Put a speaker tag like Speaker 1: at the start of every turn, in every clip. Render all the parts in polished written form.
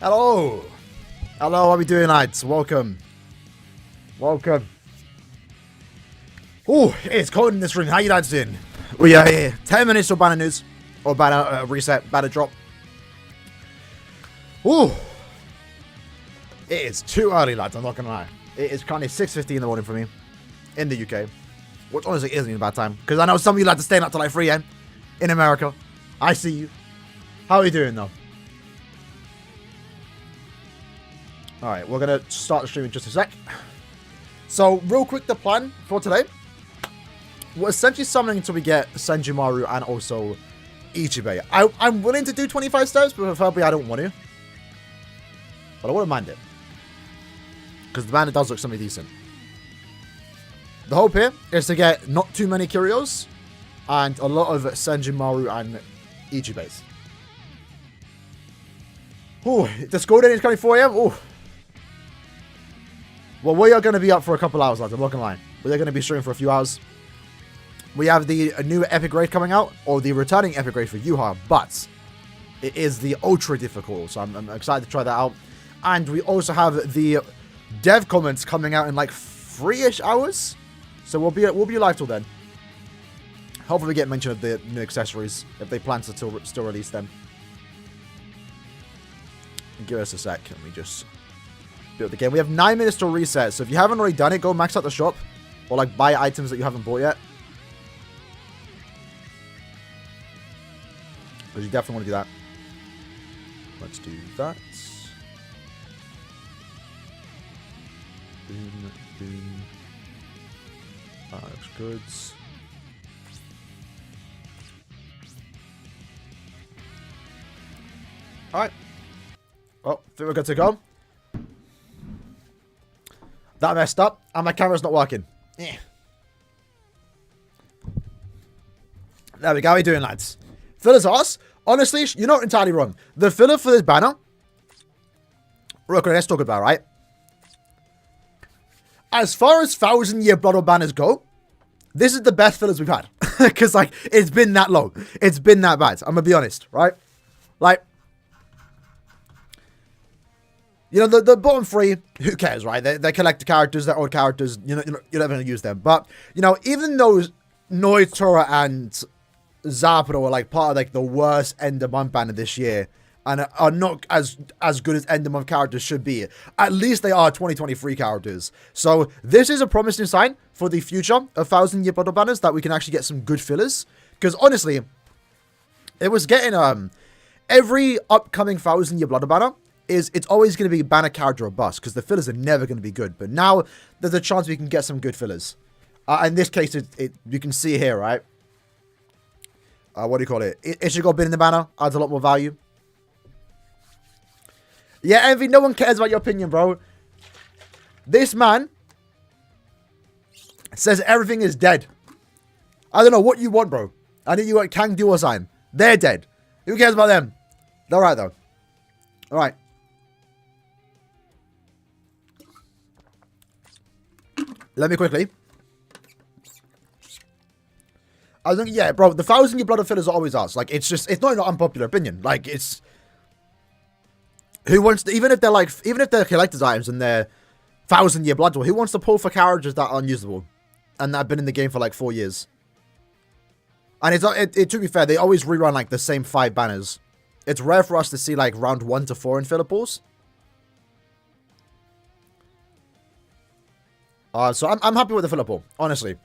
Speaker 1: Hello. Hello, how are we doing, lads? Welcome. Welcome. Oh, it's cold in this room. How you lads doing? We are here. 10 minutes of banner news. Or banner reset, banner drop. Oh. It is too early, lads. I'm not going to lie. It is currently 6:50 in the morning for me. In the UK. Which honestly isn't a bad time. Because I know some of you lads are staying up till like 3 a.m. in America. I see you. How are you doing, though? Alright, we're going to start the stream in just a sec. So, real quick, the plan for today. We're essentially summoning until we get Senjumaru and also Ichibei. I'm willing to do 25 steps, but preferably I don't want to. But I wouldn't mind it. Because the banner does look something decent. The hope here is to get not too many Curios and a lot of Senjumaru and Ichibeis. Ooh, the school day is coming 4 a.m. Ooh. Well, we are going to be up for a couple hours, lads. I'm not going to lie. We're going to be streaming for a few hours. We have the new epic raid coming out, or the returning epic raid for Yuha, but it is the ultra difficult, so I'm excited to try that out. And we also have the dev comments coming out in like 3-ish hours, so we'll be live till then. Hopefully we get mention of the new accessories if they plan to still release them. Give us a sec. Let me just build the game. We have 9 minutes to reset, so if you haven't already done it, go max out the shop or like buy items that you haven't bought yet. Because you definitely want to do that. Let's do that. Boom, boom. That looks good. Alright. Oh, think we're good to go. That messed up, and my camera's not working. Yeah. There we go. How are you doing, lads? Filler's ass. Honestly, you're not entirely wrong. The filler for this banner. Okay, let's talk about it, right? As far as 1,000-year Blood Oath banners go, this is the best fillers we've had. Because, like, it's been that long. It's been that bad. I'm going to be honest, right? Like, you know, the bottom 3, who cares, right? They're collector characters, they're old characters. You're never going to use them. But, you know, even though Noitora and Zapdo are like part of like the worst end of month banner this year and are not as good as end of month characters should be, at least they are 2023 characters. So this is a promising sign for the future of 1,000-year Blood Oath banners, that we can actually get some good fillers. Because honestly, it was getting every upcoming 1,000-year Blood Oath banner it's always going to be banner character or bust, because the fillers are never going to be good. But now there's a chance we can get some good fillers. In this case, you can see here, right? What do you call it? Ichigo being in the banner adds a lot more value. Yeah, Envy, no one cares about your opinion, bro. This man says everything is dead. I don't know what you want, bro. I think you want Kang Duo sign. They're dead. Who cares about them? They're alright, though. Alright. Let me quickly. I think, yeah, bro, the 1,000-year Blood Oath fillers are always us. Like, it's not an unpopular opinion. Like, it's, who wants to, even if they're collector's items and they're 1,000-year Blood Oath, who wants to pull for characters that are unusable and that have been in the game for like 4 years? And to be fair, they always rerun like the same 5 banners. It's rare for us to see like round 1 to 4 in filler pools. So I'm happy with the filler pool, honestly.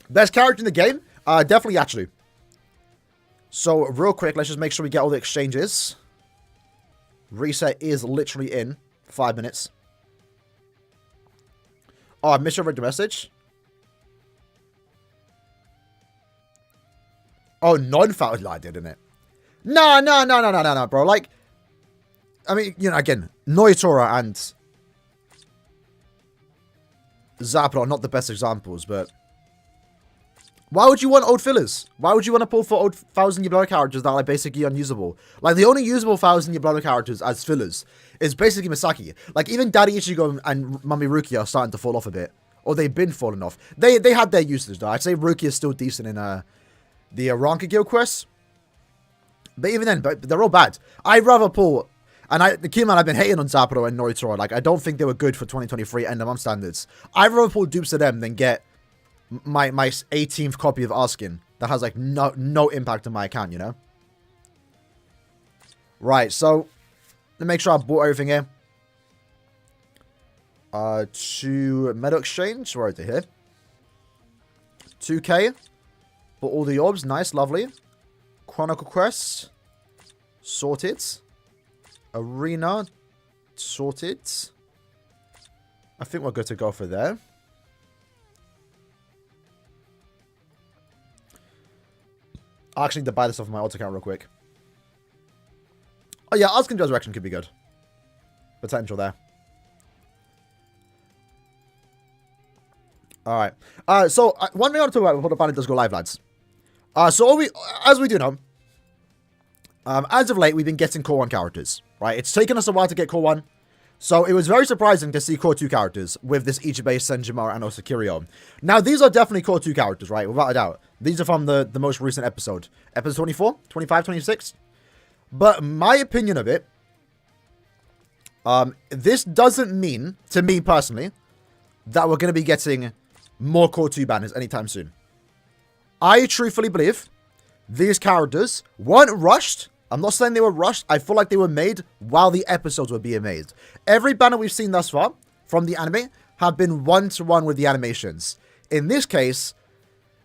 Speaker 1: Best character in the game? Definitely Yachiru. So, real quick, let's just make sure we get all the exchanges. Reset is literally in 5 minutes. Oh, I misread the message. Oh, non-foul. I did, didn't it? No, bro. Like, I mean, you know, again, Noitora and Zapdo are not the best examples, but why would you want old fillers? Why would you want to pull for old 1,000-year Blood Oath characters that are like basically unusable? Like, the only usable 1,000-year Blood Oath characters as fillers is basically Misaki. Like, even Daddy Ichigo and Mami Rukia are starting to fall off a bit. Or they've been falling off. They had their usage, though. I'd say Rukia is still decent in the Ranka Guild quests. But even then, they're all bad. I'd rather pull And the key man, I've been hating on Zapdo and Noitora. Like, I don't think they were good for 2023 end of month standards. I'd rather pull dupes of them than get my 18th copy of Arskin that has, like, no impact on my account, you know? Right, so, let me make sure I bought everything here. To Meadow Exchange, right to here. 2k. Bought all the orbs, nice, lovely. Chronicle Quest. Sorted. Arena. Sorted. I think we're good to go for there. I actually need to buy this off my auto account real quick. Oh yeah, Asking Resurrection could be good. Potential there. Alright. So, one thing I want to talk about before the banner does go live, lads. So, as we do know, as of late, we've been getting Core 1 characters, right? It's taken us a while to get Core 1. So, it was very surprising to see Core 2 characters with this Ichibei, Senjimura, and also Kiryu. Now, these are definitely Core 2 characters, right? Without a doubt. These are from the most recent episode. Episode 24? 25? 26? But my opinion of it, this doesn't mean, to me personally, that we're going to be getting more Core 2 banners anytime soon. I truthfully believe these characters weren't rushed. I'm not saying they were rushed. I feel like they were made while the episodes were being made. Every banner we've seen thus far from the anime have been one-to-one with the animations. In this case,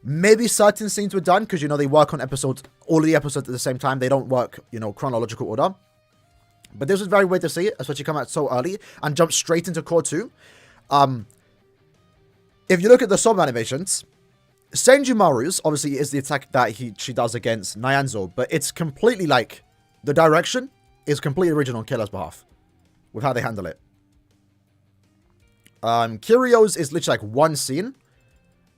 Speaker 1: maybe certain scenes were done because, you know, they work on episodes, all of the episodes at the same time. They don't work, you know, chronological order. But this was very weird to see it, especially come out so early and jump straight into Core 2. If you look at the sub animations, Senjumaru's obviously is the attack that she does against Nyanzo, but it's completely like the direction is completely original on Killer's behalf with how they handle it. Kiryu's is literally like one scene,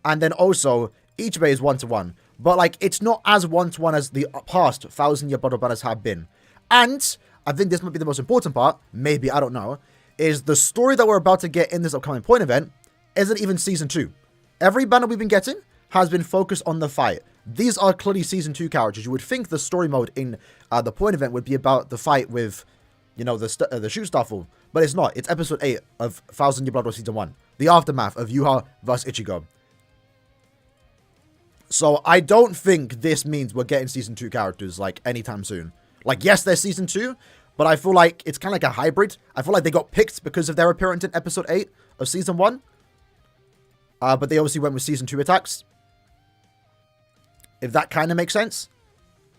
Speaker 1: and then also Ichibei is one-to-one, but like it's not as one-to-one as the past 1,000-year battle banners have been. And I think this might be the most important part, maybe, I don't know, is the story that we're about to get in this upcoming point event isn't even Season 2. Every banner we've been getting has been focused on the fight. These are clearly Season 2 characters. You would think the story mode in the point event would be about the fight with, you know, the shoot Staffel, but it's not. It's Episode 8 of 1,000 Year Blood War Season 1. The aftermath of Yuha vs. Ichigo. So I don't think this means we're getting Season 2 characters, like, anytime soon. Like, yes, they're Season 2, but I feel like it's kind of like a hybrid. I feel like they got picked because of their appearance in Episode 8 of Season 1. But they obviously went with Season 2 attacks. If that kind of makes sense.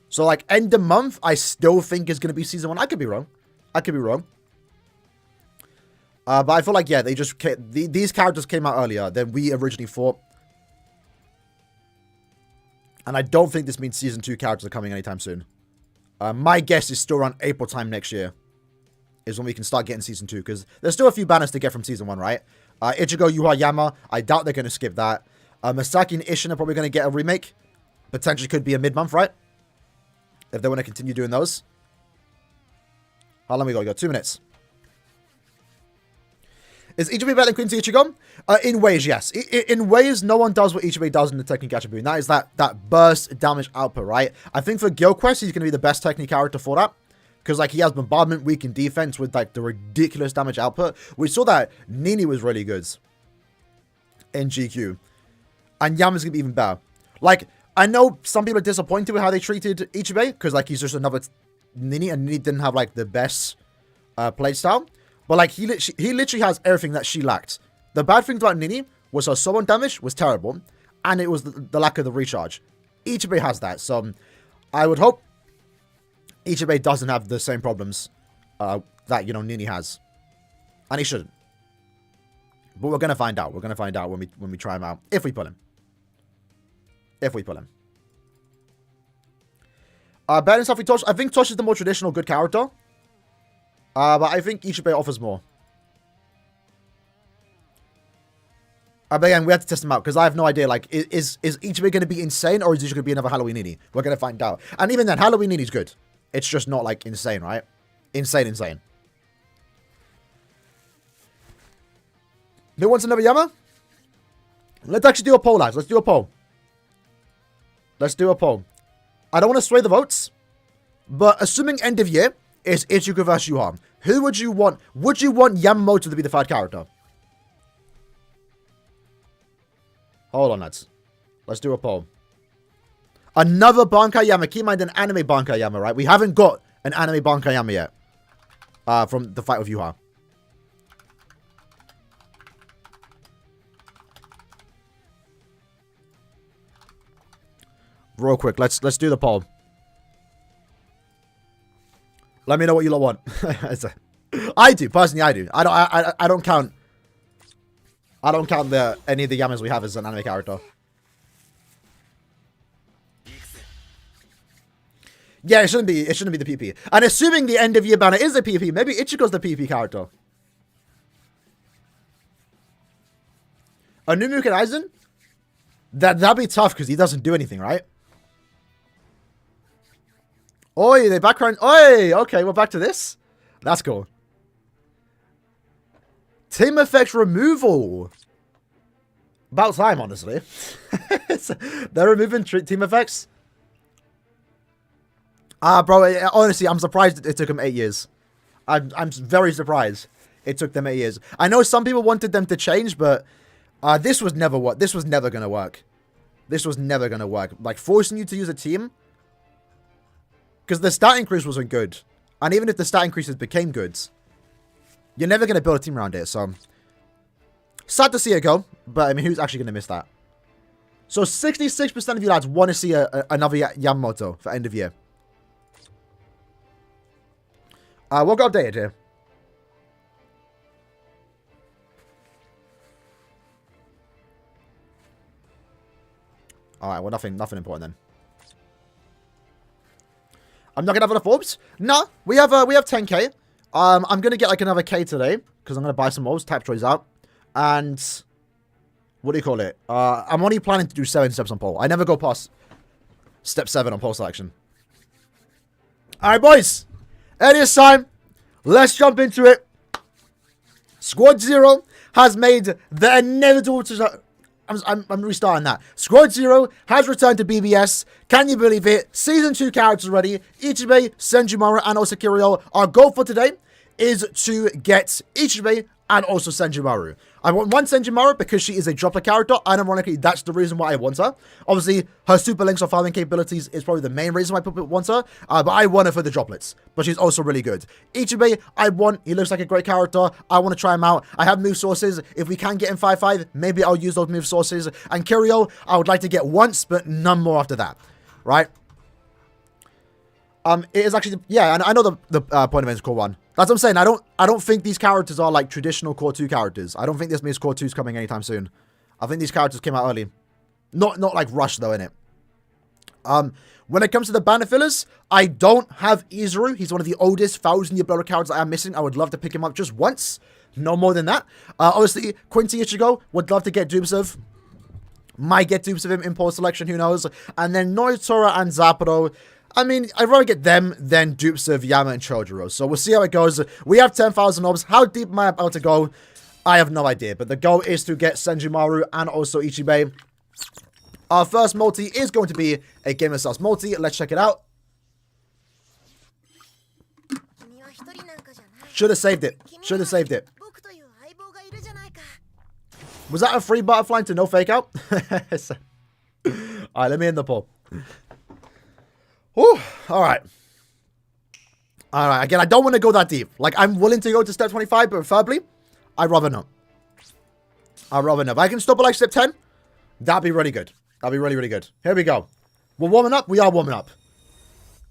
Speaker 1: So, like, end of month, I still think is going to be Season 1. I could be wrong. I could be wrong. But I feel like, yeah, they just these characters came out earlier than we originally thought. And I don't think this means Season 2 characters are coming anytime soon. My guess is still around April time next year is when we can start getting Season 2. Because there's still a few banners to get from Season 1, right? Ichigo, Yuha, Yama. I doubt they're going to skip that. Masaki and Ishin are probably going to get a remake. Potentially could be a mid-month, right? If they want to continue doing those. How long we got? We got 2 minutes. Is Ichibei better than Quincy Ichigo? In ways, yes. In ways, no one does what Ichibei does in the Technique Attribute. And that is that burst damage output, right? I think for Guild Quest, he's going to be the best Technique character for that. Because, like, he has Bombardment, weakened defense with, like, the ridiculous damage output. We saw that Nini was really good in GQ. And Yama's going to be even better. Like, I know some people are disappointed with how they treated Ichibei. Because, like, he's just another Nini. And Nini didn't have, like, the best playstyle. But, like, he literally has everything that she lacked. The bad thing about Nini was her summon damage was terrible. And it was the lack of the recharge. Ichibei has that. So, I would hope Ichibei doesn't have the same problems that, you know, Nini has. And he shouldn't. But we're going to find out. We're going to find out when we try him out. If we pull him. If we pull him. Better than Safi Tosh. I think Tosh is the more traditional good character. But I think Ichibei offers more. But again, we have to test him out. Because I have no idea. Like, is Ichibei going to be insane? Or is he just going to be another Halloween Nini? We're going to find out. And even then, Halloween Nini's good. It's just not, like, insane, right? Insane. Who wants another Yama? Let's actually do a poll, lads. Let's do a poll. I don't want to sway the votes. But assuming end of year is Ichigo vs Yuha. Who would you want? Would you want Yamamoto to be the third character? Hold on, lads. Let's do a poll. Another Bankayama. Keep in mind an anime Bankayama, right? We haven't got an anime Bankayama yet. From the fight with Yuha. Real quick, let's do the poll. Let me know what you lot want. I do, personally, I do. I don't count. I don't count any of the Yamas we have as an anime character. Yeah, it shouldn't be the PP. And assuming the end of year banner is a PP, maybe Ichigo's the PP character. A new Mugen Aizen? That'd be tough because he doesn't do anything, right? Oi, they background. Oi, okay, we're back to this. That's cool. Team effects removal. About time, honestly. They're removing team effects. Bro, honestly, I'm surprised it took them 8 years. I'm very surprised it took them 8 years. I know some people wanted them to change, but this was never what. This was never gonna work. This was never gonna work. Like forcing you to use a team. Because the stat increase wasn't good. And even if the stat increases became good, you're never going to build a team around it. So, sad to see it go. But, I mean, who's actually going to miss that? So, 66% of you lads want to see another Yamamoto for end of year. What got updated here? Alright, well, nothing important then. I'm not gonna have enough orbs. No, we have 10k. I'm gonna get like another k today because I'm gonna buy some orbs. Type choice out, and what do you call it? I'm only planning to do 7 steps on pole. I never go past step 7 on pole selection. All right, boys, it is time. Let's jump into it. Squad 0 has made the inevitable. I'm restarting that. Squad 0 has returned to BBS. Can you believe it? Season 2 characters ready. Ichibe, Senjumaru, and also Kiryu. Our goal for today is to get Ichibe and also Senjumaru. I want one Senjumaru because she is a dropper character, and ironically, that's the reason why I want her. Obviously, her super links or farming capabilities is probably the main reason why people want her, but I want her for the droplets. But she's also really good. Ichibe, he looks like a great character. I want to try him out. I have move sources. If we can get him 5-5, maybe I'll use those move sources. And Kiryu, I would like to get once, but none more after that. Right? It is actually, yeah, and I know the point of it is core 1. That's what I'm saying. I don't think these characters are like traditional core 2 characters. I don't think this means core 2 is coming anytime soon. I think these characters came out early. Not like rushed though, innit? When it comes to the banner fillers, I don't have Izuru. He's one of the oldest 1000-year builder characters I am missing. I would love to pick him up just once. No more than that. Obviously, Quincy Ichigo, would love to get dupes of. Might get dupes of him in pole selection, who knows. And then Noitora and Zapado. I mean, I'd rather get them than dupes of Yama and Chojuro. So we'll see how it goes. We have 10,000 orbs. How deep am I about to go? I have no idea. But the goal is to get Senjumaru and also Ichibe. Our first multi is going to be a Game of Stars multi. Let's check it out. Should have saved it. Should have saved it. Was that a free butterfly to no fake out? Alright, let me end the poll. Whew, alright. Alright, again, I don't want to go that deep. Like, I'm willing to go to step 25, but preferably, I'd rather not. I'd rather not. If I can stop at like step 10, that'd be really good. That'd be really, really good. Here we go. We're warming up. We are warming up.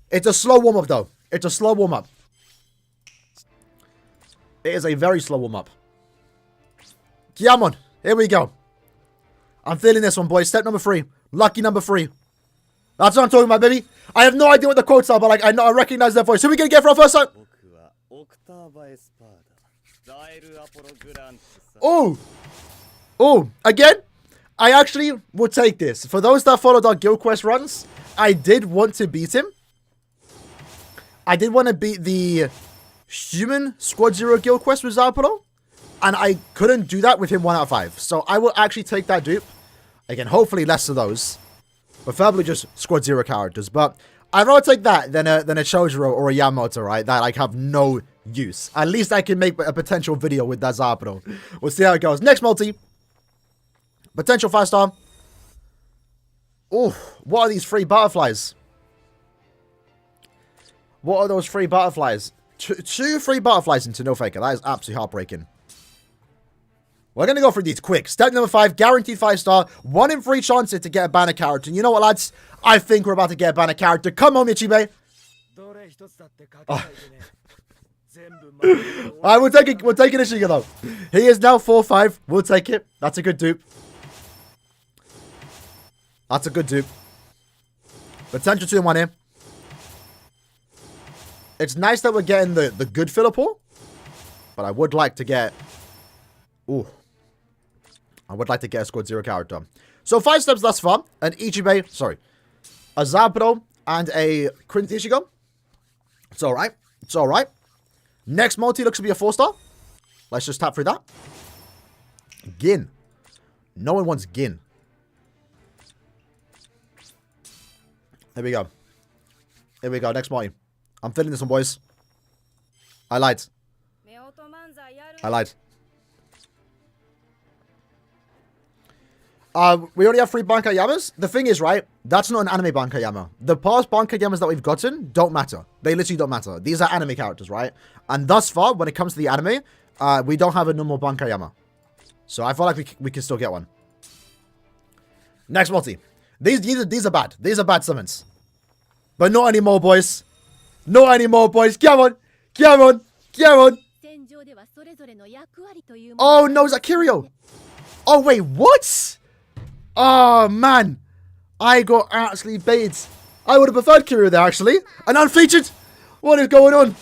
Speaker 1: It's a slow warm-up, though. It's a slow warm-up. It is a very slow warm-up. Come on. Here we go. I'm feeling this one, boys. Step number 3. Lucky number 3. That's what I'm talking about, baby. I have no idea what the quotes are, but like I know I recognize their voice. Who are we gonna get for our first time? Oh. Oh, again? I actually would take this. For those that followed our Guild Quest runs, I did want to beat him. I did want to beat the human Squad 0 Guild Quest with Zapado. And I couldn't do that with him 1 out of 5. So I will actually take that dupe. Again, hopefully less of those. Preferably just Squad 0 characters. But I'd rather take that than a Chojuro or a Yamato, right? That like have no use. At least I can make a potential video with that Zapdo. We'll see how it goes. Next multi. Potential 5-star. Oh, what are these free butterflies? What are those free butterflies? Two free butterflies into no faker. That is absolutely heartbreaking. We're going to go through these quick. Step number 5, guaranteed 5-star. 1 in 3 chances to get a banner character. And you know what, lads? I think we're about to get a banner character. Come on, Michibe. Oh. Alright, we'll take it. We'll take it as Shiga, though. He is now 4-5. We'll take it. That's a good dupe. That's a good dupe. Potential 2 in 1 here. It's nice that we're getting the good filler pool. But I would like to get... Ooh. I would like to get a squad 0 character. So 5 steps thus far. An Ichibe, sorry. A Zapdo and a Quint Ichigo. It's alright. It's alright. Next multi looks to be a 4-star. Let's just tap through that. Gin. No one wants Gin. Here we go. Here we go. Next multi. I'm feeling this one, boys. I lied. I lied. We already have 3 Bankayamas. The thing is, right, that's not an anime Bankayama. The past Bankayamas that we've gotten don't matter. They literally don't matter. These are anime characters, right? And thus far, when it comes to the anime, we don't have a normal Bankayama. So I feel like we can still get one. Next multi. These are bad. These are bad summons. But not anymore, boys. Not anymore, boys. Come on. Come on. Come on. Oh, no, is that Kirio? Oh, wait, what? Oh, man. I got absolutely baited. I would have preferred Kirio there, actually. And unfeatured. What is going on?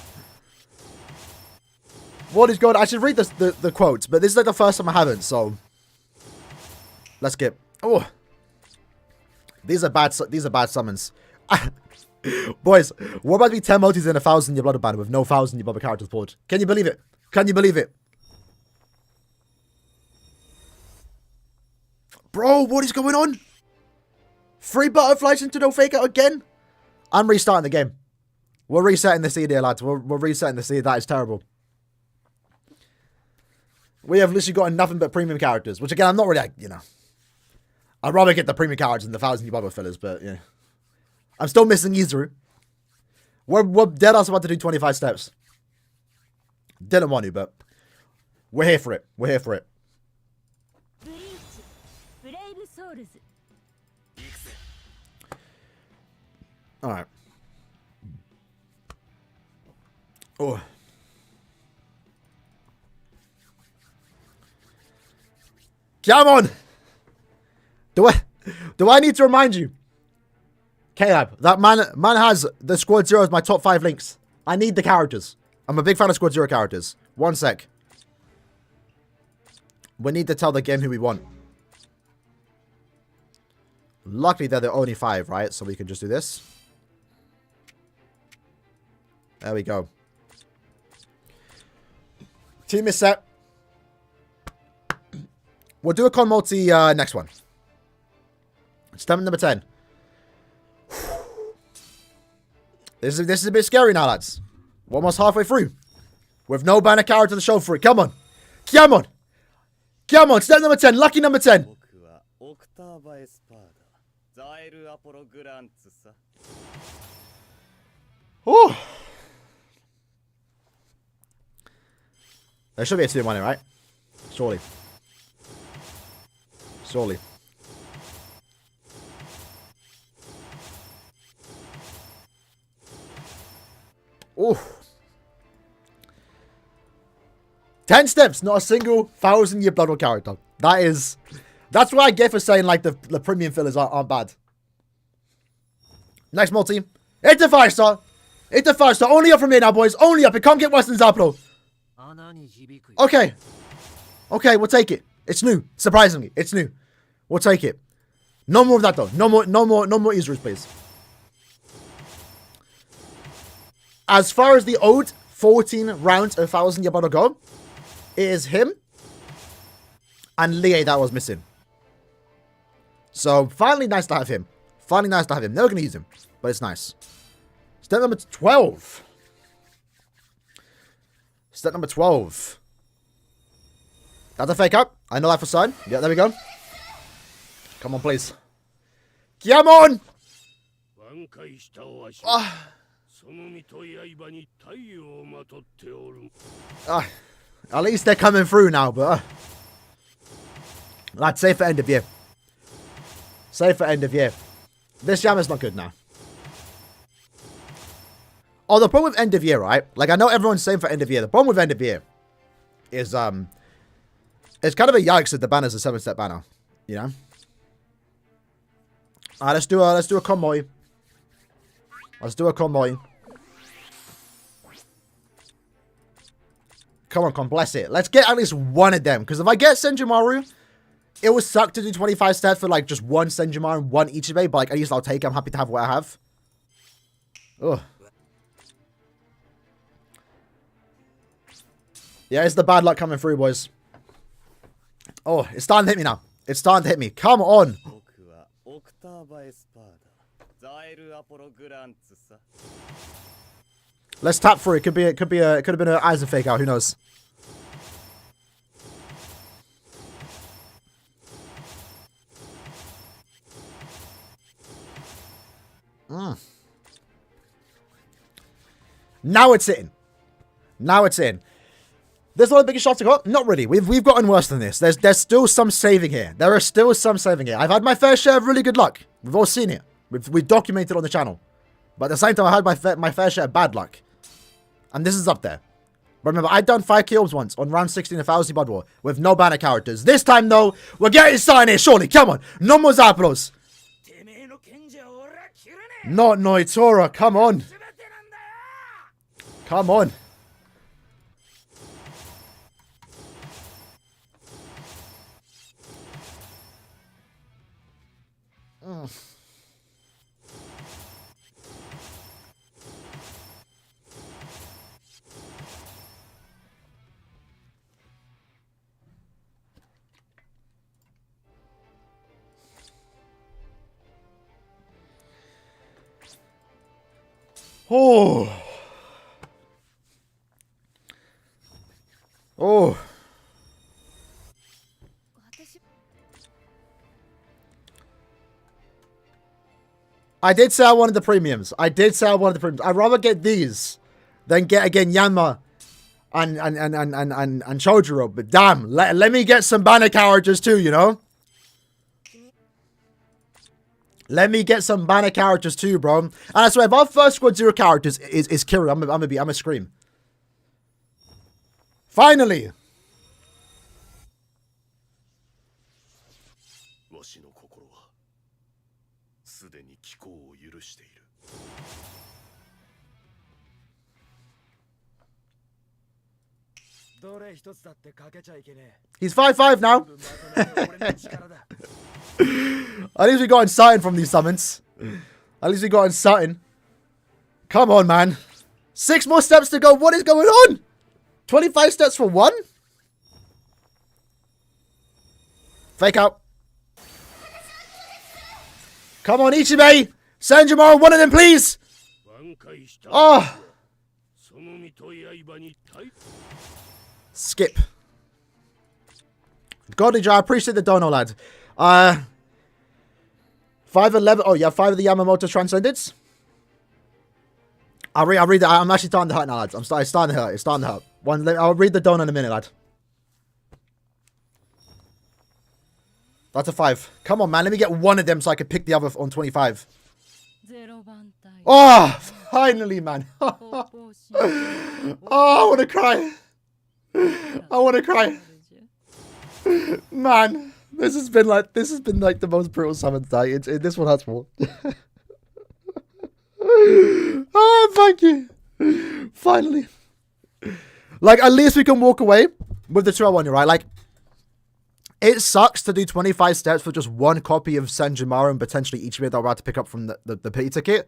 Speaker 1: What is going on? I should read the quotes, but this is like the first time I haven't, so. Let's get. Oh. These are bad summons. Boys, we're about to be 10 multis in 1,000 year blood banner with no 1,000 year blood characters pulled. Can you believe it? Can you believe it? Bro, what is going on? 3 butterflies into no faker again? I'm restarting the game. We're resetting the seed here, lads. We're resetting the seed. That is terrible. We have literally got nothing but premium characters, which again, I'm not really, you know. I'd rather get the premium characters than the 1,000 Bubba fillers, but yeah. I'm still missing Yuzuru. We're dead ass about to do 25 steps. Didn't want to, but we're here for it. We're here for it. Alright. Oh. Come on! Do I need to remind you? Caleb, that man has the Squad 0 as my top 5 links. I need the characters. I'm a big fan of Squad 0 characters. One sec. We need to tell the game who we want. Luckily, they're the only 5, right? So we can just do this. There we go. Team is set. We'll do a con multi next one. Step number 10. This is a bit scary now, lads. We're almost halfway through. With no banner character to show for it. Come on. Come on. Come on. Step number 10. Lucky number 10. Oh. There should be a 2-in-1 here, right? Surely. Surely. Oh. 10 steps, not a single 1,000-year Blood War character. That's what I get for saying like the premium fillers aren't bad. Next multi. It's a 5-star. It's a 5-star. Only up from here now, boys. Only up. It can't get worse than Zapdo. Okay. Okay, we'll take it. It's new. Surprisingly, it's new. We'll take it. No more of that though. No more Izurus, please. As far as the old 14 rounds of 1,000-year battle go, it is him and Lie that was missing. So finally nice to have him. Finally nice to have him. Never gonna use him, but it's nice. Step number 12. Step number 12. That's a fake up. I know that for certain. Yeah, there we go. Come on, please. Come on! At least they're coming through now, but... Lad, safe for end of year. Safe for end of year. This Yama's not good now. Oh, the problem with end of year, right? Like, I know everyone's saying for end of year. The problem with end of year is, it's kind of a yikes that the banner's a 7-step banner. You know? Alright, let's do a convoy. Let's do a convoy. Come on, bless it. Let's get at least one of them. Because if I get Senjumaru, it would suck to do 25 steps for, like, just one Senjumaru and one Ichibei. But, like, at least I'll take it. I'm happy to have what I have. Ugh. Yeah, it's the bad luck coming through, boys. Oh, it's starting to hit me now. It's starting to hit me. Come on. Let's tap through. It could have been an Aizen fake out. Who knows? Now it's in. Now it's in. This one of the biggest shots I got? Not really. We've gotten worse than this. There's still some saving here. There are still some saving here. I've had my fair share of really good luck. We've all seen it. We've documented on the channel. But at the same time, I had my fair share of bad luck. And this is up there. But remember, I'd done 5 kills once on round 16 of Fantasy Blood War with no banner characters. This time, though, we're getting started here, surely. Come on. No more Zapdos. Not Noitora. Come on. Come on. Oh. Oh. I did say I wanted the premiums. I'd rather get these than get again Yanma and Chojuro. But damn, let me get some banner characters too, you know? Let me get some banner characters too, bro. And I swear, if our first squad 0 characters is Kira, I'm gonna scream. Finally! He's 5-5 now. At least we got something from these summons. At least we got something. Come on, man. 6 more steps to go. What is going on? 25 steps for 1? Fake out. Come on, Ichibei. Senjumaru, one of them, please. Oh. Skip. Godly, I appreciate the dono, lad. 5-11. Oh, yeah, 5 of the Yamamoto Transcendents. I'll read that. I'm actually starting to hurt now, lads. It's starting to hurt. It's starting to hurt. I'll read the dono in a minute, lad. That's a 5. Come on, man. Let me get one of them so I can pick the other on 25. Oh, finally, man. Oh, I want to cry. I want to cry. Man, this has been like the most brutal summon today. This one hurts more. Oh, thank you. Finally. Like, at least we can walk away with the 201, right? Like, it sucks to do 25 steps for just one copy of Senjumaru and potentially Ichibei that we're about to pick up from the pity ticket.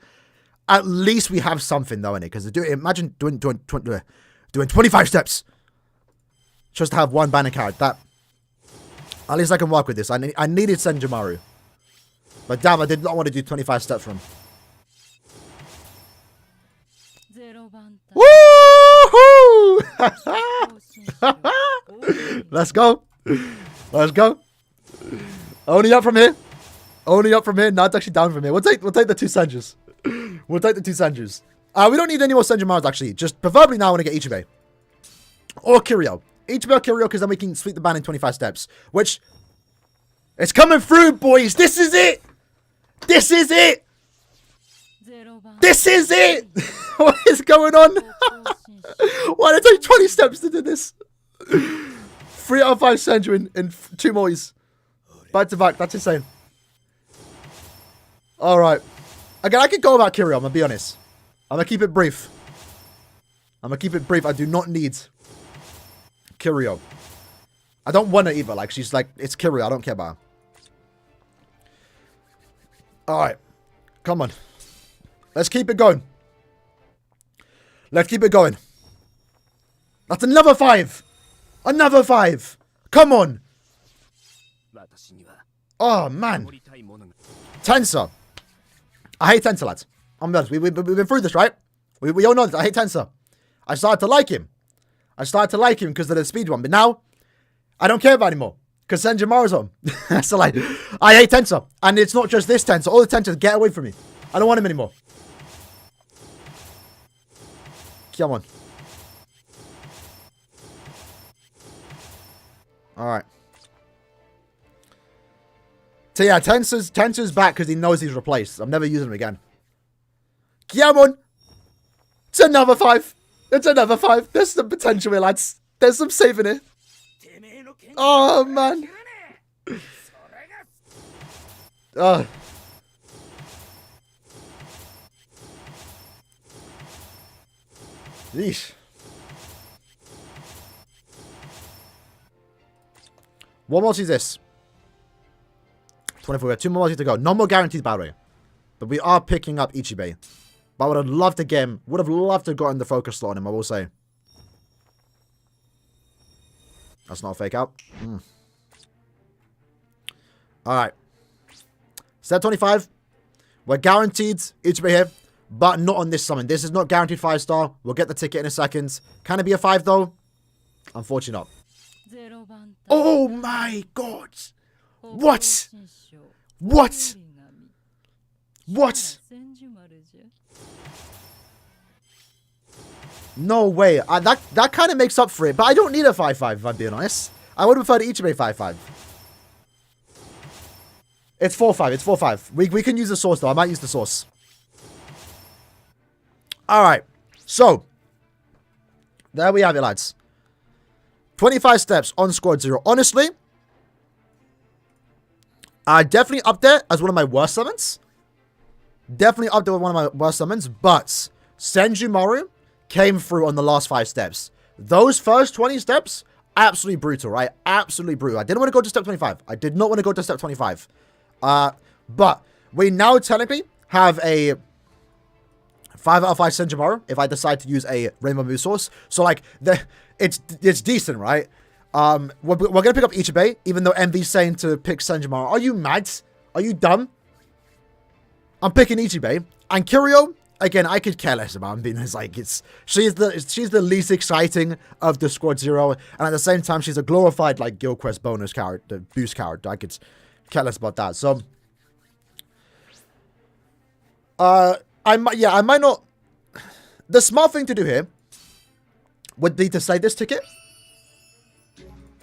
Speaker 1: At least we have something, though, in it. Because imagine doing 25 steps just to have one banner card. That, at least I can work with this. I needed Senjumaru. But damn, I did not want to do 25 steps for him. Woohoo! Let's go. Let's go. Only up from here. Only up from here. Not actually down from here. We'll take the 2 Senjus. We'll take the 2 Senjus. We don't need any more Senjumaros actually. Just preferably now I want to get Ichibei. Or Kiryu. Ichibei or Kiryu, because then we can sweep the ban in 25 steps. Which, it's coming through, boys. This is it. This is it. This is it. What is going on? Why did it take 20 steps to do this? 3 out of 5 Senju in 2 Mois. Back to back. That's insane. Alright. Again, I could go about Kiryu, I'm gonna be honest. I'm gonna keep it brief. I do not need Kiryu. I don't want her either. Like, she's like, it's Kiryu. I don't care about her. Alright. Come on. Let's keep it going. Let's keep it going. That's another 5. Another 5. Come on. Oh, man. Tensor. I hate Tensor, lads. I'm honest. We've been through this, right? We all know this. I hate Tensor. I started to like him. Because of the speed one. But now, I don't care about him anymore. Because Senjumaru's on. So, like, I hate Tensor. And it's not just this Tensor. All the Tensors, get away from me. I don't want him anymore. Come on. Alright. So yeah, Tensor's back because he knows he's replaced. I'm never using him again. Come on. It's another 5. It's another 5. There's some potential here, lads. There's some saving it. Oh, man. Yeesh. What multi is this? 24. We have 2 more multi to go. No more guaranteed, by the way. But we are picking up Ichibei. But I would have loved to get him. Would have loved to have gotten the focus slot on him, I will say. That's not a fake out. Alright. Step 25. We're guaranteed Ichibei here. But not on this summon. This is not guaranteed 5-star. We'll get the ticket in a second. Can it be a 5 though? Unfortunately not. Oh my god! What? What? What? No way. That kind of makes up for it. But I don't need a 5-5 if I'm being honest. I would prefer the Ichibei 5-5. It's 4-5. It's 4-5. We can use the source though. I might use the source. Alright. So. There we have it, lads. 25 steps on Squad 0. Honestly, definitely up there as one of my worst summons. Definitely up there with one of my worst summons. But Senjumaru came through on the last 5 steps. Those first 20 steps, absolutely brutal, right? Absolutely brutal. I didn't want to go to step 25. I did not want to go to step 25. But we now technically have a 5 out of 5 Senjumaru if I decide to use a Rainbow Moon source. So, like, it's decent, right? We're going to pick up Ichibei, even though MV's saying to pick Senjumaru. Are you mad? Are you dumb? I'm picking Ichibei. And Kiryu, again, I could care less about him being like, she's the least exciting of the Squad 0. And at the same time, she's a glorified, like, Guild Quest bonus character, boost character. I could care less about that. So, I might not. The smart thing to do here would be to save this ticket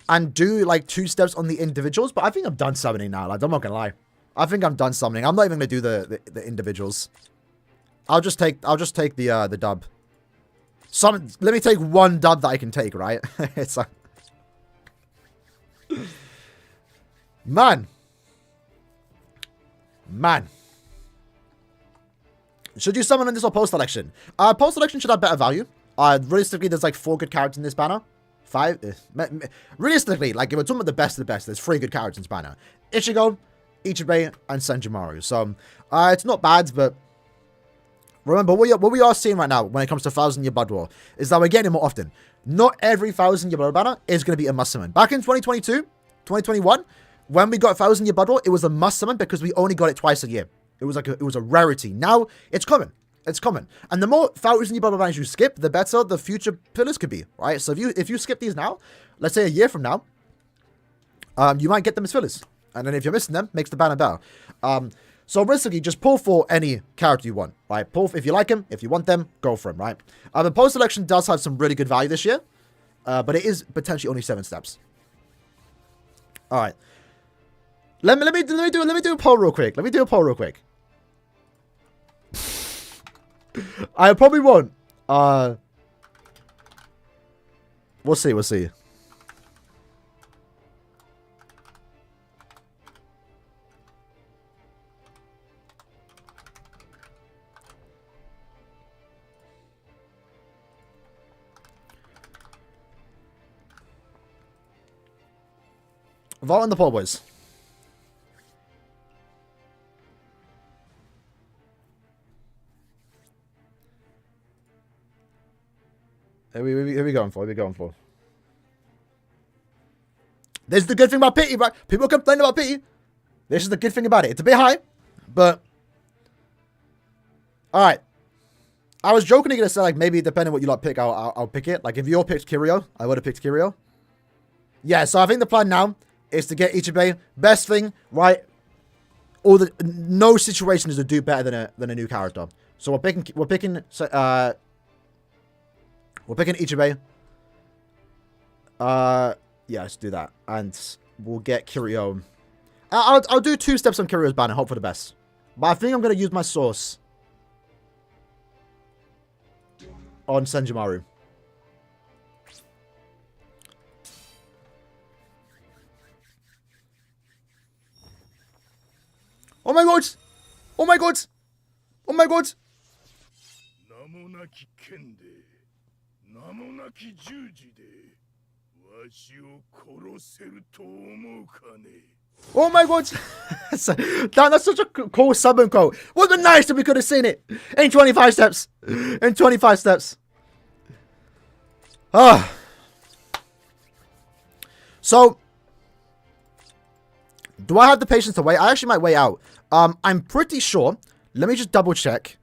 Speaker 1: and do like 2 steps on the individuals. But I think I'm done summoning now, lads. I'm not gonna lie. I think I'm done summoning. I'm not even gonna do the individuals. I'll just take the dub. Let me take 1 dub that I can take, right? It's like, man. Should you summon on this or post selection? Post selection should have better value. Realistically, there's like 4 good characters in this banner. 5. Realistically, like if we're talking about the best of the best, there's 3 good characters in this banner. Ichigo, Ichibei, and Senjumaru. So, it's not bad, but remember, what we are seeing right now when it comes to 1000-year Blood War is that we're getting it more often. Not every 1000-year Blood War banner is going to be a must summon. Back in 2022, 2021, when we got 1000-year Blood War, it was a must summon because we only got it twice a year. It was a rarity. Now it's common. It's common. And the more thousand bubble bands you skip, the better the future fillers could be, right? So if you skip these now, let's say a year from now, you might get them as fillers. And then if you're missing them, makes the banner better. So basically, just pull for any character you want, right? Pull if you like them, if you want them, go for them, right? The post-selection does have some really good value this year, but it is potentially only 7 steps. All right. Let me do a poll real quick. I probably won't. We'll see. Vote on the poll, boys. Who are we going for? This is the good thing about pity, right? People complain about pity. This is the good thing about it. It's a bit high, but... Alright. I was jokingly going to say, like, maybe depending on what you like pick, I'll pick it. Like, if you all picked Kirio, I would have picked Kirio. Yeah, so I think the plan now is to get Ichibe. Best thing, right? No situation is to do better than a new character. So we're picking Ichibe. Yeah, let's do that. And we'll get Kirio. I'll do 2 steps on Kirio's ban and hope for the best. But I think I'm going to use my source on Senjumaru. Oh my god! Oh my god! Oh my god! Oh my god! That's such a cool summon quote. Would have been nice if we could have seen it in 25 steps. In 25 steps. Ah. So, do I have the patience to wait? I actually might wait out. I'm pretty sure. Let me just double check.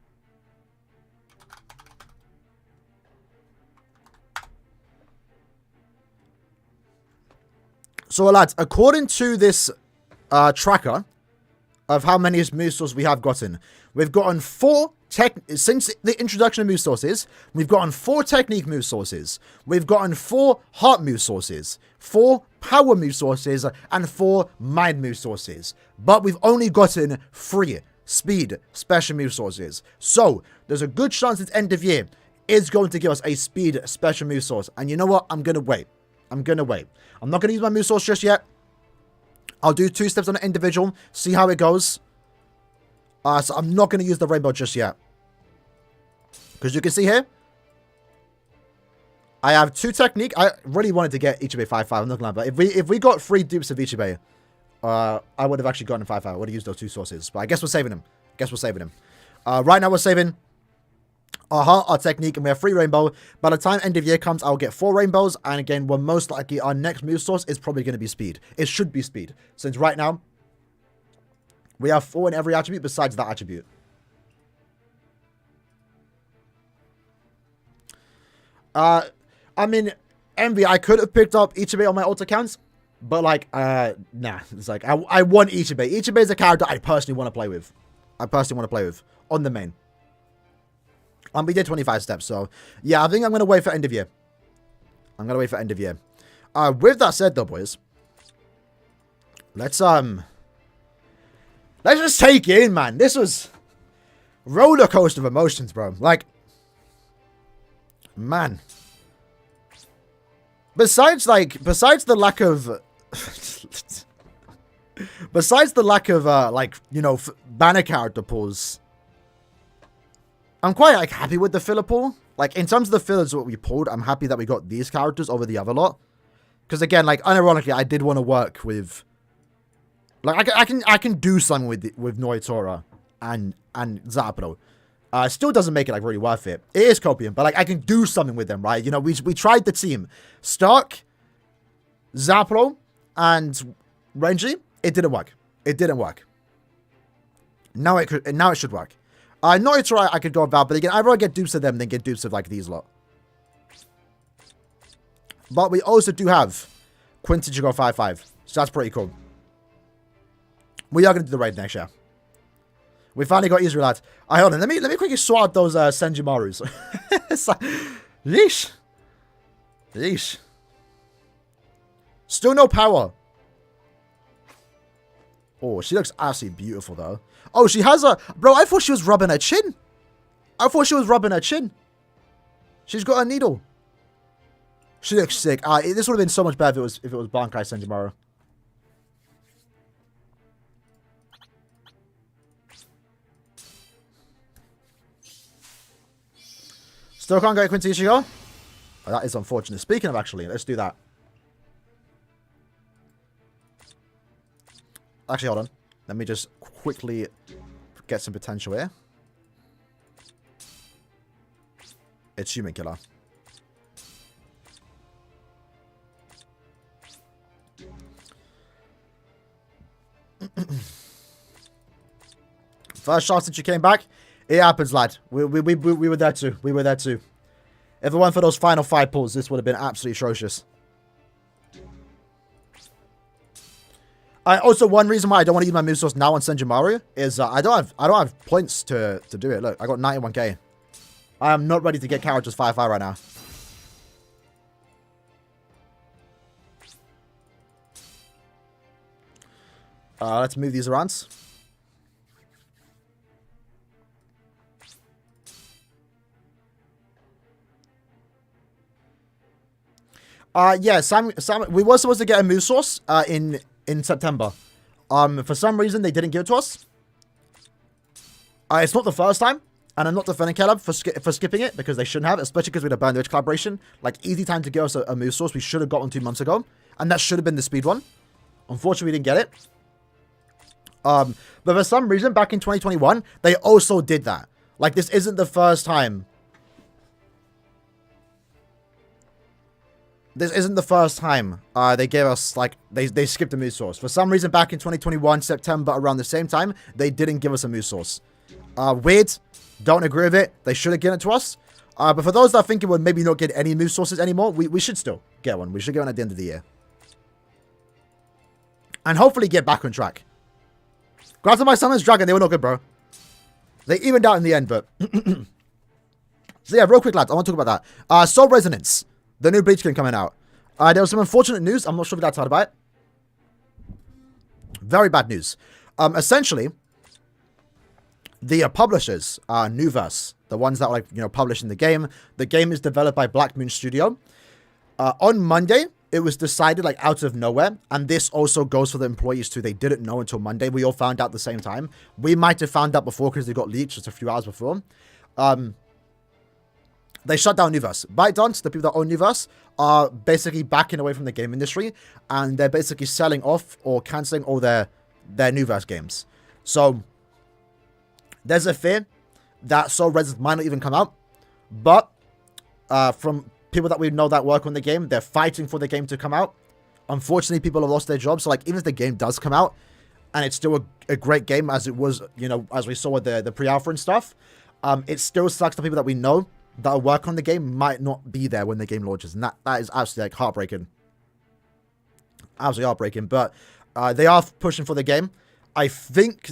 Speaker 1: So, lads, according to this tracker of how many move sources we have gotten, we've gotten 4 since the introduction of move sources, we've gotten 4 technique move sources. We've gotten 4 heart move sources, 4 power move sources, and 4 mind move sources. But we've only gotten 3 speed special move sources. So, there's a good chance this end of year is going to give us a speed special move source. And you know what? I'm going to wait. I'm not going to use my move source just yet. I'll do 2 steps on an individual, see how it goes. So I'm not going to use the rainbow just yet. Because you can see here, I have 2 technique. I really wanted to get Ichibe 5-5. I'm not going to lie. But if we got 3 dupes of Ichibe, I would have actually gotten 5-5. I would have used those 2 sources. But I guess we're saving him. Right now we're saving our heart, our technique, and we have 3 rainbow. By the time end of year comes, I'll get 4 rainbows. And again, we're most likely, our next move source is probably going to be speed. It should be speed. Since right now, we have 4 in every attribute besides that attribute. I mean, Envy, I could have picked up Ichibe on my alt accounts, but like, nah. It's like, I want Ichibe. Ichibe is a character I personally want to play with. On the main. We did 25 steps, so yeah, I think I'm going to wait for end of year. With that said though, boys, let's just take it in, man. This was roller coaster of emotions, bro. Like, man. Besides the lack of like, you know, banner character pulls, I'm quite like happy with the filler pull. Like, in terms of the fillers what we pulled, I'm happy that we got these characters over the other lot. Because again, like, unironically, I did want to work with, like, I can do something with Noitora and Zapdo. Still doesn't make it like really worth it. It is copium, but like I can do something with them, right? You know, we tried the team. Stark, Zapdo, and Renji. It didn't work. Now it should work. Noitora I could go about, but again, I'd rather get dupes of them than get dupes of like these lot. But we also do have Quincy to go 5-5. So that's pretty cool. We are going to do the raid next year. We finally got Israel lads. Hold on, let me quickly sort out those Senjumarus. It's like, yeesh. Yeesh. Still no power. Oh, she looks absolutely beautiful though. Oh, she has a... Bro, I thought she was rubbing her chin. She's got a needle. She looks sick. This would have been so much better if it was Bankai Senjumaru. Still can't get Quincy Ichigo? Oh, that is unfortunate. Speaking of actually, let's do that. Actually, hold on. Let me just quickly get some potential here. It's Human Killer. First shot since you came back. It happens, lad. We were there too. We were there too. If it weren't for those final 5 pulls, this would have been absolutely atrocious. Also, one reason why I don't want to use my move source now on Senjumaru is I don't have points to do it. Look, I got 91k. I am not ready to get characters 5-5 right now. Let's move these around. Yeah, Sam, we were supposed to get a move source in September. For some reason, they didn't give it to us. It's not the first time, and I'm not defending Caleb for skipping it, because they shouldn't have, especially because we had a Burn the Witch collaboration. Like, easy time to give us a move source. We should have got one 2 months ago, and that should have been the speed one. Unfortunately, we didn't get it. But for some reason, back in 2021, they also did that. Like, this isn't the first time. This isn't the first time they gave us, like, they skipped a move source. For some reason, back in 2021, September, around the same time, they didn't give us a move source. Weird. Don't agree with it. They should have given it to us. But for those that think it would maybe not get any move sources anymore, we should still get one. We should get one at the end of the year. And hopefully get back on track. Grabs on my Summon's Dragon, they were not good, bro. They evened out in the end, but... So yeah, real quick, lads, I want to talk about that. Soul Resonance. The new Bleach game coming out. There was some unfortunate news. I'm not sure if you guys heard about it. Very bad news. Essentially, the publishers, Nuverse, the ones that are, like, you know, publishing the game is developed by Black Moon Studio. On Monday, it was decided, like, out of nowhere, and this also goes for the employees too. They didn't know until Monday. We all found out at the same time. We might have found out before because they got leaked just a few hours before. They shut down Nuverse. ByteDance, the people that own Nuverse, are basically backing away from the game industry, and they're basically selling off or cancelling all their Nuverse games. So, there's a fear that Soul Resonance might not even come out, but from people that we know that work on the game, they're fighting for the game to come out. Unfortunately, people have lost their jobs, so, like, even if the game does come out, and it's still a great game as it was, you know, as we saw with the pre-alpha and stuff, it still sucks to people that we know that work on the game might not be there when the game launches, and that is absolutely, like, heartbreaking. Absolutely heartbreaking, but they are pushing for the game. I think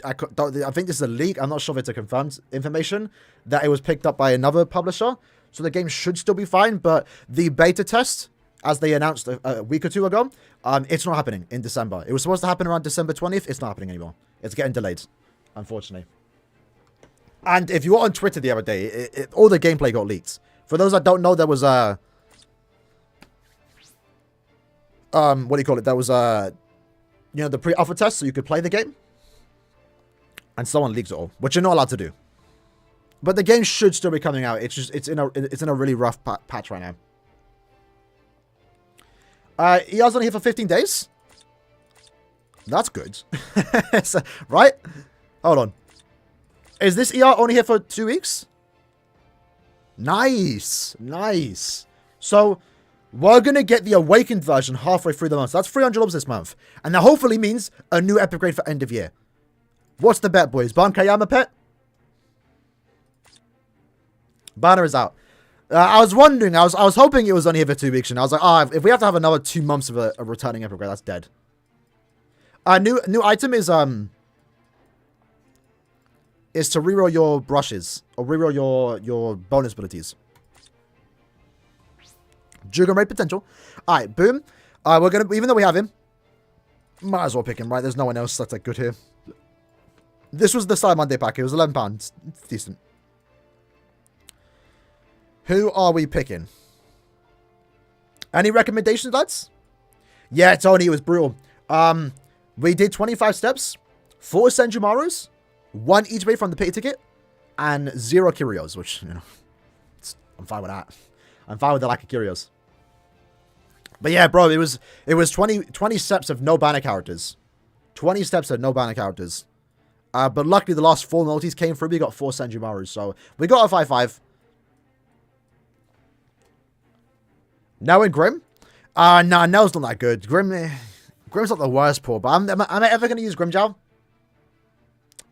Speaker 1: I think this is a leak. I'm not sure if it's a confirmed information that it was picked up by another publisher, so the game should still be fine. But the beta test, as they announced a week or two ago, it's not happening in December. It was supposed to happen around December 20th. It's not happening anymore. It's getting delayed, unfortunately. And if you were on Twitter the other day, all the gameplay got leaked. For those that don't know, there was a... what do you call it? There was a... You know, the pre-alpha test so you could play the game. And someone leaked it all, which you're not allowed to do. But the game should still be coming out. It's just, it's in a really rough patch right now. ER's only here for 15 days? That's good. Right? Hold on. Is this ER only here for 2 weeks? Nice. Nice. So, we're going to get the Awakened version halfway through the month. So that's $300 this month. And that hopefully means a new epic grade for end of year. What's the bet, boys? Bankayama pet? Banner is out. I was wondering. I was hoping it was only here for 2 weeks. And I was like, oh, if we have to have another 2 months of a returning epic, that's dead. New item is to reroll your brushes or reroll your bonus abilities. Jugon Raid potential. All right, boom. We're gonna, even though we have him, might as well pick him, right? There's no one else that's like good here. This was the Cyber Monday pack. It was £11. It's decent. Who are we picking? Any recommendations, lads? Yeah, Tony, it was brutal. We did 25 steps, 4 Senjumarus, 1 each way from the pay ticket, and 0 Kyrios, which, you know, I'm fine with that. I'm fine with the lack of Kyrios. But yeah, bro, it was 20 steps of no banner characters. 20 steps of no banner characters. But luckily the last 4 multis came through. We got 4 Senjumarus, so we got a 5-5. Now in Grim? Nah, Nell's not that good. Grim's not the worst pull, but am I ever going to use Grimjow?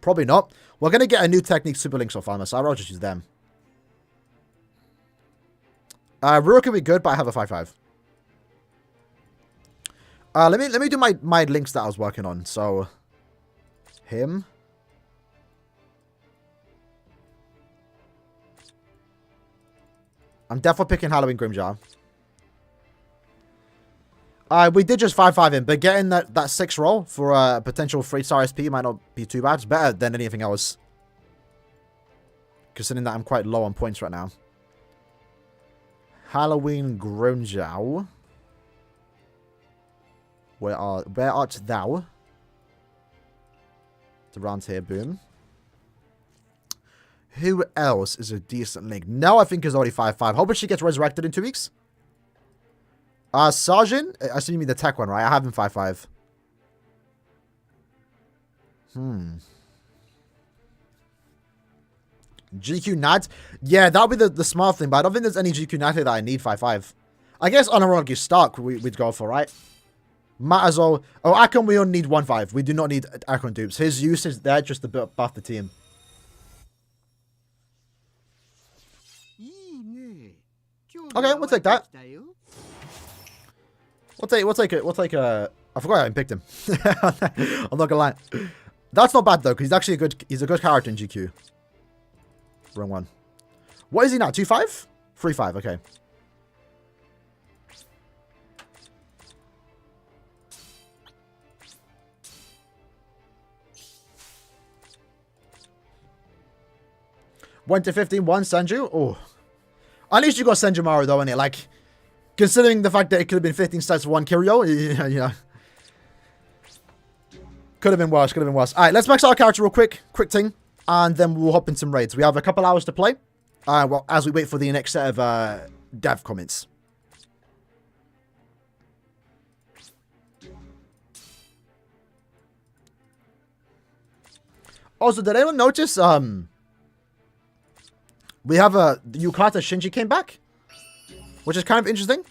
Speaker 1: Probably not. We're going to get a new technique Super Link so far, so I'll just use them. Rura could be good, but I have a 5-5. Let me do my links that I was working on. So, him. I'm definitely picking Halloween Grimjar. We did just 5-5 him, but getting that 6 roll for a potential 3-star SP might not be too bad. It's better than anything else. Considering that I'm quite low on points right now. Halloween Grimjar. Where art thou? It's around here, boom. Who else is a decent link? No, I think is already 5-5. Hoping she gets resurrected in 2 weeks. Sergeant? I assume you mean the tech one, right? I have him 5-5. GQ Nad? Yeah, that would be the smart thing, but I don't think there's any GQ Nad here that I need 5-5. I guess Aaroniero Stark we'd go for, right? Might as well. Oh, Akon, we only need 1-5. We do not need Akon dupes. His use is there just to buff the team. Okay, we'll take that. We'll take a. I forgot I picked him. I'm not gonna lie. That's not bad though, because he's actually he's a good character in GQ. Wrong one. What is he now? 2-5? 3-5. Okay. Went to 15, 1 Senju. Oh, at least you got Senjumaru though, innit? Like, considering the fact that it could have been 15 stats for 1 Kiryu, you know, could have been worse. Could have been worse. All right, let's max out our character real quick thing, and then we'll hop in some raids. We have a couple hours to play. Well, as we wait for the next set of dev comments. Also, did anyone notice? We have the Yukata Shinji came back, which is kind of interesting.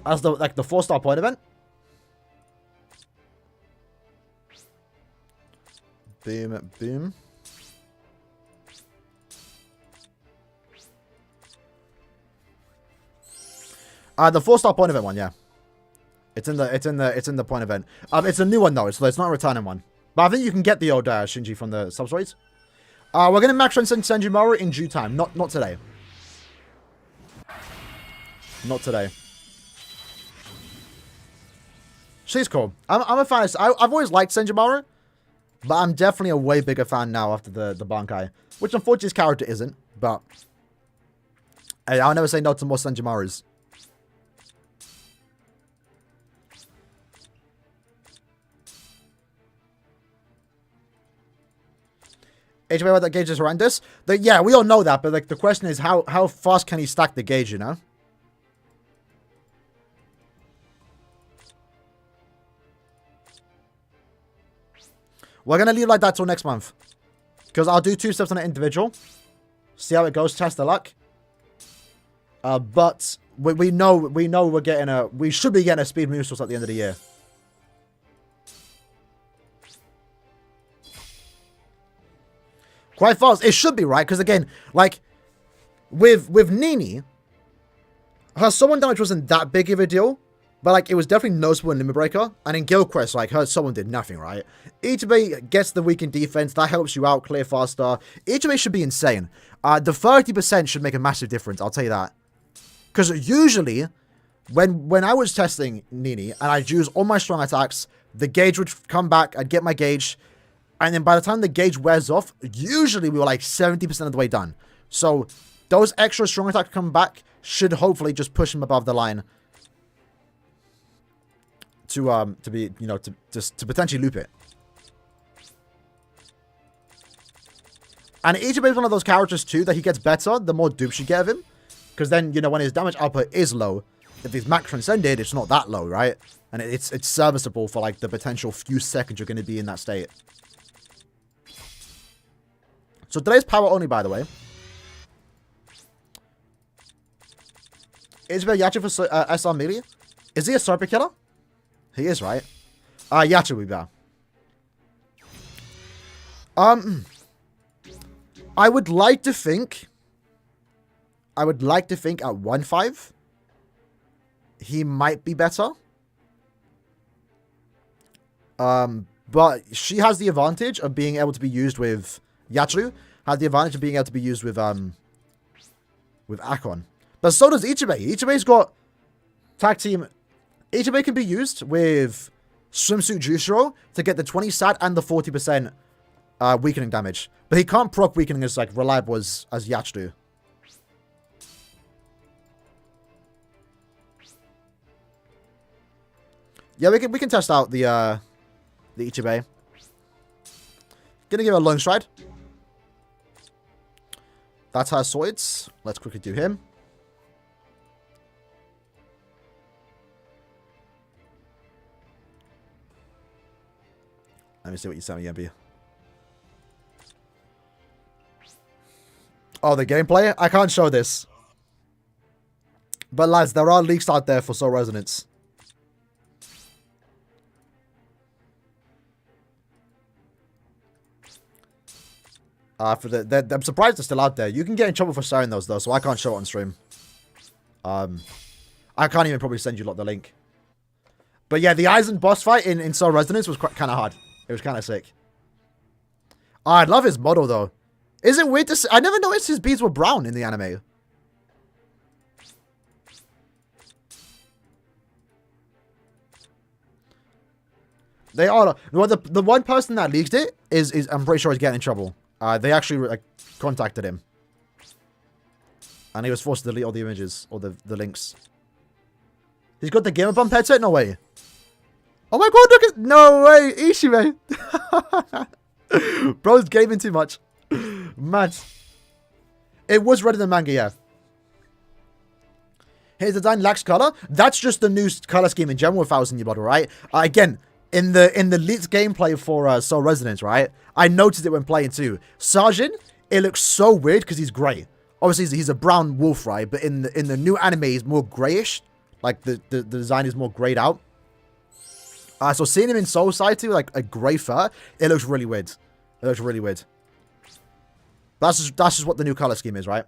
Speaker 1: As the 4-star point event. Boom, boom. The 4-star point event one, yeah. It's in the point event. It's a new one though, so it's not a returning one. But I think you can get the old Shinji from the substrates. We're gonna max run Senjumaru in due time, not today. Not today. She's cool. I'm a fan. I've always liked Senjumaru, but I'm definitely a way bigger fan now after the Bankai, which unfortunately his character isn't. But hey, I'll never say no to more Senjumarus. HB with that gauge is horrendous. Yeah, we all know that, but like the question is how fast can he stack the gauge, you know? We're gonna leave like that till next month. Because I'll do 2 steps on an individual. See how it goes, test the luck. But we know we're getting we should be getting a speed Musos at the end of the year. Quite fast. It should be, right? Because again, like, with Nini, her summon damage wasn't that big of a deal. But, like, it was definitely noticeable in Limit Breaker. And in Guild Quest, like, her summon did nothing, right? Ichibe gets the weakened defense. That helps you out clear faster. Ichibe should be insane. The 30% should make a massive difference. I'll tell you that. Because usually, when I was testing Nini, and I'd use all my strong attacks, the gauge would come back. I'd get my gauge. And then by the time the gauge wears off, usually we were, like, 70% of the way done. So, those extra strong attacks come back should hopefully just push him above the line. To be, you know, to potentially loop it. And Ichibe is one of those characters, too, that he gets better the more dupes you get of him. Because then, you know, when his damage output is low, if he's max transcended, it's not that low, right? And it's serviceable for, like, the potential few seconds you're going to be in that state. So today's power only, by the way. Ichibe Yachi for SR melee. Is he a Serpent Killer? He is, right? Yacha will be better. I would like to think at 1.5 he might be better. But she has the advantage of being able to be used with Yachiru, has the advantage of being able to be used with Akon. But so does Ichibe. Ichibe's got tag team. Ichibe can be used with Swimsuit Jushiro to get the 20 stat and the 40% weakening damage. But he can't proc weakening as like reliable as Yachiru. Yeah, we can test out the Ichibe. Gonna give it a long stride. That's her swords. Let's quickly do him. Let me see what you sent me, Yempi. Oh, the gameplay? I can't show this. But lads, there are leaks out there for Soul Resonance. I'm surprised they're still out there. You can get in trouble for sharing those though, so I can't show it on stream. I can't even probably send you the link. But yeah, the Aizen boss fight in Soul Resonance was kind of hard. It was kind of sick. Oh, I love his model though. Is it weird to see? I never noticed his beads were brown in the anime. They are. Well, the one person that leaked it is I'm pretty sure he's getting in trouble. They actually like contacted him, and he was forced to delete all the images or the links. He's got the Gamer Bump headset. No way. Oh my god! Look at no way, Ishibe. Bro's gaming too much. Mad. It was red in the manga, yeah. His design lacks color. That's just the new color scheme in general with Thousand Year Blood, right? Again, in the leaked gameplay for Soul Resonance, right? I noticed it when playing too. Sajin, it looks so weird because he's grey. Obviously, he's a brown wolf, right? But in the new anime, he's more greyish. Like the design is more greyed out. So seeing him in Soul Society with like a grey fur, it looks really weird. It looks really weird. That's just what the new color scheme is, right?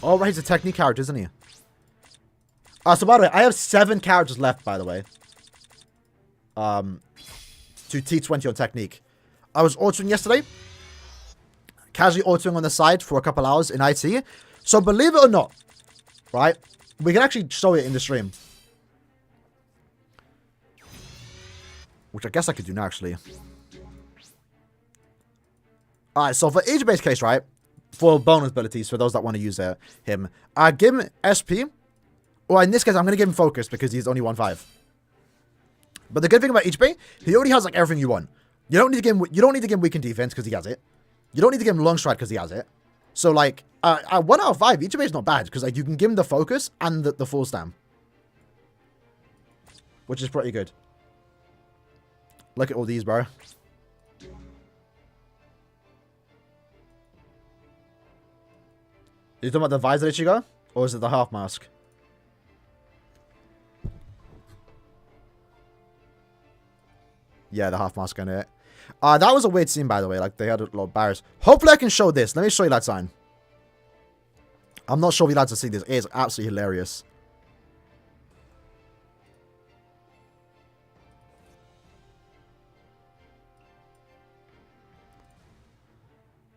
Speaker 1: Oh, right, he's a technique character, isn't he? So by the way, I have 7 characters left, by the way. To T20 on technique. I was autoing yesterday. Casually autoing on the side for a couple hours in IT. So believe it or not, right? We can actually show it in the stream. Which I guess I could do now, actually. Alright, so for each base case, right? For bonus abilities, for those that want to use him. Give him SP. Well, in this case, I'm going to give him focus because he's only 1-5. But the good thing about Ichibe, he already has like everything you want. You don't need to give him weakened defense because he has it. You don't need to give him long stride because he has it. So like, 1 out of 5, Ichibe is not bad because like you can give him the focus and the full stam, which is pretty good. Look at all these, bro. You talking about the visor, Ichigo? Or is it the half mask? Yeah, the half mask on it. That was a weird scene, by the way. Like, they had a lot of barriers. Hopefully I can show this. Let me show you that sign. I'm not sure if you're allowed to see this. It is absolutely hilarious.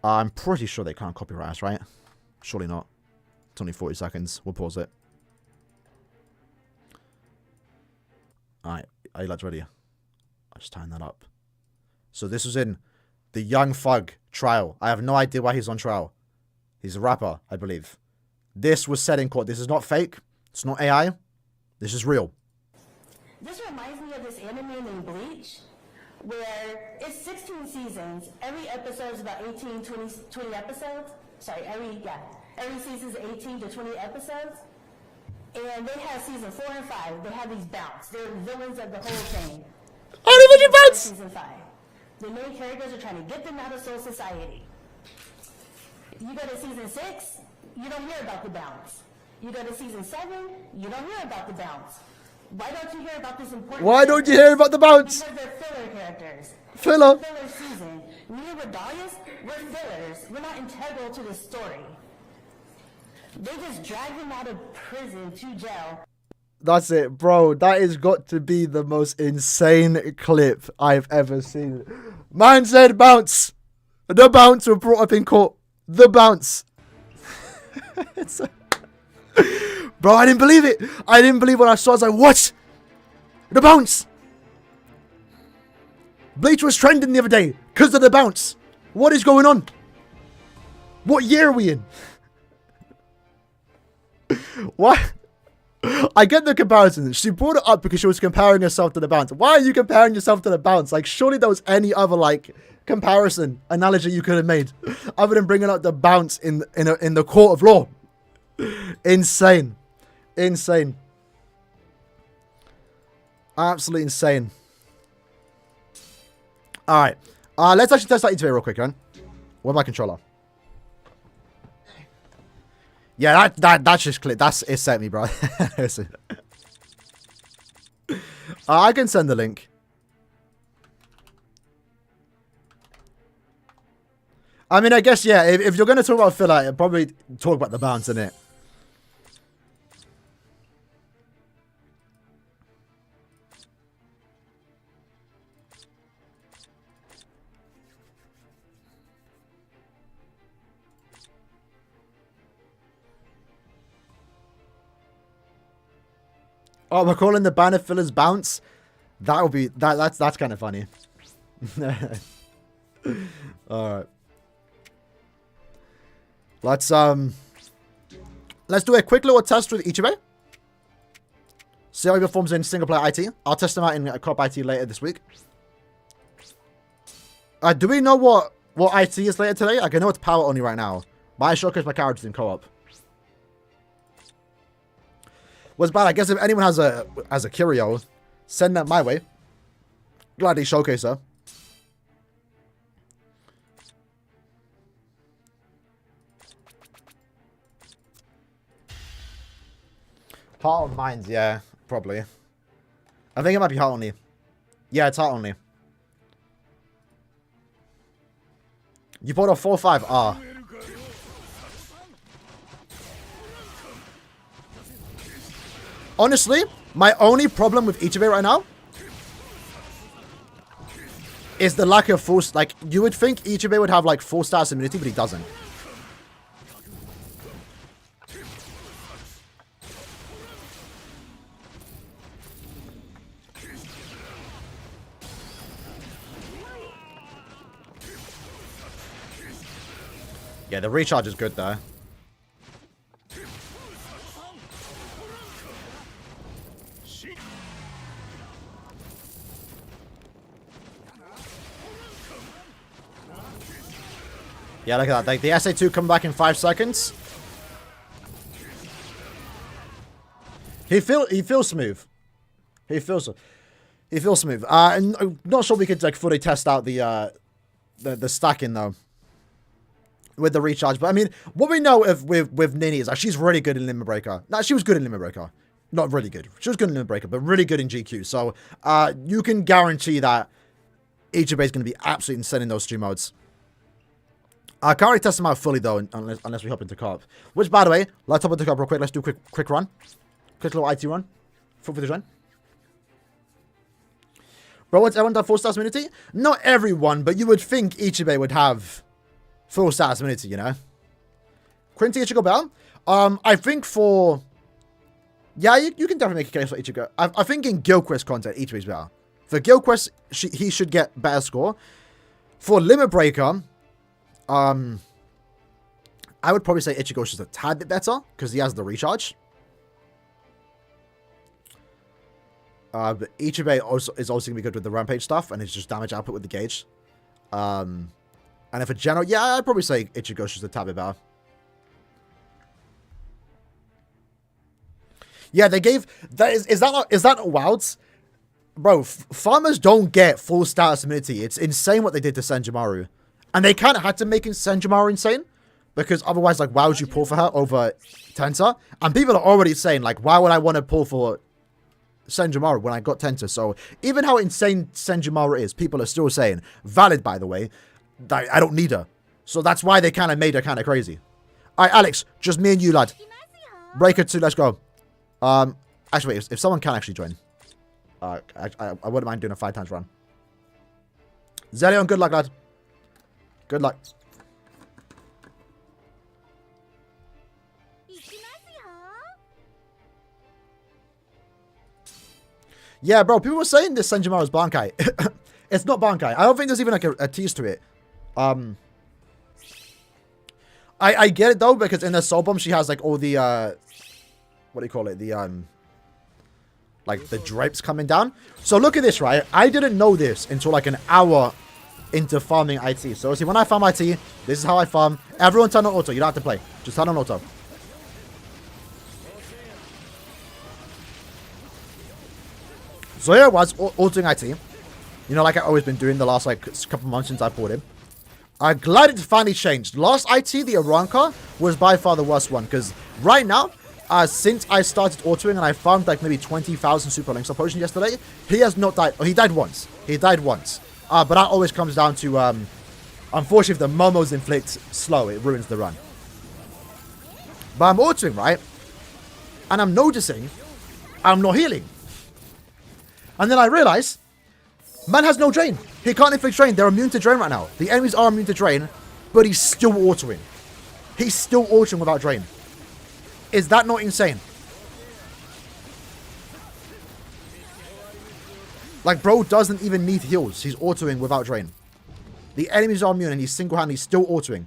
Speaker 1: I'm pretty sure they can't copyright us, right? Surely not. It's only 40 seconds. We'll pause it. Alright, are you lads ready? I'll just tighten that up. So this was in the Young Thug trial. I have no idea why he's on trial. He's a rapper, I believe. This was said in court. This is not fake. It's not AI. This is real.
Speaker 2: This reminds me of this anime named Bleach, where it's 16 seasons. Every episode is about 18, 20 episodes. Sorry, every season is 18 to 20 episodes. And they have season 4 and 5. They have these bouts. They're the villains of the whole thing.
Speaker 1: Oh, they bounce!
Speaker 2: Season 5. The main characters are trying to get them out of Soul Society. You go to season 6, you don't hear about the bounce. You go to season 7, you don't hear about the bounce. Why don't you hear about this important?
Speaker 1: Why don't you hear about the bounce?
Speaker 2: Because they're filler characters.
Speaker 1: Filler.
Speaker 2: Filler season. Me and Redalius, we're fillers. We're not integral to the story. They just drag him out of prison to jail.
Speaker 1: That's it, bro. That has got to be the most insane clip I've ever seen. Man said bounce. The bounce were brought up in court. The bounce. Bro, I didn't believe it. I didn't believe what I saw. I was like, what? The bounce. Bleach was trending the other day because of the bounce. What is going on? What year are we in? What? I get the comparison. She brought it up because she was comparing herself to the bounce. Why are you comparing yourself to the bounce? Like, surely there was any other, like, comparison, analogy you could have made other than bringing up the bounce in the court of law. Insane. Insane. Absolutely insane. Alright. Let's actually test out ETA real quick, man. Where's my controller? Yeah, that's just clip. It sent me, bro. I can send the link. I mean, I guess, yeah, if you're going to talk about filler, probably talk about the bounce, innit? Oh, we're calling the banner fillers bounce. That would be that's kind of funny. All right. Let's do a quick little test with Ichibe. See how he performs in single player IT. I'll test him out in co-op IT later this week. Do we know what IT is later today? I know it's power only right now. But I showcase my characters in co-op. What's bad? I guess if anyone has a curio, send that my way. Gladly showcase her. Heart of Minds, yeah, probably. I think it might be heart only. Yeah, it's heart only. You bought a 4-5. Ah. Honestly, my only problem with Ichibe right now is the lack of full... Like, you would think Ichibe would have, like, full status immunity, but he doesn't. Yeah, the recharge is good, though. Yeah, look at that. Like, the SA2 come back in 5 seconds. He feels smooth. He feels smooth. And I'm not sure we could like fully test out the stacking though with the recharge. But I mean, what we know with Nini is that she's really good in Limit Breaker. No, she was good in Limit Breaker. Not really good. She was good in Limit Breaker, but really good in GQ. So you can guarantee that Ichibei is going to be absolutely insane in those 2 modes. I can't really test them out fully, though, unless we hop into co-op. Which, by the way, let's hop into co-op real quick. Let's do a quick run. Quick little IT run. For the run. Bro, what's everyone done 4-star immunity? Not everyone, but you would think Ichibei would have 4-star immunity, you know? Quinty Ichigo Bell? I think for... Yeah, you can definitely make a case for Ichigo. I think in Guild Quest content, Ichibei's better. For Guild Quest, he should get better score. For Limit Breaker, I would probably say Ichigo's just a tad bit better, because he has the recharge. But Ichibei also is going to be good with the Rampage stuff, and it's just damage output with the gauge. And if a general, yeah, I'd probably say Ichigo's just a tad bit better. Yeah, they gave that is that not Wilds? Bro, farmers don't get full status immunity. It's insane what they did to Senjumaru. And they kind of had to make Senjumaru insane, because otherwise, like, why would you pull for her over Tenta? And people are already saying, like, why would I want to pull for Senjumaru when I got Tenta? So even how insane Senjumaru is, people are still saying, valid by the way, that I don't need her. So that's why they kind of made her kind of crazy. Alright, Alex, just me and you, lad. Breaker 2, let's go. Actually, wait, if someone can actually join. I wouldn't mind doing a 5 times run. Zelion, good luck, lad. Good luck. Yeah, bro, people were saying this Senjumaru is Bankai. It's not Bankai. I don't think there's even like a tease to it. I get it though, because in the Soul Bomb she has like all the what do you call it? The like the drapes coming down. So look at this, right? I didn't know this until like an hour into farming IT. So see, when I farm IT, this is how I farm. Everyone turn on auto. You don't have to play. Just turn on auto. So here I was, autoing IT. You know, like I've always been doing the last like couple months since I bought him. I'm glad it finally changed. Last IT, the Aranka, was by far the worst one. Because right now, since I started autoing and I farmed like maybe 20,000 Super Links potions yesterday, he has not died. Oh, he died once. He died once. But that always comes down to, unfortunately, if the Momos inflict slow, it ruins the run. But I'm autoing, right? And I'm noticing I'm not healing. And then I realize, man has no drain. He can't inflict drain. They're immune to drain right now. The enemies are immune to drain, but he's still autoing. He's still autoing without drain. Is that not insane? Like, bro doesn't even need heals. He's autoing without drain. The enemies are immune and he's single-handedly still autoing.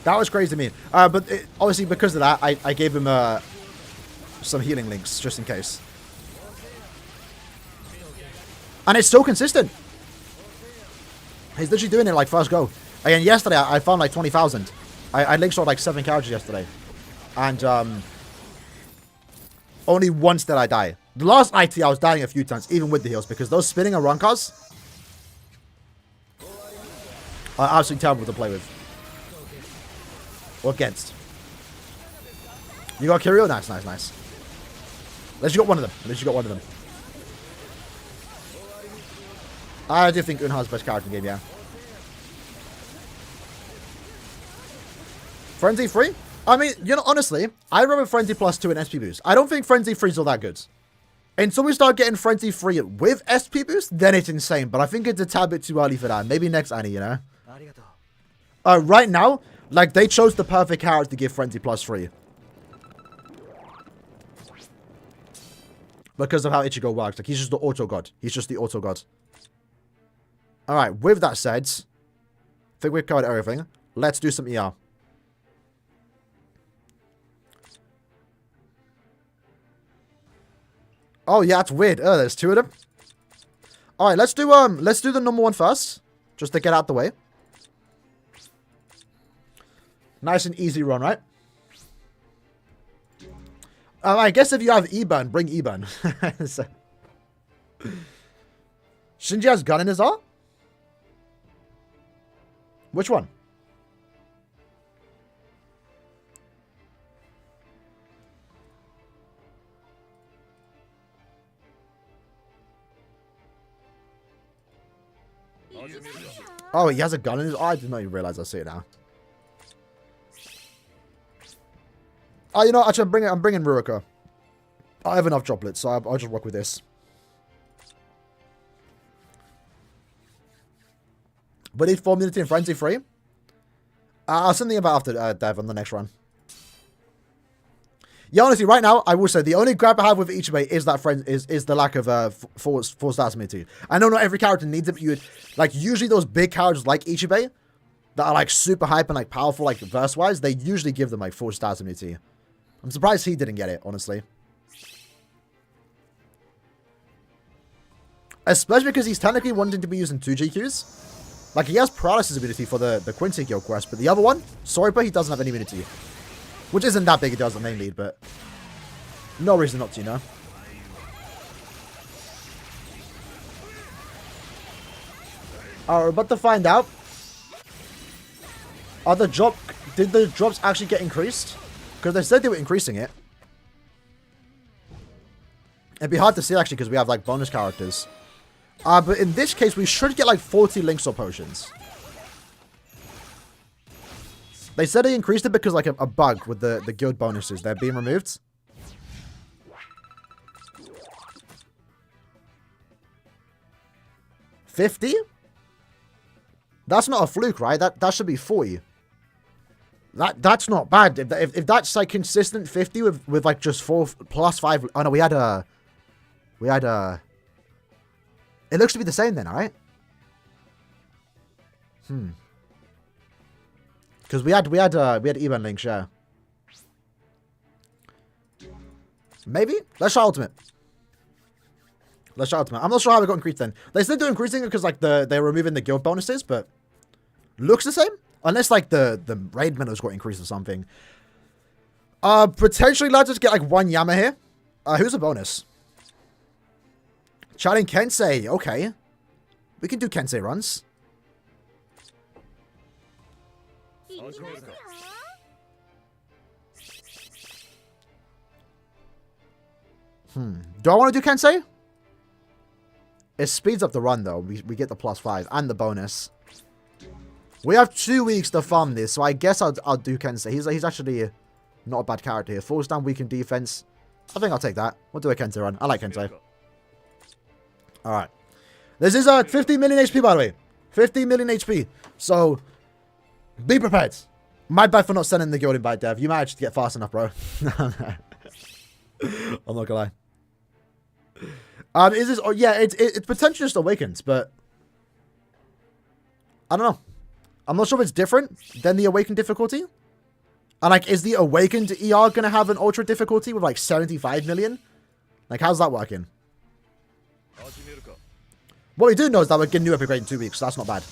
Speaker 1: That was crazy to me. But obviously because of that, I gave him some healing links just in case. And it's still consistent. He's literally doing it like first go. Again, yesterday I found like 20,000. I link shot like 7 characters yesterday. And only once did I die. The last IT I was dying a few times, even with the heals, because those spinning Arankas are absolutely terrible to play with. Or against. You got Kiryu? Nice, nice, nice. At least you got one of them. At least you got one of them. I do think Unha's best character in the game, yeah. Frenzy 3? I mean, you know, honestly, I remember Frenzy Plus 2 and SP Boost. I don't think Frenzy 3 is all that good. Until we start getting Frenzy 3 with SP Boost, then it's insane. But I think it's a tad bit too early for that. Maybe next Annie, you know? Right now, like, they chose the perfect character to give Frenzy Plus 3. Because of how Ichigo works. Like, he's just the auto god. He's just the auto god. Alright, with that said, I think we've covered everything. Let's do some ER. Oh, yeah, that's weird. Oh, there's 2 of them. Alright, let's do the number 1 first. Just to get out the way. Nice and easy run, right? I guess if you have E-Burn, bring E-Burn. So. Shinji has gun in his R? Which one? Oh, he has a gun in his... Oh, I did not even realize. I see it now. Oh, you know, actually, I'm bringing Ruruka. I have enough chocolates, so I'll just work with this. But need 4 Immunity and Frenzy free. I'll send the invite after Dev on the next run. Yeah, honestly, right now, I will say the only gripe I have with Ichibe is that is the lack of four stars immunity. I know not every character needs it, but you would, like, usually those big characters like Ichibe that are like super hype and like powerful, like verse wise, they usually give them like 4 stars immunity. I'm surprised he didn't get it, honestly. Especially because he's technically wanting to be using 2 GQs. Like, he has paralysis immunity for the Quincy Guild quest, but the other one, sorry, but he doesn't have any immunity. Which isn't that big, it does the main lead, but no reason not to, you know? Alright, we're about to find out. Did the drops actually get increased? Because they said they were increasing it. It'd be hard to see, actually, because we have, like, bonus characters. But in this case, we should get, like, 40 links or potions. They said they increased it because, like, a bug with the guild bonuses. They're being removed. $50? That's not a fluke, right? That should be 40. That's not bad. If that's, like, consistent 50 with like, just 4 plus 5... Oh, no, we had a... It looks to be the same then, alright? Because we had even links, yeah. Maybe? Let's try ultimate. I'm not sure how we got increased then. They still do increasing it because like they're removing the guild bonuses, but looks the same. Unless like the raid medals got increased or something. Potentially let's just get like 1 Yama here. Who's a bonus? Chatting Kensei. Okay. We can do Kensei runs. Do I want to do Kensei? It speeds up the run though. We get the +5 and the bonus. We have 2 weeks to farm this, so I guess I'll do Kensei. He's actually not a bad character here. Falls down, weakened defense. I think I'll take that. We'll do a Kensei run. I like Kensei. Alright. This is 15 million HP, by the way. 15 million HP. So, be prepared. My bad for not sending the guild invite, Dev. You managed to get fast enough, bro. I'm not gonna lie. Is this... Oh, yeah, it's potentially just Awakens, but... I don't know. I'm not sure if it's different than the Awakened difficulty. And, like, is the Awakened ER gonna have an Ultra difficulty with, like, 75 million? Like, how's that working? What we do know is that we're getting new upgrade in 2 weeks, so that's not bad.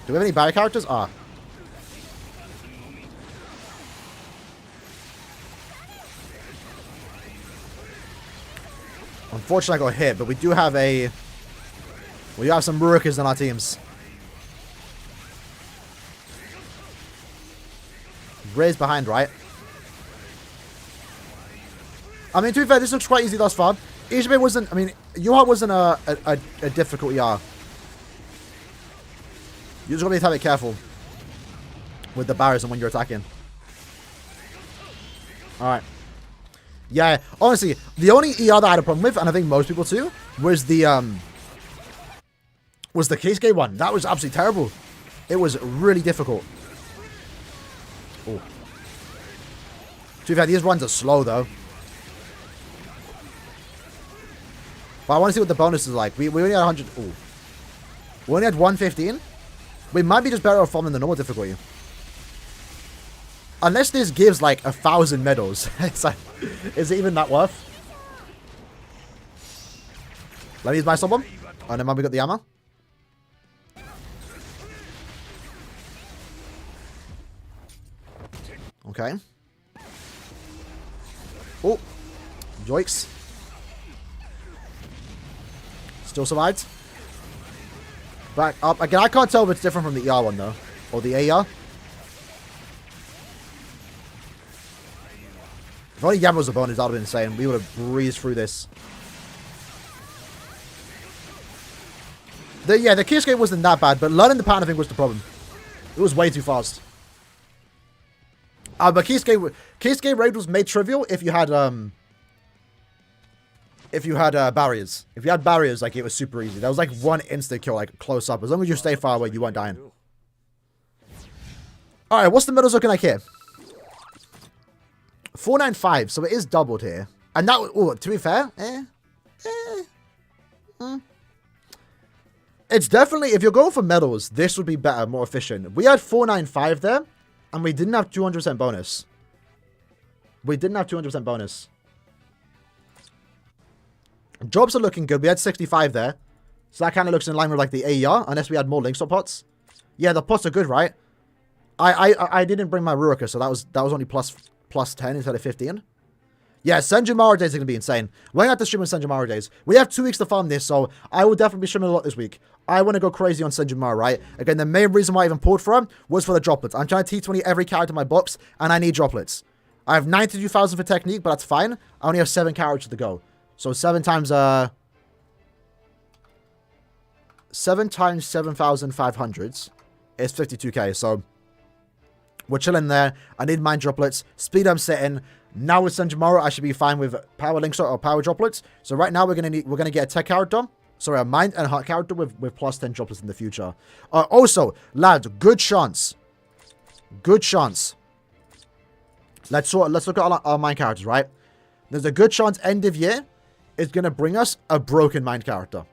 Speaker 1: Do we have any barrier characters? Unfortunately, I got hit, but we do have some Rurukas in our teams. Ray's behind, right? I mean, to be fair, this looks quite easy thus far. Ichibe wasn't... I mean, Yuha wasn't a difficult ER. You just gotta be a little bit careful with the barriers and when you're attacking. Alright. Yeah, honestly, the only ER that I had a problem with, and I think most people too, was the Keisuke one. That was absolutely terrible. It was really difficult. Oh. To be fair, these runs are slow though. But I want to see what the bonus is like. We only had 100. Ooh. We only had 115. We might be just better off farming the normal difficulty. Unless this gives like 1,000 medals. It's like, is it even that worth? Let me use my someone. Oh, never mind, we got the ammo. Okay. Oh. Yoicks. Still survived. Back up. Again, I can't tell if it's different from the ER one, though. Or the AR. If only Yama was a bonus, that would have been insane. We would have breezed through this. The key escape wasn't that bad, but learning the pattern I think was the problem. It was way too fast. But key escape raid was made trivial if you had barriers. If you had barriers, like, it was super easy. There was like one instant kill, like, close up. As long as you stay far away, you weren't dying. Alright, what's the medals looking like here? 495, so it is doubled here. And that, oh, to be fair, it's definitely, if you're going for medals, this would be better, more efficient. We had 495 there, and we didn't have 200% bonus. We didn't have 200% bonus. Jobs are looking good. We had 65 there. So that kind of looks in line with, like, the AER, unless we had more Linkstop pots. Yeah, the pots are good, right? I didn't bring my Ruroka, so that was only plus 10 instead of 15. Yeah, Senjumaru days are going to be insane. We're going to have to stream on Senjumaru days. We have 2 weeks to farm this, so I will definitely be streaming a lot this week. I want to go crazy on Senjumaru, right? Again, the main reason why I even pulled for him was for the droplets. I'm trying to T20 every character in my box, and I need droplets. I have 92,000 for technique, but that's fine. I only have 7 characters to go. So 7 times 7,500 is 52k, so we're chilling there. I need mind droplets. Speed I'm setting. Now with Senjumaru, I should be fine with power links or power droplets. So right now we're gonna get a tech character. Sorry, a mind and heart character with plus 10 droplets in the future. Also, lads, good chance. Good chance. Let's look at our mind characters, right? There's a good chance end of year is gonna bring us a broken mind character.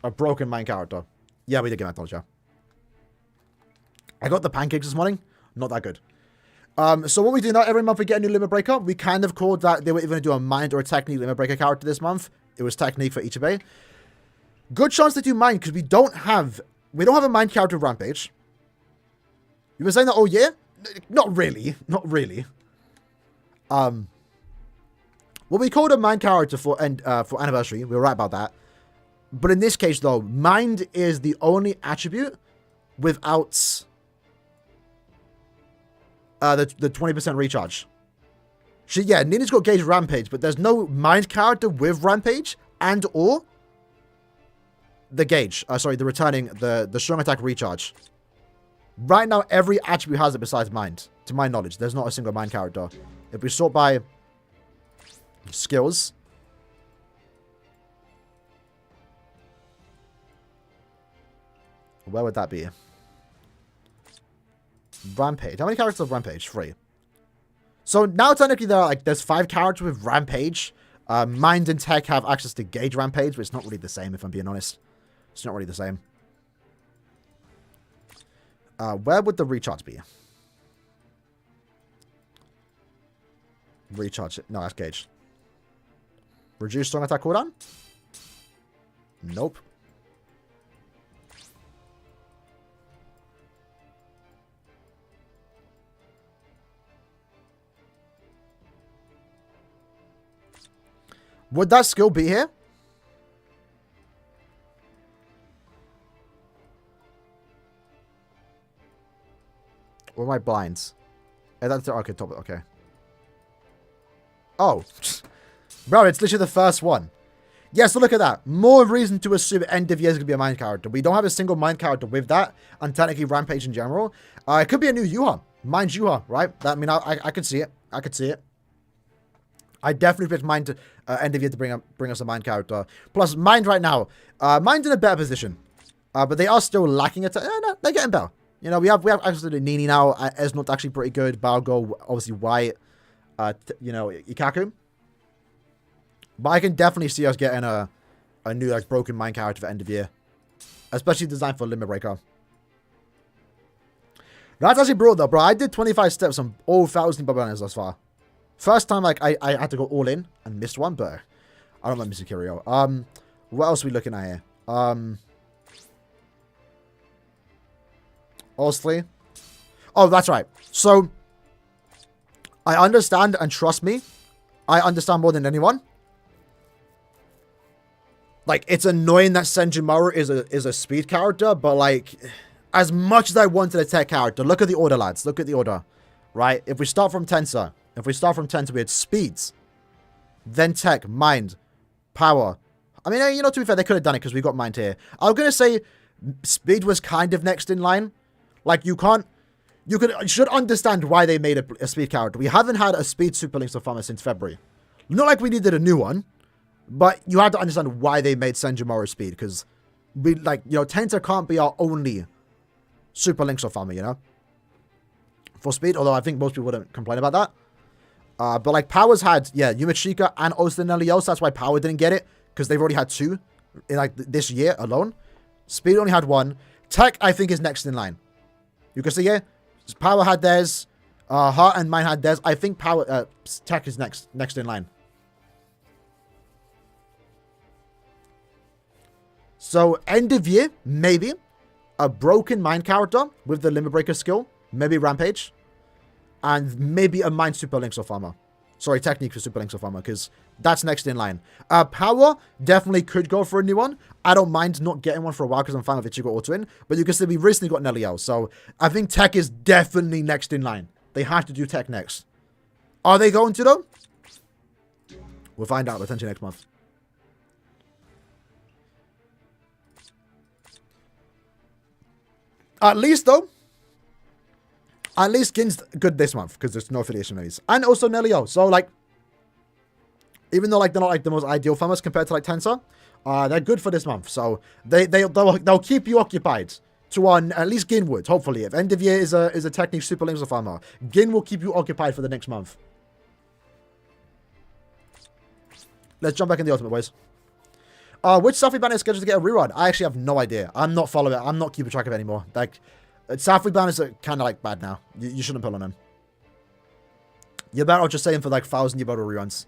Speaker 1: A broken mind character. Yeah, we did get that knowledge, yeah. I got the pancakes this morning. Not that good. So what we do now, every month we get a new limit breaker. We kind of called that they were either going to do a mind or a technique limit breaker character this month. It was technique for Ichibei. Good chance to do mind because we don't have a mind character with Rampage. You were saying that all year? Not really. Not really. What we called a mind character for anniversary. We were right about that. But in this case though, mind is the only attribute without the 20% recharge. Yeah, Nina's got Gauge Rampage, but there's no mind character with Rampage and or the Gauge. The returning, the strong attack recharge. Right now, every attribute has it besides mind. To my knowledge, there's not a single mind character. If we sort by skills, where would that be? Rampage. How many characters have Rampage? 3. So now technically there's 5 characters with Rampage. Mind and Tech have access to Gauge Rampage, but it's not really the same if I'm being honest. It's not really the same. Where would the recharge be? Recharge. No, that's Gauge. Reduce strong attack cooldown? Nope. Would that skill be here? Or am I blind? That's okay, top it, okay. Oh. Bro, it's literally the first one. Yeah, so look at that. More reason to assume end of year is going to be a mind character. We don't have a single mind character with that, and technically Rampage in general. It could be a new Yuha. Mind Yuha, right? I mean, I could see it. I could see it. I definitely picked Mind to end of year to bring us a Mind character. Plus, Mind right now, Mind's in a better position, but they are still lacking it. No, they're getting better. You know, we have access to the Nini now. Esnot's actually pretty good. Balgo, obviously White. You know, Ikaku. But I can definitely see us getting a new like broken Mind character for end of year, especially designed for Limit Breaker. That's actually brutal though, bro. I did 25 steps on all 1,000 Barbarians thus far. First time, like, I had to go all in and missed one, but I don't like missing Kirio. What else are we looking at here? Honestly. Oh, that's right. So, I understand, and trust me, I understand more than anyone. Like, it's annoying that Senjumaru is a speed character, but, like, as much as I wanted a tech character, look at the order, lads. Look at the order, right? If we start from Tensor, we had speeds, then tech, mind, power, I mean, you know, to be fair, they could have done it because we got Mind here. I was going to say speed was kind of next in line. Like, you should understand why they made a speed character. We haven't had a speed Super Link so far since February. Not like we needed a new one, but you have to understand why they made Senjimura speed, because we, like, you know, Tenta can't be our only Super Link so far, you know, for speed, although I think most people wouldn't complain about that. But, like, Power's had, yeah, Yumachika and also Nellios, that's why Power didn't get it, because they've already had 2 in, like, this year alone. Speed only had 1. Tech, I think, is next in line. You can see here, Power had theirs, Heart and Mine had theirs. I think Tech is next in line. So, end of year, maybe a broken Mind character with the Limit Breaker skill, maybe Rampage, and maybe a Mind Super Link of Armor. Sorry, Technique for Super Link of Armor, because that's next in line. Power definitely could go for a new one. I don't mind not getting one for a while because I'm fine with Ichigo Auto-In, but you can see we recently got Nelliel, so I think Tech is definitely next in line. They have to do Tech next. Are they going to, though? We'll find out potentially next month. At least, though, at least Gin's good this month, because there's no affiliation movies. And also Nelliel. So, like, even though, like, they're not, like, the most ideal farmers compared to, like, Tensor, they're good for this month. So, they'll keep you occupied to at least Gin would, hopefully. If end of year is a Technique Super Links of Farmer, Gin will keep you occupied for the next month. Let's jump back in the Ultimate, boys. Which Safri banner is scheduled to get a rerun? I actually have no idea. I'm not following it. I'm not keeping track of it anymore. Like, Safri banners are kind of, like, bad now. You shouldn't pull on them. You're better off just saying for, like, 1,000 Yabota reruns.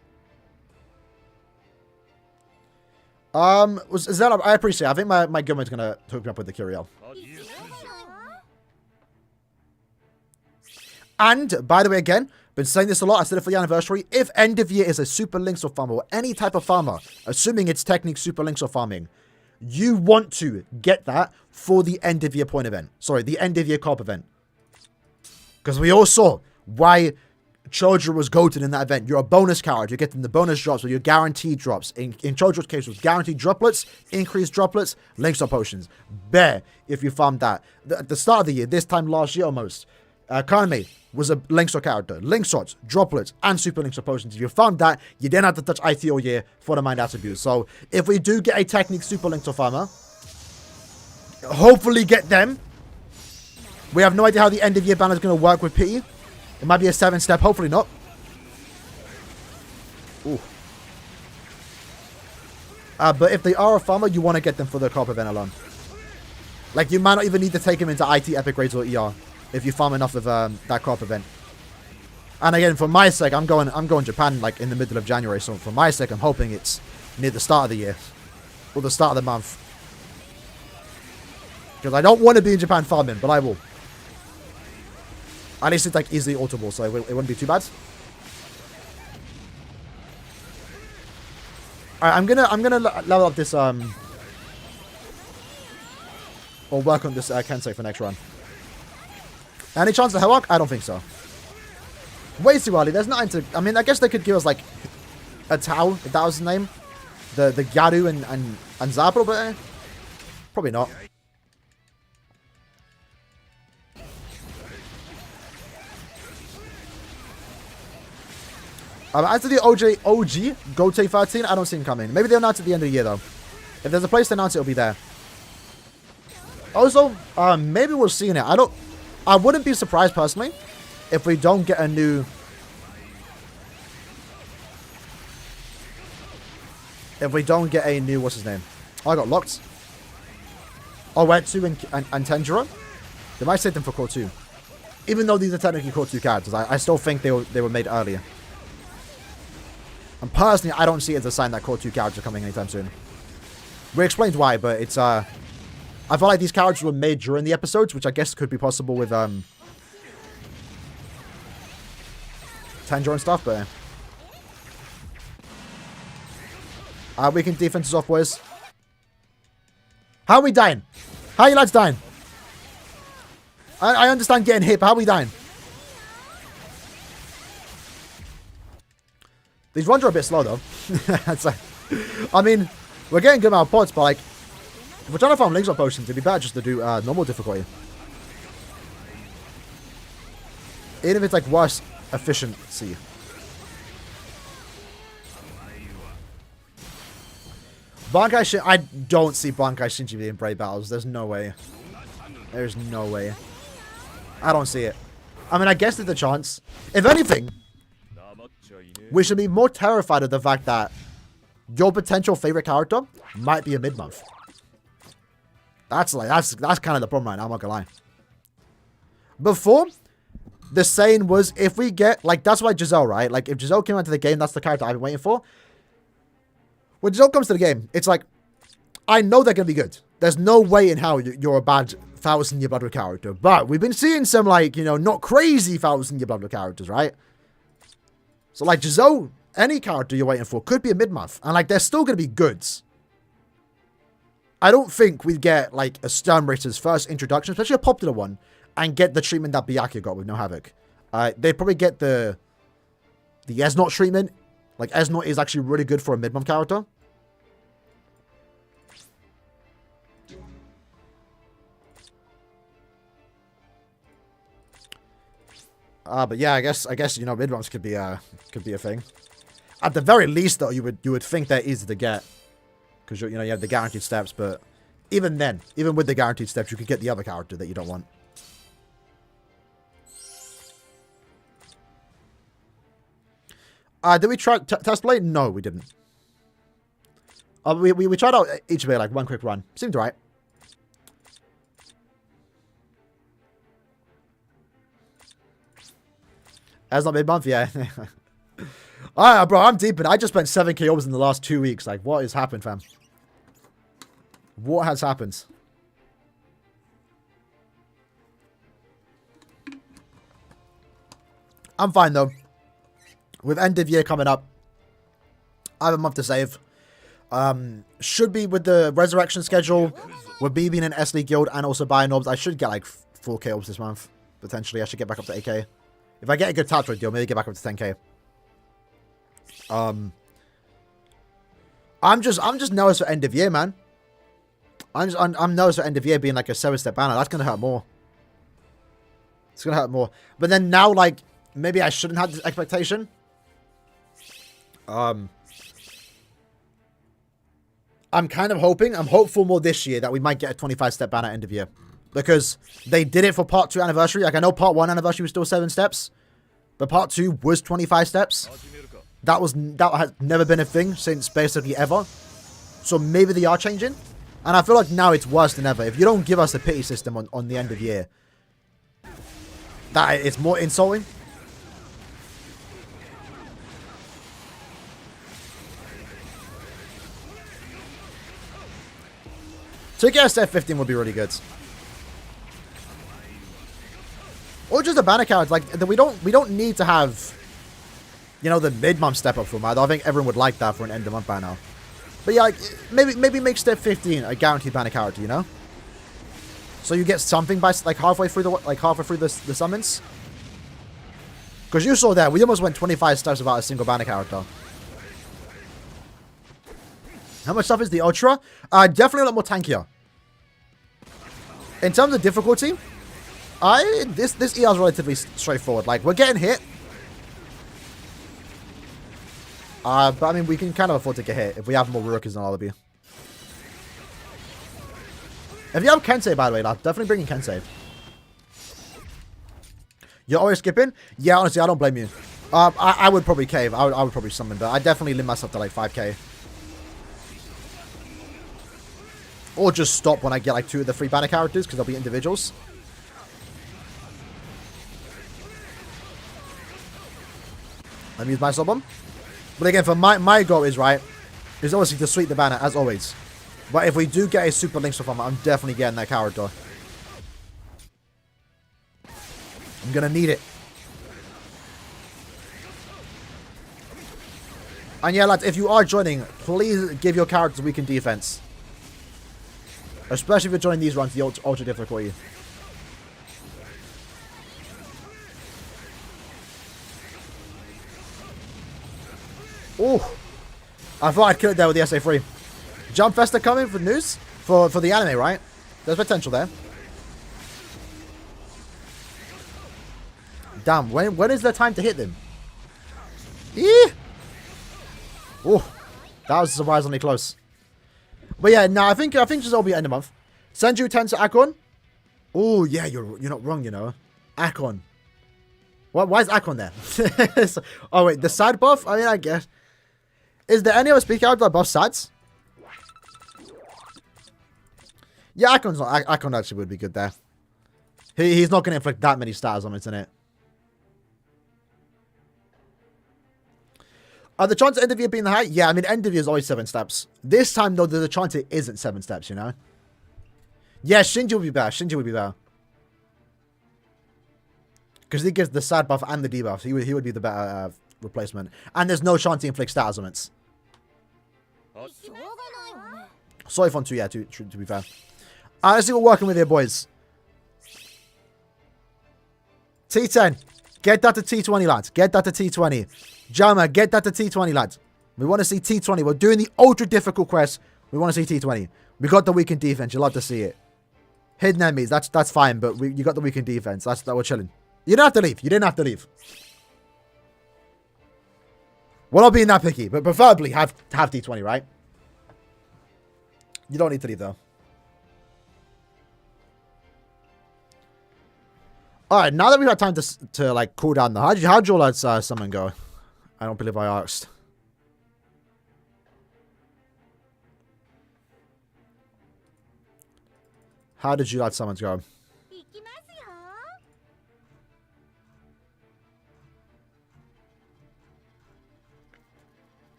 Speaker 1: Is that, I appreciate it. I think my government's gonna hook me up with the Curiel. And, by the way, again, been saying this a lot, I said it for the anniversary, if end of year is a Super Links or Farmer, or any type of farmer, assuming it's Technique Super Links or Farming, you want to get that for the end of year point event. Sorry, the end of year co-op event. Because we all saw why Chojo was goated in that event. You're a bonus character, you're getting the bonus drops, or your guaranteed drops. In Chojo's case, it was guaranteed droplets, increased droplets, links or potions. Bear if you farmed that. At the start of the year, this time last year almost, Kaname was a Linkshot character. Linkshots, droplets, and super Links or potions. If you found that, you didn't have to touch IT all year for the Mind attributes. So, if we do get a Technique Super Links or Farmer, hopefully get them. We have no idea how the end of year banner is going to work with Pity. It might be a 7-step, hopefully not. Ooh. But if they are a farmer, you want to get them for the co-op event alone. Like, you might not even need to take them into IT, Epic Raids, or ER. If you farm enough of that co-op event. And again, for my sake, I'm going Japan like in the middle of January. So for my sake, I'm hoping it's near the start of the year. Or the start of the month. Because I don't want to be in Japan farming, but I will. At least it's like easily alterable, so it wouldn't be too bad. Alright, I'm gonna level up this or work on this Kensei for next run. Any chance of Hellrock? I don't think so. Way too early. There's nothing to... I mean, I guess they could give us, like, a Tao, if that was his name. The Gyaru and Zapro, but probably not. As to the OG Gote 13, I don't see him coming. Maybe they'll announce it at the end of the year, though. If there's a place to announce it, it'll be there. Also, maybe we'll see in it. I wouldn't be surprised, personally, if we don't get a new... What's his name? Oh, I got locked. Oh, Wetsu and Tenjiro. They might save them for Core 2. Even though these are technically Core 2 characters, I still think they were made earlier. And personally, I don't see it as a sign that Core 2 characters are coming anytime soon. We explained why, but it's... I feel like these characters were made during the episodes, which I guess could be possible with Tenjo and stuff, but we can defenses off, boys. How are we dying? How are you lads dying? I understand getting hit, but how are we dying? These runs are a bit slow, though. I mean, We're getting good amount of pots, but like, if we're trying to farm links on potions, it'd be better just to do normal difficulty. Even if it's like worse efficiency. Bankai Shinji, I don't see Bankai Shinji being Brave Battles. There's no way. There's no way. I don't see it. I mean, I guess there's a chance. If anything, we should be more terrified of the fact that your potential favorite character might be a mid-month. That's kind of the problem right now, I'm not gonna lie. Before, the saying was, if we get, like, that's why Giselle, right? Like, if Giselle came into the game, that's the character I've been waiting for. When Giselle comes to the game, it's like, I know they're gonna be good. There's no way in hell you're a bad 1,000-year Bloodwood character. But we've been seeing some, like, you know, not crazy 1,000-year Bloodwood characters, right? So, like, Giselle, any character you're waiting for could be a mid-month. And, like, they're still gonna be goods. I don't think we'd get, like, a Sternracer's first introduction, especially a popular one, and get the treatment that Byakuya got with No Havoc. They'd probably get the Esnot treatment. Like, Esnot is actually really good for a mid-month character. But yeah, I guess you know, mid-months could be a thing. At the very least, though, you would think they're easy to get. Because, you know, you have the guaranteed steps, but even then, even with the guaranteed steps, you could get the other character that you don't want. Did we try test play? No, we didn't. We tried out each way, like, one quick run. Seemed right. That's not mid-month, yeah. Alright, bro, I'm deep in. I just spent 7 KOs in the last 2 weeks. Like, what has happened, fam? What has happened? I'm fine, though. With end of year coming up, I have a month to save. Should be with the resurrection schedule, with me being an S League guild and also buying orbs, I should get like 4 KOs this month. Potentially, I should get back up to 8k. If I get a good touch rate deal, maybe get back up to 10k. I'm just nervous for end of year, man. I'm nervous for end of year being like a 7-step banner. That's gonna hurt more. It's gonna hurt more. But then now, like, maybe I shouldn't have this expectation. I'm kind of hoping, I'm hopeful more this year that we might get a 25-step banner end of year. Because they did it for part 2 anniversary. Like, I know part 1 anniversary was still 7 steps. But part 2 was 25 steps. That has never been a thing since basically ever. So maybe they are changing. And I feel like now it's worse than ever. If you don't give us a pity system on the end of year, that it's more insulting. To get a SF15 would be really good. Or just a banner character. Like, we don't need to have, you know, the mid-month step up for them. I think everyone would like that for an end-of-month banner. But yeah, like, maybe make step 15 a guaranteed banner character, you know? So you get something by like halfway through the summons. Because you saw that we almost went 25 steps without a single banner character. How much stuff is the Ultra? Definitely a lot more tankier. In terms of difficulty, this ER is relatively straightforward. Like, we're getting hit. But I mean, we can kind of afford to get hit if we have more Rurikens than Alibi. If you have Kensei, by the way, lad, definitely bring in Kensei. You're always skipping? Yeah, honestly, I don't blame you. I would probably cave. I would probably summon, but I definitely limit myself to like 5k. Or just stop when I get like 2 of the 3 banner characters, because they'll be individuals. Let me use my sub bomb. But again, for my goal is obviously to sweep the banner, as always. But if we do get a super link from, I'm definitely getting that character. I'm gonna need it. And yeah, lads, if you are joining, please give your characters weakened defense. Especially if you're joining these runs, the ultra difficulty. Oh, I thought I'd kill it there with the SA3. Jump Festa coming for news? For the anime, right? There's potential there. Damn, when is the time to hit them? Yeah. Oh, that was surprisingly close. But yeah, no, I think this will be end of month. Senju 10 to Akon. Oh yeah, you're not wrong, you know. Akon. Why is Akon there? Oh wait, the sad buff? I mean, I guess. Is there any other speak out that buff sads? Yeah, Akon actually would be good there. He's not going to inflict that many stars on it, isn't it? Are the chance of interview being the high? Yeah, I mean, interview is always 7 steps. This time, though, the chance it isn't 7 steps, you know? Yeah, Shinji would be better. Shinji would be better. Because he gives the sad buff and the debuff. He would be the better replacement. And there's no chance he inflicts stat elements. Sorry, fun too, yeah, to be fair. Let's see what we're working with here, boys. T10. Get that to T20, lads. Get that to T20. Jama, get that to T20, lads. We want to see T20. We're doing the ultra difficult quest. We want to see T20. We got the weakened defense. You'll love to see it. Hidden enemies. That's fine, but you got the weakened defense. That we're chilling. You didn't have to leave. You didn't have to leave. We're not being that picky, but preferably have T20, right? You don't need to leave, though. Alright, now that we've had time to like, cool down the... How'd your lads summon go? I don't believe I asked. How did you lads summons go?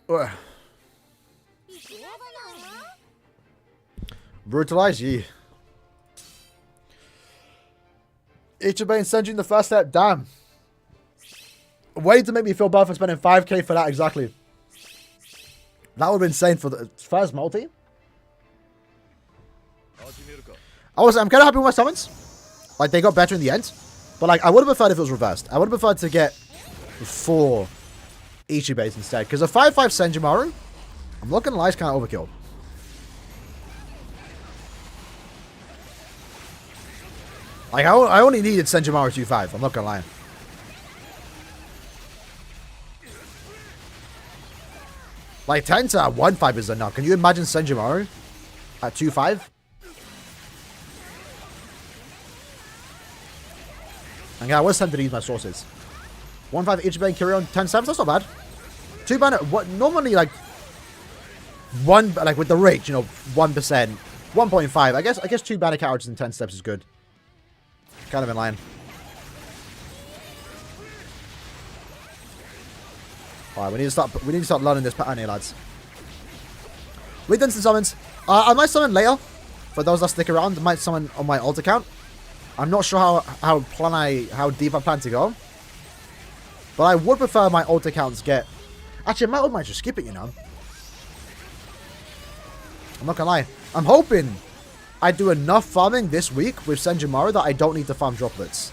Speaker 1: Ugh. Brutalize ye. Ichibe and Senju in the first step. Damn. Way to make me feel bad for spending 5k for that exactly. That would have been insane for the first multi. I'm kind of happy with my summons. Like, they got better in the end. But, like, I would have preferred if it was reversed. I would have preferred to get 4 Ichibes instead. Because a 5-5 Senjumaru, I'm not going to lie, is kind of overkill. Like, I only needed Senjumaru 2-5. I'm not going to lie. Like, 10 to 1-5 is enough. Can you imagine Senjumaru at 2-5? And yeah, I was tempted to use my sources. 1-5 Ichibe and Kiryu on 10-7. That's not bad. 2 banner. What normally like with the rate, you know, 1%, 1.5. I guess 2 banner characters in 10 steps is good. Kind of in line. Alright, we need to start learning this pattern here, lads. We've done some summons. I might summon later. For those that stick around, I might summon on my alt account. I'm not sure how deep I plan to go. But I would prefer my alt accounts get... Actually, my alt might just skip it, you know. I'm not gonna lie. I'm hoping I do enough farming this week with Senjumaru that I don't need to farm droplets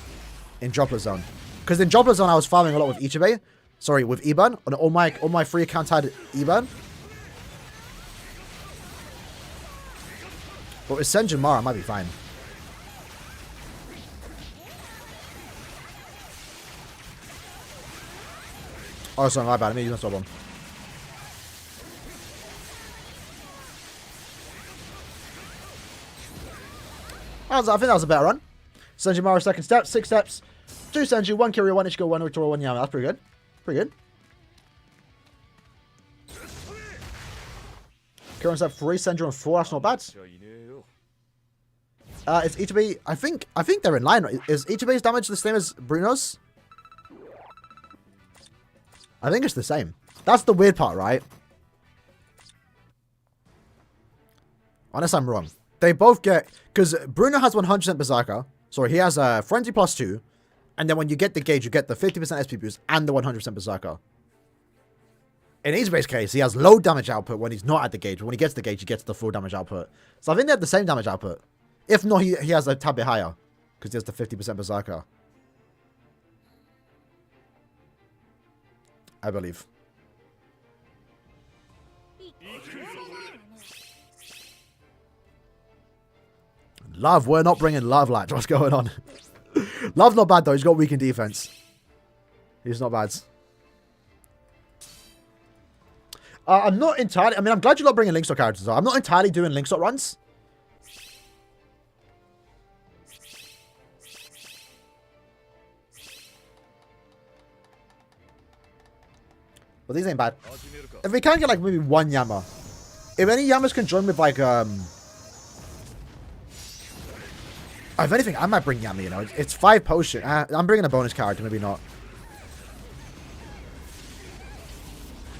Speaker 1: in Droplet Zone. Because in Droplet Zone, I was farming a lot with Ichibe. Sorry, with Iban. And all my free accounts had Iban. But with Senjumaru, I might be fine. Oh, sorry, my bad. I mean, you must have one. I think that was a better run. Senjumaru second step, 6 steps. 2 Senju, 1 Kiryu, 1 Ichigo, 1 Uchitora, 1 Yama. That's pretty good. Pretty good. Kiryu step 3, Senju and 4. That's not bad. Is Ichibe... I think they're in line. Is Ichibe's damage the same as Bruno's? I think it's the same. That's the weird part, right? Unless I'm wrong. They both get... Because Bruno has 100% Berserker. Sorry, he has a Frenzy plus 2. And then when you get the gauge, you get the 50% SP boost and the 100% Berserker. In Ichibe's case, he has low damage output when he's not at the gauge. But when he gets the gauge, he gets the full damage output. So I think they have the same damage output. If not, he has a tad bit higher. Because he has the 50% Berserker. I believe. Love, we're not bringing Love, lad. What's going on? Love's not bad, though. He's got weak in defense. He's not bad. I'm not entirely... I mean, I'm glad you're not bringing Linkstop characters, though. I'm not entirely doing Linkstop runs. But these ain't bad. If we can get, like, maybe one Yama. If any Yamas can join with, like, if anything, I might bring Yama, you know. It's 5 potion. I'm bringing a bonus character, maybe not.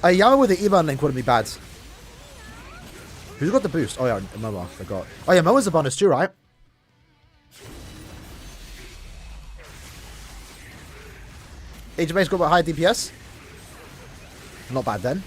Speaker 1: A Yama with the Evan link wouldn't be bad. Who's got the boost? Oh, yeah, Momo. I forgot. Oh, yeah, Momo's a bonus too, right? HBA's got about high DPS. Not bad then.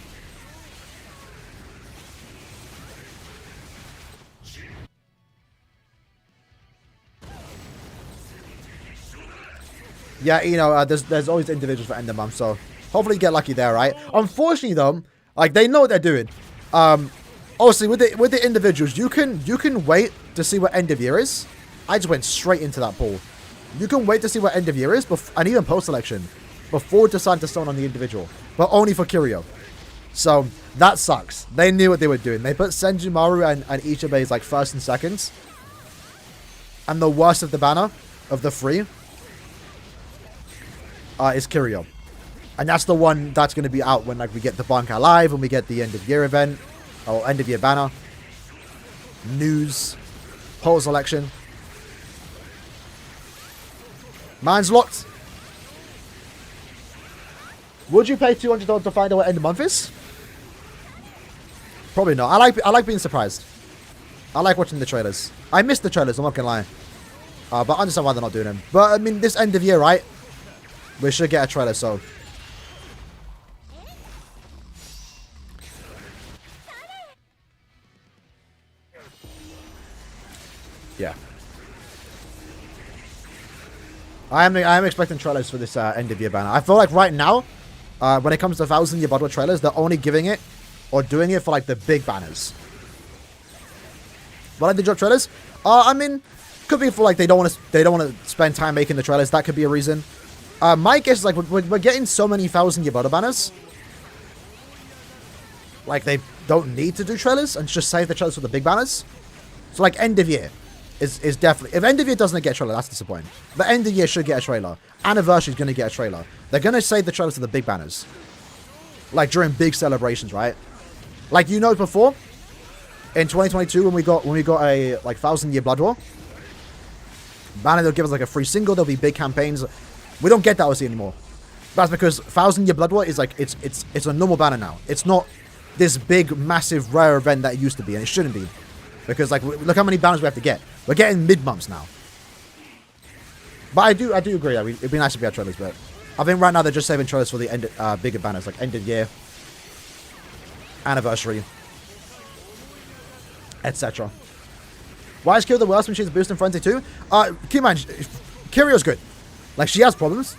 Speaker 1: Yeah, you know, there's always individuals for end of month, so hopefully you get lucky there, right? Unfortunately, though, like, they know what they're doing. Obviously, with the individuals, you can wait to see what end of year is. I just went straight into that pool. You can wait to see what end of year is, and even post-selection, before deciding to stone on the individual. But only for Kiryu. So, that sucks. They knew what they were doing. They put Senjumaru and Ichibe's, like, first and seconds. And the worst of the banner, of the 3, is Kiryu. And that's the one that's going to be out when, like, we get the Bankai Live, when we get the end of year event, or end of year banner, news, post election. Mine's locked. Would you pay $200 to find out what end of month is? Probably not. I like being surprised. I like watching the trailers. I miss the trailers, I'm not gonna lie. But I understand why they're not doing them. But I mean, this end of year, right? We should get a trailer, so. Yeah. I am expecting trailers for this end of year banner. I feel like right now, when it comes to 1,000 year Budwa trailers, they're only giving it or doing it for like the big banners. But like the drop trailers, I mean, could be for like they don't want to spend time making the trailers. That could be a reason. My guess is like we're getting so many 1,000 year Budwa banners. Like they don't need to do trailers and just save the trailers for the big banners. So like end of year is definitely, if end of year doesn't get a trailer, that's disappointing. But end of year should get a trailer. Anniversary is going to get a trailer. They're going to save the trailers for the big banners. Like during big celebrations, right? Like you know before, in 2022 when we got a like 1,000 year Blood War banner, they'll give us like a free single. There'll be big campaigns. We don't get that obviously anymore. That's because 1,000 year Blood War is like it's a normal banner now. It's not this big massive rare event that it used to be, and it shouldn't be. Because like look how many banners we have to get. We're getting mid months now. But I do agree. It'd be nice if we had trailers, but I think right now they're just saving trailers for the end bigger banners like end of year, anniversary, etc. Why is Kiryu the worst when she's boosting Frenzy too? Keep in mind, Kiryu's good. Like she has problems,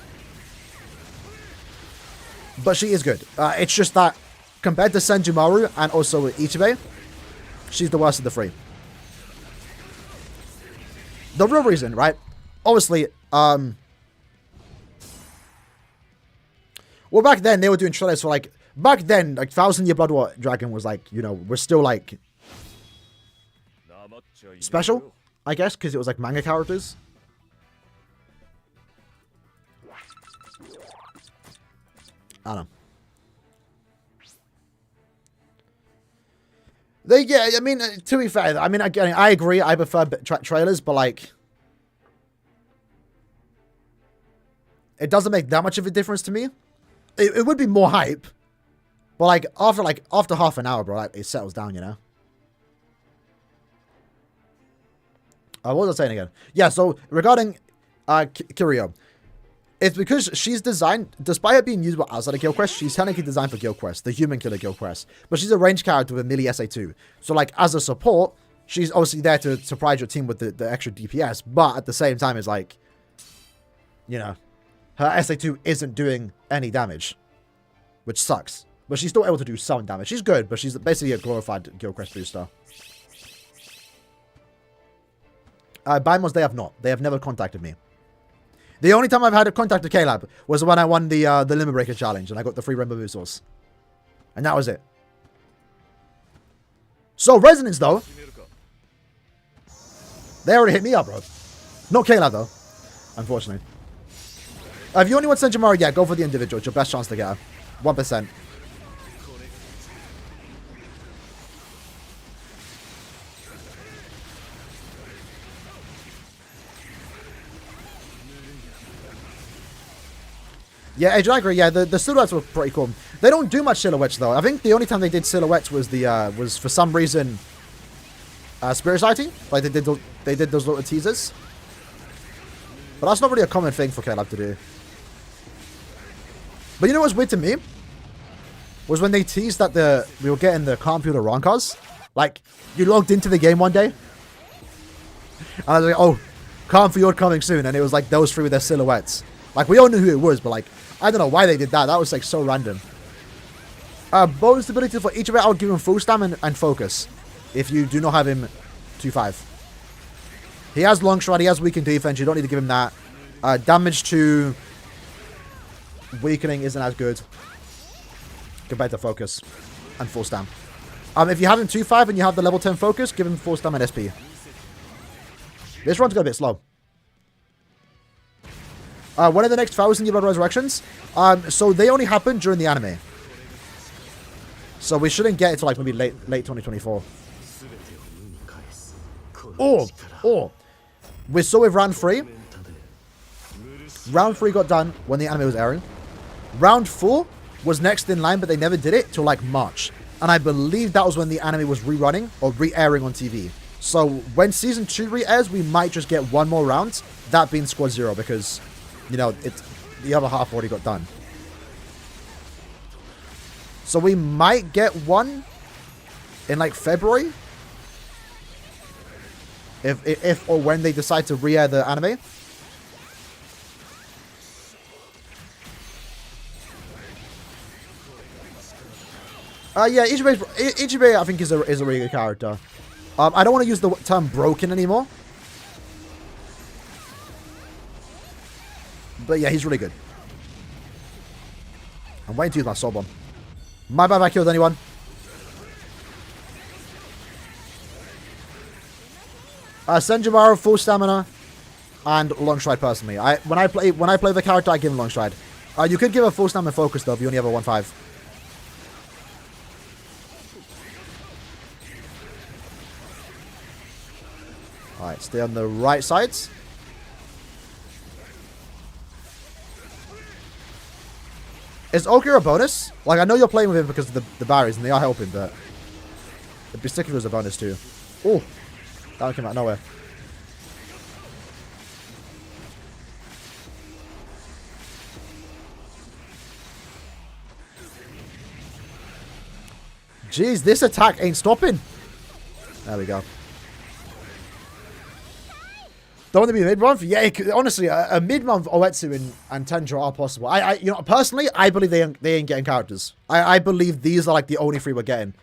Speaker 1: but she is good. It's just that compared to Senjumaru and also Ichibe, she's the worst of the 3. The real reason, right? Obviously, well, back then they were doing trailers for like, back then, like 1,000 year Blood War Dragon was like, you know, we're still like special, I guess, because it was like manga characters. I don't know. Yeah, I mean, to be fair, I mean, I agree. I prefer trailers, but like, it doesn't make that much of a difference to me. It would be more hype, but like after half an hour, bro, like, it settles down, you know. What was I saying again? Yeah, so regarding Kiryu, it's because she's designed, despite it being used outside of Guild Quest, she's technically designed for Guild Quest, the human killer Guild Quest. But she's a ranged character with melee SA2. So like as a support, she's obviously there to surprise your team with the extra DPS. But at the same time, it's like, you know, her SA2 isn't doing any damage, which sucks. But she's still able to do some damage. She's good, but she's basically a glorified Gilcrest booster. Bimos, they have not. They have never contacted me. The only time I've had a contact to Caleb was when I won the Limit Breaker challenge and I got the free Rainbow Boosters. And that was it. So, Resonance, though. They already hit me up, bro. Not Caleb, though. Unfortunately. If you only want Senjimaro, yeah, go for the individual. It's your best chance to get her. 1%. Yeah, Agent, I agree. Yeah, the silhouettes were pretty cool. They don't do much silhouettes, though. I think the only time they did silhouettes was was for some reason Spirit Society. Like, they did those little teasers. But that's not really a common thing for Caleb to do. But you know what's weird to me? Was when they teased that we were getting the computer Ronkars. Like, you logged into the game one day. And I was like, oh, Calm Fjord coming soon. And it was like those three with their silhouettes. Like, we all knew who it was, but like, I don't know why they did that. That was like so random. Bonus ability for each of it, I would give him full stamina and focus. If you do not have him 2-5. He has long stride, he has weakened defense, you don't need to give him that. Damage to weakening isn't as good compared to focus and full stam. If you have him 2-5 and you have the level 10 focus, give him full stam and SP. This run's got a bit slow. When are the next 1,000 Year Blood Resurrections? So they only happen during the anime. So we shouldn't get it to like maybe late 2024. Or we saw with round 3. Round 3 got done when the anime was airing. Round 4 was next in line, but they never did it till like March. And I believe that was when the anime was rerunning or re-airing on TV. So when season 2 re-airs, we might just get one more round. That being Squad 0 because, you know, the other half already got done. So we might get one in like February. If or when they decide to re-air the anime. Yeah, Ichibei I think is a really good character. I don't want to use the term broken anymore. But yeah, he's really good. I'm waiting to use my Soul Bomb. My bad if I killed anyone. Senjimaro, full stamina, and long stride personally. When I play the character, I give him long stride. You could give a full stamina focus though if you only have a 1-5. Alright, stay on the right sides. Is Okir a bonus? Like, I know you're playing with him because of the barriers, and they are helping, but it'd be sick if it was a bonus too. Oh, that one came out of nowhere. Jeez, this attack ain't stopping. There we go. Don't want to be mid-month? Yeah, honestly, a mid-month Oetsu and Tendra are possible. You know, personally, I believe they ain't getting characters. I believe these are like the only 3 we're getting.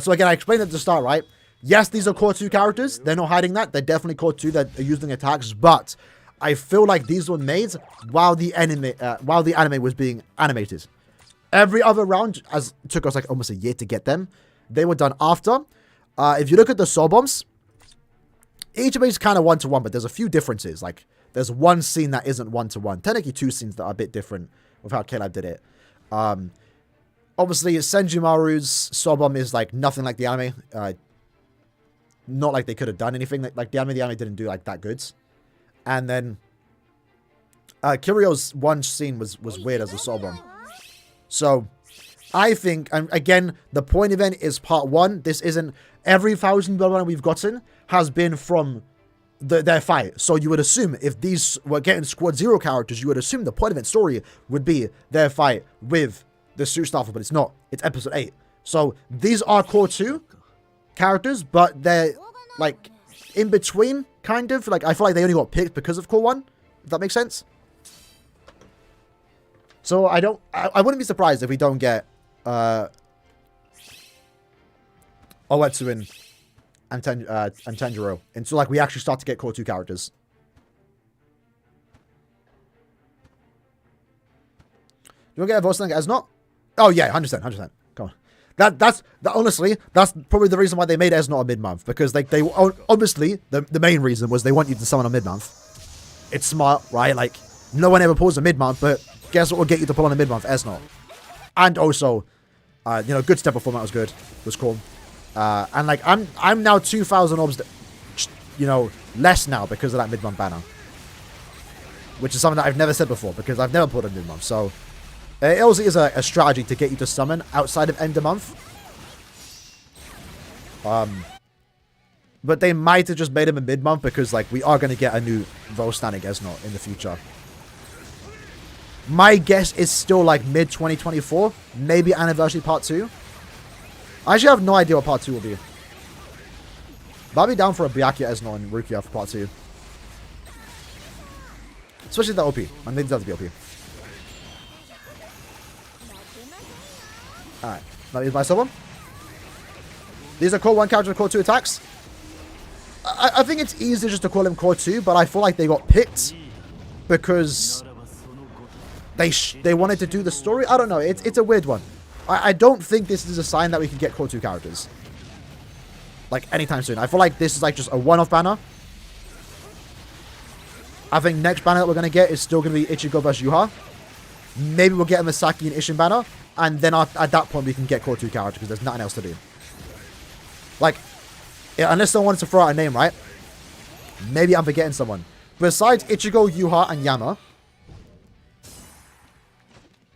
Speaker 1: So again, I explained at the start, right? Yes, these are core 2 characters. They're not hiding that. They're definitely core 2 that are using attacks. But I feel like these were made while the anime was being animated. Every other round, as it took us like almost a year to get them, they were done after. If you look at the Soul Bombs, each of these is kind of 1-to-1, but there's a few differences. Like, there's one scene that isn't 1-to-1. Technically, 2 scenes that are a bit different with how Caleb did it. Obviously, Senjimaru's Soul Bomb is, like, nothing like the anime. Not like they could have done anything. Like, the anime didn't do, like, that good. And then, Kirio's one scene was weird as a Soul Bomb. So, I think, and again, the point event is part 1. This isn't... Every 1,000 blood run we've gotten has been from their fight. So you would assume if these were getting Squad 0 characters, you would assume the point event story would be their fight with the Suit Staffer, but it's not. It's episode 8. So these are core 2 characters, but they're like in between, kind of. Like, I feel like they only got picked because of core 1, if that makes sense. So I wouldn't be surprised if we don't get Oetsuin and Tanjiro until like we actually start to get core 2 characters. Do you want to get a voice like Esnot? Oh yeah, 100%. Come on. That's honestly, that's probably the reason why they made Esnot a mid-month, because they obviously the main reason was they want you to summon a mid-month. It's smart, right? Like no one ever pulls a mid-month, but guess what will get you to pull on a mid-month? Esnot. And also, you know, good step up format was cool. And like I'm now 2,000 orbs, you know, less now because of that mid-month banner, which is something that I've never said before because I've never pulled a mid-month. So it also is a strategy to get you to summon outside of end of month. But they might have just made him a mid-month because like we are going to get a new Volstanic Esnot in the future. My guess is still like mid-2024, maybe Anniversary Part 2. I actually have no idea what Part 2 will be. But I'll be down for a Byakuya Esnot and Rukia for Part 2. Especially the OP. I think that's the OP. Alright, now use my someone. These are core 1 characters with core 2 attacks. I think it's easier just to call them core 2, but I feel like they got picked because they wanted to do the story. I don't know, it's a weird one. I don't think this is a sign that we can get core 2 characters like anytime soon. I feel like this is like just a one-off banner. I think next banner that we're going to get is still going to be Ichigo vs Yuha. Maybe we'll get a Misaki and Ishin banner, and then at that point we can get core 2 characters because there's nothing else to do. Like, yeah, unless someone wants to throw out a name, right? Maybe I'm forgetting someone. Besides Ichigo, Yuha, and Yama,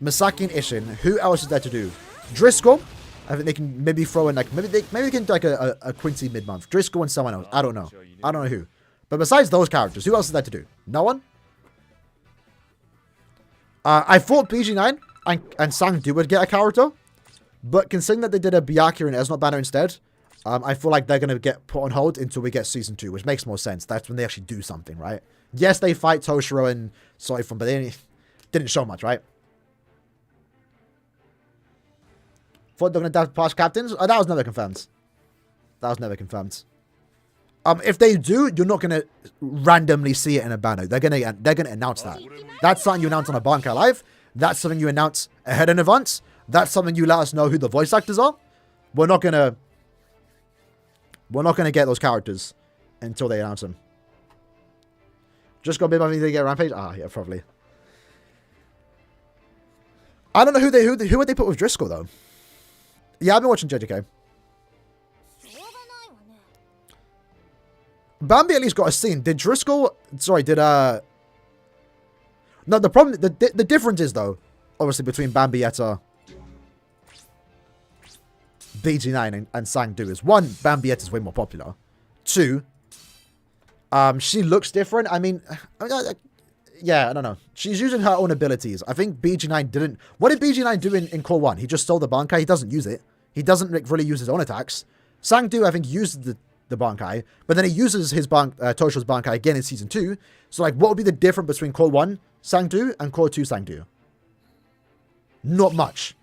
Speaker 1: Misaki and Ishin, who else is there to do? Driscoll, I think they can maybe throw in like, maybe they can do like a Quincy mid-month. Driscoll and someone else. I don't know who. But besides those characters, who else is there to do? No one? I thought BG9 and Sangdu would get a character, but considering that they did a Byakuya and Esnot banner instead, I feel like they're going to get put on hold until we get Season 2, which makes more sense. That's when they actually do something, right? Yes, they fight Toshiro and Soifun, but they didn't show much, right? Thought they're going to have past captains? That was never confirmed. If they do, you're not going to randomly see it in a banner. They're going to announce that. That's something you announce on a Bankai Live. That's something you announce ahead in advance. That's something you let us know who the voice actors are. We're not going to get those characters until they announce them. Just got mid-month to get Rampage? Ah, yeah, probably. I don't know who would they put with Driscoll though. Yeah, I've been watching JJK. Bambi at least got a scene. Did Driscoll... Sorry, did... No, the problem... The difference is, though, obviously, between Bambietta, BG9, and Sangdu is, one, Bambietta's way more popular. Two, she looks different. I mean, yeah, I don't know. She's using her own abilities. I think BG9 didn't... What did BG9 do in Core 1? He just stole the Bankai. He doesn't use it. He doesn't really use his own attacks. Sangdu, I think, used the Bankai, but then he uses his Tosho's Bankai again in Season 2. So, like, what would be the difference between Core 1 Sangdu and Core 2 Sangdu? Not much.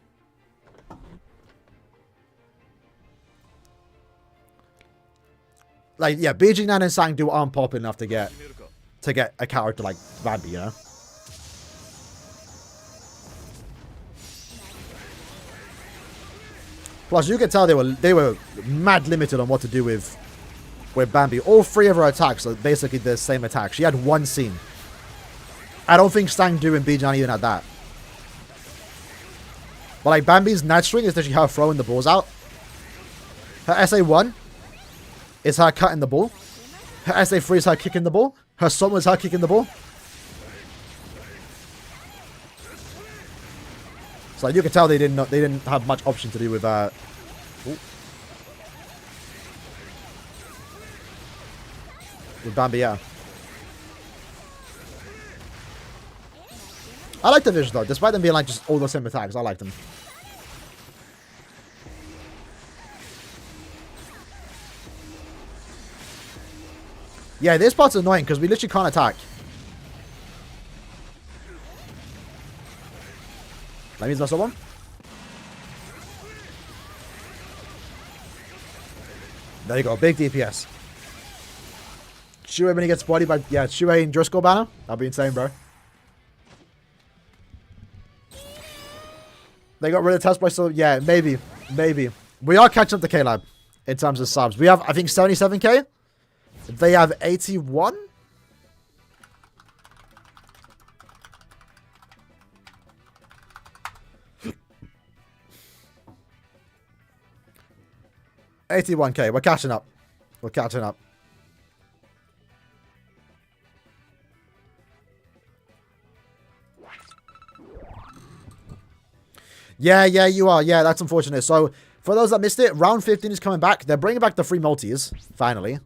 Speaker 1: Like, yeah, BG9 and Sangdu aren't popular enough to get a character like Bambi, you know? Plus, you can tell they were mad limited on what to do with Bambi. All three of her attacks are basically the same attack. She had one scene. I don't think Sangdu and BG9 even had that. But like Bambi's Night String is literally her throwing the balls out. Her SA1 is her cutting the ball. Her SA3 is her kicking the ball. Her Soma is her kicking the ball. So like, you can tell they didn't have much option to do with Bambi, yeah. I like the vision though, despite them being like just all the same attacks. I like them. Yeah, this part's annoying because we literally can't attack. Let me use my someone. There you go. Big DPS. Shuei when he gets bodied by... Yeah, Shuei and Driscoll banner. That'd be insane, bro. They got rid of test by so... Yeah, maybe. Maybe. We are catching up to K-Lab in terms of subs. We have, I think, 77k. They have 81. $81k. We're catching up. We're catching up. Yeah, you are. Yeah, that's unfortunate. So, for those that missed it, round 15 is coming back. They're bringing back the free multis, finally.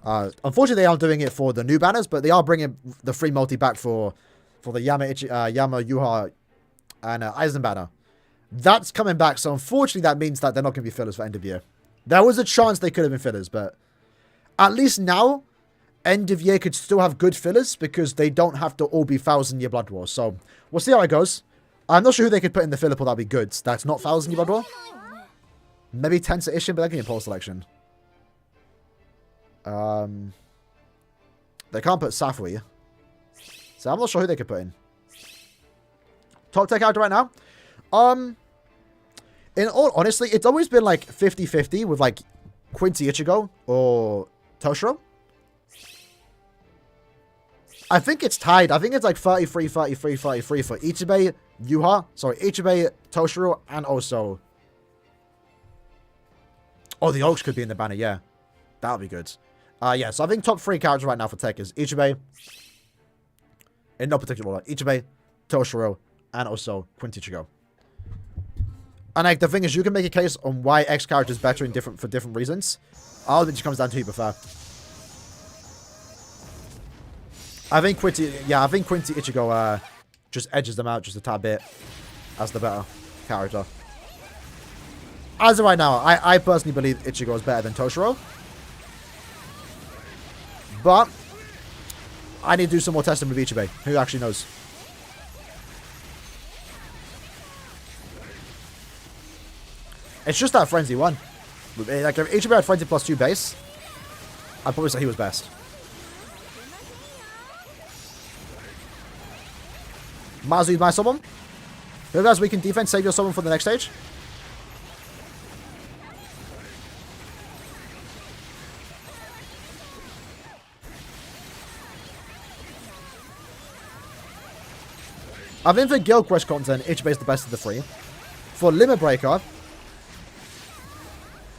Speaker 1: Unfortunately, they aren't doing it for the new banners, but they are bringing the free multi back for the Yama, Yuha, and Aizen banner. That's coming back, so unfortunately that means that they're not going to be fillers for end of year. There was a chance they could have been fillers, but at least now, end of year could still have good fillers because they don't have to all be 1,000-year Blood Wars. So, we'll see how it goes. I'm not sure who they could put in the filler pool that'd be good. That's not 1,000-year Blood War. Maybe Tensa Ishin, but that can be a poll selection. They can't put Safui. So I'm not sure who they could put in. Top 10 character right now. In all honesty, it's always been like 50-50 with like Quincy Ichigo or Toshiro. I think it's tied. I think it's like 33, 33, 33 for Ichibei, Yuha. Sorry, Ichibei, Toshiro, and also... Oh, the Oaks could be in the banner, yeah. That would be good. Yeah, so I think top 3 characters right now for tech is Ichibei. In no particular order. Ichibei, Toshiro, and also Quincy Ichigo. And like, the thing is, you can make a case on why X character is better for different reasons. All of it just comes down to who you prefer. I think Quincy Ichigo just edges them out just a tad bit as the better character. As of right now, I personally believe Ichigo is better than Toshiro. But I need to do some more testing with Ichibei. Who actually knows? It's just that Frenzy one. Like, if Ichibei had Frenzy +2 base, I'd probably say he was best. Mazu, my summon. Whoever has weakened defense, save your summon for the next stage. I think for Guild Quest content, Ichibei is the best of the 3. For Limit Breaker,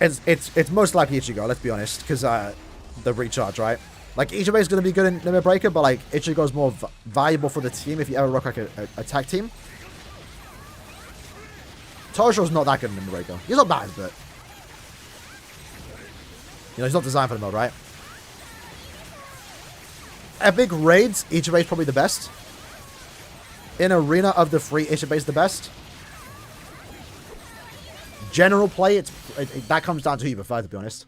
Speaker 1: it's most likely Ichigo, let's be honest, because the recharge, right? Like, Ichibei is going to be good in Limit Breaker, but like, Ichigo is more valuable for the team if you ever rock like a tag team. Toshiro's not that good in Limit Breaker. He's not bad, but... You know, he's not designed for the mode, right? Epic Raids, Ichibei is probably the best. In Arena of the 3, Ichibei is the best. General play, that comes down to who you prefer, to be honest.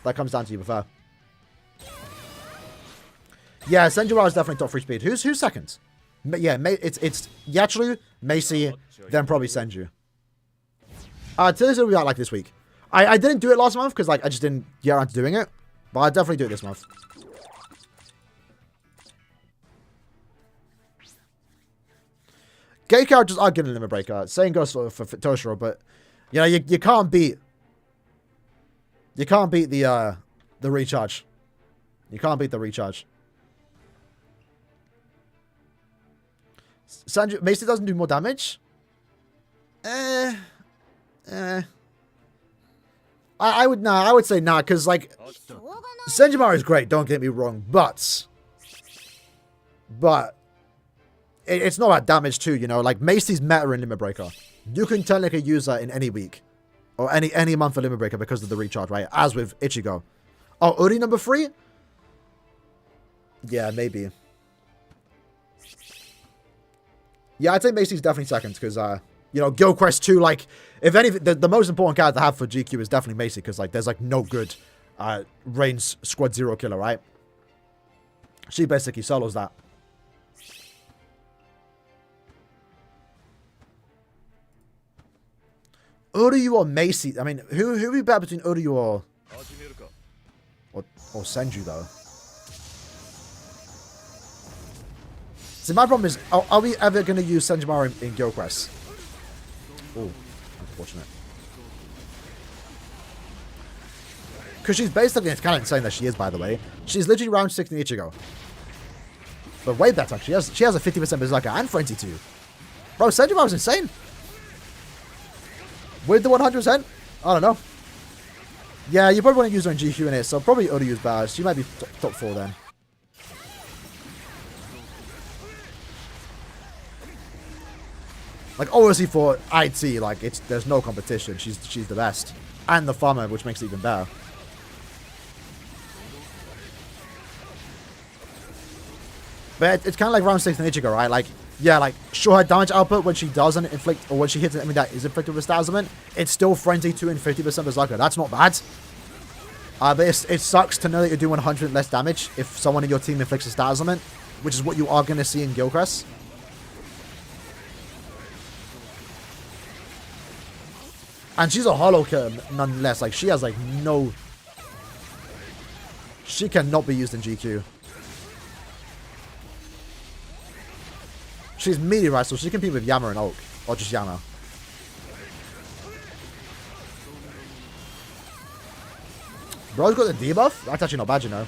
Speaker 1: That comes down to who you prefer. Yeah, Senjuara is definitely top 3 speed. Who's second? Yeah, it's Yachiru, Macy, then probably Senju. Today's what we got like this week. I didn't do it last month because like I just didn't get around to doing it, but I'll definitely do it this month. Gay characters are good in Limit Breaker. Same goes for Toshiro, but you know you can't beat the recharge. You can't beat the recharge. Sanju Macy doesn't do more damage. I would say nah, because like Senjumaru is great. Don't get me wrong, but it's not about damage too. You know, like Macy's meta in Limit Breaker. You can technically use that in any week or any month of Limit Breaker because of the recharge, right? As with Ichigo. Oh, Uri number 3. Yeah, maybe. Yeah, I'd say Macy's definitely second because, you know, Guild Quest 2, like, if anything, the most important card to have for GQ is definitely Macy because, like, there's, like, no good range Squad 0 killer, right? She basically solos that. Uryu or Macy? I mean, who would be better between Uryu or Senju, though? See, my problem is, are we ever going to use Senjumaru in Gilquest? Oh, unfortunate. Because she's basically, it's kind of insane that she is, by the way. She's literally round 6 in Ichigo. But way better. She has a 50% Berserker and Frenzy too. Bro, Senjumaru's insane. With the 100%? I don't know. Yeah, you probably want to use her in GQ in it, so probably Uryu's better. She might be top 4 then. Like, obviously for IT, like, there's no competition. She's the best. And the farmer, which makes it even better. But it's kind of like round 6 in Ichigo, right? Like, yeah, like, sure, her damage output when she doesn't inflict, or when she hits an enemy that is inflicted with Status Element, it's still Frenzy 2 and 50% Berserker. That's not bad. But it sucks to know that you're doing 100 less damage if someone in your team inflicts a Status Element, which is what you are going to see in Gilcrest. And she's a hollow killer nonetheless. Like, she has, like, no... She cannot be used in GQ. She's meteorite, so she can compete with Yama and Oak. Or just Yama. Bro's got the debuff? That's actually not bad, you know.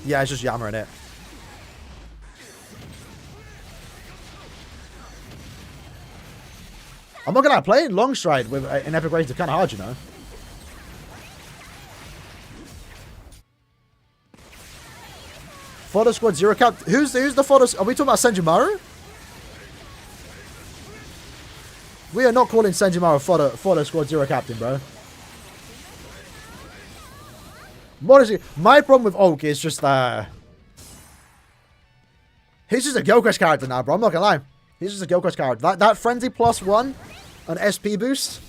Speaker 1: Yeah, it's just Yama in it. I'm not gonna lie, playing Long Stride with an Epic Rage is kind of hard, you know. Fodder Squad 0 cap. Who's the Fodder? Are we talking about Senjumaru? We are not calling Senjumaru Fodder Squad 0 captain, bro. Honestly, my problem with Oak is just he's just a Gilcrest character now, bro. I'm not gonna lie. He's just a Gilcrest character. That Frenzy +1 an SP boost.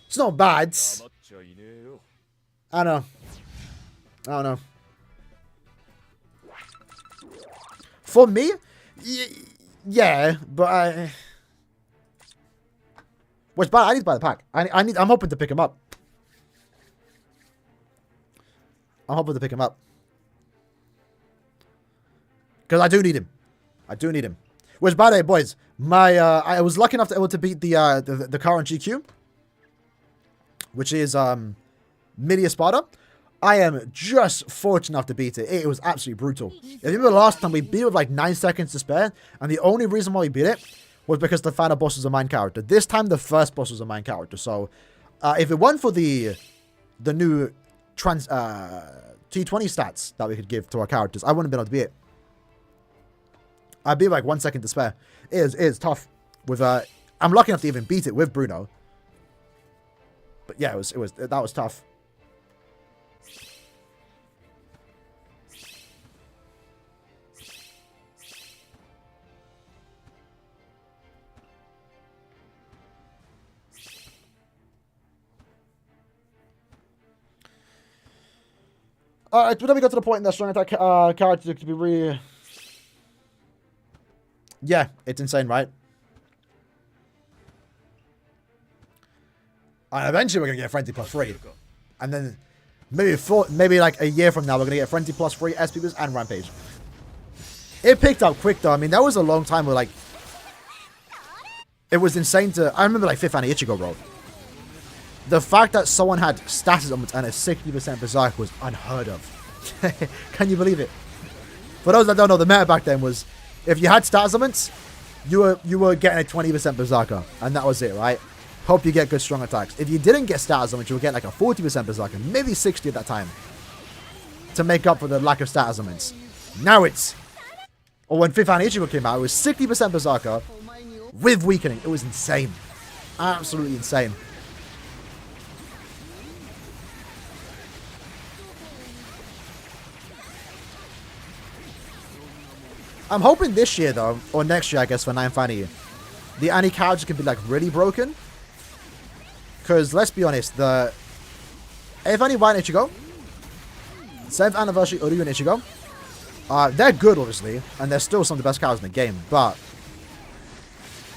Speaker 1: It's not bad. I don't know. For me, yeah, but what's bad? I need to buy the pack. I'm hoping to pick him up. Because I do need him. Which, by the way, boys, I was lucky enough to be able to beat the current GQ, which is Midia Sparta. I am just fortunate enough to beat it. It was absolutely brutal. If you remember last time, we beat it with like 9 seconds to spare, and the only reason why we beat it was because the final boss was a main character. This time, the first boss was a main character. So, if it weren't for the new T20 stats that we could give to our characters, I wouldn't have been able to beat it. I'd be like 1 second to spare. It is tough. I'm lucky enough to even beat it with Bruno. But yeah, that was tough. Alright, but then we got to the point in that strong attack character to be really... Yeah, it's insane, right? And eventually we're going to get Frenzy +3. And then maybe like a year from now, we're going to get Frenzy +3, SP boost, and Rampage. It picked up quick, though. I mean, that was a long time where, like... It was insane to... I remember, like, 5th Annie Ichigo, bro. The fact that someone had status elements and a 60% Berserk was unheard of. Can you believe it? For those that don't know, the meta back then was... If you had status elements, you were getting a 20% Berserker. And that was it, right? Hope you get good strong attacks. If you didn't get status elements, you would get like a 40% Berserker. Maybe 60 at that time. To make up for the lack of status elements. Now it's... Or when 5th Annie Ichigo came out, it was 60% Berserker with weakening. It was insane. Absolutely insane. I'm hoping this year, though, or next year, I guess, for 9th Annie, the Annie character can be, like, really broken. Because, let's be honest, the 8th Annie White Ichigo, 7th Anniversary Uryu and Ichigo, They're good, obviously, and they're still some of the best characters in the game, but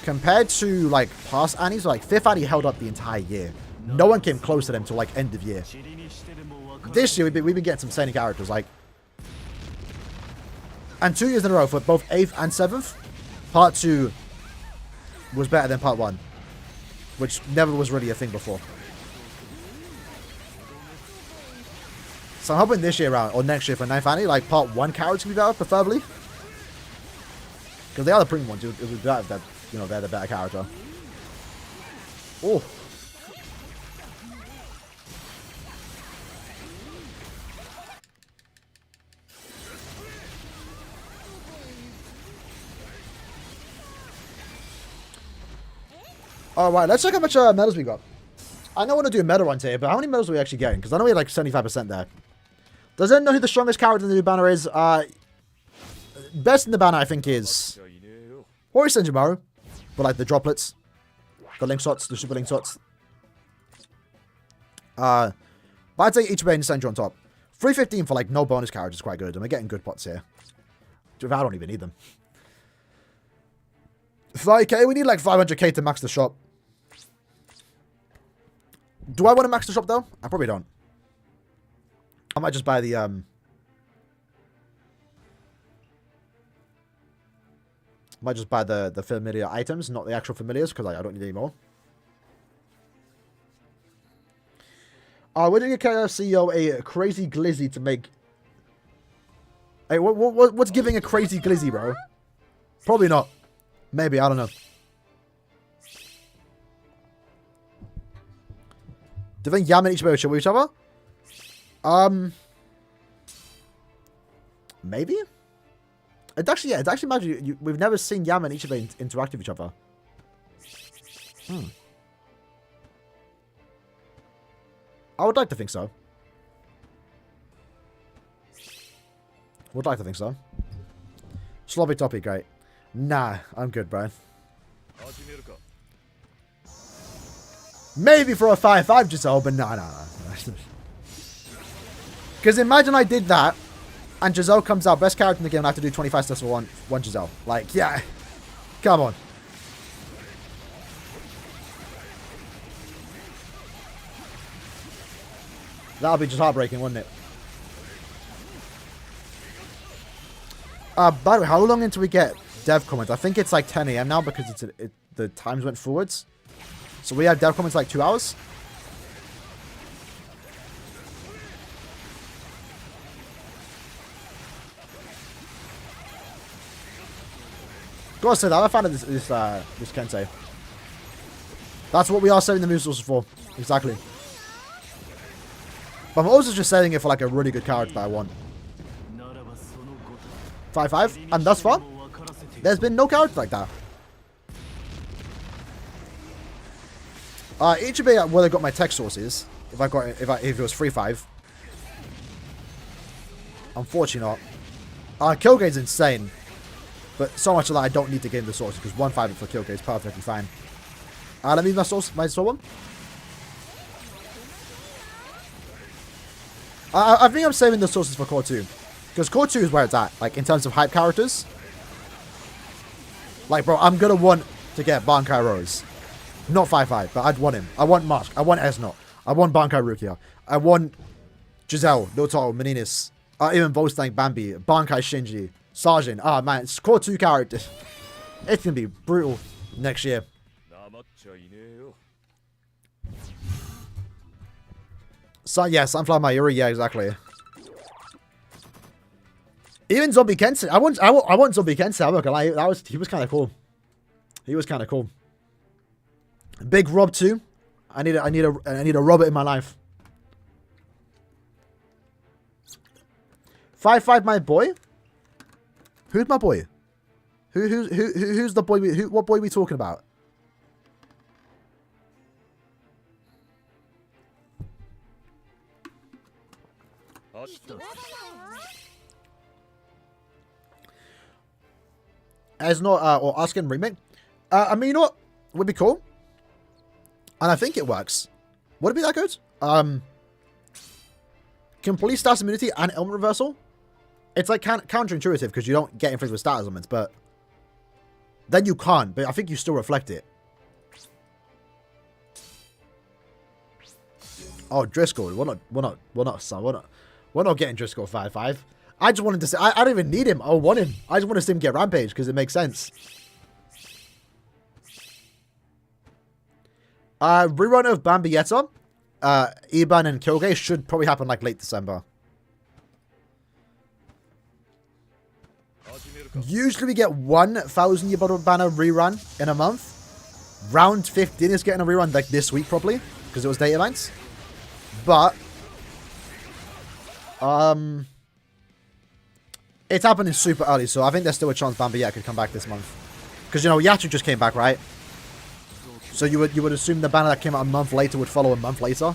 Speaker 1: compared to, like, past Annies, like, 5th Annie held up the entire year. No one came close to them till, like, end of year. This year, we've been getting some insane characters, like, and 2 years in a row for both 8th and 7th, Part 2 was better than Part 1, which never was really a thing before. So I'm hoping this year around, or next year for 9th Annie, like, Part 1 characters can be better, preferably. Because they are the premium ones, it would be better if that, you know, they're the better character. Oh. Alright, let's check how much medals we got. I know I want to do a medal runs here, but how many medals are we actually getting? Because I know we had like 75% there. Does anyone know who the strongest character in the new banner is? Best in the banner, I think, is Hori Senjumaru. But like the droplets, the link shots, the super link shots. But I'd say Ichibe and Senju on top. 315 for like no bonus characters is quite good. And we're getting good pots here. I don't even need them. 5k, we need like 500k to max the shop. Do I want to max the shop though? I probably don't. I might just buy the might just buy the familiar items, not the actual familiars, because I don't need any more. We're doing a CEO a crazy glizzy to make. Hey, what's giving a crazy glizzy, bro? Probably not. Maybe, I don't know. Do you think Yam and Ichibe will chill with each other? Maybe? It's actually, yeah, it's actually magic. We've never seen Yam and Ichibe interact with each other. I would like to think so. Would like to think so. Sloppy toppy, great. Nah, I'm good, bro. Maybe for a 5-5 Giselle, but nah. Because imagine I did that, and Giselle comes out, best character in the game, and I have to do 25 steps for one Giselle. Like, yeah. Come on. That would be just heartbreaking, wouldn't it? By the way, how long until we get dev comments? I think it's like 10 AM now because the times went forwards. So we have dev comments like 2 hours. Gotta say that I found this Kensei. That's what we are saving the move sources for. Exactly. But I'm also just saving it for like a really good character that I want. 5-5, and thus far, there's been no character like that. Ichibe would have got my tech sources if it was 3-5. Unfortunately not. Killgate's insane, but so much of that I don't need to gain the sources because 1-5 for Killgate is perfectly fine. Let me use my sword one. I think I'm saving the sources for Core 2. Because Core 2 is where it's at, like, in terms of hype characters. Like, bro, I'm gonna want to get Bankai Rose. Not 5-5, but I'd want him. I want Mask. I want Esnot. I want Bankai Rukia. I want Giselle, Noto, Meninis. Even Volstang, Bambi, Bankai Shinji, Sajin. Ah, man, it's Core 2 characters. It's gonna be brutal next year. So, yeah, Sunflower Mayuri, yeah, exactly. Even Zombie Kensei. I want Zombie Kensei. I'm not gonna lie. He was kind of cool. He was kind of cool. Big Rob too. I need a Robert in my life. 5-5, my boy. Who's my boy? Who's the boy? What boy are we talking about? As not or Askin remake. I mean, you know what would be cool, and I think it works. Would it be that good? Complete stats immunity and element reversal. It's like counterintuitive because you don't get inflicted with status elements, but then you can't. But I think you still reflect it. Oh, Driscoll. We're not getting Driscoll 5-5. I just wanted to say, I don't even need him. I want him. I just want to see him get Rampage because it makes sense. Rerun of Bambietta, Iban and Kyoge should probably happen like late December. Usually we get 1,000 year banner rerun in a month. Round 15 is getting a rerun like this week probably because it was data lines. But it's happening super early, so I think there's still a chance Bambietta could come back this month. Because, you know, Yatu just came back, right? So you would assume the banner that came out a month later would follow a month later.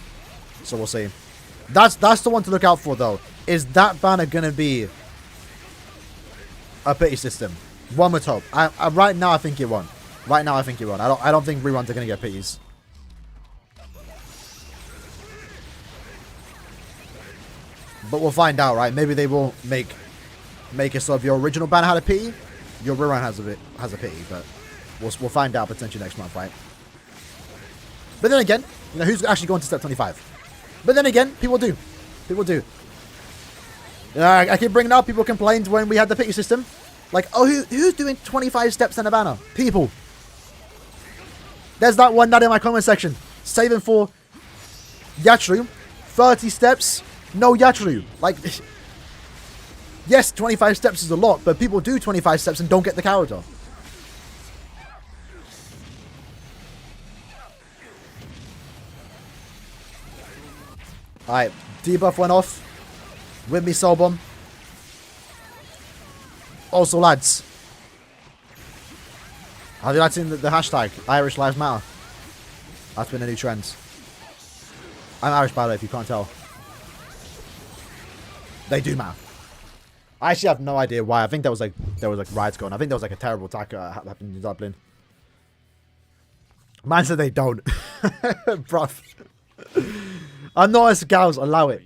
Speaker 1: So we'll see. That's the one to look out for, though. Is that banner going to be a pity system? One would hope. Right now, I think it won't. Right now, I think it won't. I don't think reruns are going to get pities. But we'll find out, right? Maybe they will make it so if your original banner had a pity, your rerun has a pity. But we'll find out potentially next month, right? But then again, you know, who's actually going to step 25? But then again, people do. People do. I keep bringing it up. People complained when we had the pity system. Like, oh, who's doing 25 steps in a banner? People. There's that one that in my comment section. Saving for Yatru. 30 steps. No Yatru. Like, yes, 25 steps is a lot, but people do 25 steps and don't get the character. Alright, debuff went off. With me, Soul Bomb. Also, lads. Have you seen the hashtag Irish Lives Matter? That's been a new trend. I'm Irish, by the way, if you can't tell. They do matter. I actually have no idea why. I think there was like riots going. I think there was like a terrible attack happening in Dublin. Man said they don't. Bruv. I'm not as gals, allow it.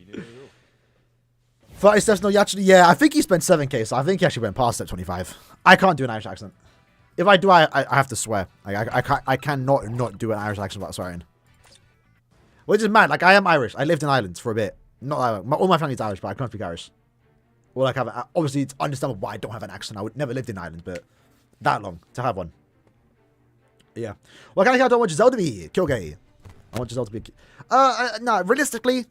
Speaker 1: 30 steps, no, actually, yeah, I think he spent 7k, so I think he actually went past step 25. I can't do an Irish accent. If I do, I have to swear. Like, I cannot not do an Irish accent without swearing. Which is mad. Like, I am Irish. I lived in Ireland for a bit. Not all my family's Irish, but I can't speak Irish. Well, like, obviously, it's understandable why I don't have an accent. I would never lived in Ireland, but that long to have one. Yeah. What kind of character I want Giselle to be? Kyoge. I want Giselle to be... no, realistically...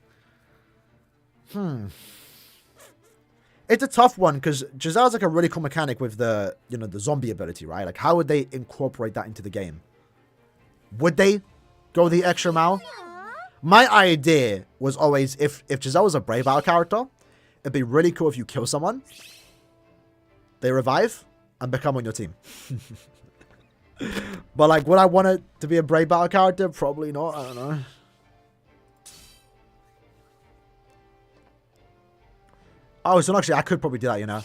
Speaker 1: It's a tough one, because Giselle's like a really cool mechanic with the, you know, the zombie ability, right? Like, how would they incorporate that into the game? Would they go the extra mile? My idea was always, if Giselle was a Brave Battle character, it'd be really cool if you kill someone, they revive, and become on your team. But, like, would I want it to be a Brave Battle character? Probably not. I don't know. Oh, so actually, I could probably do that, you know.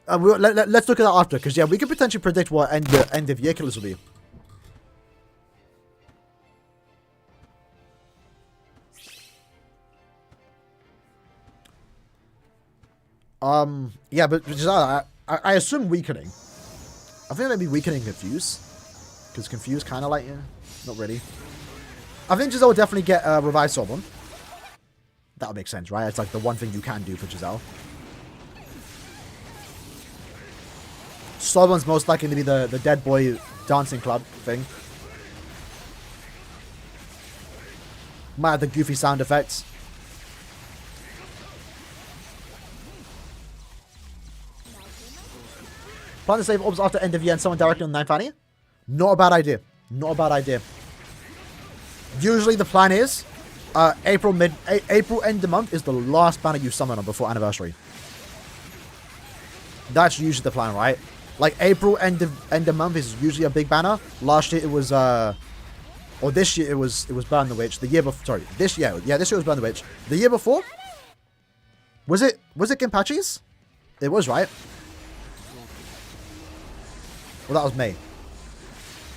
Speaker 1: Let's look at that after, because, yeah, we could potentially predict what end of year killers will be. Yeah, but I assume weakening. I think maybe weakening Confuse. Because Confuse kind of like, yeah, not really. I think Giselle will definitely get Revive Sorbonne. That would make sense, right? It's like the one thing you can do for Giselle. Sorbonne's most likely to be the dead boy dancing club thing. Might have the goofy sound effects. Plan to save orbs after end of year and someone directly on 9 Fanny? Not a bad idea. Not a bad idea. Usually the plan is April end of month is the last banner you summon on before anniversary. That's usually the plan, right? Like April end of month is usually a big banner. Last year it was or this year it was Burn the Witch. The year before, sorry, this year it was Burn the Witch. The year before, was it Ginpachi's? It was, right? Well, that was May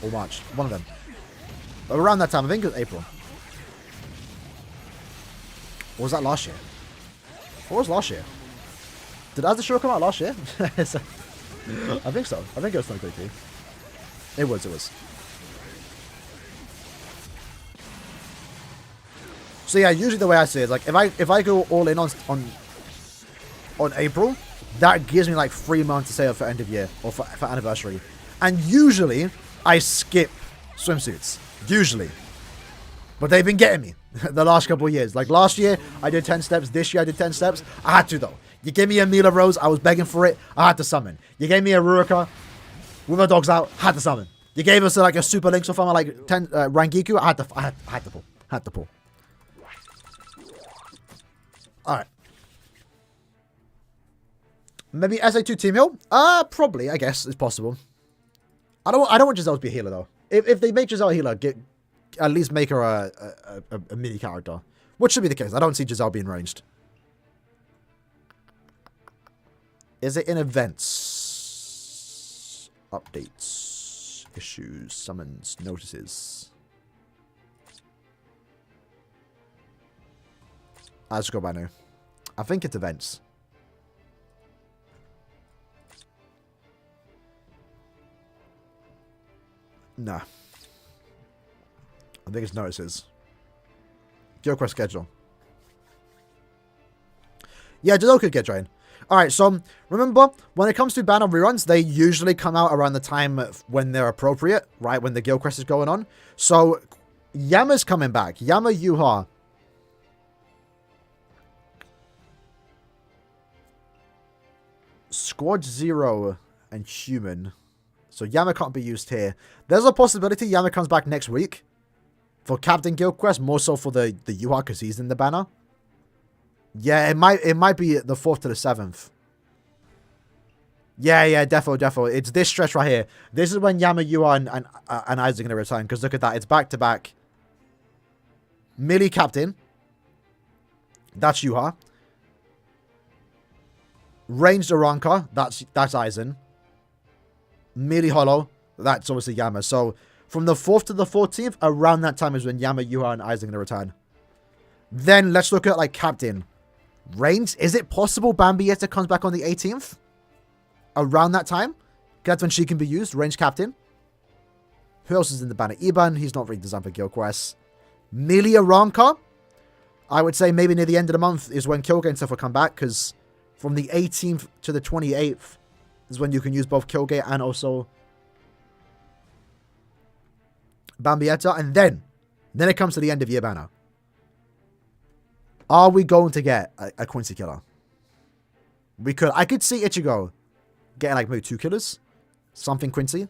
Speaker 1: or March, one of them. But around that time, I think it was April. Or was that last year? What was last year? Did As the Show come out last year? I think so. I think it was 2022. It was. So yeah, usually the way I see it is like if I go all in on April, that gives me like 3 months to save for end of year or for anniversary. And usually I skip swimsuits. Usually. But they've been getting me the last couple of years. Like last year, I did 10 steps. This year, I did 10 steps. I had to, though. You gave me a Mila Rose. I was begging for it. I had to summon. You gave me a Ruroka with her dogs out. Had to summon. You gave us like a Super Link so far, like 10 Rangiku. I had to pull. Had to pull. Alright. Maybe SA2 team heal? Probably, I guess. It's possible. I don't want Giselle to be a healer, though. If they make Giselle a healer, at least make her a mini character. Which should be the case. I don't see Giselle being ranged. Is it in events? Updates. Issues. Summons. Notices. Let's go by now. I think it's events. Nah. I think it's notices. Guild Quest schedule. Yeah, Giselle could get drained. Alright, so remember, when it comes to banner reruns, they usually come out around the time when they're appropriate, right? When the Guild Quest is going on. So, Yama's coming back. Yama Yuha. Squad 0 and Human. So Yama can't be used here. There's a possibility Yama comes back next week. For Captain Guild Quest, more so for the Yuha because he's in the banner. Yeah, it might be the 4th to the 7th. Yeah, definitely. It's this stretch right here. This is when Yama, Yuha, and Isaac are going to return. Because look at that. It's back-to-back. Millie Captain. That's Yuha. Ranged Aranka. That's Aizen. Millie Hollow. That's obviously Yama. So, from the 4th to the 14th, around that time is when Yama, Yuha, and Aizen are going to return. Then, let's look at, like, Captain. Ranged. Is it possible Bambietta comes back on the 18th? Around that time? That's when she can be used. Ranged Captain. Who else is in the banner? Iban. He's not really designed for Guild Quest. Millie Aranka. I would say maybe near the end of the month is when Kyoge and stuff will come back. Because from the 18th to the 28th is when you can use both Kyoge and also Bambietta. And then it comes to the end of year banner. Are we going to get a Quincy killer? We could. I could see Ichigo getting like maybe 2 killers. Something Quincy.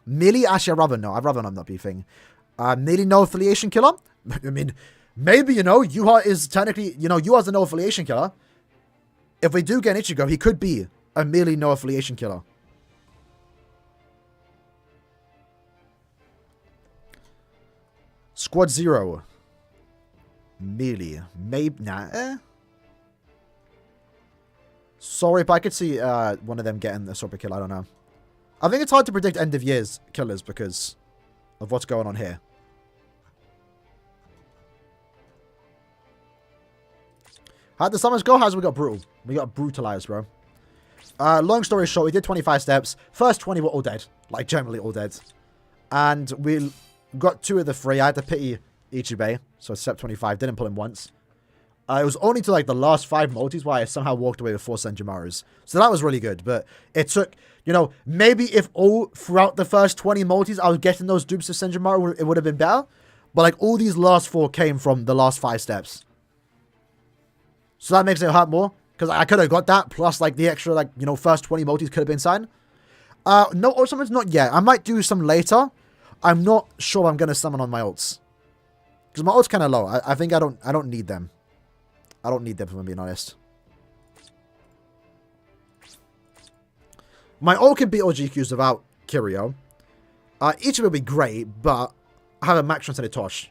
Speaker 1: Millie, actually I'd rather no. I'd rather not be a thing. Millie no affiliation killer. I mean, maybe, Yuha is technically, Yuha's a no affiliation killer. If we do get Ichigo, he could be a Millie no affiliation killer. Squad 0. Millie. Maybe. Nah. Sorry, but I could see one of them getting a super kill. I don't know. I think it's hard to predict end of years killers because of what's going on here. How'd the summons go? How's we got brutal? We got brutalized, bro. Long story short, we did 25 steps. First 20 were all dead. Like, generally all dead. And we got 2 of the 3. I had to pity Ichibei. So step 25. Didn't pull him once. It was only to like the last 5 multis where I somehow walked away with 4 Senjumarus. So that was really good. But it took, maybe if all throughout the first 20 multis I was getting those dupes of Senjumaru, it would have been better. But like all these last 4 came from the last 5 steps. So that makes it hurt more. Because I could have got that. Plus like the extra first 20 multis could have been signed. No ult summons, not yet. I might do some later. I'm not sure I'm going to summon on my ults. Because my ult's kind of low. I think I don't need them. I don't need them, if I'm being honest. My ult can beat OGQs without Kiryu. Each of them would be great, but I have a max chance at a Tosh.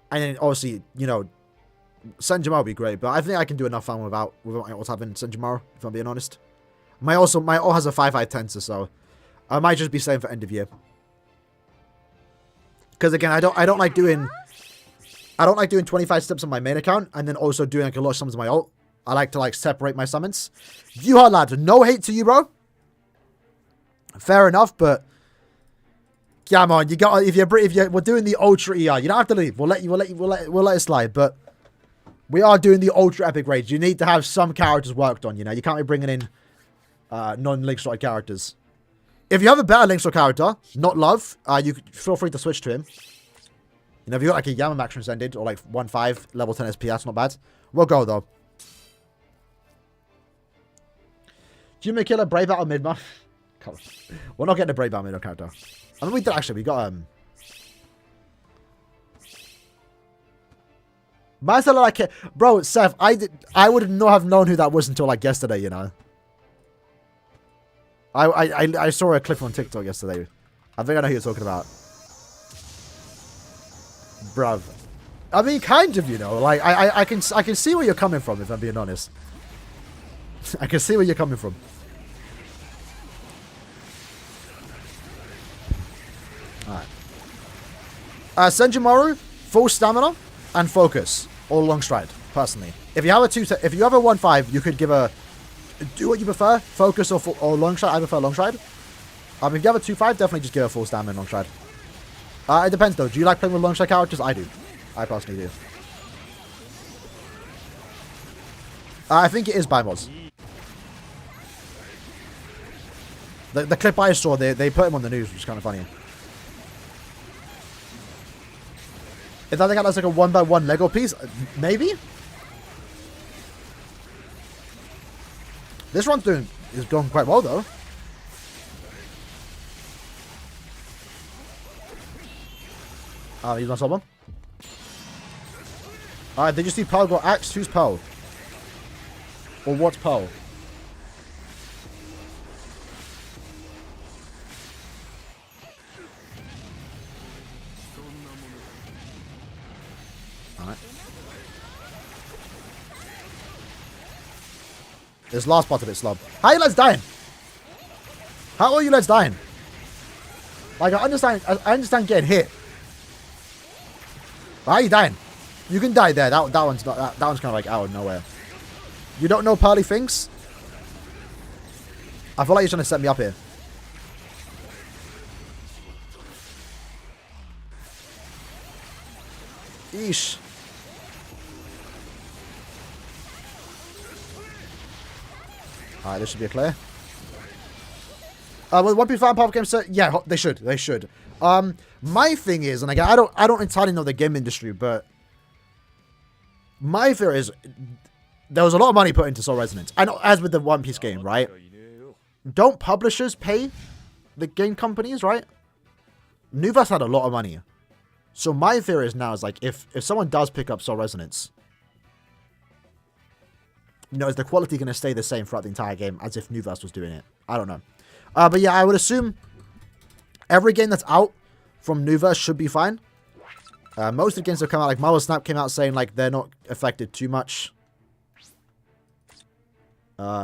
Speaker 1: And then, obviously, Senjumaru would be great, but I think I can do enough fun without my ult having Senjumaru, if I'm being honest. My ult has a 5-5 tensor, so I might just be saying for end of year. Because again, I don't like doing 25 steps on my main account and then also doing like a lot of summons on my ult. I like to like separate my summons. You hard lad, no hate to you, bro. Fair enough, but come on, you got if we're doing the ultra ER, you don't have to leave. We'll let it slide, but we are doing the ultra epic raids. You need to have some characters worked on, you know. You can't be bringing in non-Link Sword characters. If you have a better Link Sword character, not Love, you feel free to switch to him. You know, if you got like a Yamamax Transcended or like 1-5 level 10 SP, that's not bad. We'll go though. Jimmy Killer, Brave Battle Midma. We're not getting a Brave Battle Midma character. I mean, we did actually. We got Myself like it. Bro, Seth, I would not have known who that was until like yesterday, you know. I saw a clip on TikTok yesterday. I think I know who you're talking about. Bruv. I mean, kind of, you know. Like, I can see where you're coming from, if I'm being honest. I can see where you're coming from. Alright. Senjumaru, full stamina and focus. Or long stride, personally. If you have a 1-5, you could give a... Do what you prefer, focus or long stride. I prefer long stride. If you have a 2-5, definitely just give a full stamina and long stride. It depends though. Do you like playing with long stride characters? I do. I personally do. I think it is by mods. The clip I saw, they put him on the news, which is kind of funny. Is that thing that's like a 1x1 Lego piece? Maybe? This run's is going quite well though. He's on someone. Alright, did you see Pearl got axed? Who's Pearl? Or what's Pearl? Alright. This last part of it, Slob. How are you lads dying? How are you lads dying? Like, I understand getting hit. But how are you dying? You can die there. That one's not. That one's kind of like out of nowhere. You don't know Pearly things? I feel like you're trying to set me up here. Eesh. Alright, this should be a clear. Will 1P5 pop games? Yeah, they should. They should. My thing is, and again, I don't entirely know the game industry, but my fear is there was a lot of money put into Soul Resonance. I know, as with the One Piece game, right? Don't publishers pay the game companies, right? Nuverse had a lot of money. So my theory is now is like, if someone does pick up Soul Resonance, you know, is the quality going to stay the same throughout the entire game as if Nuverse was doing it? I don't know. But yeah, I would assume every game that's out from Nuverse should be fine. Most of the games that come out, like Marvel Snap came out saying like they're not affected too much.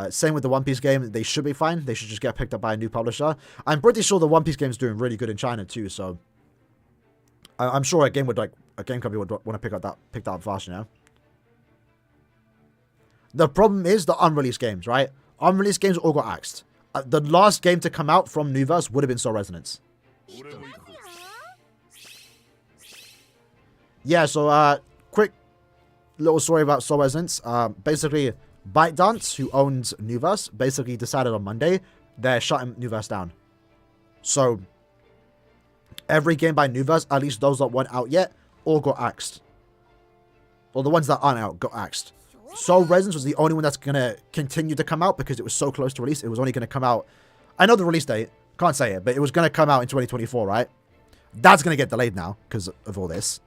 Speaker 1: Same with the One Piece game, they should be fine. They should just get picked up by a new publisher. I'm pretty sure the One Piece game is doing really good in China too, so I'm sure a game company would want to pick that up fast, you know. The problem is the unreleased games, right? Unreleased games all got axed. The last game to come out from Nuverse would have been Soul Resonance. Yeah, so quick little story about Soul Resonance. Basically, ByteDance, who owns Nuverse, basically decided on Monday they're shutting Nuverse down. So every game by Nuverse, at least those that weren't out yet, all got axed. Or the ones that aren't out got axed. Soul Resonance was the only one that's going to continue to come out because it was so close to release. It was only going to come out... I know the release date. Can't say it, but it was going to come out in 2024, right? That's going to get delayed now because of all this.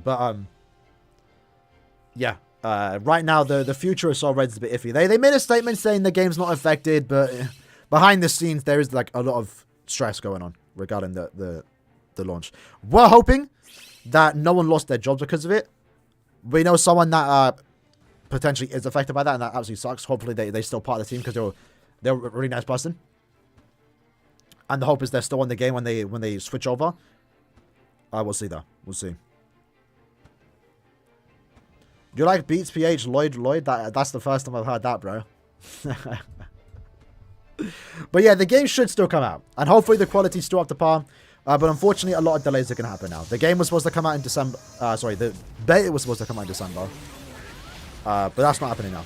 Speaker 1: But, yeah. Right now, the future of Soul Red is a bit iffy. They made a statement saying the game's not affected, but behind the scenes, there is like a lot of stress going on regarding the launch. We're hoping that no one lost their jobs because of it. We know someone that potentially is affected by that, and that absolutely sucks. Hopefully, they're still part of the team because they're a really nice person. And the hope is they're still in the game when they switch over. We'll see though. We'll see. You like Beats PH Lloyd? That's the first time I've heard that, bro. But yeah, the game should still come out. And hopefully the quality's still up to par. But unfortunately, a lot of delays are going to happen now. The game was supposed to come out in December. Sorry, the beta was supposed to come out in December. But that's not happening now.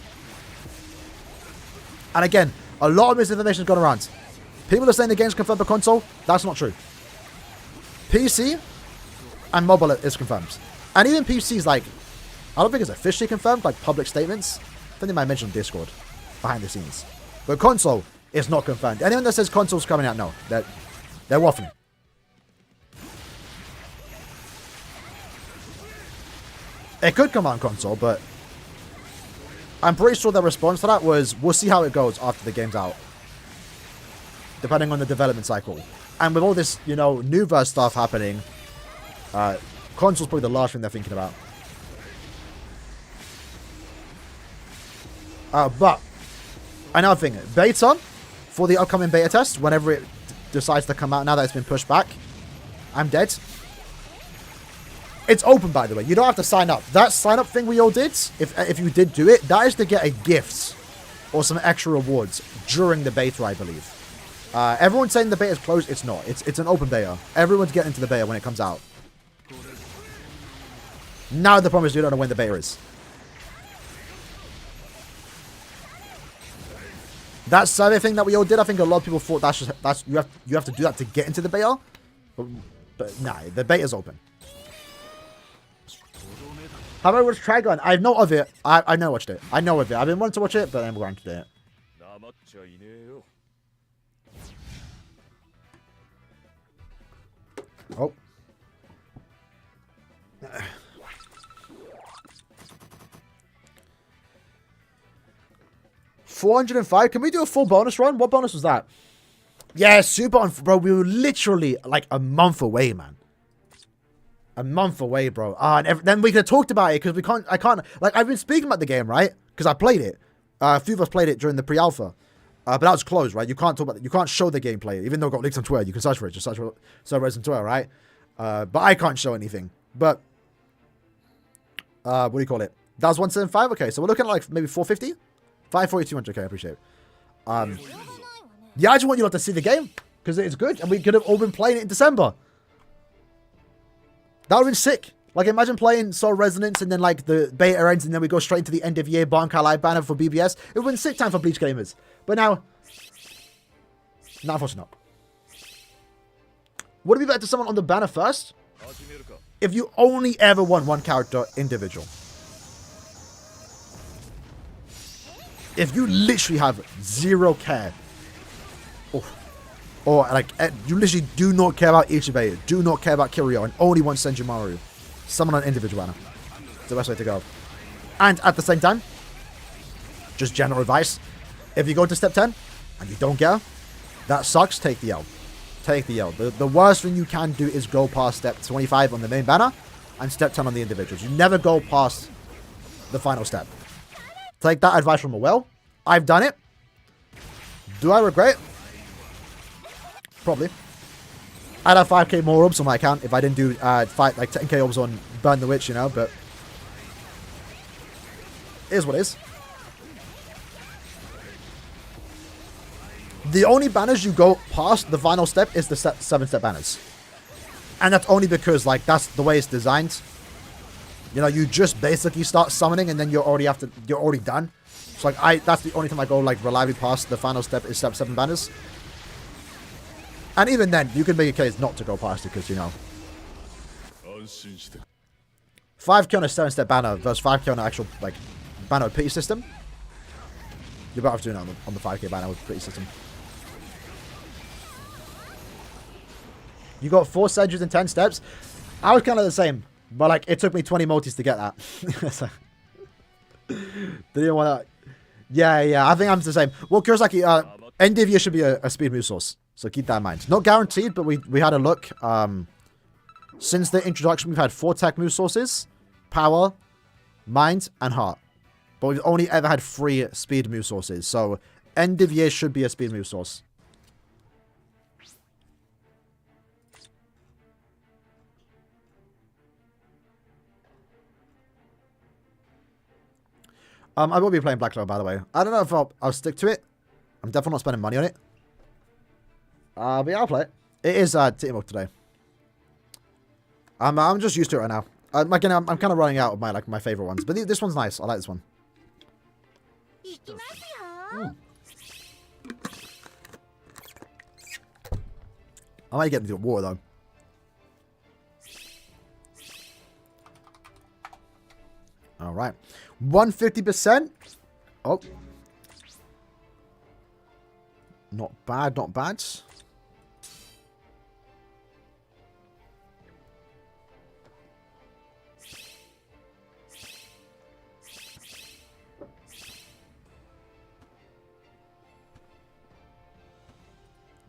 Speaker 1: And again, a lot of misinformation has gone around. People are saying the game's confirmed for console. That's not true. PC and mobile is confirmed. And even PC's like, I don't think it's officially confirmed, like public statements. I think they might mention on Discord, behind the scenes. But console is not confirmed. Anyone that says console's coming out, no. They're waffling. It could come out on console, but I'm pretty sure their response to that was, we'll see how it goes after the game's out. Depending on the development cycle. And with all this, you know, Nuverse stuff happening, console's probably the last thing they're thinking about. But, another thing, beta, for the upcoming beta test, whenever it decides to come out, now that it's been pushed back, I'm dead. It's open, by the way. You don't have to sign up. That sign-up thing we all did, if you did do it, that is to get a gift or some extra rewards during the beta, I believe. Everyone's saying the beta is closed. It's not. It's an open beta. Everyone's getting into the beta when it comes out. Now the problem is you don't know when the beta is. That survey thing that we all did, I think a lot of people thought that's you have to do that to get into the beta. But nah, the beta's open. Have I watched Trigun? I've not of it. I know watched it. I know of it. I've been wanting to watch it, but I'm going to do it. Oh. 405. Can we do a full bonus run? What bonus was that? Yeah, super on, bro. We were literally like a month away, man. A month away, bro. And then we could have talked about it because I can't, like, I've been speaking about the game, right? Because I played it. A few of us played it during the pre-alpha. But that was closed, right? You can't talk about it. You can't show the gameplay, even though it got leaked on Twitter. You can search for it. Just search for Res on Twitter, right? But I can't show anything. But, what do you call it? That was 175? Okay, so we're looking at like maybe 450? 540, 200. Okay, I appreciate it. Yeah, I just want you lot to see the game because it's good. And we could have all been playing it in December. That would have been sick. Like, imagine playing Soul Resonance and then, like, the beta ends and then we go straight into the end of year Bankai Live banner for BBS. It would have been sick time for Bleach gamers. But now, not unfortunately not. Would it be better to someone on the banner first? If you only ever want one character individual. If you literally have zero care. Or, like, you literally do not care about Ichibei, do not care about Kiryu, and only want Senjumaru. Someone on individual banner. It's the best way to go. And at the same time, just general advice, if you go to step 10 and you don't get her, that sucks, take the L. Take the L. The worst thing you can do is go past step 25 on the main banner and step 10 on the individuals. You never go past the final step. Take that advice from a well. I've done it. Do I regret it? Probably. I'd have 5k more orbs on my account if I didn't do 10k orbs on Burn the Witch, you know, but it is what it is. The only banners you go past the final step is the 7-step banners. And that's only because, like, that's the way it's designed. You know, you just basically start summoning and then you're already done. So, like, that's the only time I go, like, reliably past the final step is step 7 banners. And even then, you can make a case not to go past it because, you know, 5k on a 7-step banner versus 5k on an actual, like, banner with pity system. You're better off doing it on the 5k banner with pity system. You got 4 Sedges and 10 steps. I was kind of the same, but, like, it took me 20 multis to get that. So, didn't want to. Yeah, I think I'm the same. Well, Kurosaki, end of year should be a speed move source. So keep that in mind. Not guaranteed, but we had a look. Since the introduction, we've had 4 tech move sources. Power, Mind, and Heart. But we've only ever had 3 speed move sources. So end of year should be a speed move source. I will be playing Black Clover, by the way. I don't know if I'll stick to it. I'm definitely not spending money on it. But yeah, I'll play it. It is Team Up today. I'm just used to it right now. Again, I'm kind of running out of my favorite ones, but this one's nice. I like this one. I might get into war though. All right, 150%. Oh, not bad, not bad.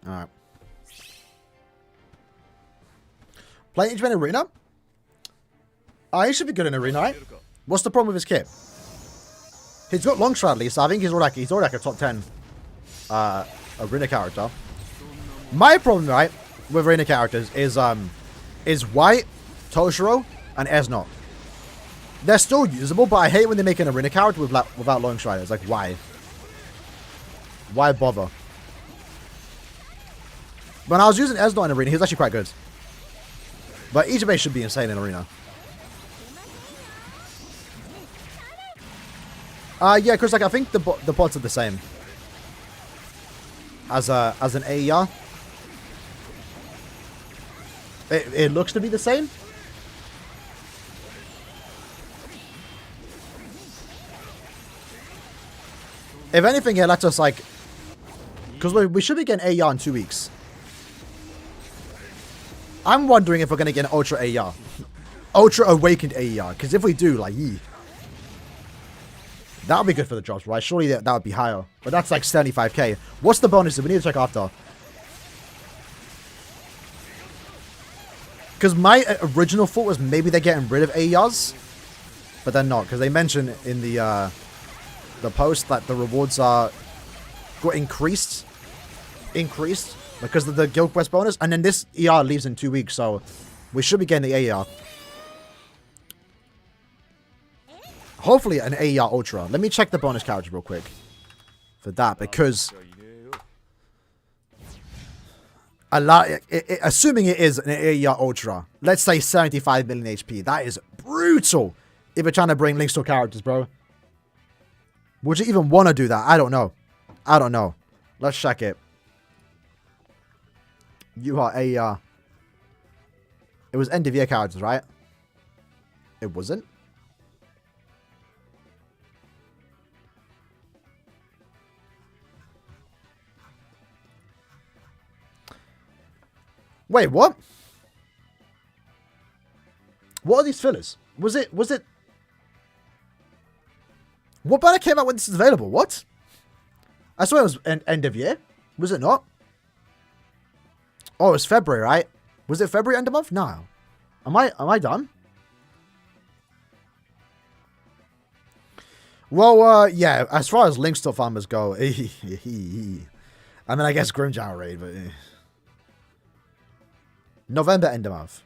Speaker 1: All right. Playing Ichiban Arena? He should be good in Arena, right? What's the problem with his kit? He's got long shot at least. So I think he's already like a top 10 Arena character. My problem, right, with Arena characters is White, Toshiro, and Esnot. They're still usable, but I hate when they make an Arena character without long shot. It's like, why? Why bother? When I was using Esnot in Arena, he was actually quite good. But Ichiban should be insane in Arena. Yeah, because like I think the bots are the same as an AER. It looks to be the same. If anything, it lets us like, because we should be getting AER in 2 weeks. I'm wondering if we're going to get an Ultra AER. Ultra Awakened AER. Because if we do, like, yee. That would be good for the drops, right? Surely that would be higher. But that's like 75k. What's the bonus? We need to check after. Because my original thought was maybe they're getting rid of AERs. But they're not. Because they mentioned in the post that the rewards got increased. Because of the Guild Quest bonus. And then this ER leaves in 2 weeks. So we should be getting the AER. Hopefully an AER Ultra. Let me check the bonus character real quick. For that. Because assuming it is an AER Ultra. Let's say 75 million HP. That is brutal. If you're trying to bring Link's to characters, bro. Would you even want to do that? I don't know. I don't know. Let's check it. You are AER. It was end of year characters, right? It wasn't. Wait, what? What are these fillers? Was it... What banner came out when this is available? What? I swear it was end of year. Was it not? Oh, it was February, right? Was it February end of month? No. Am I done? Well, yeah, as far as Link stuff farmers go, I mean, I guess Grimjow raid, but... November end of month.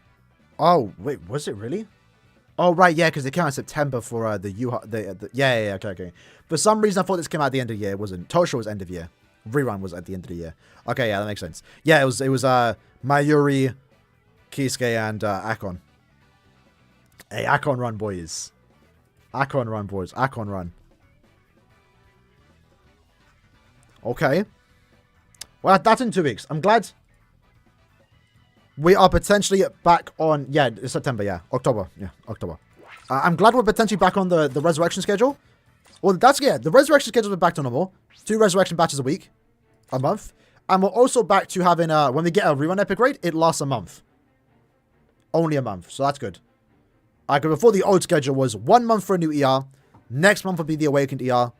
Speaker 1: Oh, wait, was it really? Oh, right, yeah, because it came out in September for the yeah, okay. For some reason, I thought this came out at the end of the year. It wasn't. Tosho was end of year. Rerun was at the end of the year. Okay, yeah, that makes sense. Yeah, it was Mayuri, Kisuke, and Akon. Hey, Akon run, boys. Akon run, boys. Akon run. Okay. Well, that's in 2 weeks. I'm glad we are potentially back on... Yeah, it's September, yeah. October. Yeah, October. I'm glad we're potentially back on the resurrection schedule. Well, that's... Yeah, the resurrection schedule is back to normal. 2 resurrection batches a month. And we're also back to having... when we get a rerun epic raid, it lasts a month. Only a month. So that's good. Before the old schedule was 1 month for a new ER. Next month would be the Awakened ER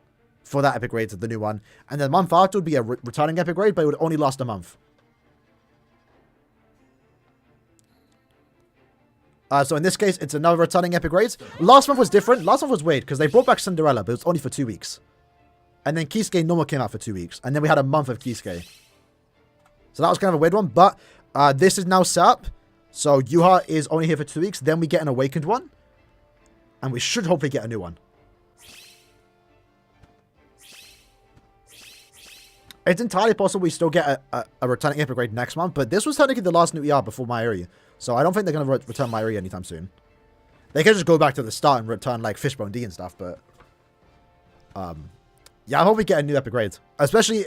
Speaker 1: for that epic raid, the new one. And then the month after would be a returning epic raid, but it would only last a month. So in this case, it's another returning epic raid. Last month was different. Last month was weird because they brought back Cinderella, but it was only for 2 weeks. And then Kisuke normal came out for 2 weeks. And then we had a month of Kisuke. So that was kind of a weird one. But this is now set up. So Yuha is only here for 2 weeks. Then we get an Awakened one. And we should hopefully get a new one. It's entirely possible we still get a returning upgrade next month, but this was technically the last new ER before Myri. So I don't think they're going to return Myri anytime soon. They can just go back to the start and return, like, Fishbone D and stuff, but... yeah, I hope we get a new upgrade. Especially,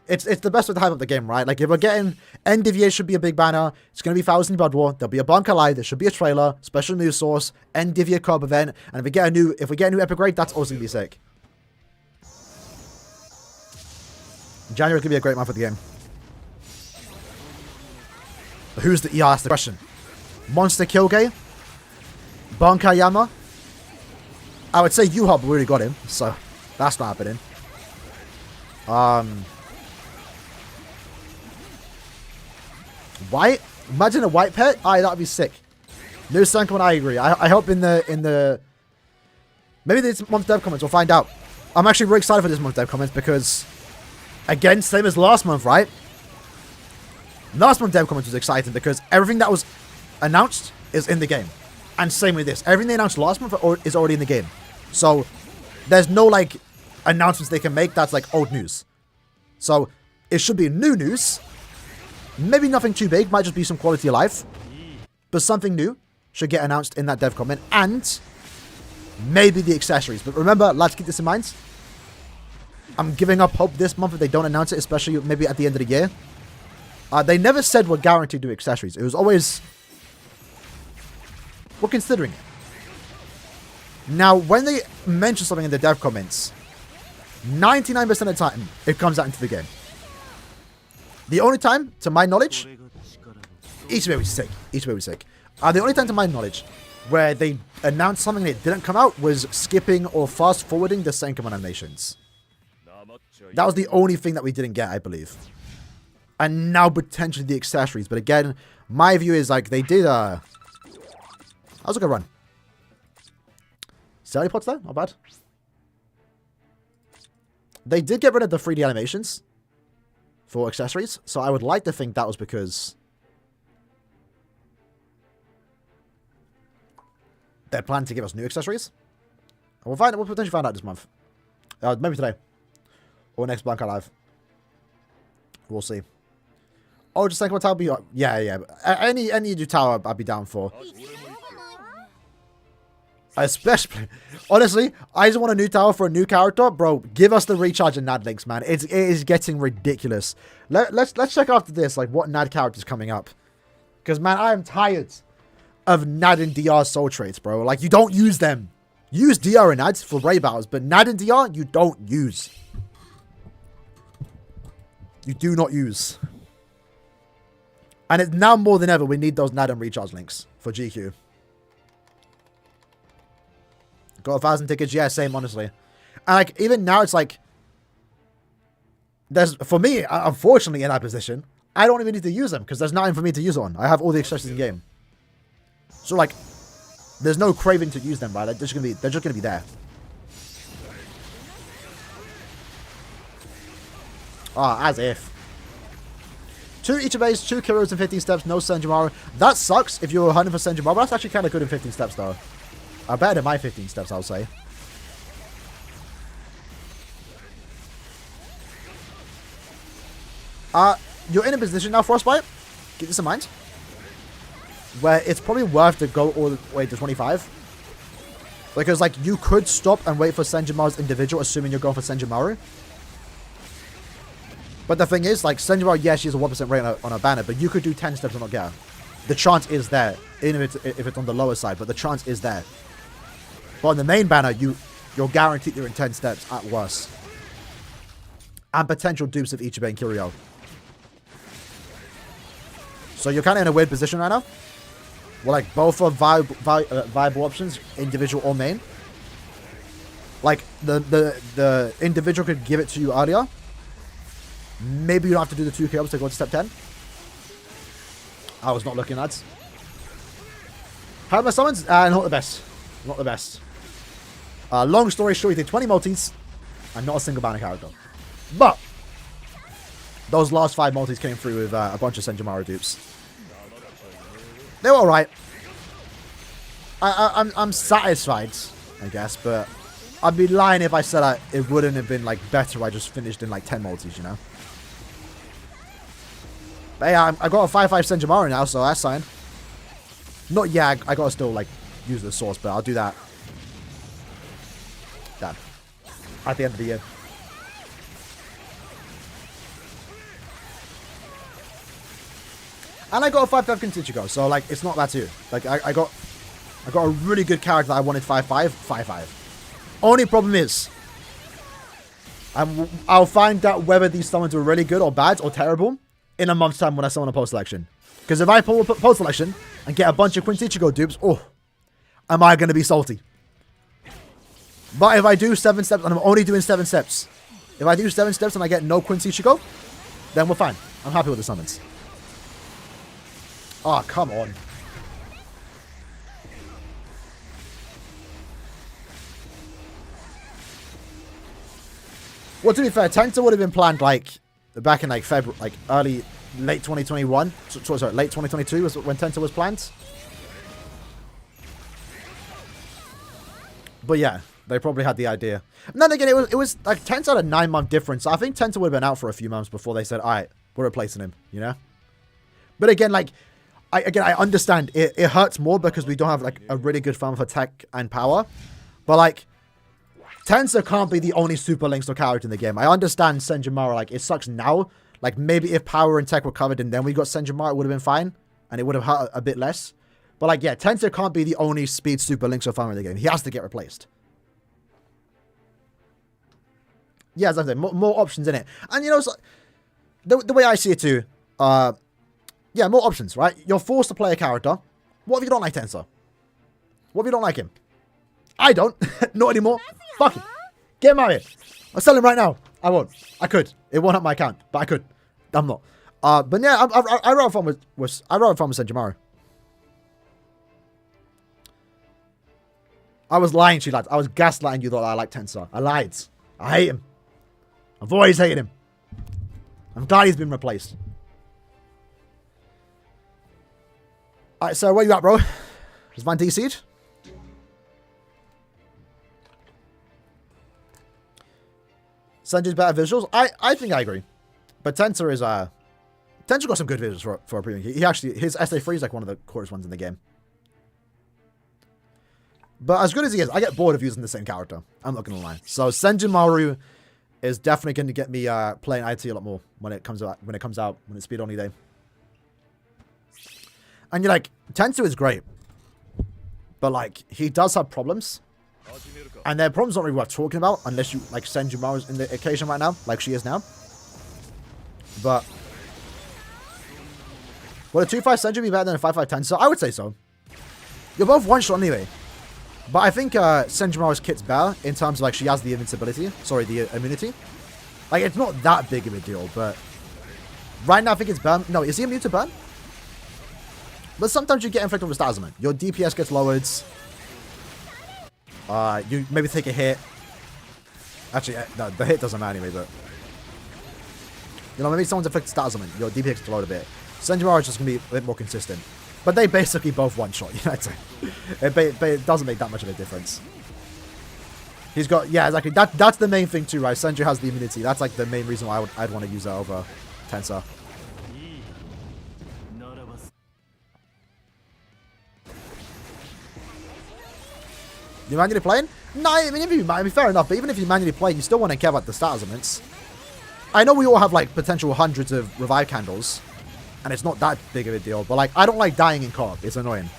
Speaker 1: it's the best way to hype up the game, right? Like, if we're getting... End of year should be a big banner. It's going to be Thousand Blood War. There'll be a Bunker Live. There should be a trailer. Special news source. End of year co-op event. And if we get a new upgrade, that's also going to be sick. January could be a great month for the game. But who's the ER? That's the question. Monster Kilgay? Bankayama? I would say Yuha, but we already got him, so that's not happening. White? Imagine a white pet? Aye, that'd be sick. New Sankaman, I agree. I hope in the... Maybe this month's dev comments, we'll find out. I'm actually really excited for this month's dev comments because... Again, same as last month, right? Last month's dev comments was exciting because everything that was announced is in the game. And same with this. Everything they announced last month is already in the game. So, there's no, like, announcements they can make that's, like, old news. So, it should be new news. Maybe nothing too big. Might just be some quality of life. But something new should get announced in that dev comment. And maybe the accessories. But remember, let's keep this in mind. I'm giving up hope this month if they don't announce it, especially maybe at the end of the year. They never said we're guaranteed to do accessories. It was always... We're considering it. Now, when they mention something in the dev comments, 99% of the time, it comes out into the game. The only time, to my knowledge... Ichibe was sick. Ichibe was sick. The only time, to my knowledge, where they announced something and it didn't come out was skipping or fast-forwarding the Senkaman animations. That was the only thing that we didn't get, I believe. And now potentially the accessories. But again, my view is like they did that was a good run. Sally pots there? Not bad. They did get rid of the 3D animations for accessories. So I would like to think that was because they're planning to give us new accessories. We'll potentially find out this month. Maybe today. Or next Blanca Live. We'll see. Oh, just think what tower be... Yeah. Any new tower I'd be down for. Especially... Honestly, I just want a new tower for a new character. Bro, give us the recharge and NAD links, man. It is getting ridiculous. Let's check after this, like, what NAD character's coming up. Because, man, I am tired of NAD and DR soul traits, bro. Like, you don't use them. Use DR and NAD for raid battles, but NAD and DR, you don't use. You do not use. And it's now more than ever, we need those NAD and recharge links for GQ. Got 1,000 tickets? Yeah, same, honestly. And, like, even now, it's like... For me, unfortunately, in that position, I don't even need to use them, because there's nothing for me to use on. I have all the accessories in game. So, like, there's no craving to use them, right? They're just gonna be there. Ah, as if. 2 Ichibes, 2 Kiros in 15 steps, no Senjumaru. That sucks if you're hunting for Senjumaru, but that's actually kind of good in 15 steps, though. Better than my 15 steps, I'll say. You're in a position now, Frostbite. Keep this in mind. Where it's probably worth to go all the way to 25. Because, like, you could stop and wait for Senjumaru's individual, assuming you're going for Senjumaru. But the thing is, like, Senjumaru, yes, she has a 1% rate on her banner, but you could do 10 steps and not get her. The chance is there, even if it's on the lower side, but the chance is there. But on the main banner, you're guaranteed you're in 10 steps at worst. And potential dupes of Ichibe and Kiryu. So you're kind of in a weird position right now. Where, like, both are viable options, individual or main. Like, the individual could give it to you earlier. Maybe you don't have to do the 2 kills to go to step 10. I was not looking at. How are my summons? Not the best. Not the best. Long story short, he did 20 multis and not a single banner character. But those last 5 multis came through with a bunch of Senjumaru dupes. They were alright. I'm satisfied, I guess, but I'd be lying if I said it wouldn't have been, like, better if I just finished in, like, 10 multis, you know? But yeah, I got a 5-5 Senjimaro now, so that's fine. Not yet. I gotta still, like, use the source, but I'll do that. Damn. At the end of the year. And I got a 5-5 Kintichigo, so, like, it's not that too. Like, I got a really good character that I wanted 5-5, 5-5. Only problem is, I'll find out whether these summons were really good or bad or terrible in a month's time when I summon a post-selection. Because if I pull a post-selection and get a bunch of Quintichigo dupes, oh, am I going to be salty. But if I do 7 steps, and I'm only doing 7 steps, if I do 7 steps and I get no Quintichigo, then we're fine. I'm happy with the summons. Oh, come on. Well, to be fair, Tenta would have been planned, like, back in, like, February, like, late 2021. Sorry, late 2022 was when Tenta was planned. But yeah, they probably had the idea. And then again, it was like, Tenta had a 9-month difference. So I think Tenta would have been out for a few months before they said, alright, we're replacing him, you know? But again, like, I understand. It hurts more because we don't have, like, a really good farm for tech and power. But, like, Tensor can't be the only Super Links or character in the game. I understand Senjimaro, like, it sucks now. Like, maybe if power and tech were covered and then we got Senjimaro, it would have been fine. And it would have hurt a bit less. But, like, yeah, Tensor can't be the only speed Super Links or farmer in the game. He has to get replaced. Yeah, as I said, more options in it. And, you know, so, the way I see it too, yeah, more options, right? You're forced to play a character. What if you don't like Tensor? What if you don't like him? I don't. Not anymore. Fuck it. Get him out of here. I'll sell him right now. I won't. I could. It won't help my account, but I could. I'm not. But yeah, I rather fun with Senjimaro. I was lying to you, lads. I was gaslighting you that I like Tensor. I lied. I hate him. I've always hated him. I'm glad he's been replaced. Alright, so where you at, bro? Is Van DC'd? Senju's better visuals? I think I agree. But Tensor is, Tensor got some good visuals for a premium. He actually, his SA3 is like one of the coolest ones in the game. But as good as he is, I get bored of using the same character. I'm not going to lie. So Senjumaru is definitely going to get me playing IT a lot more when it comes out, when it's speed only day. And you're like, Tensor is great. But like, he does have problems. And their problems not really worth talking about unless you like Senjumaru's in the occasion right now, like she is now. But would a 2-5 Senju be better than a 5-5 Tensor? I would say so. You're both one shot anyway. But I think Senjumaru's kit's better in terms of like she has the invincibility. Sorry, the immunity. Like it's not that big of a deal, but right now I think it's burn. No, is he immune to burn? But sometimes you get inflicted with status, man. Your DPS gets lowered. You maybe take a hit. Actually, no, the hit doesn't matter anyway, but you know, maybe someone's inflicted status on it. Your DPS gets lowered a bit. Senjumaru is just gonna be a bit more consistent. But they basically both one-shot, you know what I'm saying? It doesn't make that much of a difference. He's got, yeah, exactly. That's the main thing too, right? Senju has the immunity. That's like the main reason why I'd want to use that over Tensor. You manually playing? No, I mean, if you manually, fair enough, but even if you manually play, you still want to care about the stat elements. I know we all have like potential hundreds of revive candles. And it's not that big of a deal. But, like, I don't like dying in co-op. It's annoying.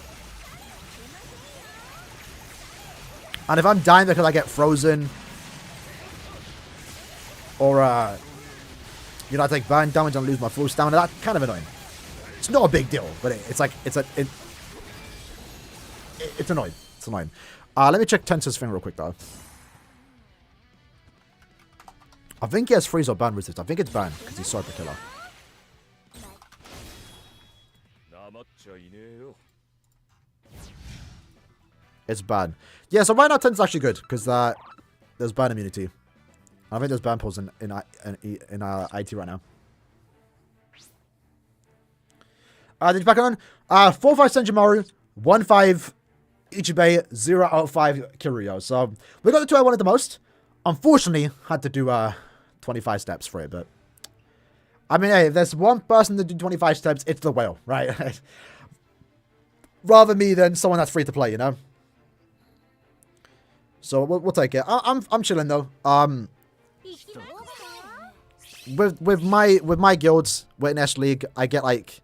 Speaker 1: And if I'm dying because I get frozen. Or, you know, I take burn damage and lose my full stamina. That's kind of annoying. It's not a big deal. But it's like, it's annoying. It's annoying. Let me check Tensor's thing real quick, though. I think he has freeze or burn resist. I think it's burn because he's Super Killer. It's bad. Yeah, so right now Tensor's actually good because there's burn immunity. I think there's burn pulls in IT right now. Did you back on? 4-5 Senjumaru, 1-5 Ichibei, 0-5 Kiruyo. So we got the two I wanted the most. Unfortunately, had to do 25 steps for it, but I mean, hey, if there's one person to do 25 steps, it's the whale, right? Rather me than someone that's free to play, you know? So we'll take it. I'm chilling though. With my guilds, Witness League, I get like,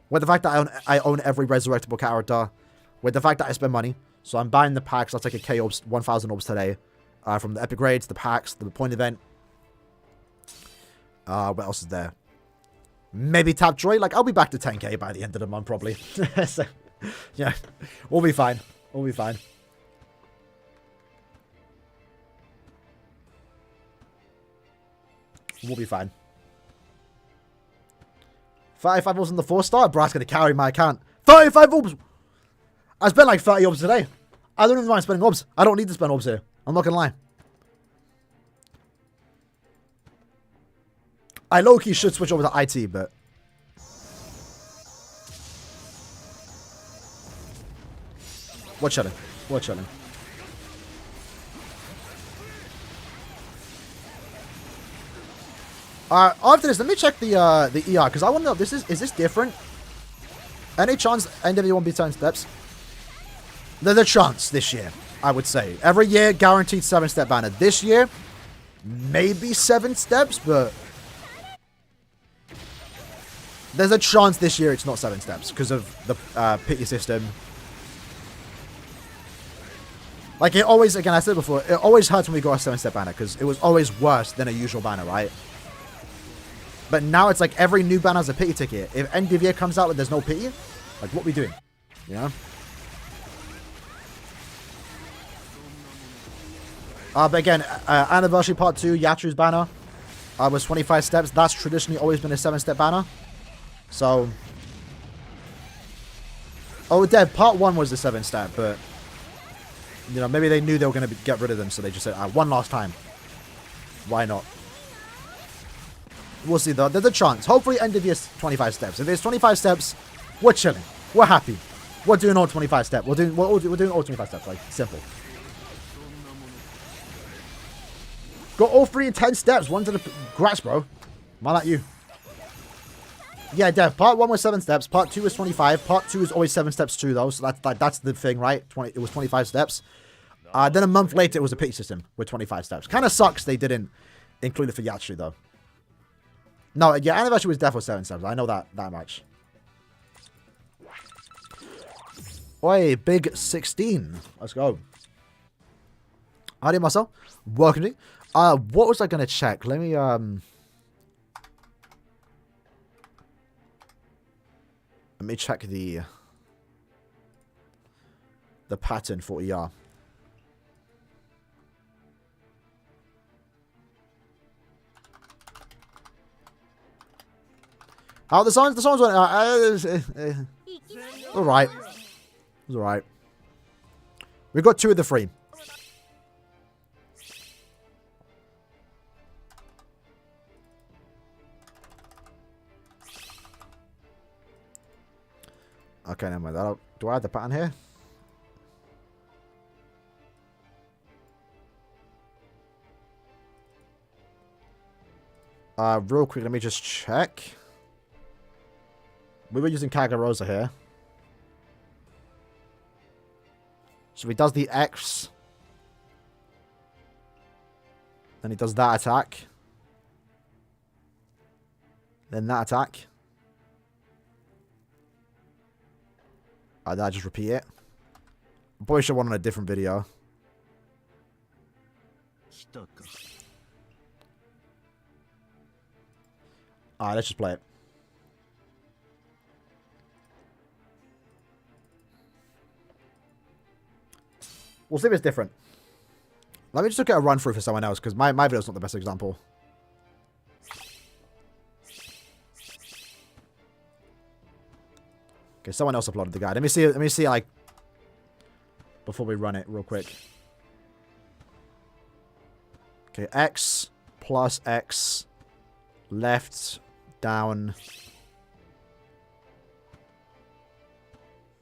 Speaker 1: with the fact that I own every resurrectable character, with the fact that I spend money, so I'm buying the packs. I'll take a K orbs, 1,000 orbs today, from the epic raids, the packs, the point event. What else is there? Maybe Tap Joy. Like, I'll be back to 10k by the end of the month, probably. So, yeah, we'll be fine. We'll be fine. We'll be fine. 35 orbs in the 4-star? Brad's going to carry my account. 35 orbs! I spent like 30 orbs today. I don't even mind spending orbs. I don't need to spend orbs here. I'm not going to lie. I low-key should switch over to IT, but... We're chilling. We're chilling. After this, let me check the ER, because I want to know, is this different? Any chance NW won't be 10 steps? There's a chance this year, I would say. Every year, guaranteed 7-step banner. This year, maybe 7 steps, but... There's a chance this year it's not 7 steps, because of the pity system. Like, it always, again, I said before, it always hurts when we got a 7-step banner, because it was always worse than a usual banner, right? But now it's like every new banner has a pity ticket. If end of year comes out and there's no pity, like, what are we doing? You know? But again, Anniversary Part 2, Yatru's banner was 25 steps. That's traditionally always been a 7-step banner. So... Oh, Dead, Part 1 was the 7-step, but... You know, maybe they knew they were going to get rid of them, so they just said, one last time. Why not? We'll see, though. There's a chance. Hopefully, end of year 25 steps. If there's 25 steps, we're chilling. We're happy. We're doing all 25 steps. We're doing all 25 steps. Like, simple. Got all 3 in 10 steps. One to the... Congrats, bro. Man like you. Yeah, Dev. Part 1 was 7 steps. Part 2 was 25. Part 2 is always 7 steps too, though. So that's the thing, right? It was 25 steps. Then a month later, it was a pity system with 25 steps. Kind of sucks they didn't include it for Yatsu, though. No, yeah, Anniversary was definitely 7 steps. I know that much. Oi, big 16. Let's go. Howdy, Marcel. Welcome to. What was I going to check? Let me, Let me check the pattern for ER. Oh, the songs went. All right. It was all right. We got 2 of the 3. Okay, never mind. Do I have the pattern here? Real quick, let me just check. We were using Kagarosa here. So he does the X. Then he does that attack. Then that attack. Then I just repeat it. I probably should have one on a different video. Alright, let's just play it. We'll see if it's different. Let me just look at a run through for someone else, because my video's not the best example. Okay, someone else uploaded the guide. Let me see, like, before we run it real quick. Okay, X plus X, left, down,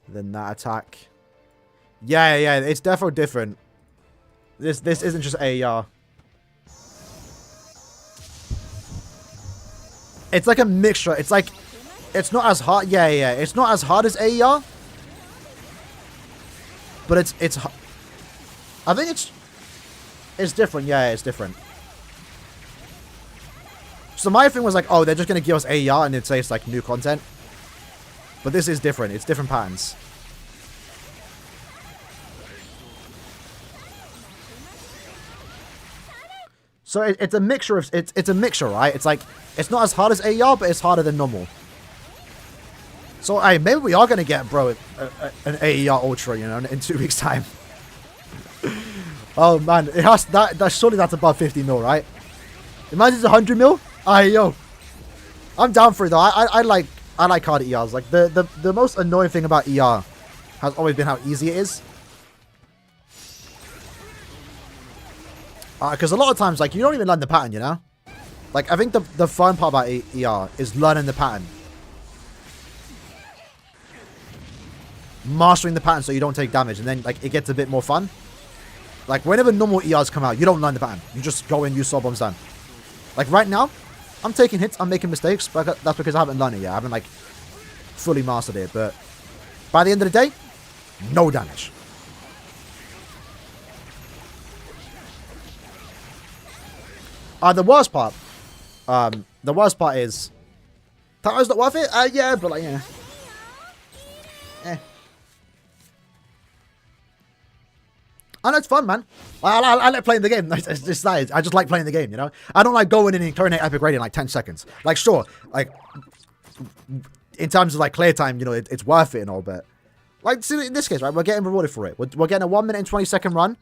Speaker 1: then that attack. Yeah, it's definitely different. This isn't just AER. It's like a mixture. It's like, it's not as hard. Yeah, yeah. It's not as hard as AER. But it's. I think it's different. Yeah, it's different. So my thing was like, oh, they're just gonna give us AER and it'd say it's like new content. But this is different. It's different patterns. So it's a mixture of it's a mixture, right? It's like it's not as hard as AER, but it's harder than normal. So hey, maybe we are gonna get, bro, an AER Ultra, you know, in 2 weeks' time. Oh man, it has that surely that's above 50 mil, right? Imagine it's 100 mil. Aye, yo, I'm down for it though. I like hard ERs. Like the most annoying thing about ER has always been how easy it is. Because a lot of times, like, you don't even learn the pattern, you know? Like, I think the fun part about ER is learning the pattern. Mastering the pattern so you don't take damage, and then, like, it gets a bit more fun. Like, whenever normal ERs come out, you don't learn the pattern. You just go in, use soul bombs, done. Like, right now, I'm taking hits, I'm making mistakes, but that's because I haven't learned it yet. I haven't, like, fully mastered it, but by the end of the day, no damage. The worst part is that was not worth it. Yeah, but like, yeah, I know it's fun, man. I like playing the game. It's just that. I just like playing the game, you know. I don't like going in and clearing epic raid in like 10 seconds. Like, sure, like in terms of like clear time, you know, it's worth it and all, but like, see, in this case, right, we're getting rewarded for it. We're getting a 1 minute and 20-second run.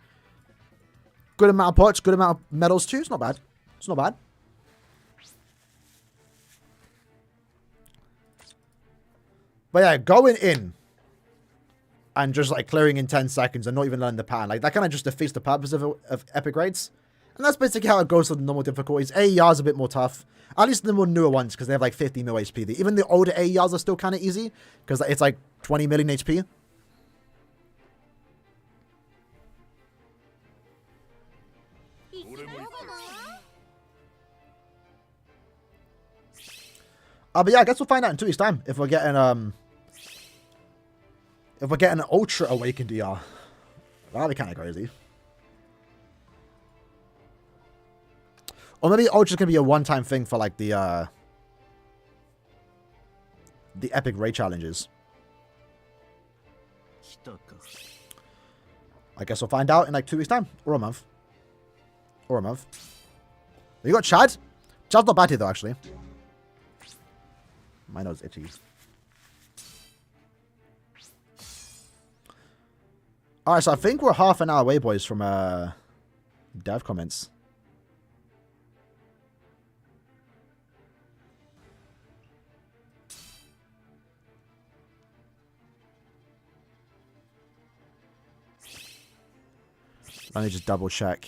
Speaker 1: Good amount of pots, good amount of medals too. It's not bad. It's not bad. But yeah, going in and just like clearing in 10 seconds and not even learning the pattern, like that kind of just defeats the purpose of epic raids. And that's basically how it goes for the normal difficulties. AER is a bit more tough. At least the more newer ones, because they have like 50 mil HP. Even the older AERs are still kind of easy, because it's like 20 million HP. But yeah, I guess we'll find out in 2 weeks' time if we're getting an Ultra Awakened ER. That'll be kind of crazy. Or maybe Ultra's gonna be a one-time thing for like the epic raid challenges. I guess we'll find out in like 2 weeks' time, or a month, or a month. You got Chad. Chad's not bad here though, actually. My nose itchy. Alright, so I think we're half an hour away, boys, from dev comments. Let me just double check.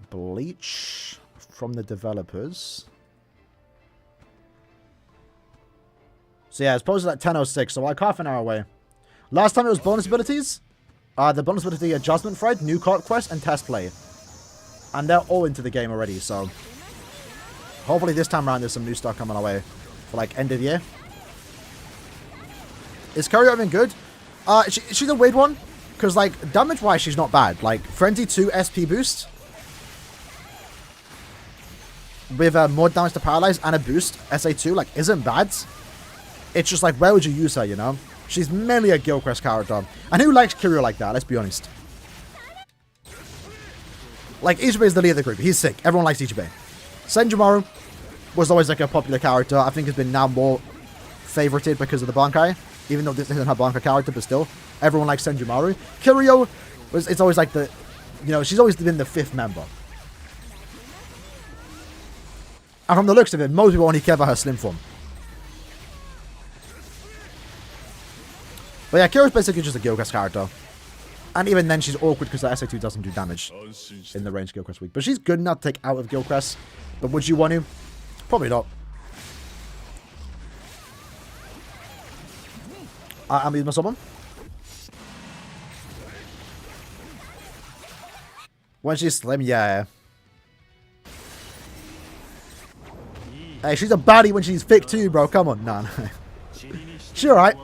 Speaker 1: Bleach from the developers. So yeah, it's posted at 10:06, so like half an hour away. Last time it was bonus abilities. The bonus ability adjustment thread, new card quest, and test play. And they're all into the game already, so hopefully this time around there's some new stuff coming our way for like end of the year. Is Curio even good? She's a weird one. Because, like, damage-wise, she's not bad. Like, Frenzy 2 SP boost. With more damage to Paralyze and a boost, SA2, like, isn't bad. It's just, like, where would you use her, you know? She's mainly a Guildquest character. And who likes Curio like that? Let's be honest. Like, Ichibe is the leader of the group. He's sick. Everyone likes Ichibe. Senjumaru was always, like, a popular character. I think has been now more favorited because of the Bankai. Even though this isn't her Bankai character, but still. Everyone likes Senjumaru. Curio, it's always like the, you know, she's always been the 5th member. And from the looks of it, most people only care about her slim form. But yeah, Curio's basically just a Guildquest character. And even then, she's awkward because her SA2 doesn't do damage in the range Guildquest week. But she's good enough to take out of Guildquest. But would you want to? Probably not. I'm using my summon. When she's slim, yeah. Hey, she's a baddie when she's thick too, bro. Come on. Nah, no. She alright.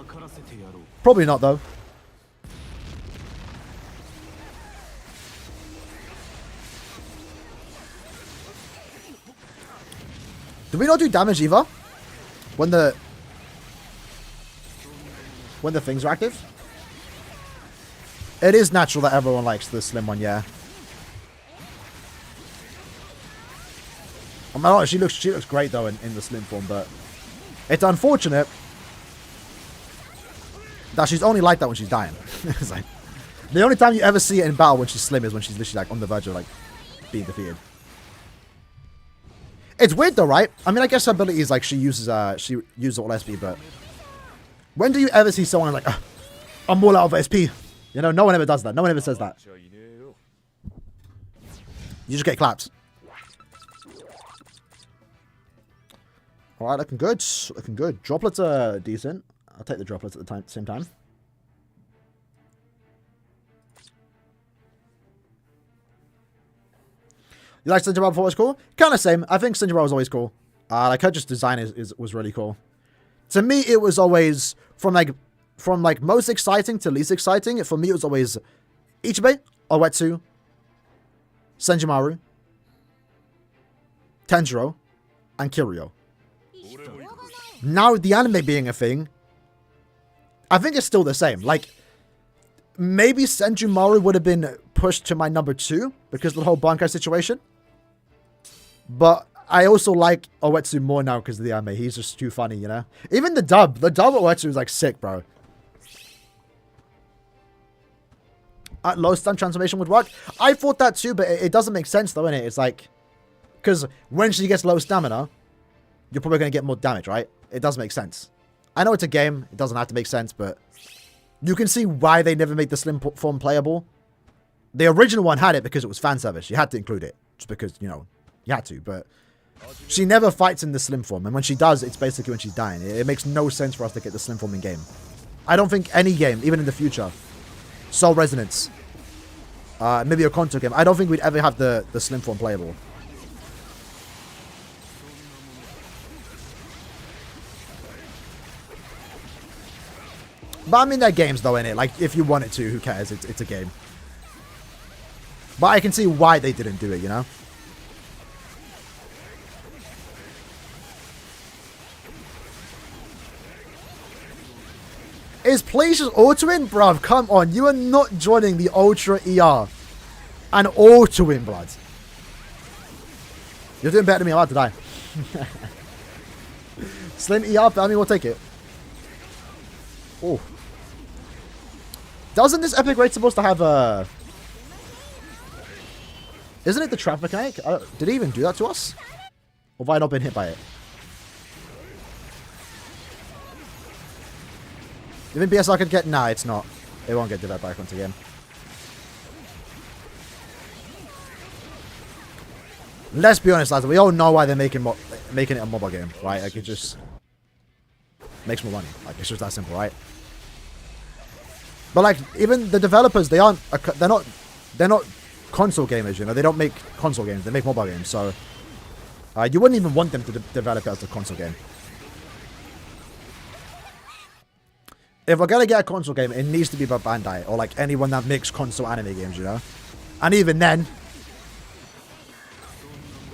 Speaker 1: Probably not, though. Do we not do damage either? When the things are active? It is natural that everyone likes the slim one, yeah. I mean, she looks great though in the slim form, but it's unfortunate that she's only like that when she's dying. It's like, the only time you ever see it in battle when she's slim is when she's literally like on the verge of like being defeated. It's weird though, right? I mean, I guess her ability is like she uses all SP, but when do you ever see someone like, I'm all out of SP? You know, no one ever does that. No one ever says that. You just get clapped. Alright, looking good. Looking good. Droplets are decent. I'll take the droplets at the same time. You like Senjiro before it was cool? Kind of same. I think Senjiro was always cool. Like her just design was really cool. To me, it was always from most exciting to least exciting. For me, it was always Ichibe, Owetsu, Senjimaru, Tanjiro, and Kiryu. Now, the anime being a thing, I think it's still the same. Like, maybe Senjimaru would have been pushed to my number 2 because of the whole Bankai situation. But I also like Owetsu more now because of the anime. He's just too funny, you know? Even the dub of Owetsu is like sick, bro. Low stun transformation would work. I thought that too, but it doesn't make sense though, innit? It's like, because when she gets low stamina, you're probably going to get more damage, right? It does make sense. I know it's a game. It doesn't have to make sense, but you can see why they never made the slim form playable. The original one had it because it was fan service. You had to include it just because, you know, you had to, but she never fights in the slim form. And when she does, it's basically when she's dying. It makes no sense for us to get the slim form in game. I don't think any game, even in the future, Soul Resonance, maybe a console game, I don't think we'd ever have the slim form playable. But I mean, they're games though, innit? Like, if you want it to, who cares? It's a game. But I can see why they didn't do it, you know? Is Bleach auto-win? Bruv, come on. You are not joining the Ultra ER. An auto-win, blood. You're doing better than me. I'm about to die. Slim ER, I mean, we'll take it. Oh. Doesn't this epic raid supposed to have a... Isn't it the trap mechanic? Did he even do that to us? Or have I not been hit by it? You think BSR could get... Nah, it's not. It won't get developed back once again. Let's be honest, lads. We all know why they're making it a mobile game, right? Like, it just makes more money. Like, it's just that simple, right? But like, even the developers, they're not console gamers, you know? They don't make console games. They make mobile games. So, you wouldn't even want them to develop it as a console game. If we're gonna get a console game, it needs to be by Bandai or like anyone that makes console anime games, you know? And even then,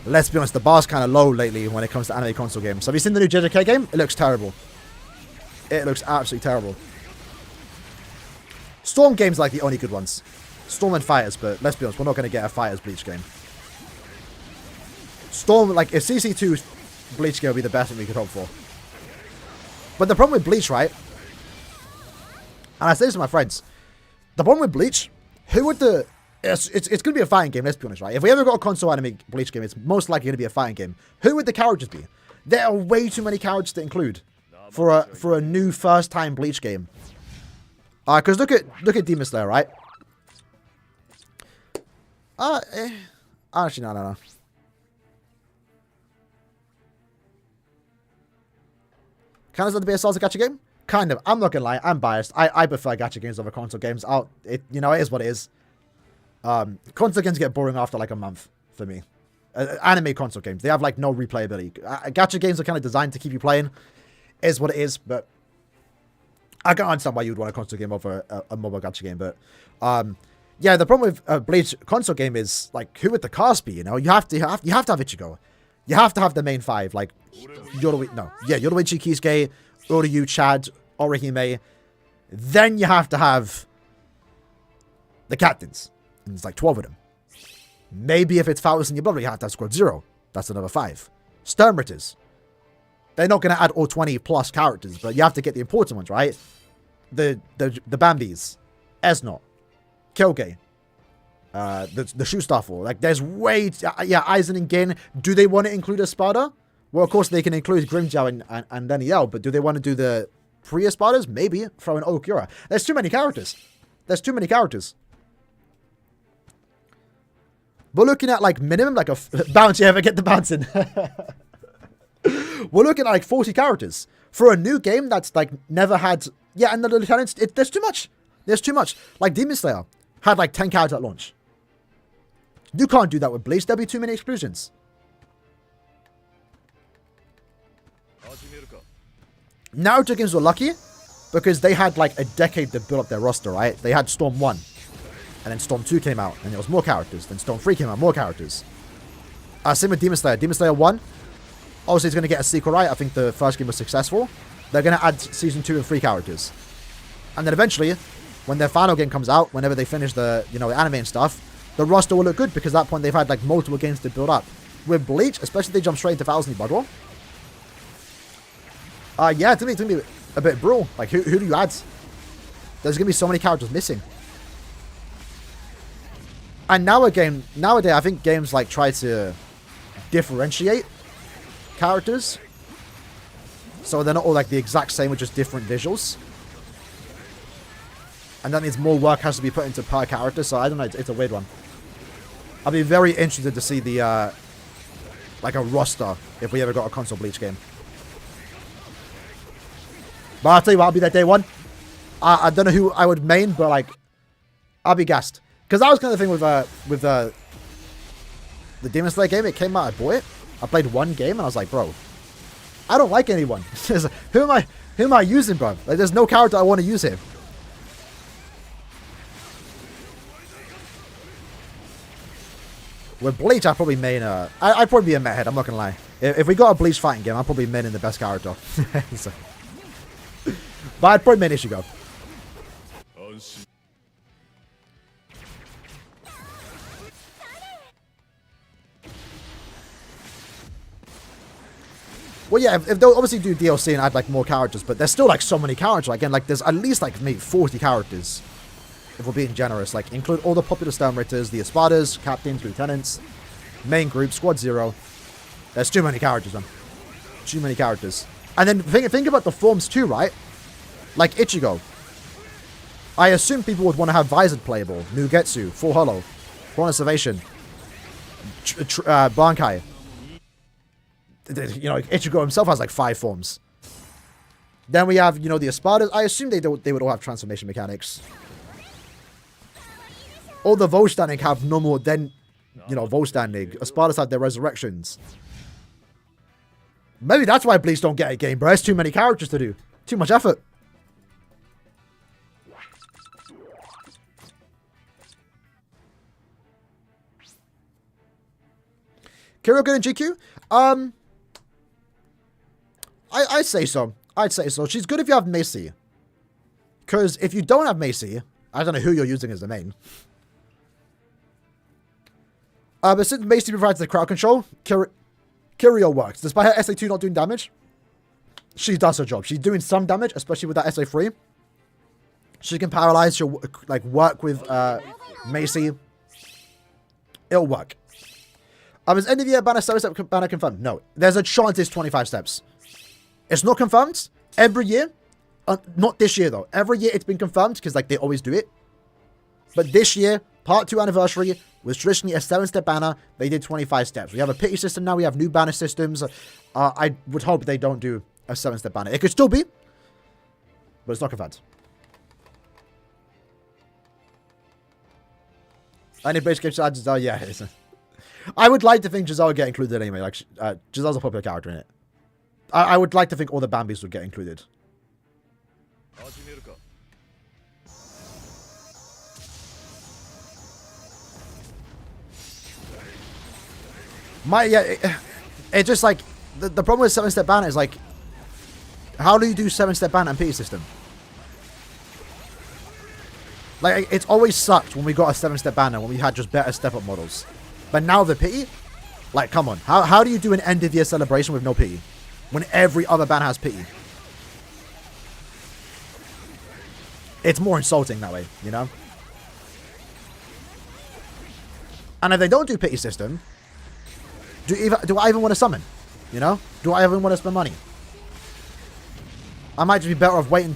Speaker 1: let's be honest, the bar's kind of low lately when it comes to anime console games. So have you seen the new JJK game? It looks terrible. It looks absolutely terrible. Storm games are like the only good ones. Storm and Fighters, but let's be honest, we're not going to get a Fighters Bleach game. Storm, like, if CC2's Bleach game would be the best thing we could hope for. But the problem with Bleach, right? And I say this to my friends. The problem with Bleach, who would the... It's going to be a fighting game, let's be honest, right? If we ever got a console anime Bleach game, it's most likely going to be a fighting game. Who would the characters be? There are way too many characters to include for a new first-time Bleach game. Because look at Demon Slayer, right? Actually, no. Can I let the BSR as a gacha game? kind of. I'm not gonna lie. I'm biased. I prefer gacha games over console games. It is what it is. Console games get boring after like a month for me. Anime console games, they have like no replayability. Gacha games are kind of designed to keep you playing. Is what it is, but I can understand why you'd want a console game over a mobile gacha game. But yeah, the problem with Bleach console game is like, who would the cast be? You know, you have to have Ichigo. You have to have the main five, like Yoruichi, Kisuke, Uryu, Chad, Orihime. Then you have to have the captains. And there's like 12 of them. Maybe if it's Faust and your brother, you have to have Squad Zero. That's another 5. Sternritters. They're not going to add all 20 plus characters, but you have to get the important ones, right? The Bambis, Esnot, Kyoge, the Shustaffel. Like, there's way... yeah, Aizen and Gin. Do they want to include Espada? Well, of course, they can include Grimmjow and Danielle, but do they want to do the pre-Espadas? Maybe. Throw in Okura. There's too many characters. We're looking at, like, minimum, like, a bounce. Yeah, get the bounce in. We're looking at, like, 40 characters. For a new game that's, like, never had... Yeah, and the lieutenants... There's too much. There's too much. Like, Demon Slayer had, like, 10 characters at launch. You can't do that with Bleach. There'll be too many exclusions. Naruto games were lucky because they had, like, a decade to build up their roster, right? They had Storm 1. And then Storm 2 came out, and there was more characters. Then Storm 3 came out, more characters. Same with Demon Slayer. Demon Slayer 1, obviously it's going to get a sequel, right? I think the first game was successful. They're going to add Season 2 and 3 characters. And then eventually, when their final game comes out, whenever they finish the, the anime and stuff, the roster will look good, because at that point they've had, like, multiple games to build up. With Bleach, especially if they jump straight into Thousand Blood War. Yeah, it's going to be a bit brutal. Like, who do you add? There's going to be so many characters missing. And nowadays, I think games like try to differentiate characters, so they're not all like the exact same with just different visuals. And that means more work has to be put into per character. So I don't know, it's a weird one. I'll be very interested to see the like a roster if we ever got a console Bleach game. But I'll tell you what, I'll be there day one. I don't know who I would main, but like I'll be gassed. Because that was kind of the thing with the Demon Slayer game. It came out, I bought it. I played one game, and I was like, bro, I don't like anyone. Who am I using, bro? Like, there's no character I want to use here. With Bleach, I'd probably main I'd probably be a methead, I'm not going to lie. If we got a Bleach fighting game, I'd probably main in the best character. So, but I'd probably main Ichigo. Well, yeah, if they'll obviously do DLC and add, like, more characters, but there's still, like, so many characters. Again, like, there's at least, like, maybe 40 characters, if we're being generous. Like, include all the popular Sternritters, the Espadas, Captains, Lieutenants, main group, Squad Zero. There's too many characters, man. Too many characters. And then think about the forms, too, right? Like, Ichigo. I assume people would want to have Visored playable, Nugetsu, Full Hollow, Chrono Salvation, Bankai. Ichigo himself has like 5 forms. Then we have, the Espadas. I assume they would all have transformation mechanics. All the Volstanding have normal, then, Volstanding. Espadas have their resurrections. Maybe that's why Bleach don't get a game, bro. There's too many characters to do. Too much effort. Kyogen and GQ? I'd say so. I'd say so. She's good if you have Macy. Because if you don't have Macy, I don't know who you're using as the main. But since Macy provides the crowd control, Kirio works. Despite her SA2 not doing damage, she does her job. She's doing some damage, especially with that SA3. She can paralyze. She'll like work with Macy. It'll work. Is any of your banner step banner confirmed? No. There's a chance it's 25 steps. It's not confirmed every year. Not this year, though. Every year it's been confirmed because, like, they always do it. But this year, Part 2 anniversary was traditionally a 7-step banner. They did 25 steps. We have a pity system now. We have new banner systems. I would hope they don't do a 7-step banner. It could still be. but it's not confirmed. Any Bleach game besides Giselle? Yeah, it is. I would like to think Giselle would get included anyway. Like, Giselle's a popular character in it. I would like to think all the Bambis would get included. It's just like, the problem with 7-step ban is like, how do you do 7-step ban and pity system? Like, it's always sucked when we got a 7-step banner, when we had just better step-up models. But now the pity? Like, come on. How do you do an end-of-year celebration with no pity? When every other banner has pity? It's more insulting that way, you know? And if they don't do pity system, do I even want to summon? You know? Do I even want to spend money? I might just be better off waiting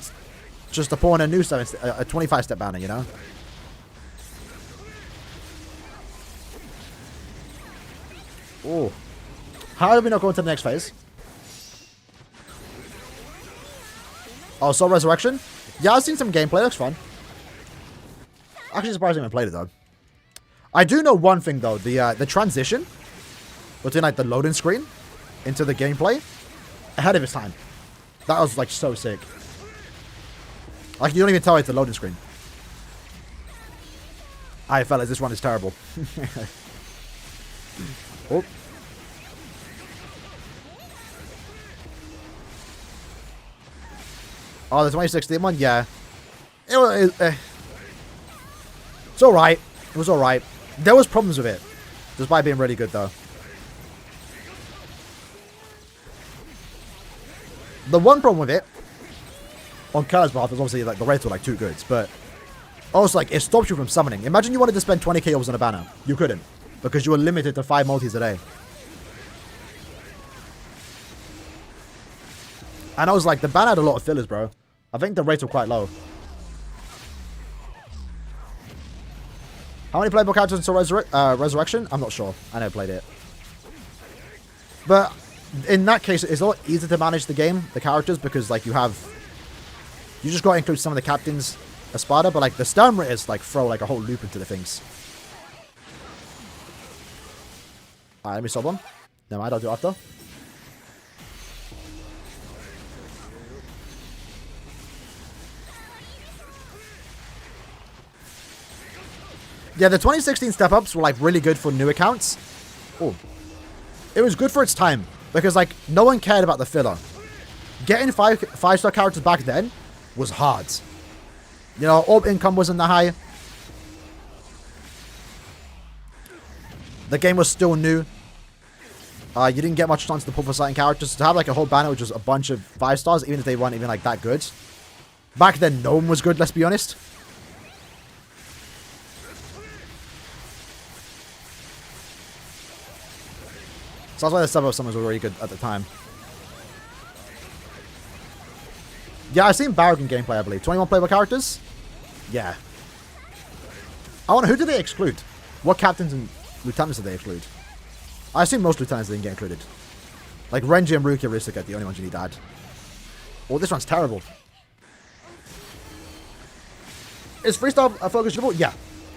Speaker 1: just to pawn a new 25-step banner, you know? Oh. How did we not go into the next phase? Oh, Soul Resurrection? Yeah, I've seen some gameplay. Looks fun. Actually surprised I haven't played it, though. I do know one thing, though. The transition between, like, the loading screen into the gameplay, ahead of its time. That was, like, so sick. Like, you don't even tell it's a loading screen. Alright, fellas, this one is terrible. Oh. Oh, the 2016 one? Yeah. It's alright. It was alright. There was problems with it. Despite being really good, though. The one problem with it, on Cur's path, is obviously, like, the rates were, like, too good. But also, like, it stops you from summoning. Imagine you wanted to spend 20 kills on a banner. You couldn't. Because you were limited to 5 multis a day. And I was like, the banner had a lot of fillers, bro. I think the rates were quite low. How many playable characters in Soul Resurrection? I'm not sure. I never played it. But in that case, it's a lot easier to manage the game, the characters, because, like, you just got to include some of the captains as Sparta, but, like, the stun rate is, like, throw, like, a whole loop into the things. Alright, let me solve one. No mind, I'll do it after. Yeah, the 2016 step-ups were, like, really good for new accounts. Oh. It was good for its time. Because, like, no one cared about the filler. Getting 5-star characters back then was hard. You know, orb income wasn't that high. The game was still new. You didn't get much chance to pull for certain characters. To have, like, a whole banner which was a bunch of 5 stars, even if they weren't even, like, that good. Back then, no one was good, let's be honest. So that's why the sub-up summons were really good at the time. Yeah, I've seen Barragan gameplay, I believe. 21 playable characters? Yeah. I wonder, who did they exclude? What captains and lieutenants did they exclude? I assume most lieutenants didn't get included. Like, Renji and Ruki are the only ones you need to add. Oh, this one's terrible. Is freestyle focus usable? Yeah,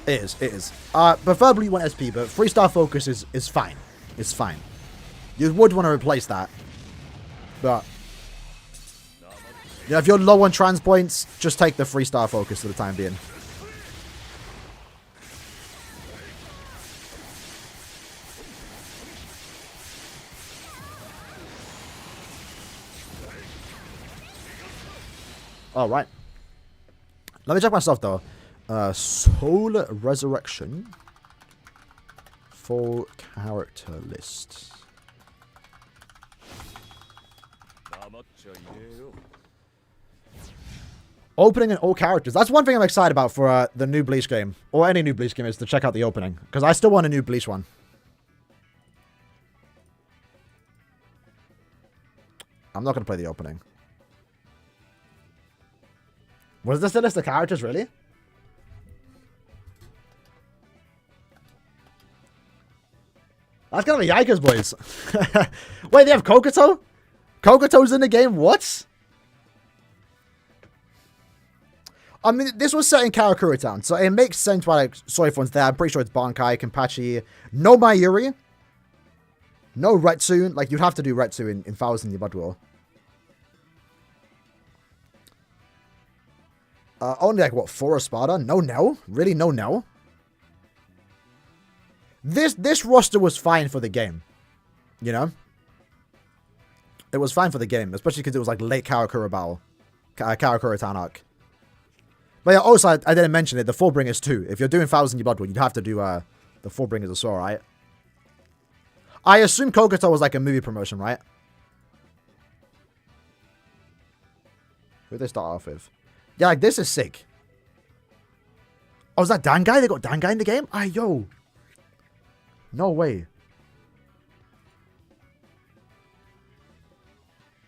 Speaker 1: it is. It is. Preferably you want SP, but freestyle focus is fine. It's fine. You would want to replace that. But, yeah, if you're low on trans points, just take the freestyle focus for the time being. All right. Let me check myself, though. Soul Resurrection. Full character list. Opening and all characters. That's one thing I'm excited about for the new Bleach game. Or any new Bleach game, is to check out the opening. Because I still want a new Bleach one. I'm not going to play the opening. Was this the list of characters, really? That's gonna be Yikers, boys. Wait, they have Kokoto? Kokoto's in the game? What? I mean, this was set in Karakura Town, so it makes sense why, like, Soifon's there. I'm pretty sure it's Bankai, Kenpachi, no Mayuri, no Retsu. Like, you'd have to do Retsu in Thousand Year Blood War. Only, like, what, 4 Espada? No Nell? Really, no Nell? This roster was fine for the game, you know? It was fine for the game, especially because it was, like, late Karakura battle. Karakura Town arc. But yeah, also, I didn't mention it, the Forbringers too. If you're doing Thousand Year Blood War, you'd have to do the Forbringers as well, right? I assume Kokoto was like a movie promotion, right? Who did they start off with? Yeah, like, this is sick. Oh, is that Dangai? They got Dangai in the game? Ah, yo. No way.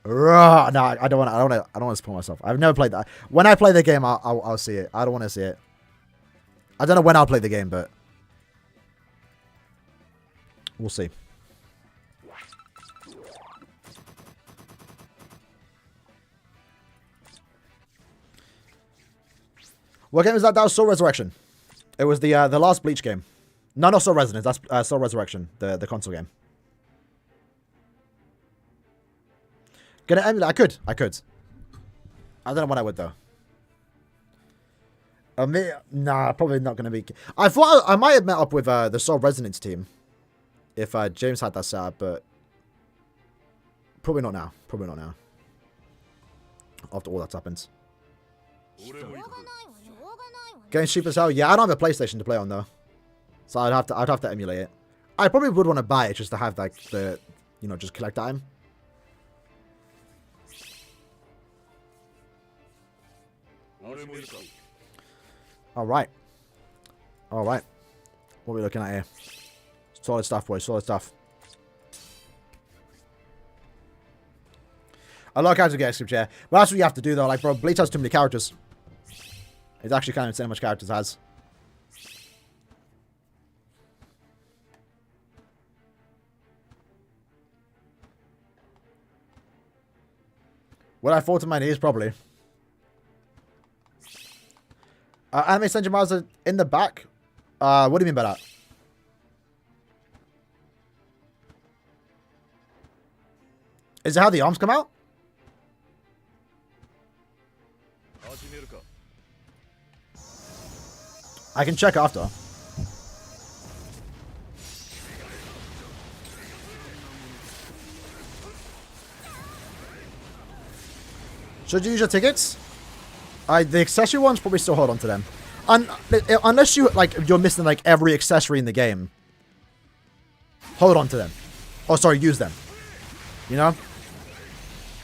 Speaker 1: No, I don't want to spoil myself. I've never played that. When I play the game, I'll see it. I don't want to see it. I don't know when I'll play the game, but we'll see. What game is that? That was Soul Resurrection. It was the last Bleach game. No, not Soul Resonance. That's Soul Resurrection, the console game. Gonna emulate? I could. I don't know when I would though. Nah, probably not gonna be. I thought I might have met up with the Soul Resonance team if James had that set up, but probably not now. Probably not now. After all that's happened. Getting cheap as hell. Yeah, I don't have a PlayStation to play on though, so I'd have to emulate it. I probably would want to buy it just to have like the, you know, just collect time. Alright. Alright. What are we looking at here? Solid stuff, boys. Solid stuff. I like how to get a skip chair. But that's what you have to do, though. Like, bro, Bleach has too many characters. It's actually kind of insane how much characters it has. What I thought to my knees, probably. Anime Senjimasa in the back? What do you mean by that? Is it how the arms come out? I can check after. Should you use your tickets? The accessory ones, probably still hold on to them. Unless you, like, you're missing, like, every accessory in the game. Hold on to them. Oh, sorry, use them. You know?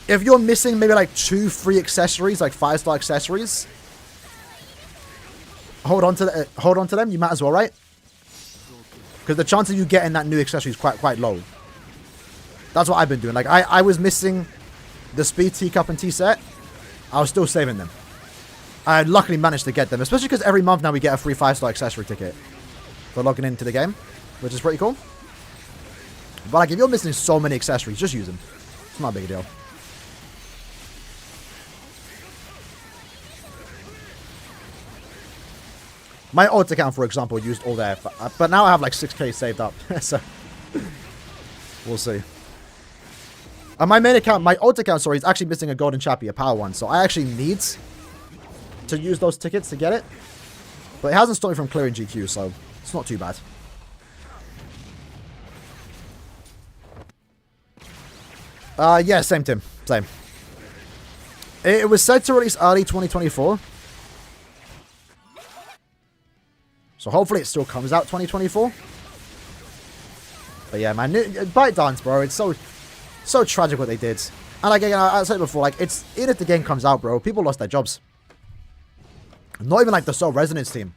Speaker 1: If you're missing maybe, like, 2 free accessories, like 5-star accessories, hold on to them. You might as well, right? Because the chance of you getting that new accessory is quite low. That's what I've been doing. Like, I was missing the speed teacup and tea set. I was still saving them. I luckily managed to get them, especially because every month now we get a free 5-star accessory ticket for logging into the game, which is pretty cool. But like, if you're missing so many accessories, just use them. It's not a big deal. My alt account, for example, used all their, but now I have like 6k saved up, so we'll see. My main account, my alt account, sorry, is actually missing a golden chappie, a power one, so I actually need to use those tickets to get it. But it hasn't stopped me from clearing GQ, so it's not too bad. Yeah, same Tim. Same. It was said to release early 2024. So hopefully it still comes out 2024. But yeah, man, ByteDance, bro, it's so tragic what they did. And like, again, I said before, like, it's, even if the game comes out, bro, people lost their jobs. Not even like the Soul Resonance team.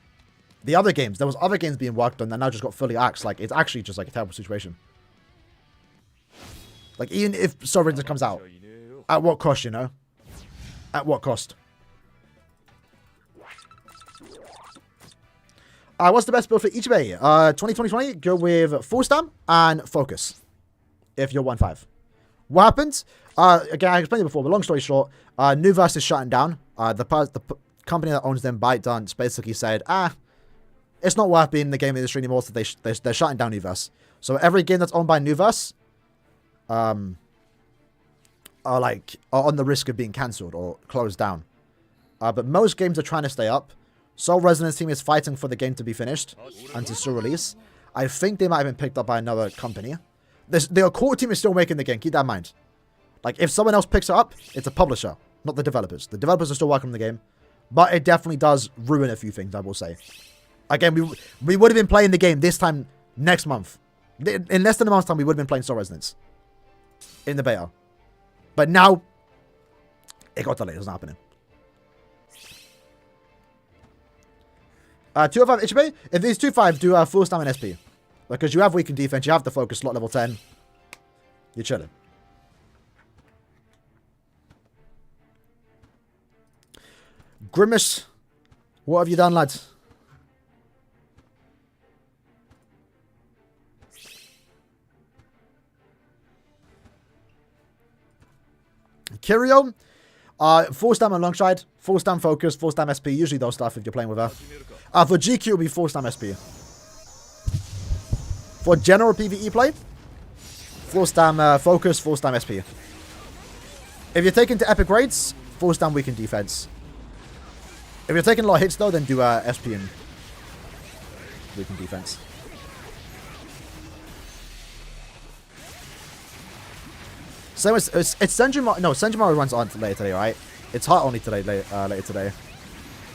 Speaker 1: The other games, there was other games being worked on that now just got fully axed. Like, it's actually just like a terrible situation. Like, even if Soul Resonance comes out, at what cost, you know? At what cost? What's the best build for Ichibei? 2020, go with Full Stamp and Focus. If you're 1-5. What happened? Again, I explained it before, but long story short, New Verse is shutting down. company that owns them, ByteDance, basically said, it's not worth being in the game industry anymore, so they're shutting down Nuverse. So every game that's owned by Nuverse are on the risk of being cancelled or closed down. But most games are trying to stay up. Soul Resonance team is fighting for the game to be finished and to still release. I think they might have been picked up by another company. The core team is still making the game, keep that in mind. Like, if someone else picks it up, it's a publisher, not the developers. The developers are still working on the game, but it definitely does ruin a few things, I will say. Again, we would have been playing the game this time next month. In less than a month's time, we would have been playing Soul Resonance in the beta. But now, it got delayed, it's not happening. 205 HP. If these 2-5 do full stamina SP. Because you have weakened defense, you have the focus slot level 10. You're chilling. Grimace, what have you done, lads? Kirio, full stam on Longstride, full stam focus, full stam SP, usually those stuff if you're playing with her. For GQ, it'll be full stam SP. For general PvE play, full stam focus, full stam SP. If you're taking to epic raids, full stam weakened defense. If you're taking a lot of hits though, then do SP and weakened defense. So it's Senjumaru. No, Senjumaru runs on later today, right? It's hot only today, later today.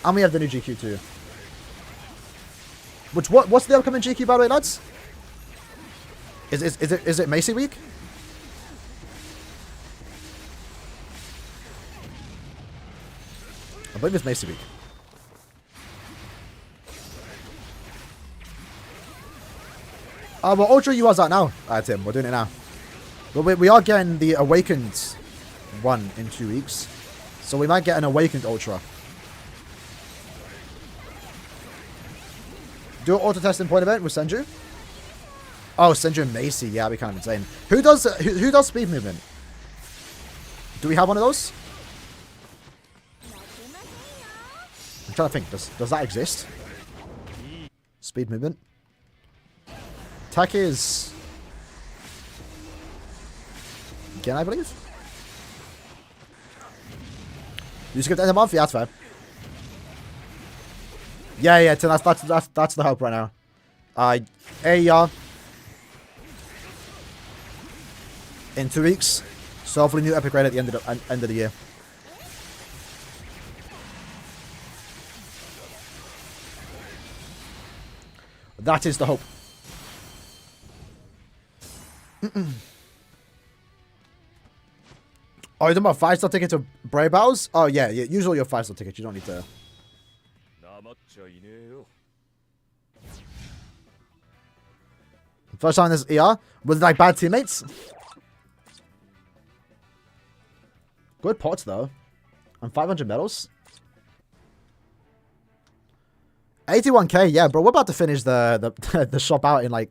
Speaker 1: And we have the new GQ too. What's the upcoming GQ, by the way, lads? Is it Macy week? I believe it's Macy week. Well, Ultra UR's out now, Tim. We're doing it now. But we are getting the Awakened one in 2 weeks. So we might get an Awakened Ultra. Do an auto test in point event with Senju. Oh, Senju and Macy. Yeah, that'd be kind of insane. Who does speed movement? Do we have one of those? I'm trying to think. Does that exist? Speed movement. Attack is... Again, I believe. You skipped the end of the month? Yeah, that's fair. Yeah, Tim, that's the hope right now. In 2 weeks. So hopefully new epic raid at the end of the year. That is the hope. Oh, you're talking about 5-star ticket to Brave Battles? Oh, yeah. Usually your 5-star ticket. You don't need to... First time in this ER? Was it like bad teammates? Good pots, though. And 500 medals. 81k, yeah, bro. We're about to finish the shop out in, like,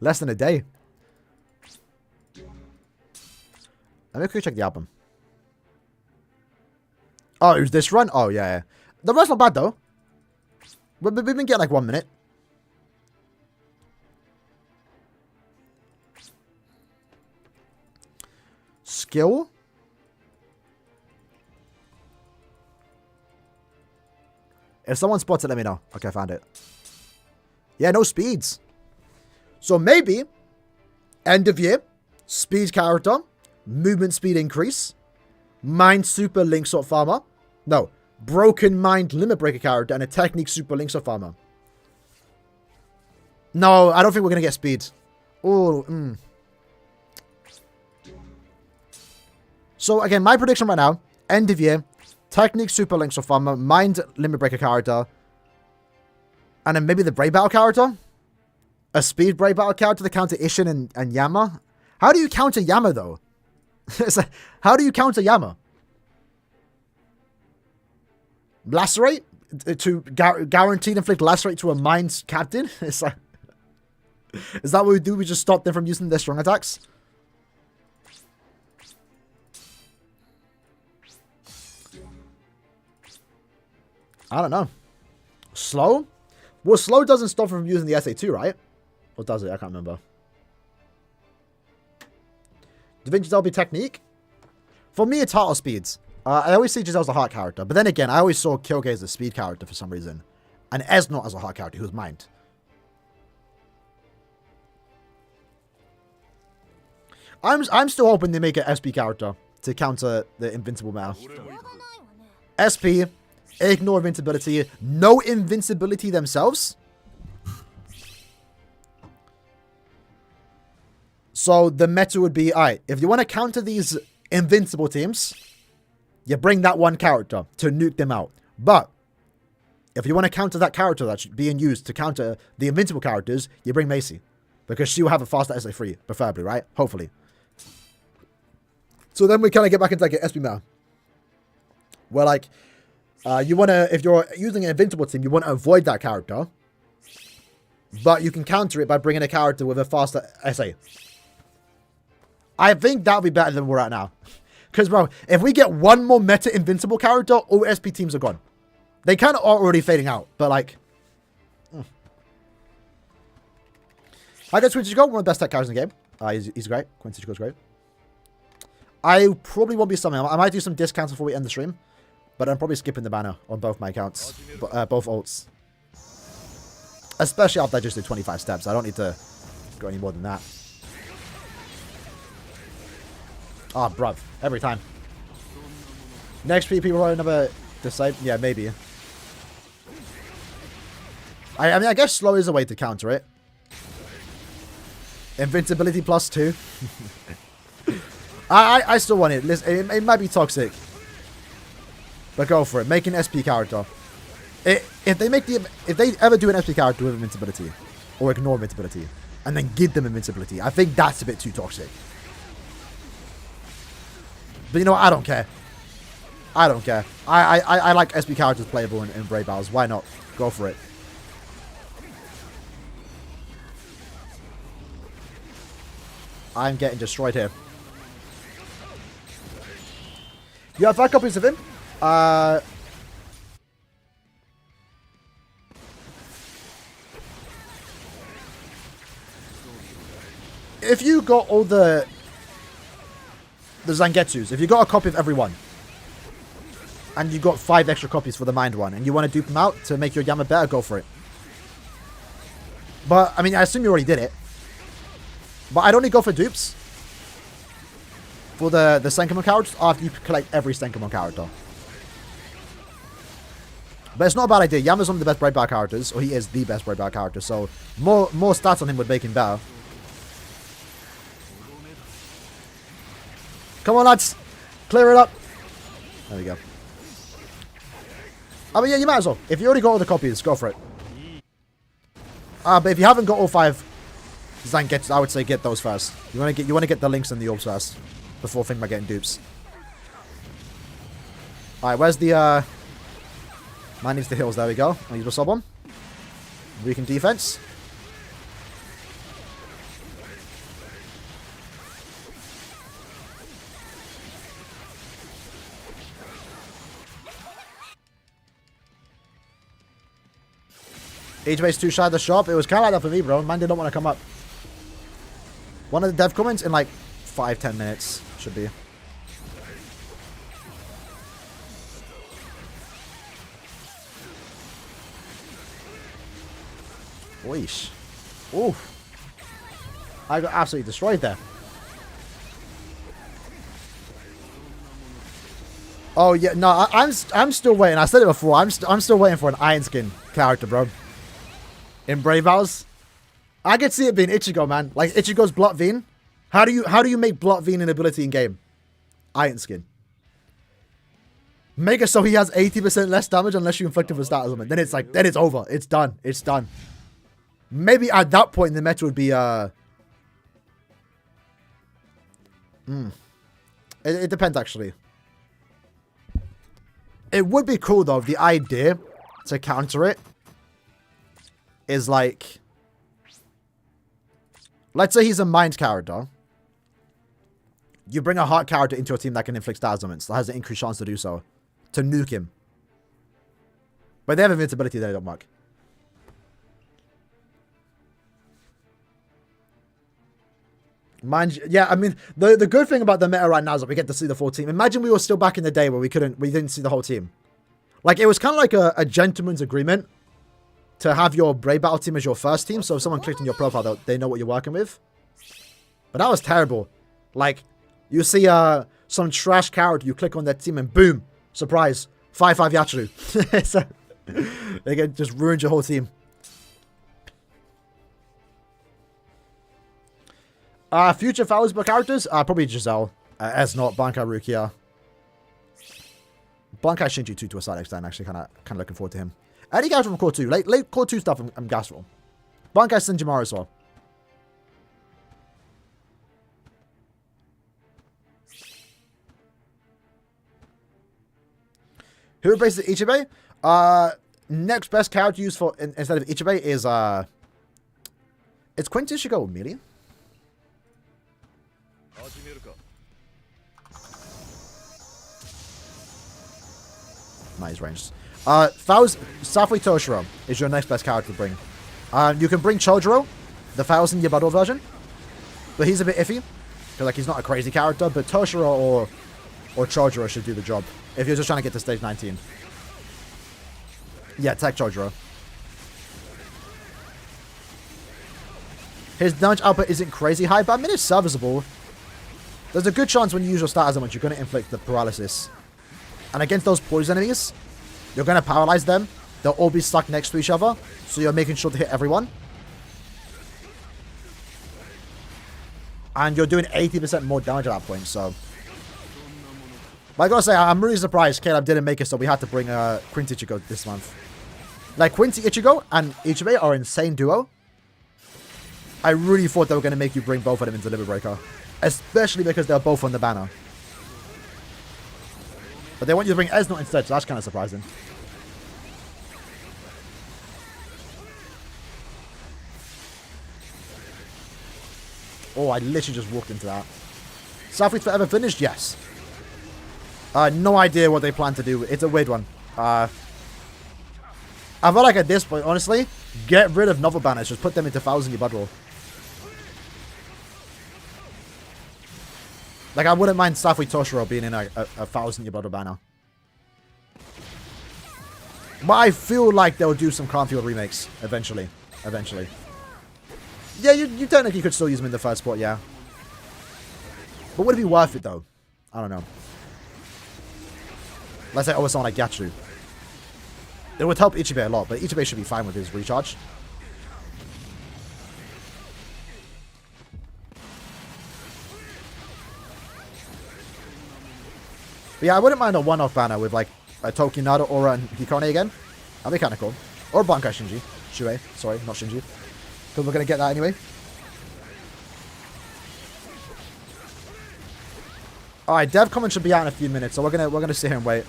Speaker 1: less than a day. Let me quickly check the album. Oh, it was this run? Oh, yeah. The run's not bad, though. We've been getting, like, 1 minute. Skill? If someone spots it, let me know. Okay, I found it. Yeah, no speeds. So maybe, end of year, speed character, movement speed increase, mind super link sort farmer. No, broken mind limit breaker character and a technique super link sort farmer. No, I don't think we're going to get speed. Oh, So again, my prediction right now, end of year, technique super link sort farmer, mind limit breaker character, and then maybe the Brave Battle character? A speed Brave Battle character to counter Ishin and Yama? How do you counter Yama, though? Like, how do you counter Yama? Lacerate? To guaranteed inflict lacerate to a mind captain? It's like, is that what we do? We just stop them from using their strong attacks? I don't know. Slow? Well, slow doesn't stop from using the SA2, right? Or does it? I can't remember. Da Vinci's LB technique? For me, it's heart or speeds. I always see Giselle's a heart character. But then again, I always saw Kyoge as a speed character for some reason. And Esnot as a heart character, who's mind. I'm still hoping they make an SP character to counter the invincible meta. SP, ignore invincibility, no invincibility themselves. So the meta would be, alright, if you want to counter these invincible teams, you bring that one character to nuke them out. But if you want to counter that character that's being used to counter the invincible characters, you bring Macy. Because she will have a faster SA3, preferably, right? Hopefully. So then we kind of get back into like an SP meta. Where like, you want to, if you're using an invincible team, you want to avoid that character. But you can counter it by bringing a character with a faster SA. I think that would be better than we're at now. Because, bro, if we get one more meta invincible character, all SP teams are gone. They kind of are already fading out, but like... I guess Quincy Go, one of the best tech characters in the game. He's great. Quincy Go's great. I probably won't be summing. I might do some discounts before we end the stream. But I'm probably skipping the banner on both my accounts. Both ults. Especially after I just did 25 steps. I don't need to go any more than that. Oh, bruv. Every time. Next PP will another decide. Yeah, maybe. I mean, I guess slow is a way to counter it. Invincibility +2. I still want it. Listen, it might be toxic. But go for it. Make an SP character. If they ever do an SP character with invincibility, or ignore invincibility, and then give them invincibility, I think that's a bit too toxic. But you know what? I don't care. I don't care. I like SP characters playable in Brave Battles. Why not? Go for it. I'm getting destroyed here. You have 5 copies of him. If you got all the Zangetsus, if you got a copy of every one, and you got 5 extra copies for the Mind one, and you want to dupe them out to make your Yama better, go for it. But, I mean, I assume you already did it. But I'd only go for dupes for the Senkamon characters after you collect every Senkamon character. But it's not a bad idea. Yama's one of the best Brave Battle characters, or he is the best Brave Battle character, so more stats on him would make him better. Come on, lads. Clear it up. There we go. I mean, yeah, you might as well. If you already got all the copies, go for it. But if you haven't got all 5 Zangetsus, I would say get those first. You want to get the links and the orbs first before thinking about getting dupes. All right, where's the man needs the heals? There we go. I'll use a sub on. Weaken defense. HBase too shy of the shop. It was kind of like that for me, bro. Man did not want to come up. One of the dev comments in like 5-10 minutes. Should be. Oish. Oof. I got absolutely destroyed there. Oh yeah, no, I'm still waiting. I said it before. I'm still waiting for an Iron Skin character, bro. In Brave House, I could see it being Ichigo, man. Like Ichigo's Blot Veen. How do you make Blot Veen an ability in game? Iron Skin. Make it so he has 80% less damage unless you inflict him with stat or something. Then it's like, then it's over. It's done. It's done. Maybe at that point the meta would be It depends actually. It would be cool though if the idea to counter it is like, let's say he's a mind character. You bring a heart character into a team that can inflict stat elements, that has an increased chance to do so, to nuke him. But they have invincibility they don't mark. Mind you, yeah, I mean, the good thing about the meta right now is that we get to see the full team. Imagine we were still back in the day where we didn't see the whole team. Like, it was kind of like a gentleman's agreement to have your Brave Battle team as your first team. So if someone clicked on your profile, they know what you're working with. But that was terrible. Like, you see some trash character, you click on their team and boom, surprise, 5-5 Yachiru. So, they get just ruined your whole team. Future Falsburg characters? Probably Giselle. Esnot, Bankai Rukia. Bankai Shinji too, to a certain extent. Actually, kind of looking forward to him. Any guys from Core 2? Late Core 2 stuff I'm gassed for. Bankai Senjimaru as well. Who replaces Ichibe? Next best character used for instead of Ichibe is it's Quintus should go with Melee. Nice ranged. Safui Toshiro is your next best character to bring. You can bring Chojuro, the 1000-year battle version, but he's a bit iffy because like he's not a crazy character. But Toshiro or Chojuro should do the job if you're just trying to get to stage 19. Yeah, tech Chojuro. His damage output isn't crazy high, but I mean it's serviceable. There's a good chance when you use your stat as much, you're going to inflict the paralysis. And against those poison enemies, you're going to paralyze them. They'll all be stuck next to each other. So you're making sure to hit everyone. And you're doing 80% more damage at that point. So, but I gotta say, I'm really surprised Caleb didn't make it. So we had to bring Quincy Ichigo this month. Like Quincy Ichigo and Ichibe are an insane duo. I really thought they were going to make you bring both of them into Limit Breaker. Especially because they're both on the banner. But they want you to bring Esnot instead, so that's kind of surprising. Oh, I literally just walked into that. Southwest Forever finished? Yes. No idea what they plan to do. It's a weird one. I feel like at this point, honestly, get rid of novel banners. Just put them into 1000-year battle roll. Like, I wouldn't mind Safui Toshiro being in a 1000-year battle banner. But I feel like they'll do some Cornfield remakes eventually. Yeah, you technically could still use them in the first spot, yeah. But would it be worth it, though? I don't know. Let's say over someone like Gatsu. It would help Ichibe a lot, but Ichibe should be fine with his recharge. But yeah, I wouldn't mind a one-off banner with like a Tokinado, Aura, and Hikone again. That'd be kind of cool. Or Bankai Shinji. Shuei. Sorry, not Shinji. Because we're going to get that anyway. Alright, dev comment should be out in a few minutes, so we're gonna sit here and wait.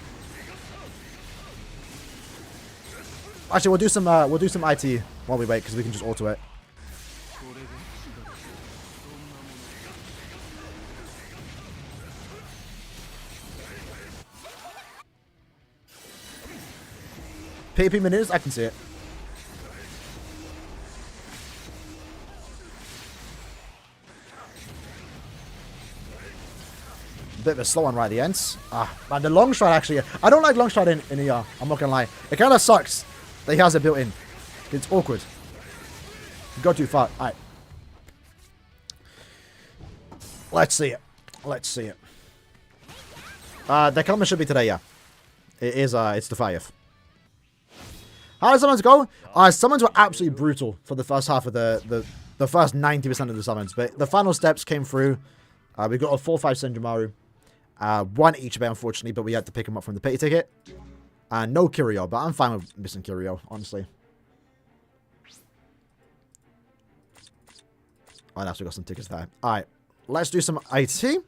Speaker 1: Actually, we'll do some IT while we wait, because we can just auto it. PP minutes, I can see it. Bit of a slow one right at the ends. Man, the long stride actually. I don't like long stride in ER. I'm not gonna lie. It kind of sucks that he has it built in. It's awkward. You go too far. Alright. Let's see it. The comment should be today, yeah. It is, it's the 5th. How did summons go? Summons were absolutely brutal for the first half of the first 90% of the summons. But the final steps came through. We got a 4-5 Senjumaru. One Ichibe, unfortunately, but we had to pick him up from the pity ticket. No Kiryu, but I'm fine with missing Kiryu, honestly. Oh, that's we got some tickets there. Alright, let's do some IT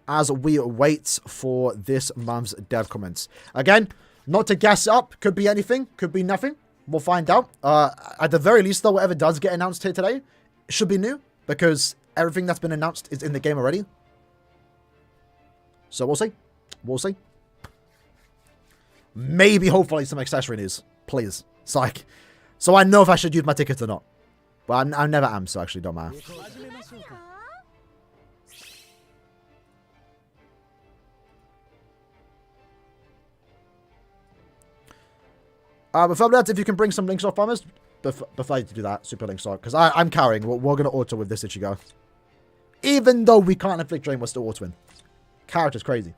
Speaker 1: as we wait for this month's dev comments. Again, not to gas it up, could be anything, could be nothing. We'll find out. At the very least, though, whatever does get announced here today should be new, because everything that's been announced is in the game already. So we'll see. Maybe, hopefully, some accessory news. please. So I know if I should use my ticket or not. But I never am, so actually don't matter. Before that, if you can bring some links off farmers, before you do that, super links off. Because I'm carrying. We're going to auto with this Ichigo. Even though we can't inflict drain, we're still autoing. Character's crazy.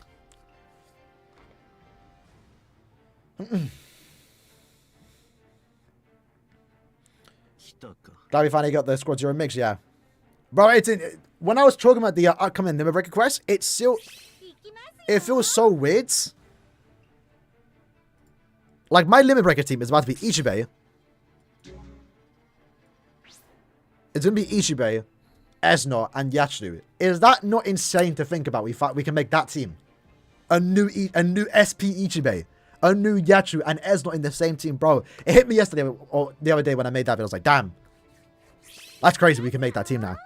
Speaker 1: Glad we finally got the Squad Zero mix, yeah. Bro, it's when I was talking about the upcoming Limit Breaker quest, it feels so weird. Like, my Limit Breaker team is about to be Ichibei. It's going to be Ichibei, Esno, and Yachiru. Is that not insane to think about? We can make that team. A new SP Ichibei. A new Yachiru and Esno in the same team, bro. It hit me yesterday or the other day when I made that video. I was like, damn. That's crazy. We can make that team now.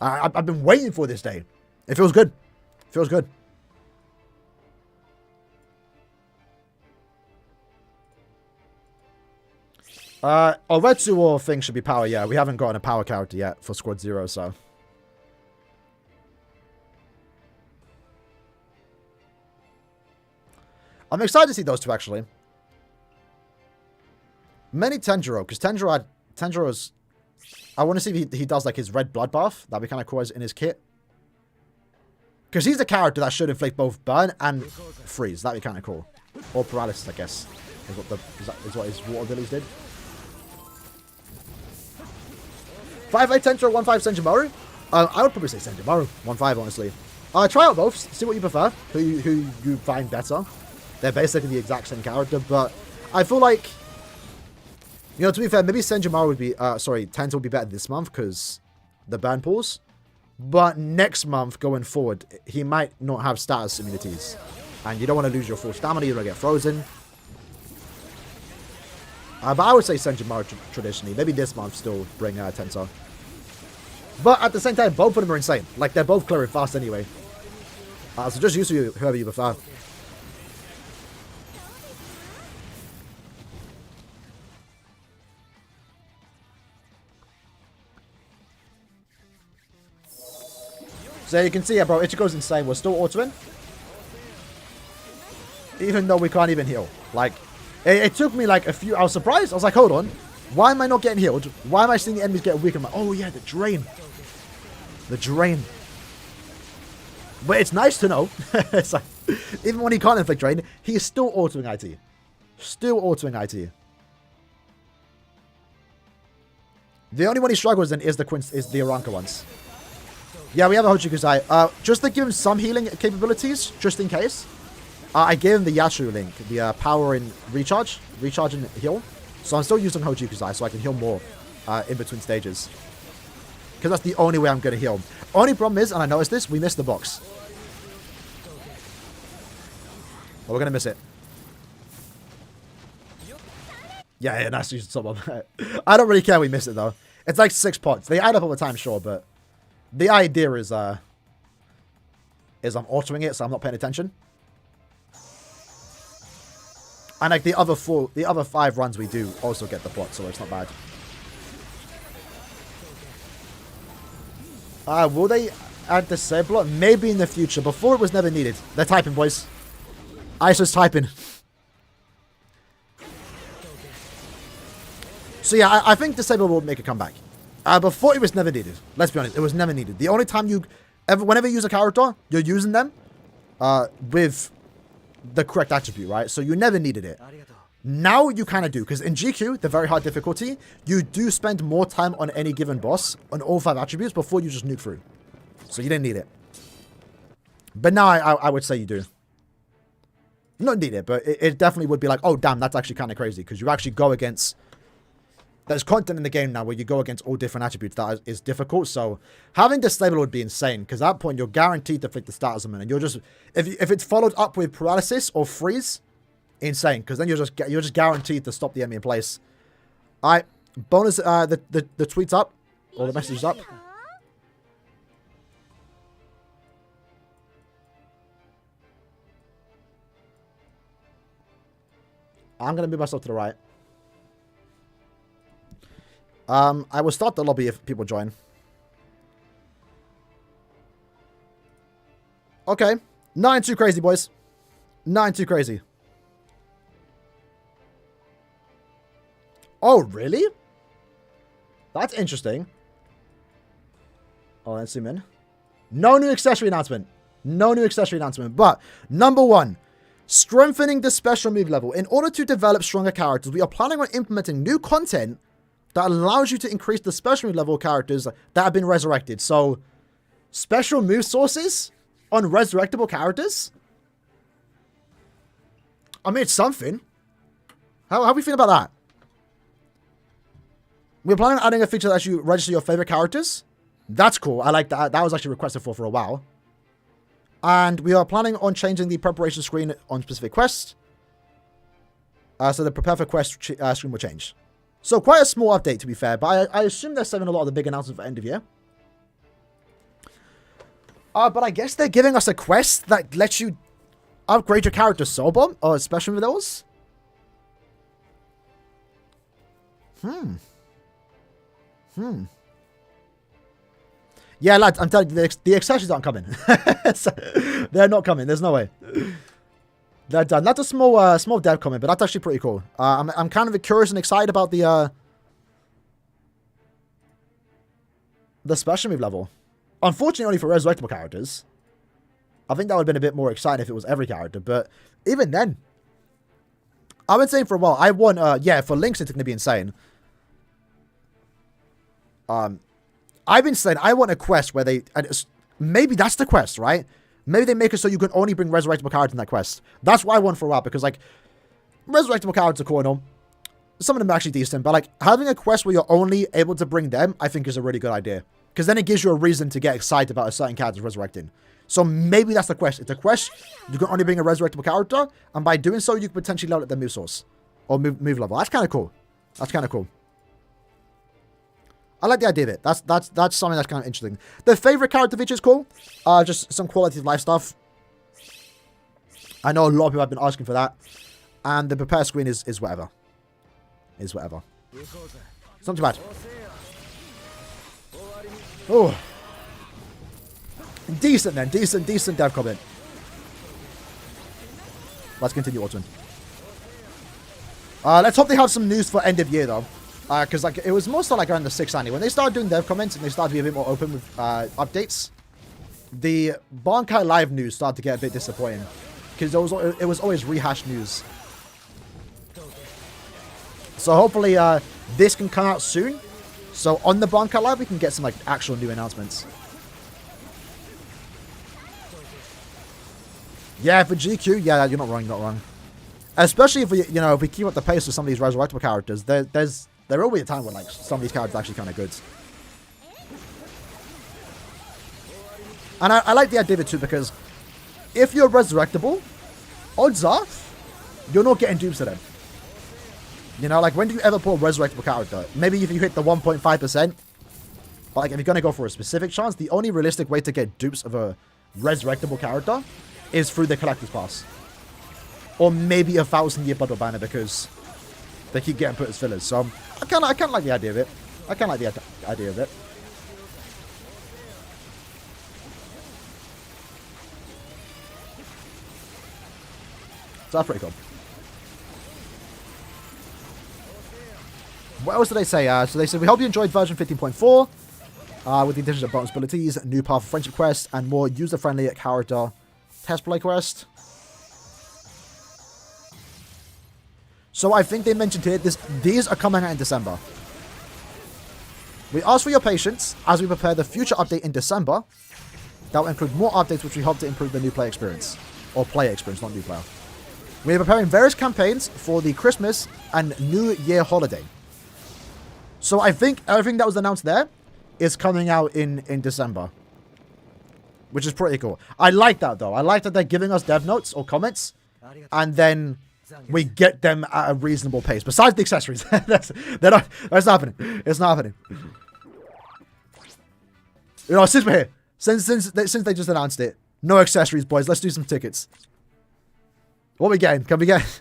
Speaker 1: I've been waiting for this day. It feels good. It feels good. Oretsu or thing should be power, yeah. We haven't gotten a power character yet for Squad Zero, so. I'm excited to see those two, actually. Many Tenjiro, because Tenjiro's... I want to see if he does, like, his red bloodbath. That'd be kind of cool in his kit. Because he's the character that should inflict both burn and freeze. That'd be kind of cool. Or paralysis, I guess. Is what his water abilities did. 5-8 Tenjiro, 1-5 Senjumaru. I would probably say Senjumaru. 1-5, honestly. Try out both. See what you prefer. Who you find better. They're basically the exact same character, but I feel like, you know, to be fair, maybe Senjumaru would be, Tenta would be better this month because the burn pools. But next month, going forward, he might not have status immunities. And you don't want to lose your full stamina, you don't get frozen. But I would say Senjumaru traditionally. Maybe this month still bring Tenta. But at the same time, both of them are insane. Like, they're both clearing fast anyway. So just use whoever you prefer. So you can see, yeah, bro, Ichigo's insane. We're still autoing. Even though we can't even heal. Like, it took me like a few... I was surprised. I was like, hold on. Why am I not getting healed? Why am I seeing the enemies get weak? I'm like, oh yeah, the drain. The drain. But it's nice to know. It's like, even when he can't inflict drain, he is still autoing IT. Still autoing IT. The only one he struggles in is the Aranka ones. Yeah, we have a Hochikuzai. Just to give him some healing capabilities, just in case. I gave him the Yashuru link, the power and recharge and heal. So I'm still using Hochikuzai so I can heal more in between stages. Because that's the only way I'm going to heal. Only problem is, and I noticed this, we missed the box. Well, we're going to miss it. Yeah, nice to use someone. I don't really care we miss it, though. It's like 6 pots. They add up all the time, sure, but... The idea is I'm autoing it, so I'm not paying attention. And like the other 5 runs we do also get the pot, so it's not bad. Will they add the Disabler? Maybe in the future. Before it was never needed. They're typing, boys. ISO's typing. So yeah, I think Disabler will make a comeback. Before it was never needed. Let's be honest, it was never needed. The only time whenever you use a character, you're using them with the correct attribute, right? So you never needed it. Now you kind of do, because in GQ, the very hard difficulty, you do spend more time on any given boss on all 5 attributes before you just nuke through. So you didn't need it. But now I would say you do. Not need it, but it definitely would be like, oh damn, that's actually kind of crazy, because you actually go against... There's content in the game now where you go against all different attributes that is difficult. So having Disabler would be insane, because at that point you're guaranteed to flick the status summon, and you're just if it's followed up with paralysis or freeze, insane, because then you're just guaranteed to stop the enemy in place. Alright, bonus the tweet's up or the message is up. I'm gonna move myself to the right. I will start the lobby if people join. Okay. Nothing too crazy, boys. Nothing too crazy. Oh, really? That's interesting. Oh, let's zoom in. No new accessory announcement. No new accessory announcement. But, number one, strengthening the special move level. In order to develop stronger characters, we are planning on implementing new content that allows you to increase the special move level of characters that have been resurrected. So, special move sources on resurrectable characters? I mean, it's something. How are we feeling about that? We're planning on adding a feature that lets you register your favorite characters. That's cool. I like that. That was actually requested for a while. And we are planning on changing the preparation screen on specific quests. So the prepare for quest screen will change. So quite a small update, to be fair. But I assume they're saving a lot of the big announcements for end of year. But I guess they're giving us a quest that lets you upgrade your character soul bomb or special with those. Yeah, lads, I'm telling you, the accessories aren't coming. They're not coming. There's no way. They're done. That's a small dev comment, but that's actually pretty cool. I'm kind of curious and excited about the special move level. Unfortunately, only for resurrectable characters. I think that would have been a bit more exciting if it was every character, but even then, I've been saying for a while, I want, yeah, for Lynx, it's going to be insane. I've been saying I want a quest where they, maybe that's the quest, right? Maybe they make it so you can only bring resurrectable characters in that quest. That's what I want for a while, because, like, resurrectable characters are cool and all. Some of them are actually decent, but, like, having a quest where you're only able to bring them, I think is a really good idea. Because then it gives you a reason to get excited about a certain character resurrecting. So maybe that's the quest. It's a quest, you can only bring a resurrectable character, and by doing so, you can potentially level up their move source. Or move level. That's kind of cool. That's kind of cool. I like the idea of it. That's something that's kind of interesting. The favorite character feature is cool. Just some quality of life stuff. I know a lot of people have been asking for that. And the prepare screen is whatever. Is whatever. It's not too bad. Oh. Decent then. Decent dev comment. Let's continue, Autumn. Let's hope they have some news for end of year though. Because like it was mostly like around the 6th annual. When they started doing dev comments and they started to be a bit more open with updates, the Bankai Live news started to get a bit disappointing. Because it was always rehashed news. So hopefully this can come out soon. So on the Bankai Live we can get some like actual new announcements. Yeah, for GQ, yeah, you're not wrong, Especially if we, if we keep up the pace with some of these resurrectable characters, there will be a time when like some of these characters are actually kind of good. And I like the idea of it too, because if you're resurrectable, odds are you're not getting dupes of them. Like when do you ever pull a resurrectable character? Maybe if you hit the 1.5%, but like if you're going to go for a specific chance, the only realistic way to get dupes of a resurrectable character is through the collector's pass. Or maybe a 1,000-year bundle banner, because they keep getting put as fillers. So I kind of like the idea of it. I kind of like the idea of it. So that's pretty cool. What else did they say? So they said, we hope you enjoyed version 15.4 with the addition of bonus abilities, new path of friendship quest, and more user-friendly character test play quest. So I think they mentioned here, these are coming out in December. We ask for your patience as we prepare the future update in December. That will include more updates which we hope to improve the new player experience. Or player experience, not new player. We are preparing various campaigns for the Christmas and New Year holiday. So I think everything that was announced there is coming out in December. Which is pretty cool. I like that though. I like that they're giving us dev notes or comments. And then we get them at a reasonable pace. Besides the accessories. That's not happening. It's not happening. Since we're here. Since they just announced it. No accessories, boys. Let's do some tickets. What are we getting? Can we get...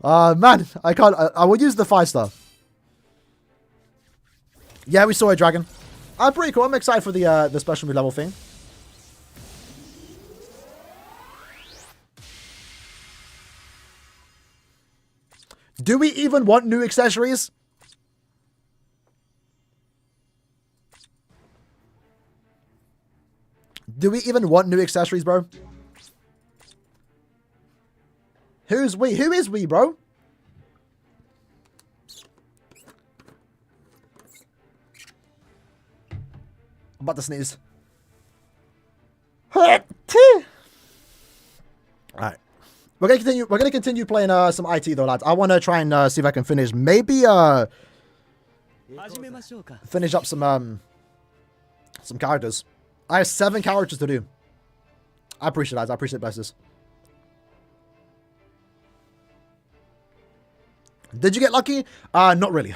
Speaker 1: man. I can't... I will use the 5-star. Yeah, we saw a dragon. Pretty cool. I'm excited for the special move level thing. Do we even want new accessories? Do we even want new accessories, bro? Who's we? Who is we, bro? I'm about to sneeze. Alright. We're gonna continue playing some IT though, lads. I wanna try and see if I can finish maybe finish up some characters. I have 7 characters to do. I appreciate that. I appreciate blesses. Did you get lucky? Not really.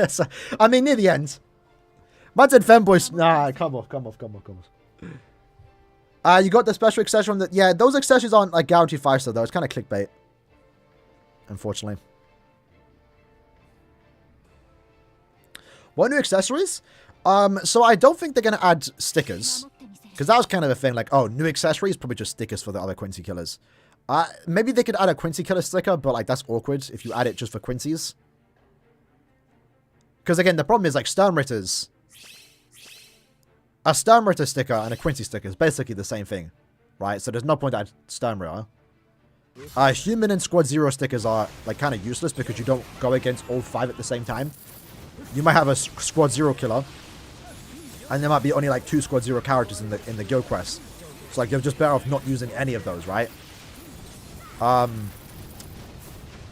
Speaker 1: So, I mean, near the end. Man said femboys. Nah, come on. You got the special accessory from the... Yeah, those accessories aren't like guaranteed 5-star though. It's kind of clickbait. Unfortunately. What new accessories? So I don't think they're going to add stickers. Because that was kind of a thing, like, oh, new accessories, probably just stickers for the other Quincy killers. Maybe they could add a Quincy killer sticker, but, like, that's awkward if you add it just for Quincy's. Because, again, the problem is, like, Sternritters. A Sternritter sticker and a Quincy sticker is basically the same thing, right? So there's no point to add Sternritter. Human and Squad 0 stickers are, like, kind of useless because you don't go against all 5 at the same time. You might have a Squad 0 killer. And there might be only like 2 Squad 0 characters in the guild quest. So like you're just better off not using any of those, right?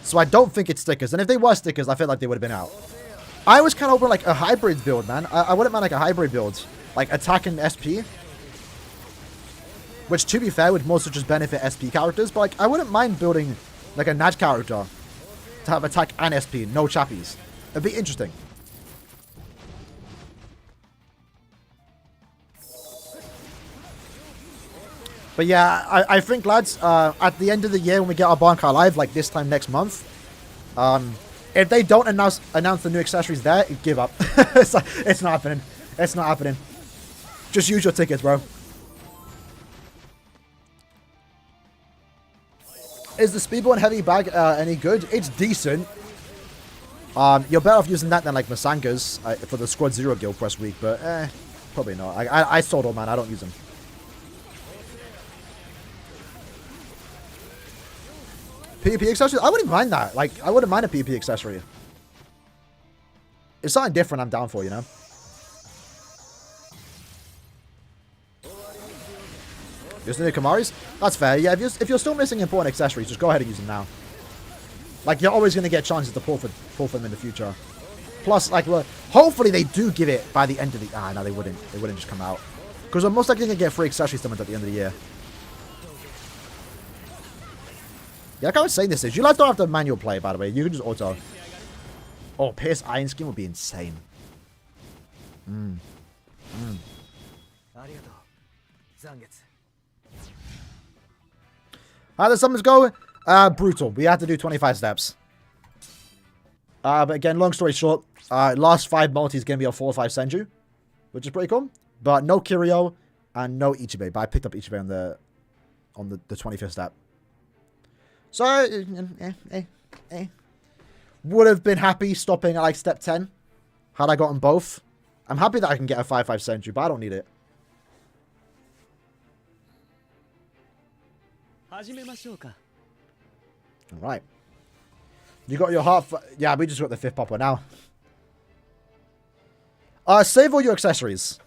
Speaker 1: So I don't think it's stickers. And if they were stickers, I feel like they would have been out. I was kind of over like a hybrid build, man. I wouldn't mind like a hybrid build. Like attack and SP. Which to be fair would mostly just benefit SP characters. But like I wouldn't mind building like a Nad character to have attack and SP, no chappies. It'd be interesting. But yeah, I think, lads, at the end of the year when we get our Bonkai Live, like this time next month, if they don't announce the new accessories there, give up. It's not happening. It's not happening. Just use your tickets, bro. Is the Speedball Heavy Bag any good? It's decent. You're better off using that than like Masanga's for the Squad 0 Guild Quest week, but probably not. I sold all, man. I don't use them. PvP accessory? I wouldn't mind that. Like, I wouldn't mind a PvP accessory. It's something different I'm down for, you know? Just new Kamaris? That's fair. Yeah, if you're still missing important accessories, just go ahead and use them now. Like, you're always going to get chances to pull for them in the future. Plus, like, well, hopefully they do give it by the end of the... no, they wouldn't. They wouldn't just come out. Because we're most likely going to get free accessory summons at the end of the year. Yeah, like I was saying this is, you guys don't have to manual play, by the way. You can just auto. Oh, Pierce Iron Skin would be insane. How the summons go? Brutal. We had to do 25 steps. But again, long story short, last 5 multi is going to be a 4 or 5 Senju, which is pretty cool. But no Kiryu and no Ichibe. But I picked up Ichibe on the 25th step. So, would have been happy stopping at like step 10 had I gotten both. I'm happy that I can get a 5-5 Senju, but I don't need it. Alright. You got your heart... Yeah, we just got the 5th popper now. Save all your accessories.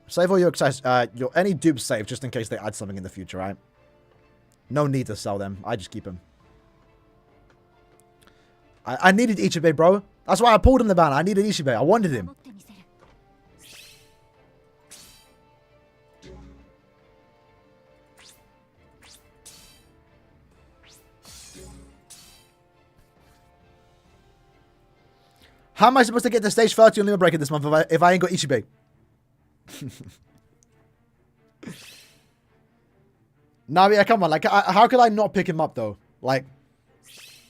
Speaker 1: Save all your accessories. Any dupes save, just in case they add something in the future, right? No need to sell them. I just keep them. I needed Ichibe, bro. That's why I pulled him the ban. I needed Ichibe. I wanted him. How am I supposed to get to stage 30 on Limit Breaker this month if I ain't got Ichibe? Nah, yeah, come on. Like, how could I not pick him up, though? Like,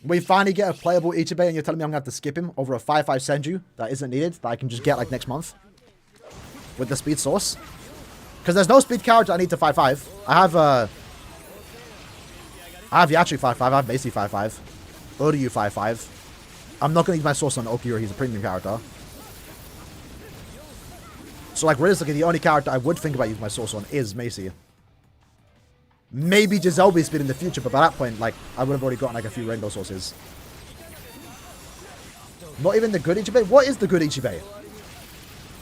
Speaker 1: we finally get a playable Ichibe and you're telling me I'm going to have to skip him over a 5-5 Senju that isn't needed, that I can just get like next month with the speed source. Because there's no speed character I need to 5-5. I have Yachi 5-5, I have Macy 5-5, Uryu 5-5. I'm not going to use my source on Okiro, he's a premium character. So like realistically, the only character I would think about using my source on is Macy. Maybe Giselle will be speed in the future, but by that point, like, I would have already gotten like a few rainbow sources. Not even the good Ichibe? What is the good Ichibe?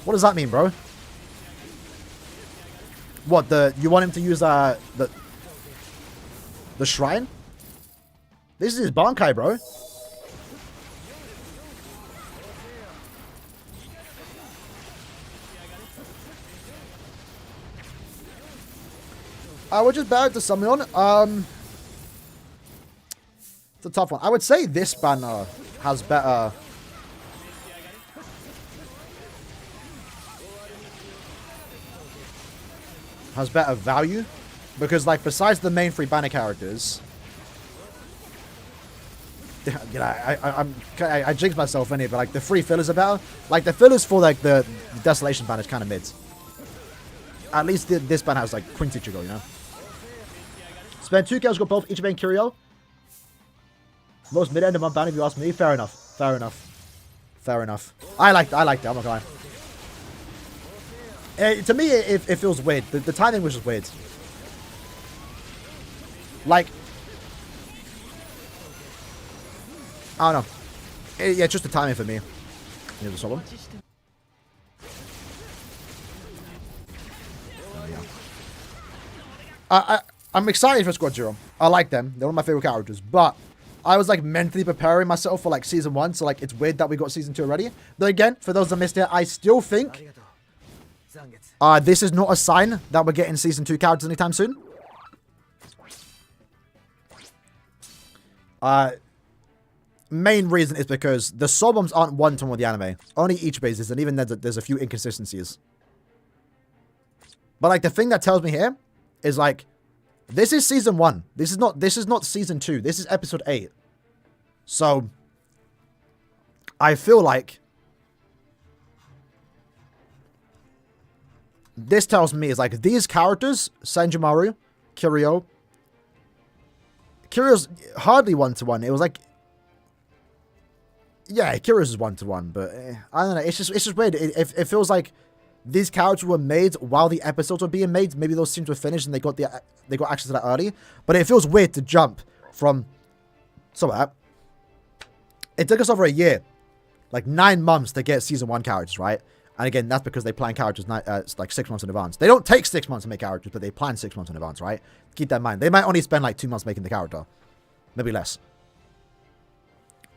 Speaker 1: What does that mean, bro? What, you want him to use the shrine? This is his Bankai, bro. We're just better to summon on. It's a tough one. I would say this banner has better. Has better value. Because, like, besides the main 3 banner characters. You know, I jinxed myself in here, but, like, the 3 fillers are better. Like, the fillers for, like, the Desolation banner is kind of mid. At least this banner has, like, Quintichigo, you know? Spend 2 kills, got both Ichibe and Kiryu. Most mid-end of my banner, if you ask me. Fair enough. Fair enough. Fair enough. I liked it. I'm not gonna lie. To me, it feels weird. The timing was just weird. Like, I don't know. Yeah, just the timing for me. Here's the problem. I'm excited for Squad Zero. I like them. They're one of my favorite characters. But I was like mentally preparing myself for like season 1. So like it's weird that we got season 2 already. But again, for those that missed it, I still think this is not a sign that we're getting season 2 characters anytime soon. Main reason is because the Soboms aren't one-to-one with the anime. Only Ichibe's is, and even there's a few inconsistencies. But like the thing that tells me here is like this is season 1. This is not season 2. This is episode 8. So I feel like this tells me is like these characters, Sanjimaru, Kiryu. Kiryu's hardly one-to-one. It was like, yeah, Kiryu's is one-to-one, but I don't know. It's just weird. It feels like these characters were made while the episodes were being made. Maybe those scenes were finished and they got access to that early. But it feels weird to jump from it took us over a year, like 9 months to get season 1 characters, right? And again, that's because they plan characters like 6 months in advance. They don't take 6 months to make characters, but they plan 6 months in advance, right? Keep that in mind. They might only spend like 2 months making the character, maybe less.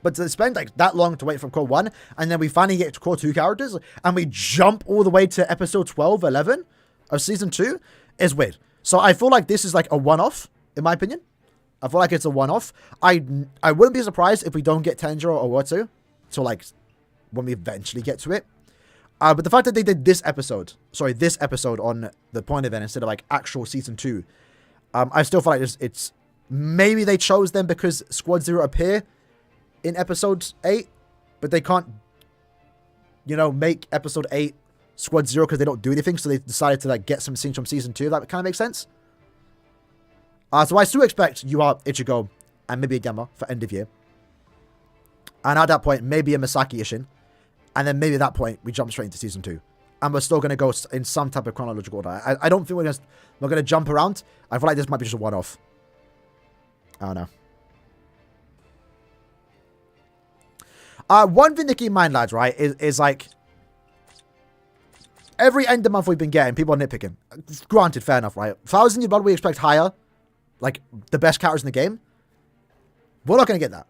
Speaker 1: But to spend like that long to wait for Core 1, and then we finally get to Core 2 characters, and we jump all the way to episode 12, 11 of Season 2, is weird. So I feel like this is like a one-off, in my opinion. I feel like it's a one-off. I wouldn't be surprised if we don't get Tenjiro or Watsu till like when we eventually get to it. But the fact that they did this episode on the point event instead of like actual Season 2, I still feel like it's maybe they chose them because Squad Zero appear in episode 8, but they can't, you know, make episode 8 Squad Zero because they don't do anything, so they decided to like get some scenes from season 2. That kind of makes sense. So I still expect you are Ichigo and maybe a Gamma for end of year, and at that point maybe a Misaki Ishin, and then maybe at that point we jump straight into season 2, and we're still going to go in some type of chronological order. I don't think we're going to jump around. I feel like this might be just a one-off. I don't know. One thing to keep in mind, lads, right, is like every end of month we've been getting, people are nitpicking. Granted, fair enough, right? 1,000 Year Blood we expect higher, like the best characters in the game. We're not going to get that.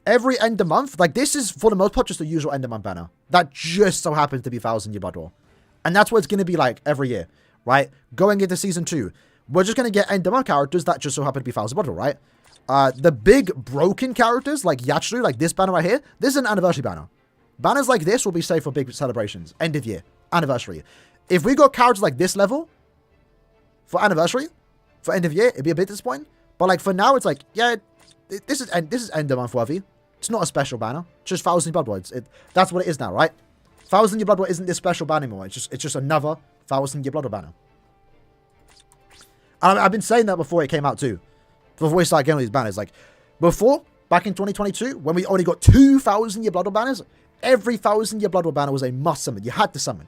Speaker 1: Every end of month, like this is for the most part just the usual end of month banner. That just so happens to be 1,000 Year Blood War. And that's what it's going to be like every year, right? Going into season 2, we're just going to get end of month characters that just so happen to be 1,000 Blood War, right? The big broken characters like Yachiru, like this banner right here, this is an anniversary banner. Banners like this will be safe for big celebrations, end of year, anniversary. If we got characters like this level for anniversary, for end of year, it'd be a bit disappointing. But like for now, it's like, yeah, this is end of month worthy. It's not a special banner. It's just 1,000 Blood Words. That's what it is now, right? 1,000 Year Blood War isn't this special banner anymore. It's just another 1,000 Year Blood War banner. And I've been saying that before it came out too. Before we started getting all these banners. Like, before, back in 2022, when we only got 2,000 Year Blood War banners, every 1,000 Year Blood War banner was a must summon. You had to summon.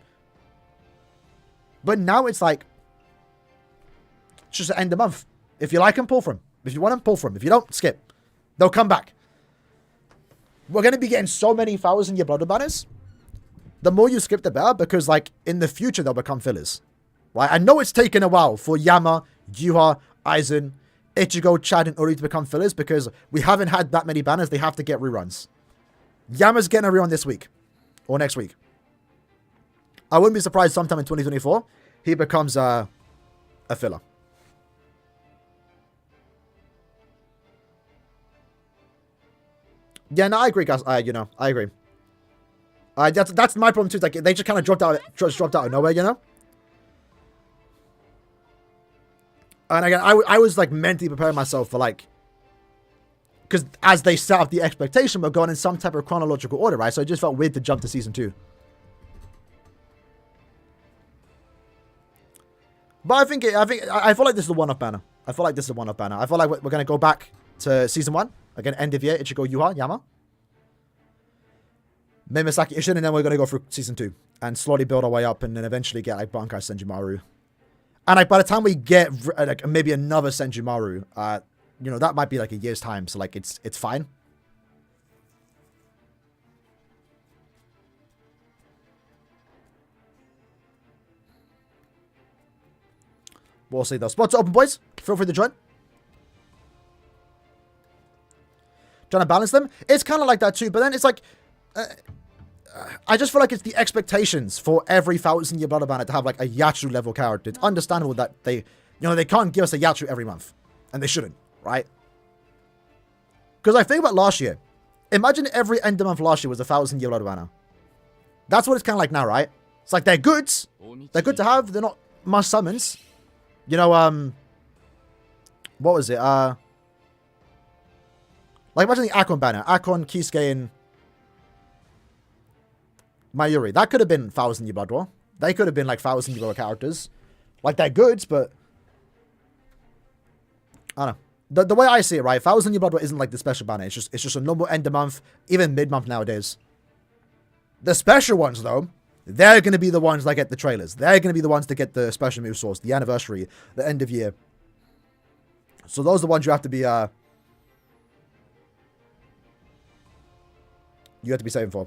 Speaker 1: But now it's like, it's just the end of the month. If you like them, pull from them. If you want them, pull from them. If you don't, skip. They'll come back. We're going to be getting so many 1,000 Year Blood War banners. The more you skip, the better, because, like, in the future, they'll become fillers. Right? I know it's taken a while for Yama, Yuha, Aizen, Ichigo, Chad, and Uri to become fillers, because we haven't had that many banners. They have to get reruns. Yama's getting a rerun this week. Or next week. I wouldn't be surprised sometime in 2024, he becomes a filler. Yeah, no, I agree, guys. I agree. That's my problem too. Like, they just kind of dropped out of nowhere, you know. And again, I was like mentally preparing myself for, like, because as they set up the expectation, we're going in some type of chronological order, right? So it just felt weird to jump to season 2. But I feel like this is a one-off banner. I feel like we're gonna go back to season 1 again, end of year. Ichigo, Yuha, Yama, Mimisaki, Ishin, and then we're gonna go through season 2 and slowly build our way up, and then eventually get like Bankai Senjumaru. And like by the time we get like maybe another Senjumaru, you know, that might be like a year's time. So like it's fine. We'll see those spots open, boys. Feel free to join. Trying to balance them. It's kind of like that too, but then it's like, I just feel like it's the expectations for every 1,000 Year Blood banner to have like a Yatsu level character. It's understandable that they can't give us a Yatsu every month, and they shouldn't, right? Because I think about last year. Imagine every end of month last year was a 1,000 Year Blood banner. That's what it's kind of like now, right? It's like they're good. They're good to have. They're not must summons. You know, what was it? Like, imagine the Akon banner. Akon, Kisuke, and Mayuri. That could have been 1,000 Year Blood War. They could have been, like, 1,000 Year Blood War characters. Like, they're good, but I don't know. The way I see it, right? 1,000 Year Blood War isn't, like, the special banner. It's just a normal end of month, even mid-month nowadays. The special ones, though, they're going to be the ones that get the trailers. They're going to be the ones that get the special move source, the anniversary, the end of year. So those are the ones you have to be, saving for.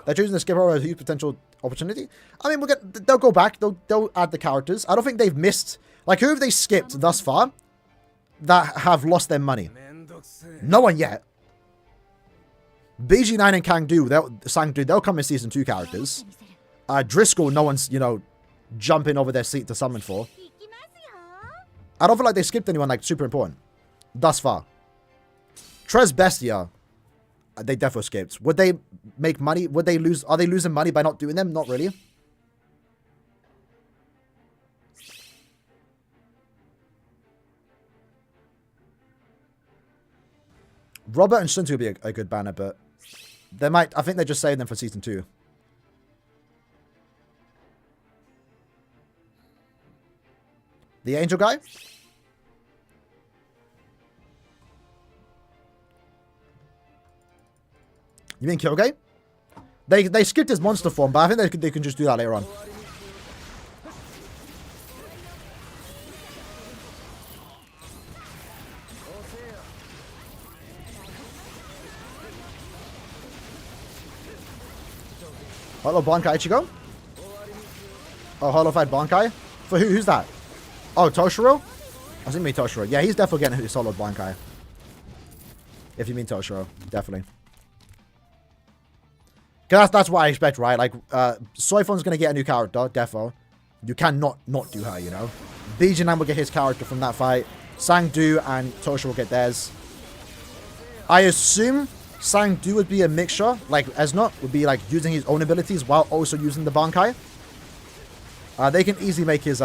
Speaker 1: They're choosing to skip over a huge potential opportunity. I mean, they'll go back. They'll add the characters. I don't think they've missed, like, who have they skipped thus far that have lost their money? No one yet. BG9 and Sangdu, they'll come in season 2 characters. Driscoll, no one's, you know, jumping over their seat to summon for. I don't feel like they skipped anyone, like, super important thus far. Tres Bestia, they definitely skipped. Would they make money? Would they lose? Are they losing money by not doing them? Not really. Robert and Shinto would be a good banner, but they might. I think they're just saving them for season 2. The angel guy? You mean Kyoge? They skipped his monster form, but I think they can just do that later on. Holo Bankai Ichigo? Oh, Holo Fight Bankai? For who? Who's that? Oh, Toshiro? I think you mean Toshiro. Yeah, he's definitely getting his solo Bankai. If you mean Toshiro. Definitely. Because that's what I expect, right? Like, Soifon's going to get a new character, defo. You cannot not do her, you know? Bijinan will get his character from that fight. Sangdu and Toshiro will get theirs. I assume Sangdu would be a mixture, like Esnot would be like using his own abilities while also using the Bankai. They can easily make his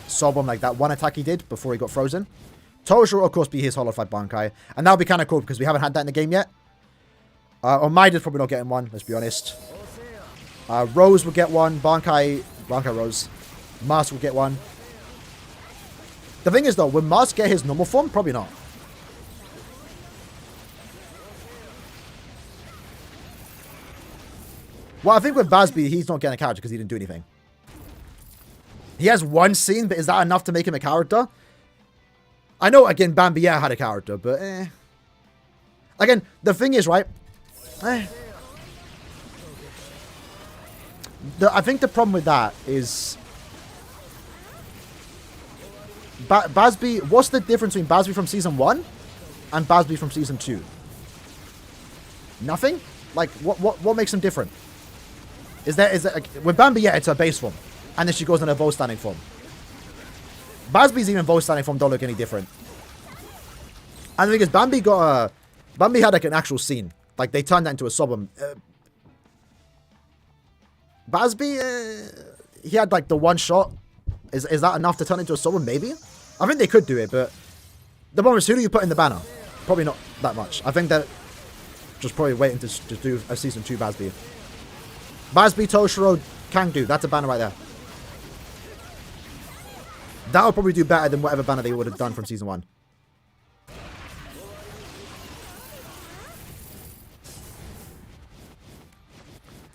Speaker 1: soul bomb like that one attack he did before he got frozen. Toshiro will, of course, be his Hollow Fight Bankai. And that'll be kind of cool because we haven't had that in the game yet. Omaida's probably not getting one, let's be honest. Rose will get one. Bankai Rose. Mask will get one. The thing is, though, will Mask get his normal form? Probably not. Well, I think with Bazby, he's not getting a character because he didn't do anything. He has one scene, but is that enough to make him a character? I know, again, Bambier had a character, but Again, the thing is, right? I think the problem with that is... Bazby... What's the difference between Bazby from Season 1 and Bazby from Season 2? Nothing? Like, what makes them different? Is there with Bambi, yeah, it's her base form. And then she goes in her bow standing form. Bazby's even bow standing form don't look any different. And the thing is, Bambi had like an actual scene. Like, they turned that into a sob. Bazby, he had like the one shot. Is that enough to turn into a sob? Maybe? I think they could do it, but the problem is, who do you put in the banner? Probably not that much. I think that just probably waiting to do a Season 2 Bazby. Bazby, Toshiro, Kangdu. That's a banner right there. That would probably do better than whatever banner they would have done from Season 1.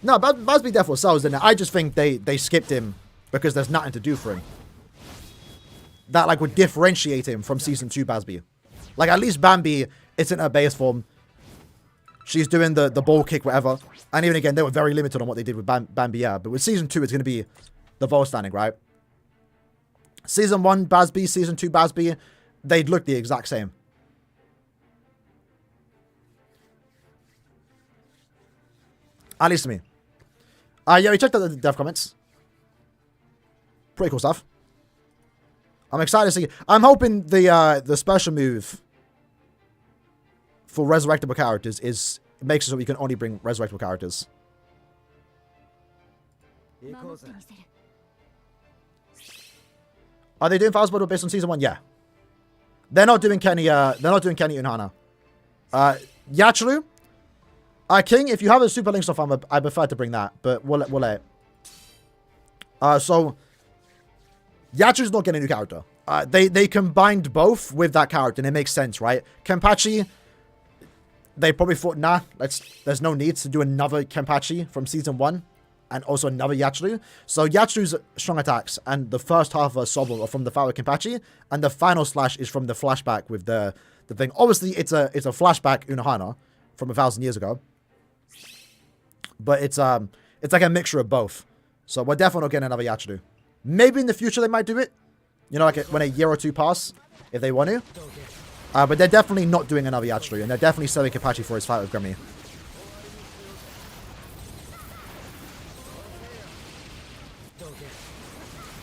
Speaker 1: No, Bazby definitely sells in it. I just think they skipped him because there's nothing to do for him. That like would differentiate him from Season 2 Bazby. Like, at least Bambi, it's in her base form. She's doing the ball kick, whatever. And even again, they were very limited on what they did with Bambi, yeah. But with Season 2, it's going to be the ball standing, right? Season 1 Bazby, Season 2 Bazby, they'd look the exact same. At least to me. Yeah, we checked out the dev comments. Pretty cool stuff. I'm excited to see. I'm hoping the special move for resurrectable characters makes it so we can only bring resurrectable characters. Are they doing Fowl's Blood based on Season 1? Yeah. They're not doing Kenny Unhana. Yachiru. King, if you have a Super Link stuff, I prefer to bring that, but we'll let it. So Yachiru's not getting a new character. They combined both with that character, and it makes sense, right? Kenpachi, they probably thought, nah, there's no need to do another Kenpachi from Season 1, and also another Yachiru. So Yachiru's strong attacks, and the first half of her Sobble are from the fight with Kenpachi, and the final slash is from the flashback with the thing. Obviously, it's a flashback Unohana from 1,000 years ago. But it's like a mixture of both. So we're definitely not getting another Yachiru. Maybe in the future they might do it. You know, like when a year or two pass, if they want to. But they're definitely not doing another Yachiru, and they're definitely selling Kenpachi for his fight with Grammy.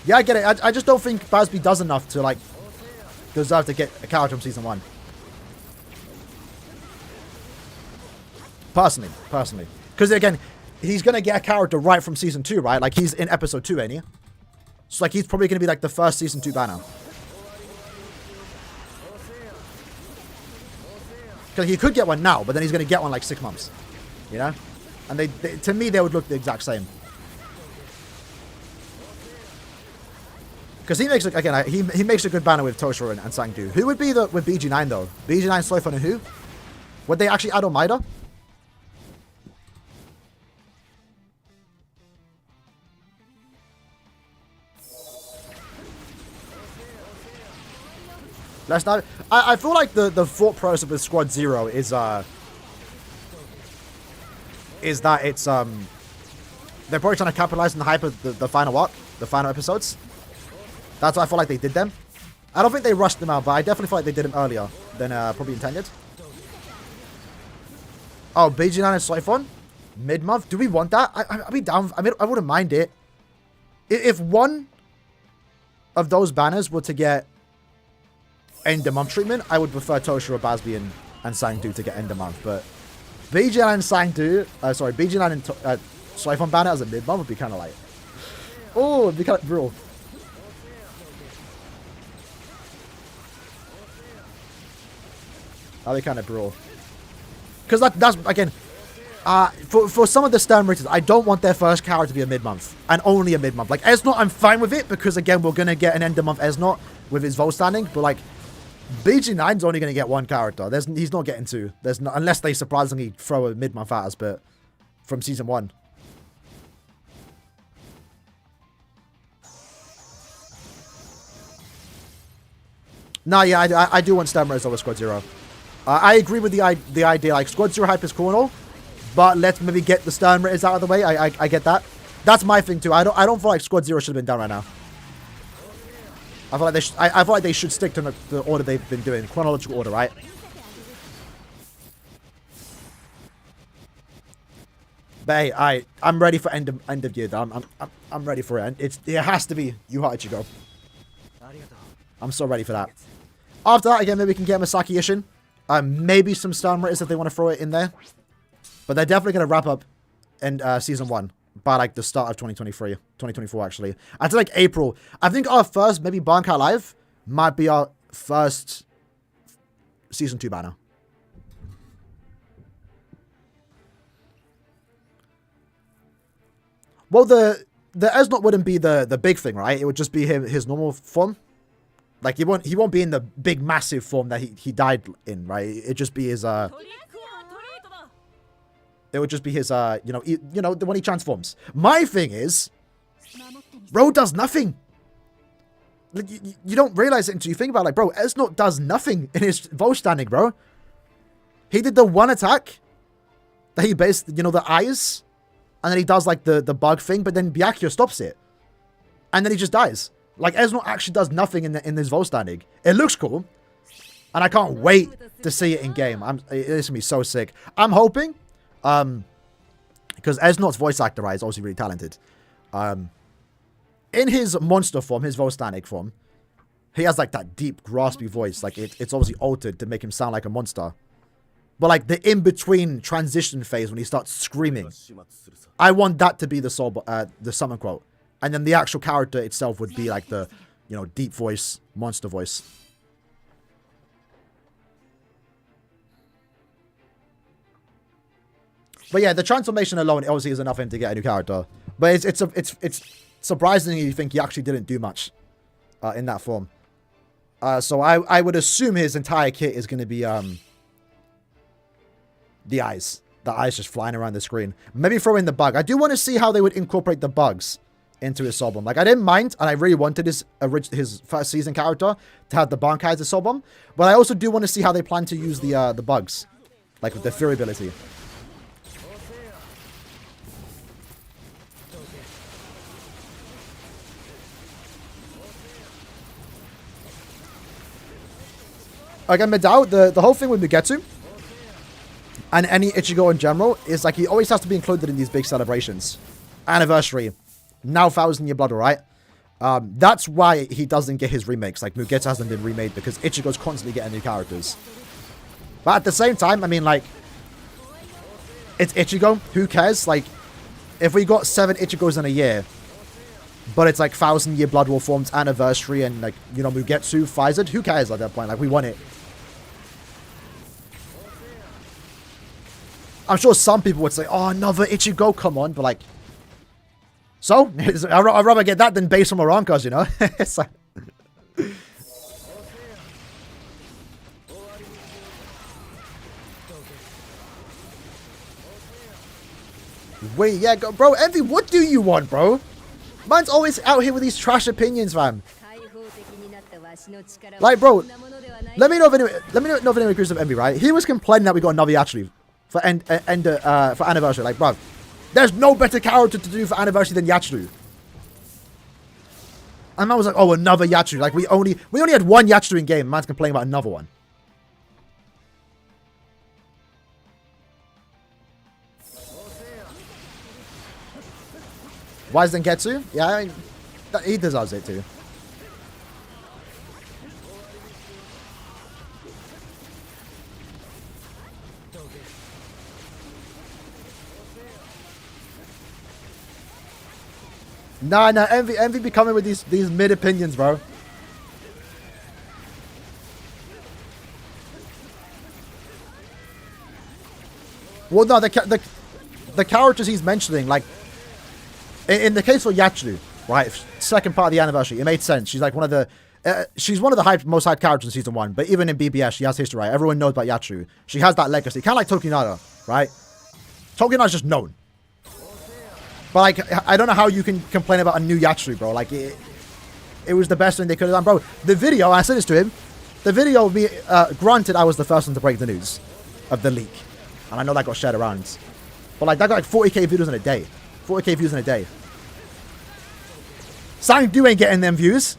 Speaker 1: Yeah, I get it. I just don't think Bazby does enough to, like, deserve to get a character from Season 1. Personally. Because, again, he's going to get a character right from Season 2, right? Like, he's in Episode 2, ain't he? So, like, he's probably going to be, like, the first Season 2 banner. Because he could get one now, but then he's going to get one, like, 6 months. You know? And they to me, they would look the exact same. Because he makes, again, he makes a good banner with Toshiro and Sangdu. Who would be with BG9, though? BG9, Sloifon, and who? Would they actually add Omaida? Let's not. I feel like the thought process with Squad 0 is that it's they're probably trying to capitalize on the hype of the final arc, the final episodes. That's why I feel like they did them. I don't think they rushed them out, but I definitely feel like they did them earlier than probably intended. Oh, BG9 and Sloifon? Mid-month? Do we want that? I'd be down. I mean, I wouldn't mind it. If one of those banners were to get end of month treatment, I would prefer Toshiro, Bazby, and Sangdu to get end of month, but BG9 and Sang-do, sorry, BG9 and Soifon banner as a mid-month would be kind of like, oh, it'd be kind of brutal. That'd be kind of brutal. Because that's, again, for some of the stern raters, I don't want their first character to be a mid-month. And only a mid-month. Like, Esnot, I'm fine with it, because, again, we're going to get an end-of-month Esnot with his Vol standing, but, like, BG9's only going to get one character. He's not getting two. Unless they surprisingly throw a mid-month at us, but from Season 1. No, yeah, I do want Stern Raiders over Squad Zero. I agree with the idea, like, Squad Zero hype is cool and all, but let's maybe get the Stern Raiders out of the way. I get that. That's my thing, too. I don't feel like Squad Zero should have been done right now. I feel like they should stick to the order they've been doing. Chronological order, right? But hey, I'm ready for end of year. I'm ready for it. And it has to be Yu Hachigo. I'm so ready for that. After that, again, maybe we can get Masaki Ishin. Maybe some Stern Raiders if they want to throw it in there. But they're definitely going to wrap up in Season 1. By, like, the start of 2024, actually. Until, like, April. I think our first, maybe Bankai Live, might be our first Season 2 banner. Well, the Esnot wouldn't be the big thing, right? It would just be his normal form. Like, he won't be in the big, massive form that he died in, right? It'd just be his, it would just be his, you know, when he transforms. My thing is, bro does nothing. Like, you don't realize it until you think about it. Like, bro, Esnot does nothing in his Vol standing, bro. He did the one attack that he based, you know, the eyes. And then he does, like, the bug thing. But then Byakuya stops it. And then he just dies. Like, Esnot actually does nothing in this Vol standing. It looks cool. And I can't wait to see it in game. It's going to be so sick. I'm hoping... because Esnot's voice actor, right, is obviously really talented. In his monster form, his Volstanic form, he has, like, that deep, graspy voice. Like, it's obviously altered to make him sound like a monster. But, like, the in-between transition phase when he starts screaming, I want that to be the summon quote. And then the actual character itself would be, like, the, you know, deep voice, monster voice. But yeah, the transformation alone obviously is enough for him to get a new character. But it's surprising you think he actually didn't do much in that form. So I would assume his entire kit is going to be the eyes. The eyes just flying around the screen. Maybe throw in the bug. I do want to see how they would incorporate the bugs into his soul bomb. Like, I didn't mind, and I really wanted his first season character to have the Bankai as a soul bomb. But I also do want to see how they plan to use the bugs. Like, with the Fury ability. Again, Medao, the whole thing with Mugetsu and any Ichigo in general is like he always has to be included in these big celebrations. Anniversary. Now 1,000-year blood, right? That's why he doesn't get his remakes. Like, Mugetsu hasn't been remade because Ichigo's constantly getting new characters. But at the same time, I mean, like, it's Ichigo. Who cares? Like, if we got 7 Ichigos in a year, but it's like 1,000-year Blood War forms anniversary and, like, you know, Mugetsu, Pfizer, who cares at that point? Like, we won it. I'm sure some people would say, oh, another Ichigo, come on. But, like, so? I'd rather get that than base from Arankas, you know? It's like... Wait, yeah, bro, Envy, what do you want, bro? Man's always out here with these trash opinions, fam. Like, bro, let me know if anyone agrees with Envy, right? He was complaining that we got another Yachiru for for anniversary. Like, bro, there's no better character to do for anniversary than Yachiru. And man was like, oh, another Yachiru. Like, we only had one Yachiru in game. Man's complaining about another one. Why is Dengetsu? Yeah, I mean, he deserves it too. Nah, Envy be coming with these mid opinions, bro. Well, no, the characters he's mentioning, like, in the case of Yachiru, right, second part of the anniversary, it made sense. She's like one of the, she's one of the most hyped characters in season 1, but even in BBS, she has history, right? Everyone knows about Yachiru. She has that legacy, kind of like Tokinara, right? Tokinara's just known. But, like, I don't know how you can complain about a new Yachiru, bro. Like, it was the best thing they could have done, bro. The video, I said this to him, the video of me, granted, I was the first one to break the news of the leak. And I know that got shared around. But, like, that got, like, 40k views in a day. 40k views in a day. Sang-do ain't getting them views.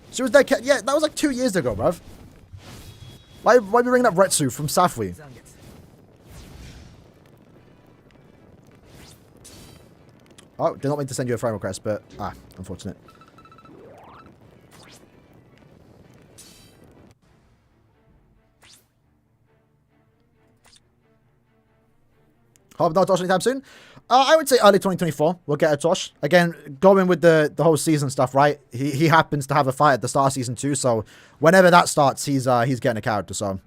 Speaker 1: She was there, yeah, that was, like, 2 years ago, bruv. Why are we bringing up Retsu from Safui? Oh, did not mean to send you a friend request, but unfortunate. Hope not Tosh anytime soon. I would say early 2024 we'll get a Tosh. Again, going with the whole season stuff, right? He happens to have a fight at the start of season 2, so whenever that starts, he's getting a character, so.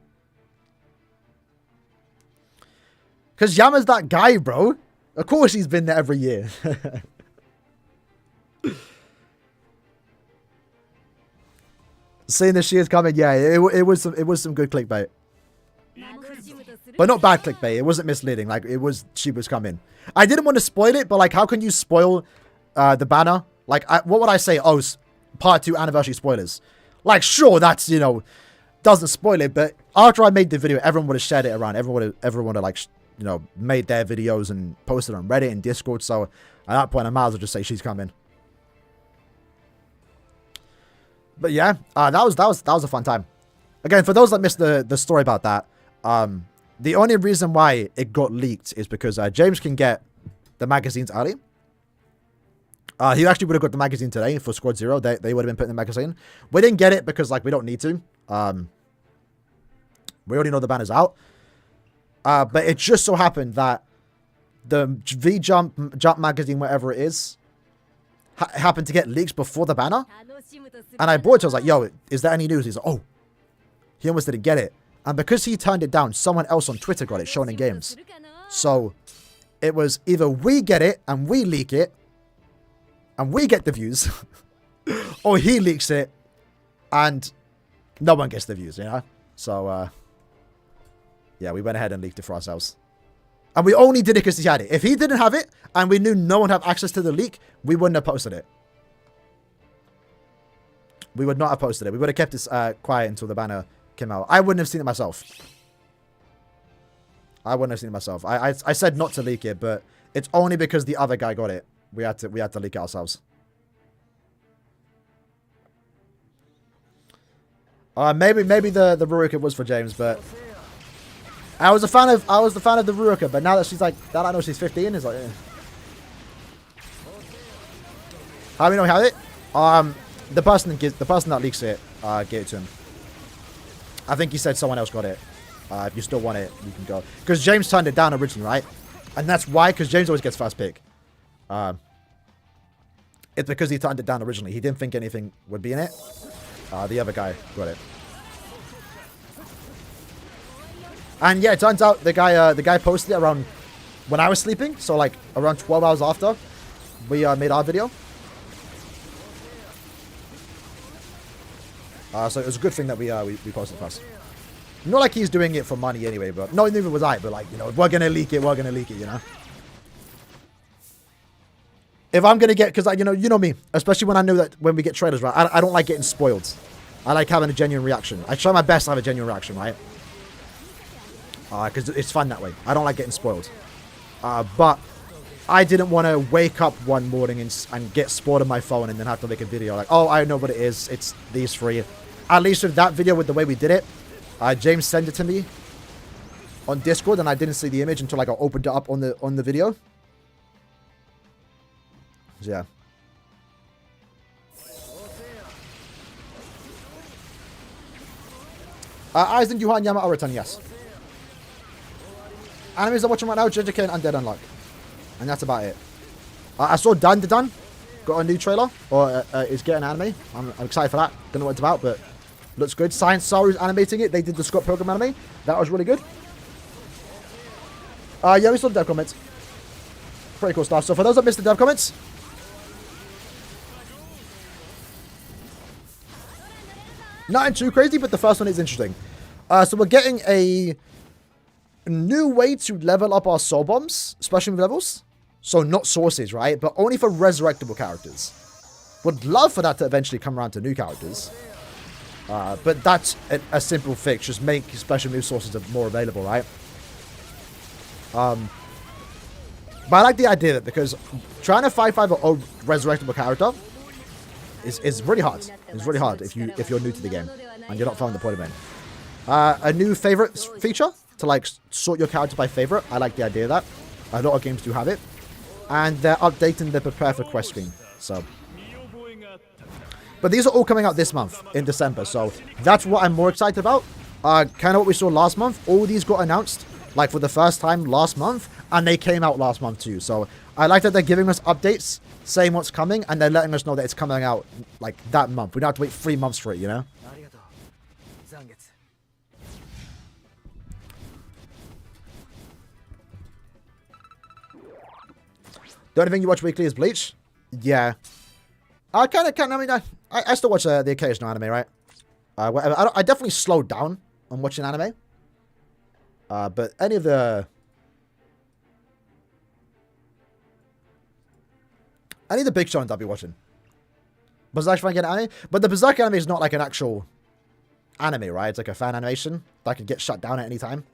Speaker 1: Because Yama's that guy, bro. Of course he's been there every year. Seeing that she is coming, yeah, it was some good clickbait. But not bad clickbait. It wasn't misleading. Like, she was coming. I didn't want to spoil it, but, like, how can you spoil the banner? Like, what would I say? Oh, part 2 anniversary spoilers. Like, sure, that's, you know, doesn't spoil it, but after I made the video, everyone would have shared it around. Everyone would have, like, you know, made their videos and posted on Reddit and Discord. So, at that point, I might as well just say she's coming. But, yeah, that was a fun time. Again, for those that missed the story about that, the only reason why it got leaked is because James can get the magazines early. He actually would have got the magazine today for Squad 0. They would have been put in the magazine. We didn't get it because, like, we don't need to. We already know the banner's out. But it just so happened that the Jump magazine, whatever it is, happened to get leaks before the banner. And I brought it to him. I was like, yo, is there any news? He's like, oh. He almost didn't get it. And because he turned it down, someone else on Twitter got it, shown in games. So, it was either we get it, and we leak it, and we get the views, or he leaks it, and no one gets the views, you know? So, yeah, we went ahead and leaked it for ourselves. And we only did it because he had it. If he didn't have it, and we knew no one had access to the leak, we wouldn't have posted it. We would not have posted it. We would have kept it quiet until the banner came out. I wouldn't have seen it myself. I said not to leak it, but it's only because the other guy got it. We had to leak it ourselves. Maybe the Ruruka was for James, but I was the fan of the Ruruka, but now that she's like that, I know she's 15. It's like, how do we know he had it? The person that leaks it gave it to him. I think he said someone else got it. If you still want it, you can go. Because James turned it down originally, right? And that's why, because James always gets first pick. It's because he turned it down originally. He didn't think anything would be in it. The other guy got it. And yeah, it turns out the guy posted it around when I was sleeping. So like around 12 hours after we made our video. So it was a good thing that we posted first. Not like he's doing it for money anyway, but no, neither was I. But like, you know, if we're gonna leak it, you know. If I'm gonna get, because you know me, especially when I know that when we get trailers, right, I don't like getting spoiled. I like having a genuine reaction. I try my best to have a genuine reaction, right? Because it's fun that way. I don't like getting spoiled. But I didn't want to wake up one morning and get spoiled on my phone and then have to make a video like, oh, I know what it is. It's these three. At least with that video, with the way we did it, James sent it to me on Discord, and I didn't see the image until like I opened it up on the video. So, yeah. Aizen Yuhan Yama Oritan, yes. animes I'm watching right now, Jujutsu and Dead Unlock. And that's about it. I saw Dan got a new trailer, or is getting an anime. I'm excited for that. Don't know what it's about, but looks good. Science Saru's animating it. They did the Scott Pilgrim anime. That was really good. Yeah, we saw the dev comments. Pretty cool stuff. So for those that missed the dev comments, nothing too crazy, but the first one is interesting. So we're getting a new way to level up our soul bombs, special move levels. So not sources, right? But only for resurrectable characters. Would love for that to eventually come around to new characters. But that's a simple fix. Just make special move sources more available, right? But I like the idea of it because trying to 5-5 a resurrectable character is really hard. It's really hard if you're new to the game and you're not following the point of it. A new favorite feature to like sort your character by favorite. I like the idea of that. A lot of games do have it. And they're updating the prepare for quest screen. So, but these are all coming out this month in December. So that's what I'm more excited about. Kind of what we saw last month. All these got announced like for the first time last month, and they came out last month too. So I like that they're giving us updates, saying what's coming, and they're letting us know that it's coming out like that month. We don't have to wait 3 months for it, you know. The only thing you watch weekly is Bleach? Yeah. I still watch the occasional anime, right? Whatever. I definitely slowed down on watching anime. But any of the big shows I'll be watching. Berserk if I get an anime. But the Berserk anime is not like an actual anime, right? It's like a fan animation that can get shut down at any time.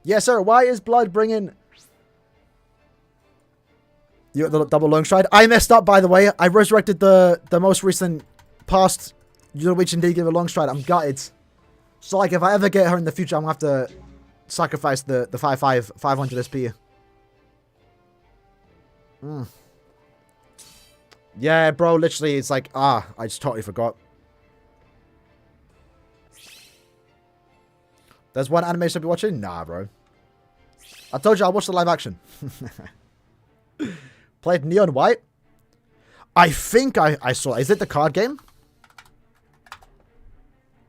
Speaker 1: Yeah, sir. Why is Blood bringing you the double long stride? I messed up, by the way. I resurrected the most recent past Norwegian League of a long stride. I'm gutted. So, like, if I ever get her in the future, I'm gonna have to sacrifice the 500 SP. Yeah, bro. Literally, it's like I just totally forgot. There's one anime should be watching? Nah, bro. I told you I watched the live action. Played Neon White? I think I saw it. Is it the card game?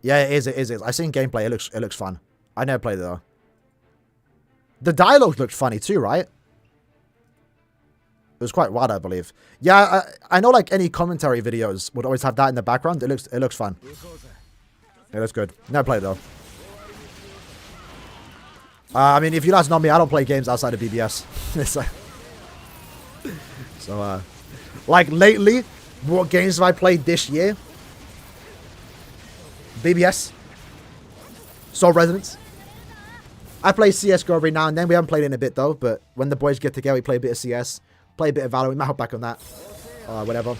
Speaker 1: Yeah, it is. I've seen gameplay. It looks fun. I never played it though. The dialogue looked funny too, right? It was quite wild, I believe. Yeah, I know like any commentary videos would always have that in the background. It looks fun. It looks good. Never played it though. I mean, if you guys know me, I don't play games outside of BBS. So, like lately, what games have I played this year? BBS. Soul Resonance. I play CSGO every now and then. We haven't played it in a bit though, but when the boys get together, we play a bit of CS. Play a bit of Valorant. We might hop back on that. Whatever.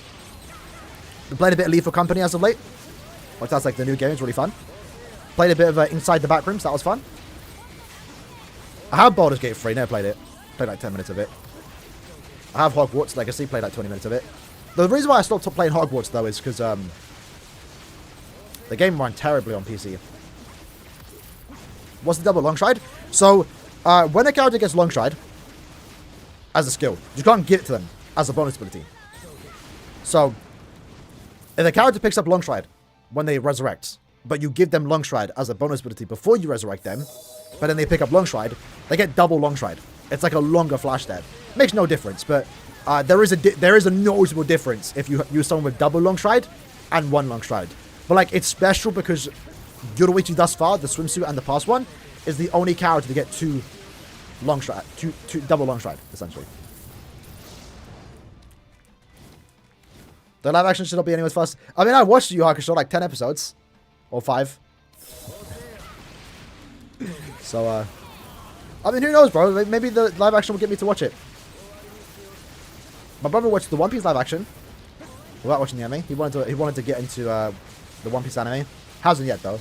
Speaker 1: Been playing a bit of Lethal Company as of late. Which that's like the new game. It's really fun. Played a bit of Inside the Backrooms. That was fun. I have Baldur's Gate 3, never played it. Played like 10 minutes of it. I have Hogwarts Legacy, played like 20 minutes of it. The reason why I stopped playing Hogwarts though is because the game ran terribly on PC. What's the double long stride? So, when a character gets long stride as a skill, you can't give it to them as a bonus ability. So, if a character picks up long stride when they resurrect, but you give them long stride as a bonus ability before you resurrect them, but then they pick up long stride, they get double long stride. It's like a longer flash dead. Makes no difference, but there is a noticeable difference if you use someone with double long stride and one long stride. But like it's special because Yoruichi thus far, the swimsuit and the past one, is the only character to get two double long stride essentially. The live action should not be anyone's first. I mean, I watched Yu Yu Hakusho like 10 episodes or 5. So, I mean, who knows, bro? Maybe the live action will get me to watch it. My brother watched the One Piece live action without watching the anime. He wanted to get into the One Piece anime. Hasn't yet though.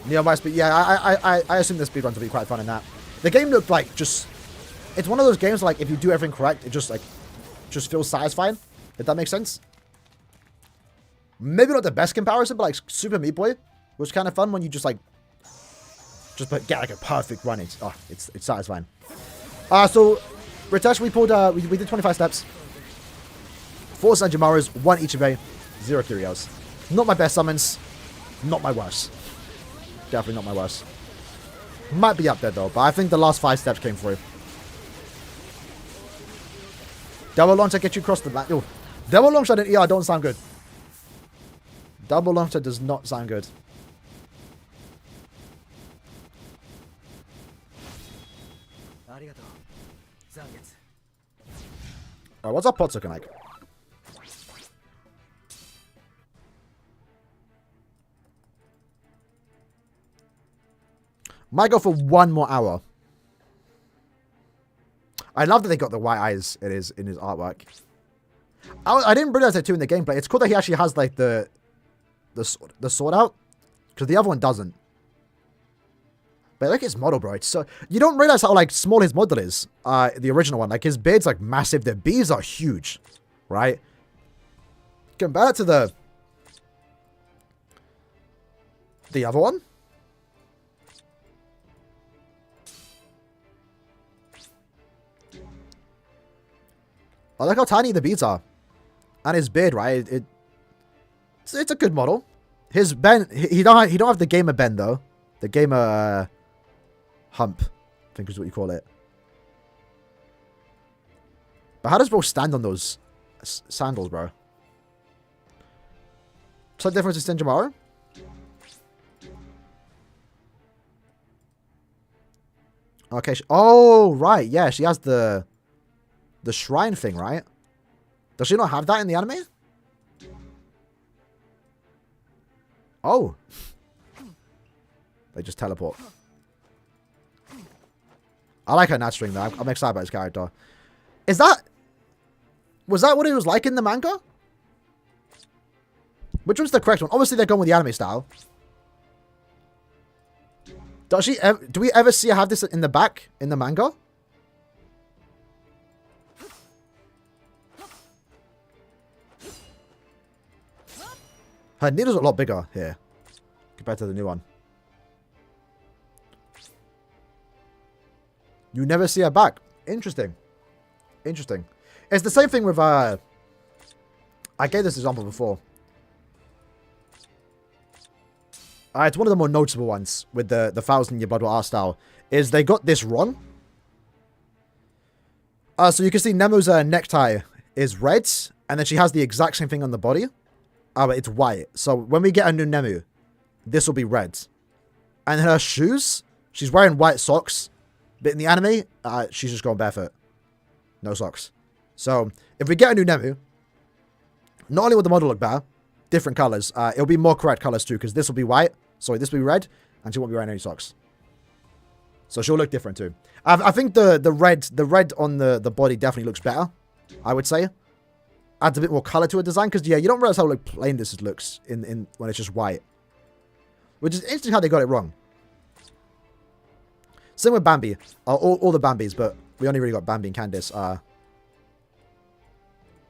Speaker 1: Neo Mice, but yeah, I assume the speedruns will be quite fun in that. The game looked like just. It's one of those games like if you do everything correct, it just like just feels satisfying, if that makes sense. Maybe not the best comparison, but like Super Meat Boy was kind of fun when you just like, get like a perfect run. It's satisfying. So, Ritesh, we pulled, we did 25 steps. 4 Sanjimaras, 1 Ichibe, 0 Kyrios. Not my best summons, not my worst. Definitely not my worst. Might be up there though, but I think the last 5 steps came through. Double launcher get you across the back. Ooh. Double launcher and ER don't sound good. Double launcher does not sound good. What's up, Potts looking like? Might go for 1 more hour. I love that they got the white eyes in his artwork. I didn't realize that too in the gameplay. It's cool that he actually has like the sword out, because the other one doesn't. But I like his model, bro. It's so, you don't realize how like small his model is. The original one, like his beard's like massive. The bees are huge, right? Compared to the other one. I like how tiny the beads are. And his beard, right? It's a good model. His bend, he don't have the gamer bend though. The gamer hump, I think is what you call it. But how does bro stand on those sandals, bro? What's the difference in Senjimaro? Okay. Oh, right. Yeah, she has the shrine thing, right? Does she not have that in the anime? Oh. They just teleport. I like her nat string though. I'm excited about his character. Was that what it was like in the manga? Which one's the correct one? Obviously they're going with the anime style. Does she ever, do we ever see her have this in the back in the manga? Her needle's a lot bigger here compared to the new one. You never see her back. Interesting. Interesting. It's the same thing with, I gave this example before. It's one of the more noticeable ones with the 1000-year Blood War art style. Is they got this wrong. So you can see Nemo's necktie is red. And then she has the exact same thing on the body. But it's white. So when we get a new Nemu, this will be red. And her shoes, she's wearing white socks. But in the anime, she's just going barefoot. No socks. So if we get a new Nemu, not only will the model look better, different colors, it'll be more correct colors too, because this will be white. Sorry, this will be red, and she won't be wearing any socks. So she'll look different too. I think the red on the body definitely looks better, I would say. Adds a bit more color to a design, because yeah, you don't realize how like plain this looks in when it's just white. Which is interesting how they got it wrong. Same with Bambi. All the Bambis, but we only really got Bambi and Candice. Let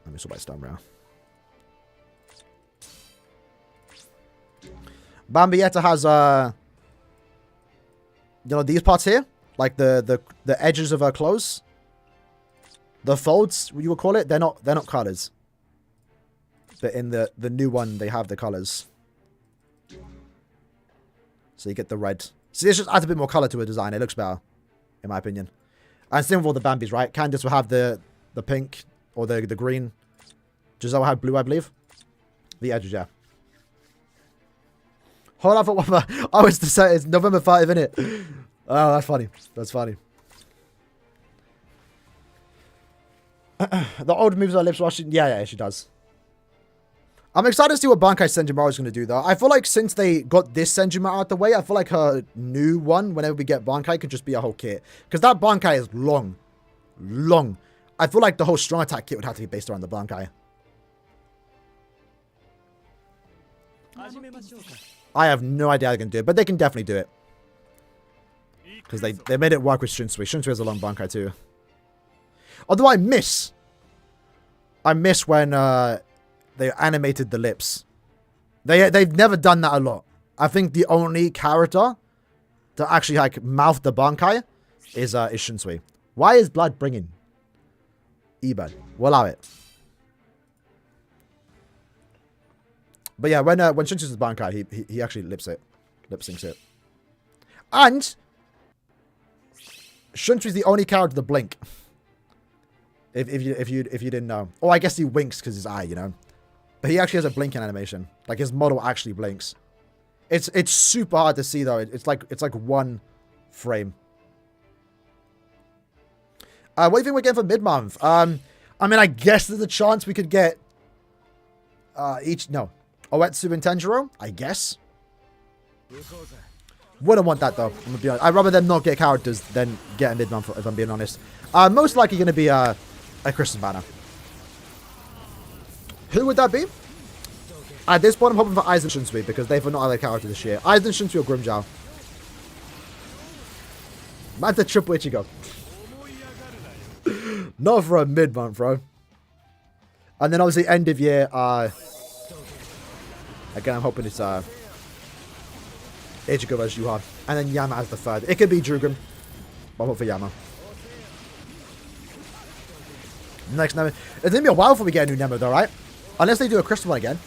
Speaker 1: me sort my stone round. Bambietta has you know, these parts here, like the edges of her clothes, the folds you would call it. They're not colors, but in the new one they have the colors. So you get the red. See, this just adds a bit more color to a design. It looks better, in my opinion. And same with all the Bambis, right? Candice will have the pink or the green. Giselle will have blue, I believe. The edges, yeah. Hold on for one more. Oh, it's November 5, isn't it? Oh, that's funny. That's funny. The old moves her lips while she... Yeah, she does. I'm excited to see what Bankai Senjimaro is going to do, though. I feel like since they got this Senjimaro out the way, I feel like her new one, whenever we get Bankai, could just be a whole kit. Because that Bankai is long. Long. I feel like the whole strong attack kit would have to be based around the Bankai. I have no idea how they can do it, but they can definitely do it. Because they made it work with Shinsui. Shinsui has a long Bankai too. Although I miss I miss when they animated the lips. They've never done that a lot. I think the only character to actually like mouth the Bankai is Shunsui. Why is blood bringing? Ebed. We'll allow it. But yeah, when Shunsui's Bankai, he actually lip syncs it. And Shunsui's the only character to blink. If you didn't know. Oh, I guess he winks because his eye, you know. But he actually has a blinking animation. Like his model actually blinks. It's super hard to see though. It's like one frame. What do you think we're getting for mid-month? I mean, I guess there's a chance we could get Oetsu and Tenjiro, I guess. Wouldn't want that though, I'm gonna be honest. I'd rather them not get characters than get a mid-month, if I'm being honest. Most likely gonna be a Christmas banner. Who would that be? At this point, I'm hoping for Aizen and Shunsui because they've not had a character this year. Aizen, Shunsui, or Grimmjow. Man's a triple Ichigo. Not for a mid-month, bro. And then obviously end of year, again, I'm hoping it's Ichigo versus Yuha. And then Yama as the third. It could be Drugrim, but I hope for Yama. Next Nemo. It's going to be a while before we get a new Nemo though, right? Unless they do a crystal one again.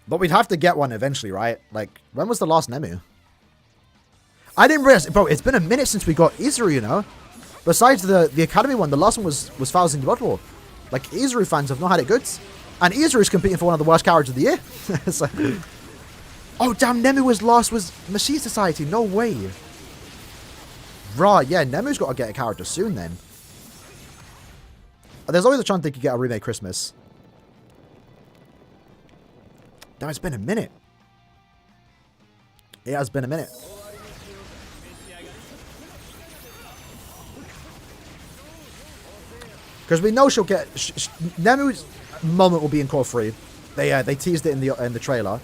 Speaker 1: But we'd have to get one eventually, right? Like, when was the last Nemu? I didn't realize, bro, it's been a minute since we got Izuru, you know? Besides the Academy one, the last one was Thousand Blood War. Like, Izuru fans have not had it good. And Izuru's competing for one of the worst characters of the year. So, oh, damn, Nemu was Machine Society. No way. Right, yeah, Nemu's got to get a character soon then. There's always a chance they could get a remake Christmas. Damn, it's been a minute. It has been a minute. Because we know she'll get... Nemu's moment will be in Core 3. They teased it in the trailer.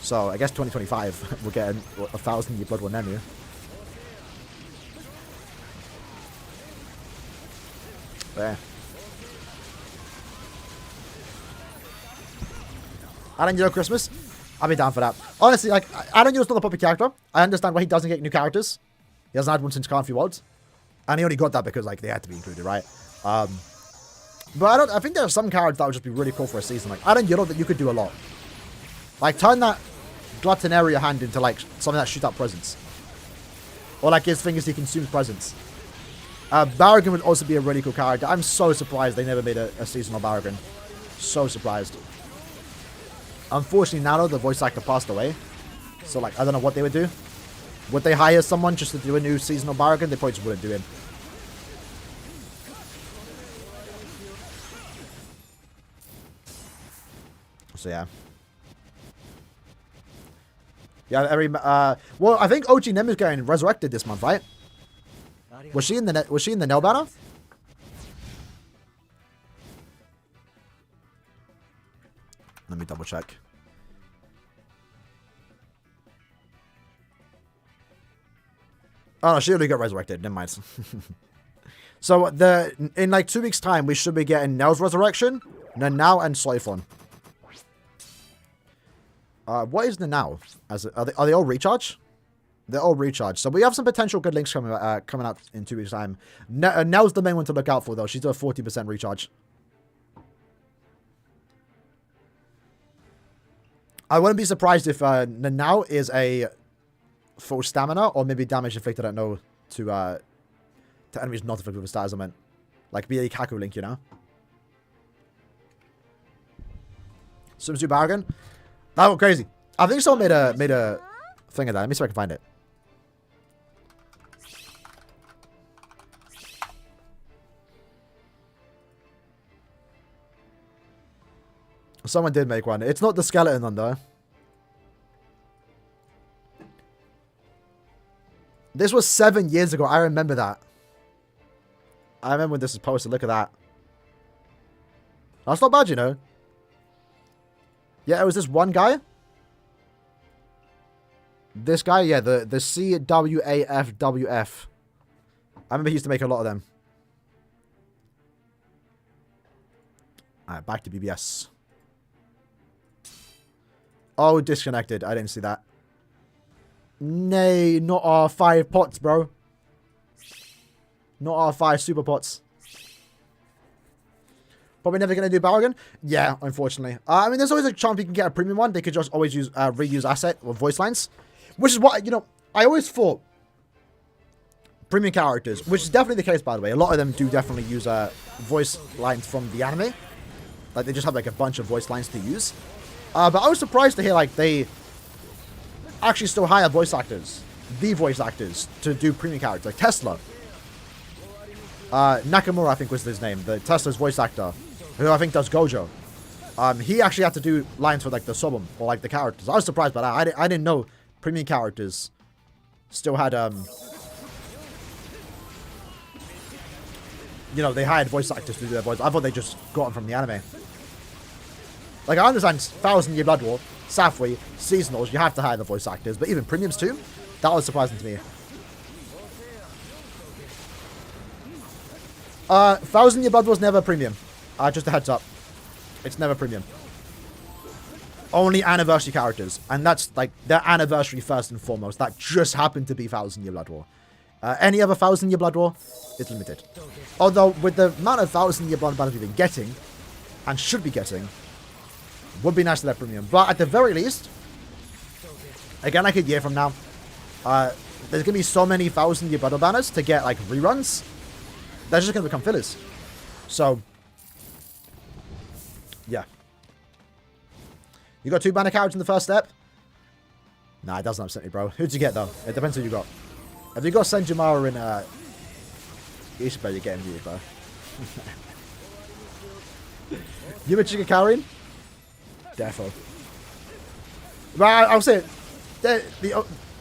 Speaker 1: So, I guess 2025 we'll get a 1,000-year Blood War Nemu. There. Aaroniero Christmas, I'll be down for that. Honestly, like, Aaroniero's not a popular character. I understand why he doesn't get new characters. He hasn't had one since Carnfree Worlds. And he only got that because, like, they had to be included, right? But I think there are some characters that would just be really cool for a season. Like, Aaroniero that you could do a lot. Like, turn that Gluttonaria hand into, like, something that shoots out presents. Or, like, his fingers he consumes presents. Barragan would also be a really cool character. I'm so surprised they never made a seasonal Barragan. So surprised. Unfortunately, now though, the voice actor passed away. So, like, I don't know what they would do. Would they hire someone just to do a new seasonal Barragan? They probably just wouldn't do him. So, yeah. Yeah, well, I think OG Nemu's getting resurrected this month, right? Was she in the Nell banner? Let me double check. Oh no, she already got resurrected. Never mind. So in like 2 weeks' time, we should be getting Nell's resurrection, Nanao, and Soifon. What is Nanao? Are they all recharge? They're all recharged. So we have some potential good links coming out in 2 weeks' time. Nell's the main one to look out for, though. She's doing a 40% recharge. I wouldn't be surprised if Nanao is a full stamina or maybe damage inflicted at no to enemies not afflicted with status element. Like be a Kaku link, you know? Sumsu Barragan. That went crazy. I think someone made a thing of that. Let me see if I can find it. Someone did make one. It's not the skeleton one, though. This was 7 years ago. I remember that. I remember when this was posted. Look at that. That's not bad, you know. Yeah, it was this one guy. This guy, yeah, the CWAFWF. I remember he used to make a lot of them. Alright, back to BBS. Oh, disconnected. I didn't see that. Nay, not our 5 pots, bro. Not our 5 super pots. Probably never going to do Bargain? Yeah, unfortunately. I mean, there's always a chance we can get a premium one. They could just always use reuse asset or voice lines. Which is what, you know, I always thought premium characters, which is definitely the case, by the way. A lot of them do definitely use voice lines from the anime. Like, they just have, like, a bunch of voice lines to use. But I was surprised to hear, like, they actually still hire voice actors. The voice actors to do premium characters. Like, Tesla. Nakamura, I think, was his name. The Tesla's voice actor. Who I think does Gojo. He actually had to do lines for, like, the Sobum. Or, like, the characters. I was surprised by that. I didn't know premium characters still had, you know, they hired voice actors to do their voice. I thought they just got them from the anime. Like, I understand 1,000 Year Blood War, Safwi, Seasonals, you have to hire the voice actors. But even premiums too? That was surprising to me. 1,000 Year Blood War was never premium. Just a heads up. It's never premium. Only anniversary characters. And that's, like, their anniversary first and foremost. That just happened to be 1,000 Year Blood War. Any other 1,000 Year Blood War is limited. Although, with the amount of 1,000 Year Blood banners we've been getting, and should be getting, would be nice to let premium. But at the very least, again, like a year from now, there's going to be so many 1,000 Year Blood banners to get, like, reruns. They're just going to become fillers. So, yeah. You got 2 banner characters in the first step? Nah, it doesn't upset me, bro. Who'd you get, though? It depends who you got. If you got Senjumara in, Ishba, you're getting you, bro. Yumachika carrying? Defo. But I'll say it.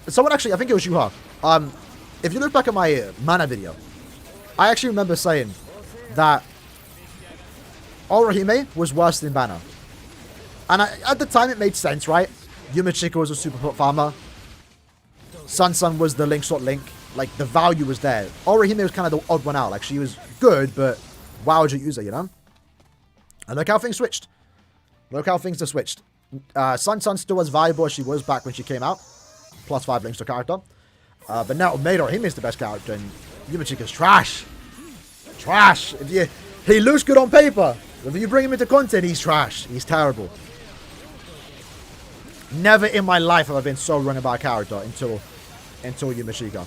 Speaker 1: Someone actually, I think it was Yuha. If you look back at my mana video, I actually remember saying that Orihime was worse than Banner. And at the time, it made sense, right? Yumachika was a super pot farmer. Sun was the Link sort Link. Like, the value was there. Orihime was kind of the odd one out. Like, she was good, but wow, as a user, you know? And look how things switched. Look how things have switched. Sun still as valuable as she was back when she came out. Plus 5 links to character. But now Made Orihime is the best character, and Yumachika's trash. Trash. He looks good on paper. If you bring him into content, he's trash. He's terrible. Never in my life have I been so wrong about a character until Yumachika.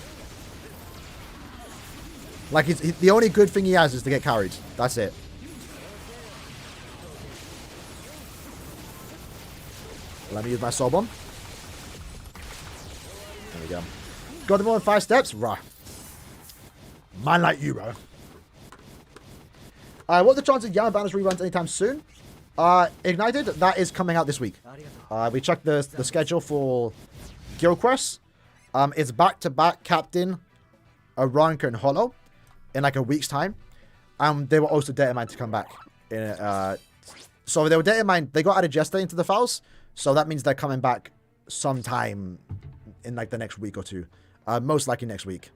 Speaker 1: Like, the only good thing he has is to get carried. That's it. Let me use my soul bomb. There we go. Got them all in 5 steps? Right. Man like you, bro. What are the chances of Yama banners reruns anytime soon? Ignited, that is coming out this week. We checked the schedule for Guild Quest. It's back-to-back Captain, Aranka, and Hollow in like a week's time. And they were also determined to come back. So they were determined. They got added yesterday into the files. So that means they're coming back sometime in like the next week or 2. Most likely next week.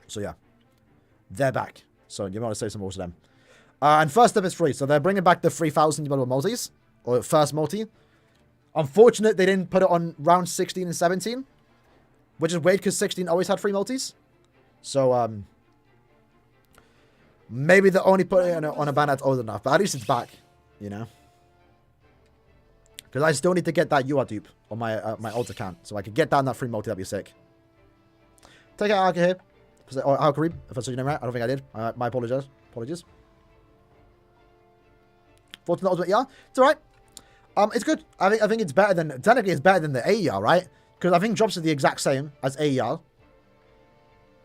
Speaker 1: So yeah. They're back. So you want to say some more to them. And first up is free. So they're bringing back the 3,000 multis. Or first multi. Unfortunate they didn't put it on round 16 and 17. Which is weird because 16 always had free multis. So, maybe they only put it on a ban that's old enough. But at least it's back. You know. Because I still need to get that UR dupe on my my old account. So I could get down that free multi. That'd be sick. Take out Alka here. Or Alkarib, if I said your name right. I don't think I did. My apologies. Apologies. Fortunate ultimate ER. It's alright. It's good. I think it's better than... Technically, it's better than the AER, right? Because I think drops are the exact same as AER.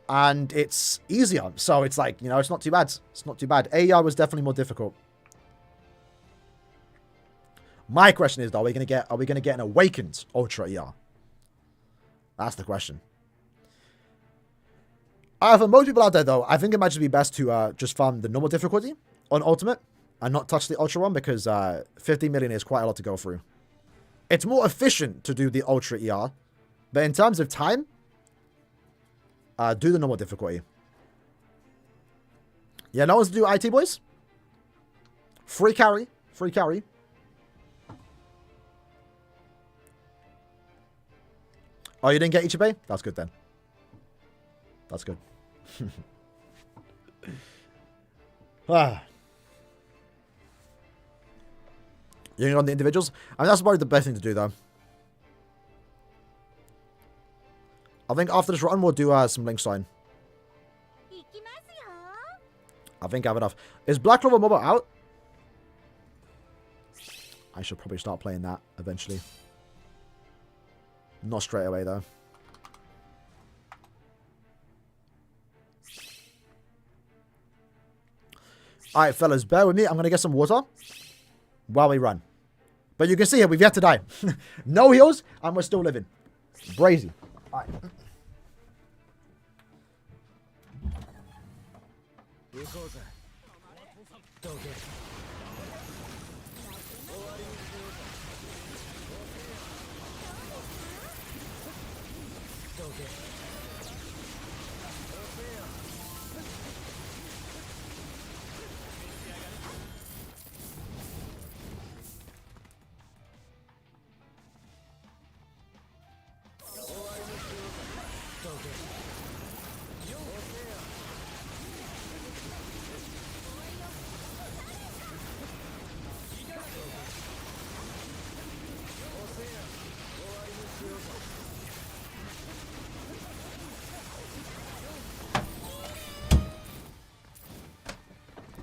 Speaker 1: And it's easier. So it's like, you know, it's not too bad. It's not too bad. AER was definitely more difficult. My question is, though, are we going to get an Awakened Ultra ER? That's the question. For most people out there, though, I think it might just be best to just farm the normal difficulty on Ultimate and not touch the Ultra one because 50 million is quite a lot to go through. It's more efficient to do the Ultra ER, but in terms of time, do the normal difficulty. Yeah, no one's to do IT, boys? Free carry. Free carry. Oh, you didn't get Ichibe? That's good then. That's good. Ah. You're going on the individuals? I mean, that's probably the best thing to do, though. I think after this run, we'll do some link sign. I think I have enough. Is Black Clover Mobile out? I should probably start playing that eventually. Not straight away, though. Alright, fellas, bear with me. I'm going to get some water while we run. But you can see here, we've yet to die. No heals, and we're still living. Brazy. Alright.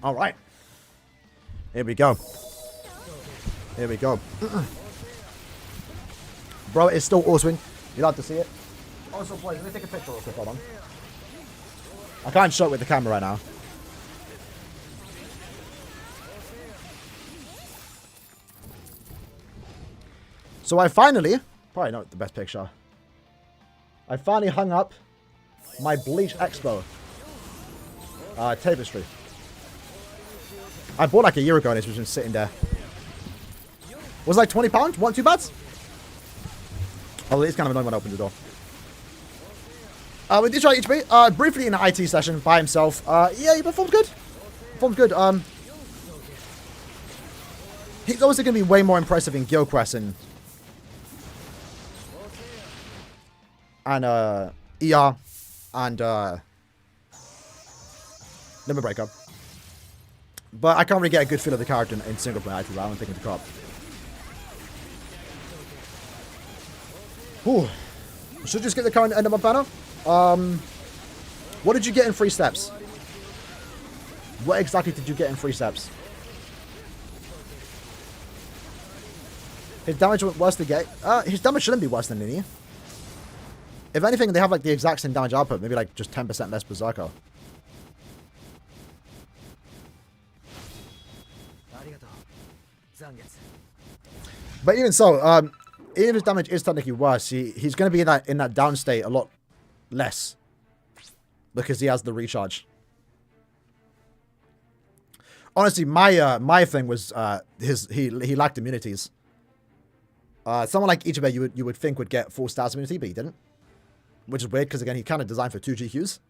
Speaker 1: All right. Here we go. Here we go. Bro, it's still awesome. You'd like to see it? Also, boys, let me take a picture real quick. Hold on. I can't show it with the camera right now. So I finally, probably not the best picture. I finally hung up my Bleach Expo tapestry. I bought like a year ago and it's just been sitting there. Was it like £20? Wasn't too bad. Although it's kind of annoying when I open the door. We did try Ichibe briefly in an IT session by himself. Yeah, he performed good. Performed good. He's obviously going to be way more impressive in Guild Quest and ER and Limit Breaker. But I can't really get a good feel of the character in single player. I don't think it's a cop. Whew. Should just get the current end of my banner. What did you get in 3 steps? What exactly did you get in 3 steps? His damage went worse to get. His damage shouldn't be worse than Nini. If anything, they have like the exact same damage output. Maybe like just 10% less Berserker. But even so, even if his damage is technically worse, he's going to be in that down state a lot less because he has the recharge. Honestly, my thing was he lacked immunities. Someone like Ichibe you would think would get 4 stars immunity, but he didn't, which is weird because again he kind of designed for 2 GQs.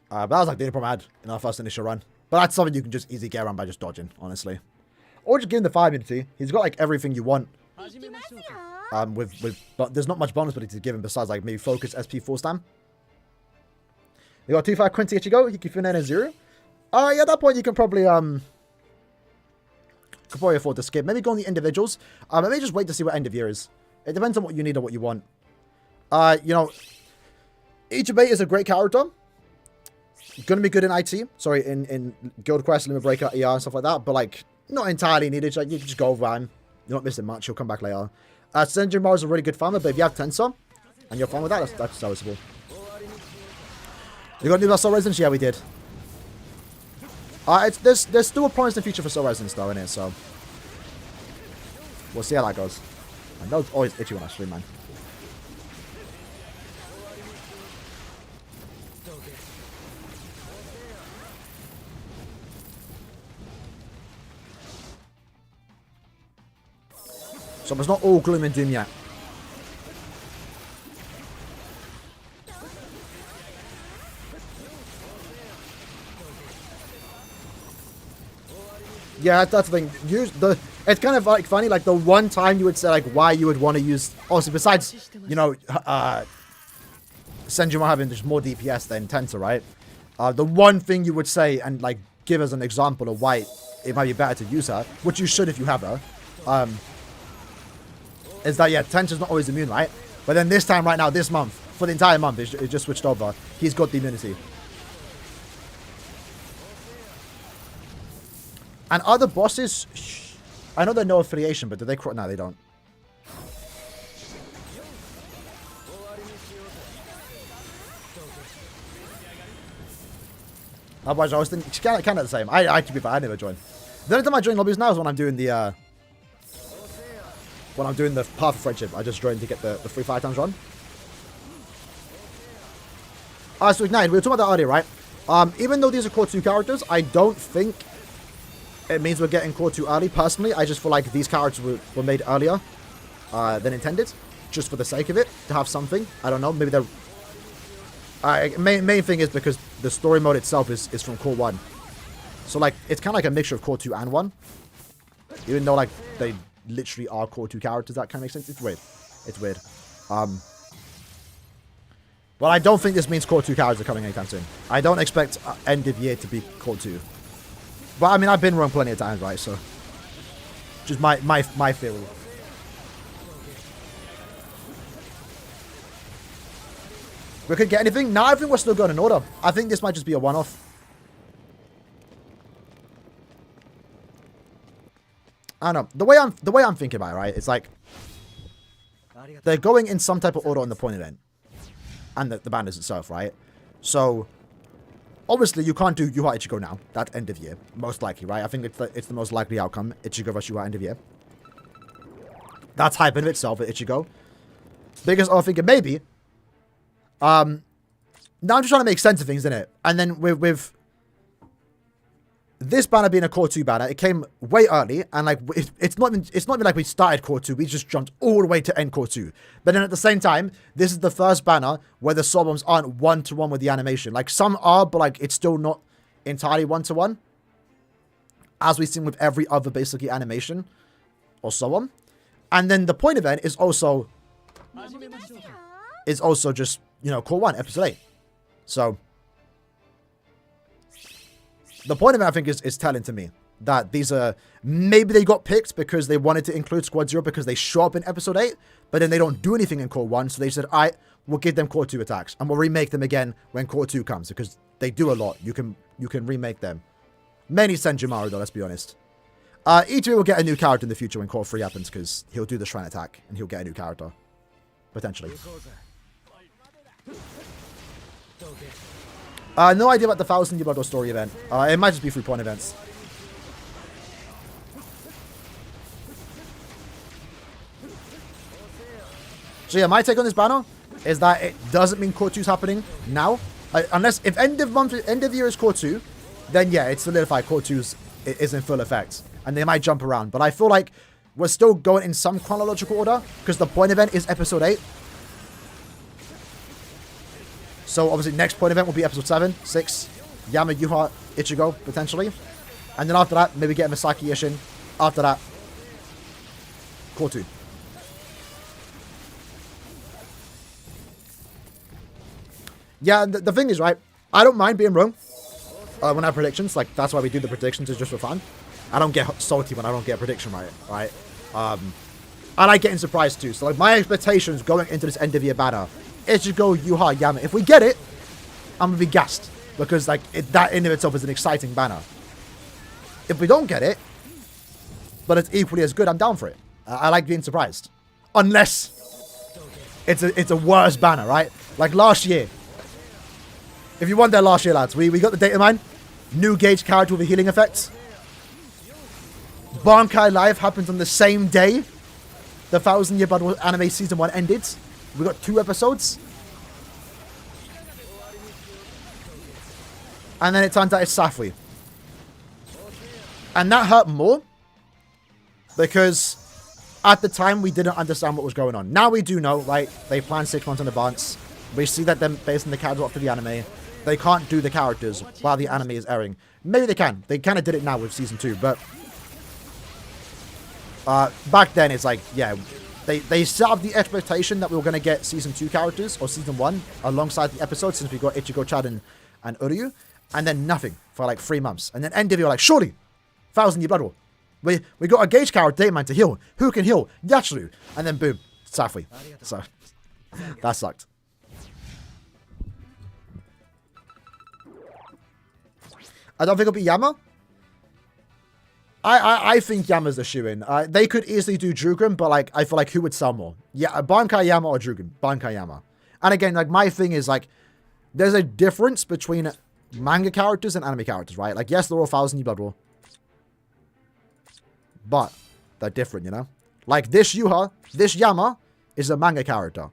Speaker 1: But that was like the only problem I had in our first initial run. But that's something you can just easily get around by just dodging, honestly. Or just give him the fire immunity. He's got like everything you want. But there's not much bonus ability to give him besides like maybe focus, SP, 4 stam. You got 2-5 Quincy Ichigo, Hikifune and Zero. Yeah, at that point you can probably afford to skip. Maybe go on the individuals. Maybe just wait to see what end of year is. It depends on what you need or what you want. You know, Ichibe is a great character. Gonna be good in IT. Sorry, in Guild Quest, Limit Breaker, ER and stuff like that. But like, not entirely needed. Like, you can just go over him. You're not missing much. He'll come back later. Senjinmar is a really good farmer, but if you have Tensor and you're fine with that, that's serviceable. You got new Soul Resonance? Yeah, we did. There's still a promising future for Soul Resonance though, in it, so we'll see how that goes. I know it's always itchy when I stream, man. So it's not all gloom and doom yet. Yeah, that's the thing. It's kind of like funny, like the one time you would say like why you would want to use, also besides, you know, Senjuma having just more DPS than Tenta, right? The one thing you would say and like give as an example of why it might be better to use her, which you should if you have her, is that, yeah, Tenta's not always immune, right? But then this time right now, this month, for the entire month, it just switched over. He's got the immunity. And other bosses, I know they know affiliation, but do they? No, they don't. Otherwise, I was thinking, it's kind of the same. I to be fair, I never join. The only time I join lobbies now is when I'm doing the Path of Friendship. I just joined to get the free 5 times run. So Ignite, we were talking about that earlier, right? Even though these are core 2 characters, I don't think it means we're getting core 2 early. Personally, I just feel like these characters were made earlier than intended, just for the sake of it, to have something. I don't know, maybe they're... main thing is because the story mode itself is from core 1. So, like, it's kind of like a mixture of core 2 and 1. Even though, like, they literally are core 2 characters, that kind of makes sense. It's weird. It's weird. Well, I don't think this means core 2 characters are coming anytime soon. I don't expect end of year to be core 2. But, I mean, I've been wrong plenty of times, right? So, just my theory. We could get anything? No, I think we're still going in order. I think this might just be a one-off. I don't know. The way I'm thinking about it, right? It's like they're going in some type of order on the point event. And the banners itself, right? So, obviously, you can't do Yuha Ichigo now. That's end of year. Most likely, right? I think it's the most likely outcome. Ichigo versus Yuha end of year. That's hype in itself at Ichigo. Because I was thinking, maybe. Now I'm just trying to make sense of things, innit? And then with this banner being a core 2 banner, it came way early, and like it's not even like we started core 2, we just jumped all the way to end core 2. But then at the same time, this is the first banner where the sword bombs aren't one-to-one with the animation. Like some are, but like it's still not entirely one-to-one, as we've seen with every other basically animation or so on. And then the point event is also just, you know, core 1 episode 8. So the point of it, I think, is telling to me that these are... Maybe they got picked because they wanted to include Squad 0 because they show up in Episode 8, but then they don't do anything in Core 1, so they said, alright, we'll give them Core 2 attacks, and we'll remake them again when Core 2 comes, because they do a lot. You can remake them. Mainly Senjumaru, though, let's be honest. Ichigo will get a new character in the future when Core 3 happens, because he'll do the Shrine attack, and he'll get a new character. Potentially. No idea about the 1,000 Yubado story event. It might just be through point events. So yeah, my take on this banner is that it doesn't mean Core 2 is happening now. Unless, if end of year is Core 2, then yeah, it's solidified Core 2 is in full effect. And they might jump around. But I feel like we're still going in some chronological order, because the point event is Episode 8. So obviously next point event will be Episode 7, 6, Yama, Yuha, Ichigo, potentially. And then after that, maybe get Misaki Ishin. After that, Core 2. Yeah, the thing is, right, I don't mind being wrong when I have predictions. Like, that's why we do the predictions, is just for fun. I don't get salty when I don't get a prediction right? I like getting surprised too. So like, my expectations going into this end of year banner, Ichigo, Yuha, Yama. If we get it, I'm gonna be gassed, because like that in of itself is an exciting banner. If we don't get it, but it's equally as good, I'm down for it. I like being surprised, unless it's a worse banner, right? Like last year. If you won there last year, lads, we got the data mine, new gauge character with a healing effect. Bankai Live happens on the same day the 1,000 Year Blood anime season 1 ended. We got 2 episodes. And then it turns out it's Safui. And that hurt more, because at the time we didn't understand what was going on. Now we do know, right? They planned 6 months in advance. We see that them basing the character after the anime. They can't do the characters while the anime is airing. Maybe they can. They kind of did it now with season 2, but Back then, it's like, yeah, they set up the expectation that we were going to get Season 2 characters, or Season 1, alongside the episode, since we got Ichigo, Chad, and Uryu, and then nothing for like 3 months. And then end of it, like, surely, 1,000 Year Blood War. We got a Gauge character, Dateman, to heal. Who can heal? Yatsuru. And then boom, Safui. So, that sucked. I don't think it'll be Yama. I think Yama's the shoe-in. They could easily do Drugan, but like I feel like who would sell more? Yeah, Bankai Yama or Drugan? Bankai Yama. And again, like my thing is like, there's a difference between manga characters and anime characters, right? Like yes, they're all 1,000 Year Blood War, but they're different, you know? Like this Yuha, this Yama is a manga character.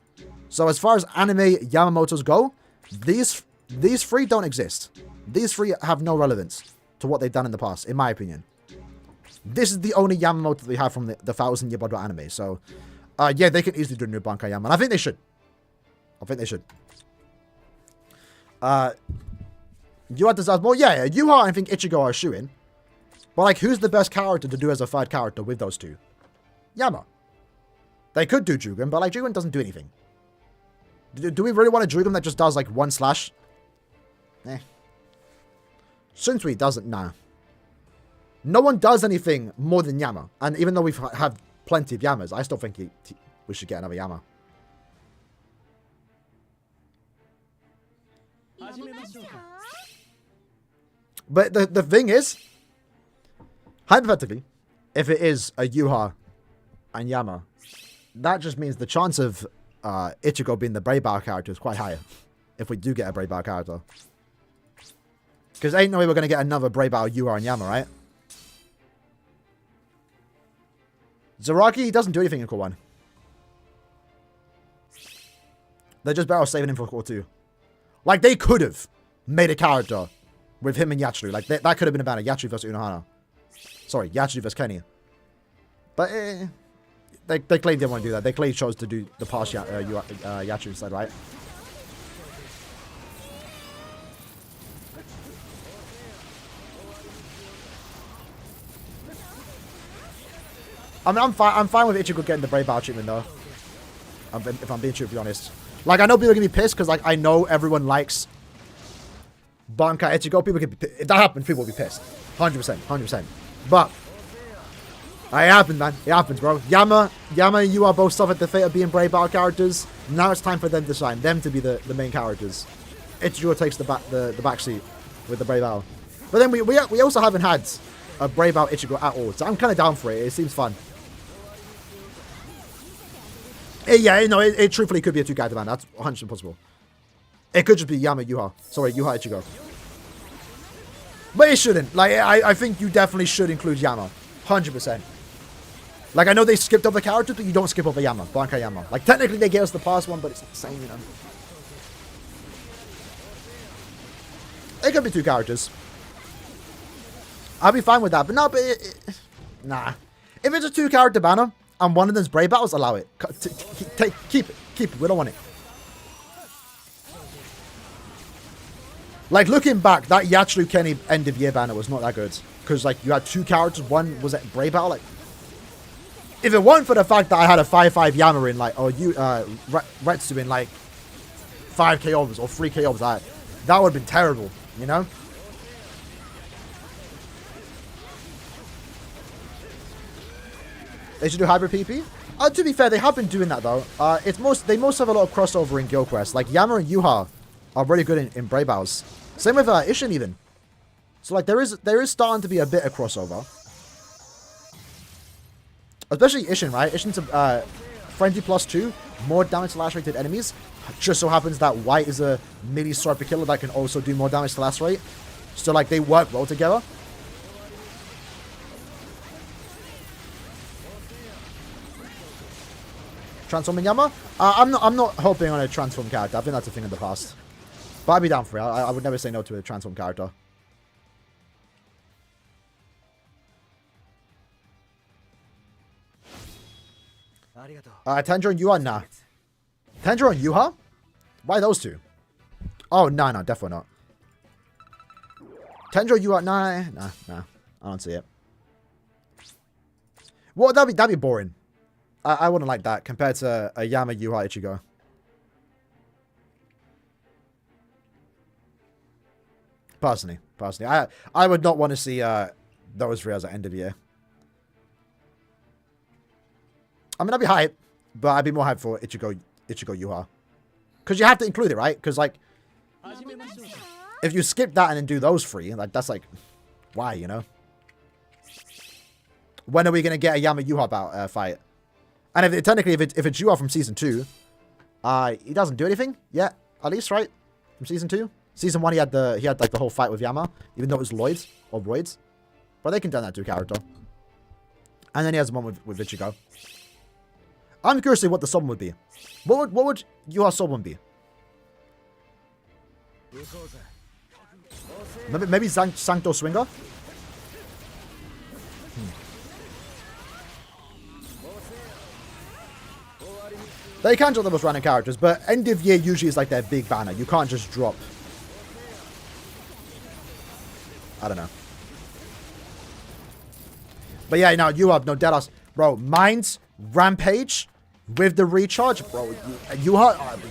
Speaker 1: So as far as anime Yamamotos go, these 3 don't exist. These 3 have no relevance to what they've done in the past, in my opinion. This is the only Yamamoto that we have from the 1,000 Year Blood War anime. So, yeah, they can easily do a new Bankai Yama. And I think they should. Yuha deserves more. Yeah, Yuha, I think Ichigo are a shoe-in. But, like, who's the best character to do as a third character with those 2? Yama. They could do Jugen, but, like, Jugen doesn't do anything. Do we really want a Jugen that just does, like, 1 slash? Eh. Sunsui doesn't, nah. No one does anything more than Yama. And even though we have plenty of Yamas, I still think we should get another Yama. But the thing is, hypothetically, if it is a Yuha and Yama, that just means the chance of Ichigo being the Brave Power character is quite higher. If we do get a Brave Power character. Because ain't no way we're going to get another Brave Power Yuha and Yama, right? Zaraki, he doesn't do anything in Core 1. They're just better off saving him for Core 2. Like, they could have made a character with him and Yatsuru. Like, that could have been a banner. Yatsuru versus Unohana. Sorry, Yatsuru versus Kenny. But, they clearly didn't want to do that. They clearly chose to do the past Yatsuru instead, right? I mean, I'm fine with Ichigo getting the Brave Power treatment, though. If I'm being truthfully honest. Like, I know people are going to be pissed, because, like, I know everyone likes Bankai Ichigo. People can be, if that happens, people will be pissed. 100%, 100%. But, it happens, man. It happens, bro. Yama and you are both suffered the fate of being Brave Power characters. Now it's time for them to shine. Them to be the main characters. Ichigo takes the back seat with the Brave Power. But then we also haven't had a Brave Power Ichigo at all. So I'm kind of down for it. It seems fun. Yeah, no, it truthfully could be a 2-character man. That's 100% possible. It could just be Yama Yuha. Sorry, Yuha Ichigo. But it shouldn't. Like, I think you definitely should include Yama. 100%. Like, I know they skipped over characters, but you don't skip over Yama. Bankai Yama. Like, technically they gave us the past one, but it's not the same, you know. It could be 2 characters. I'll be fine with that. But no, nah. If it's a 2-character banner, and one of them's Brave Battles, allow it. Keep it. We don't want it. Like, looking back, that Yatsuru Kenny end of year banner was not that good. Because, like, you had 2 characters. One was at Brave Battle. Like, if it weren't for the fact that I had a 5-5 Yama in, like, or Retsu in, like, 5 KOs or 3 KOs, that would have been terrible, you know? They should do hybrid PP. To be fair, they have been doing that though. They most have a lot of crossover in Guild Quest. Like Yama and Yuha are really good in Brave Battles. Same with Ishin even. So like there is starting to be a bit of crossover. Especially Ishin, right? Ishin's a Frenzy +2, more damage to lacerate enemies. Just so happens that White is a melee sniper killer that can also do more damage to lacerate. So like they work well together. Transforming Yama? I'm not hoping on a transform character. I think that's a thing in the past. But I'd be down for it. I would never say no to a transform character. Tenjo and Yuha? Nah. Tenjo and Yuha? Why those 2? Oh, no, definitely not. Tenjo, Yuha? Nah. I don't see it. Well, that'd be boring. I wouldn't like that compared to a Yama, Yuha, Ichigo. Personally, I would not want to see those three as an end of year. I mean, I'd be hyped, but I'd be more hyped for Ichigo Yuha. Because you have to include it, right? Because, like, if you skip that and then do those three, like, that's like, why, you know? When are we going to get a Yama Yuha fight? And technically, if it's Yuha from Season 2, he doesn't do anything yet, at least, right? From Season 2? Season 1, he had like the whole fight with Yama, even though it was Lloyd or Roids. But they can turn that to a character. And then he has one with Ichigo. I'm curious to see what the summon would be. What would Yuha's summon be? Maybe Sancto Swinger? They can drop the most random characters, but end of year usually is like their big banner. You can't just drop. I don't know. But yeah, no, you have no deadass. Bro, Mind's Rampage with the recharge. Bro, you have...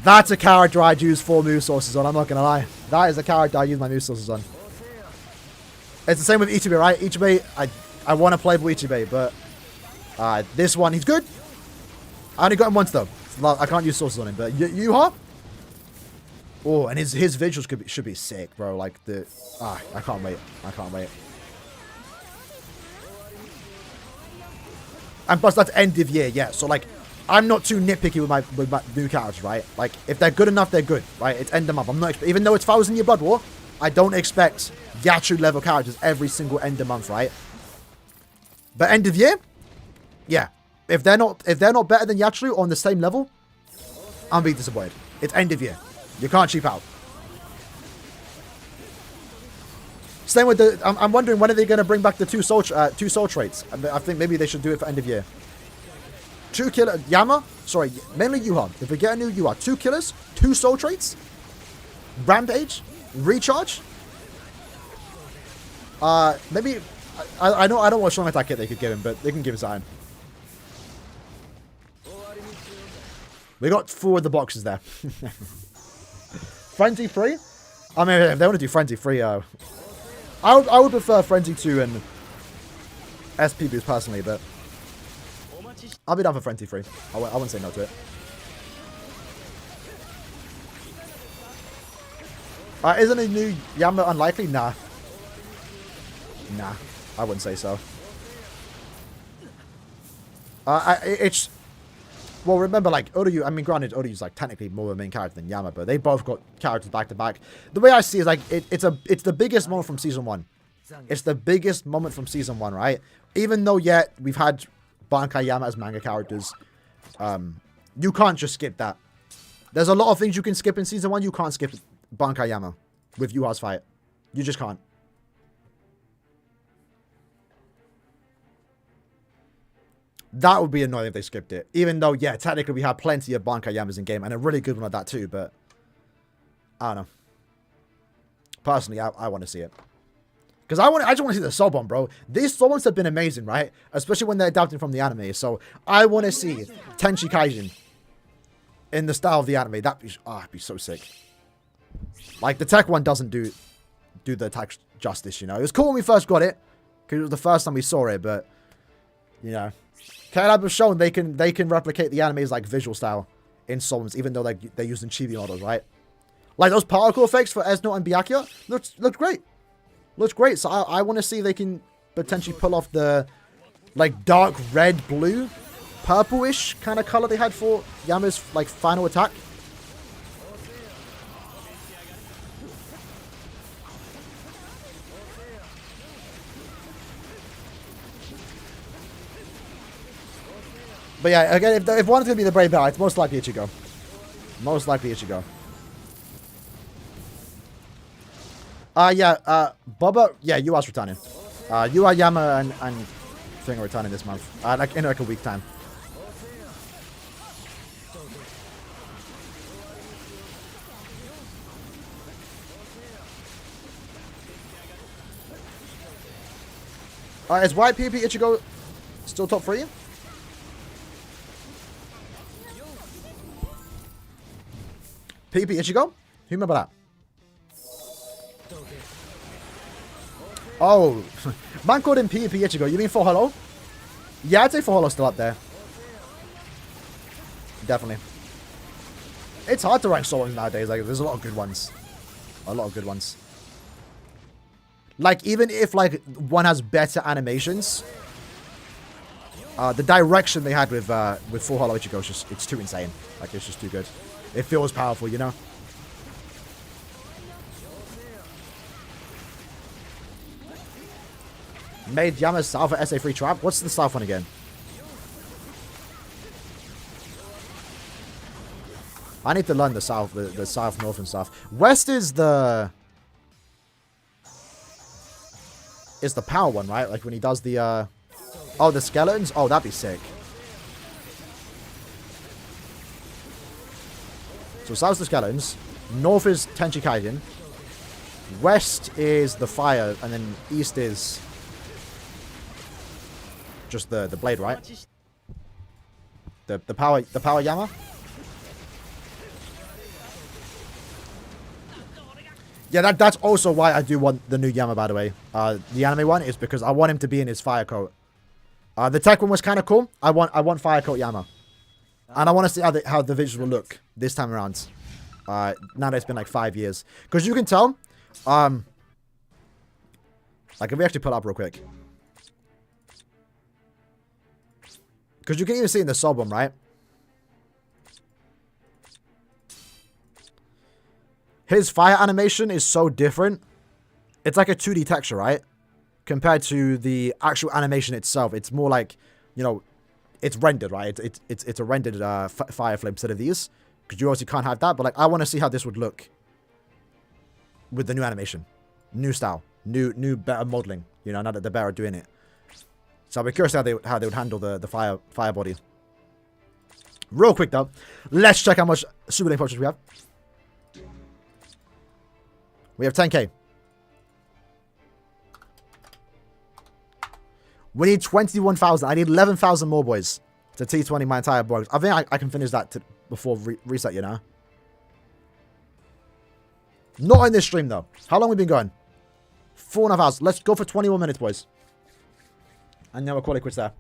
Speaker 1: That's a character I'd use 4 move sources on, I'm not going to lie. That is a character I use my move sources on. It's the same with Ichibe, right? Ichibe, I want to play with Ichibe, but... this one, he's good. I only got him once, though. I can't use sources on him, but Yuha? Oh, and his visuals should be sick, bro. Like, the... I can't wait. I can't wait. And plus, that's end of year, yeah. So, like, I'm not too nitpicky with my new characters, right? Like, if they're good enough, they're good, right? It's end of month. I'm not... Even though it's 1,000 Year Blood War, I don't expect Yachu level characters every single end of month, right? But end of year? Yeah. If they're not better than Yachu on the same level, I'm being disappointed. It's end of year. You can't cheap out. Same with the... I'm wondering when are they going to bring back the two soul traits. I think maybe they should do it for end of year. 2 killer... Yama? Sorry, mainly Yuha. If we get a new Yuha, 2 killers, 2 soul traits, Rampage, Recharge. Maybe... I don't know what strong attack kit they could give him, but they can give him something. We got 4 of the boxes there. Frenzy 3? I mean, if they want to do Frenzy 3, I would prefer Frenzy 2 and SP boost personally, but I'll be down for Frenzy 3. I wouldn't say no to it. Isn't a new Yama unlikely? Nah. Nah, I wouldn't say so. It's... Well, remember, like, Oryu, I mean, granted, Oryu's, like, technically more of a main character than Yama, but they both got characters back-to-back. The way I see it is, like, it's the biggest moment from Season 1. It's the biggest moment from Season 1, right? Even though, yet we've had Bankai Yama as manga characters, you can't just skip that. There's a lot of things you can skip in Season 1. You can't skip Bankai Yama with Yuha's fight. You just can't. That would be annoying if they skipped it. Even though, yeah, technically we have plenty of Bankai Yamas in game, and a really good one at that too, but I don't know. Personally, I want to see it. Because I just want to see the Sobon, bro. These Sobons have been amazing, right? Especially when they're adapting from the anime. So I want to see Tenchi Kaijin in the style of the anime. That'd be so sick. Like, the tech one doesn't do the attack justice, you know. It was cool when we first got it, because it was the first time we saw it, but, you know. K-Lab has shown they can replicate the anime's, like, visual style in Sobons, even though they're using chibi models, right? Like, those particle effects for Esno and Byakuya looked great. Looks great. So I want to see if they can potentially pull off the, like, dark red, blue, purplish kind of color they had for Yama's, like, final attack. But yeah, again, if one's going to be the Brave Bell, it's most likely Ichigo. Most likely Ichigo. Bubba, yeah, Yua's returning. Yua, Yama, and Thing are returning this month. Like, in like a week time. Is White PP Ichigo still top 3? PP Ichigo? Who remember that? Oh, man called him PP Ichigo. You mean For Hello? Yeah, I'd say For Hello's still up there. Definitely. It's hard to rank songs nowadays. Like, there's a lot of good ones. A lot of good ones. Like, even if, like, one has better animations, the direction they had with Full Hollow Ichigo is just, it's too insane. Like, it's just too good. It feels powerful, you know? Made Yama's South at SA3 Trap? What's the South one again? I need to learn the South, the South, North, and South. West is the power one, right? Like when he does the, oh, the skeletons? Oh, that'd be sick. So South's the skeletons. North is Tenchi Kaiden. West is the fire, and then East is just the blade, right? The power Yama. Yeah, that's also why I do want the new Yama, by the way. The anime one is because I want him to be in his fire coat. The tech one was kind of cool. I want fire coat Yama, and I want to see how the visuals will look this time around. Now that it's been like 5 years, because you can tell. Like if we actually pull up real quick, because you can even see in the sub one, right? His fire animation is so different. It's like a 2D texture, right? Compared to the actual animation itself. It's more like, you know, it's rendered, right? It's a rendered fire flame instead of these. Because you obviously can't have that. But like, I want to see how this would look with the new animation. New style. New better modeling. You know, now that they're better at doing it. So I'll be curious how they would handle the fire body. Real quick though. Let's check how much Super Link potions we have. We have 10k. We need 21,000. I need 11,000 more, boys. To T20 my entire box. I think I can finish that before reset, you know. Not in this stream, though. How long have we been going? 4.5 hours. Let's go for 21 minutes, boys. And now we'll call it quits there.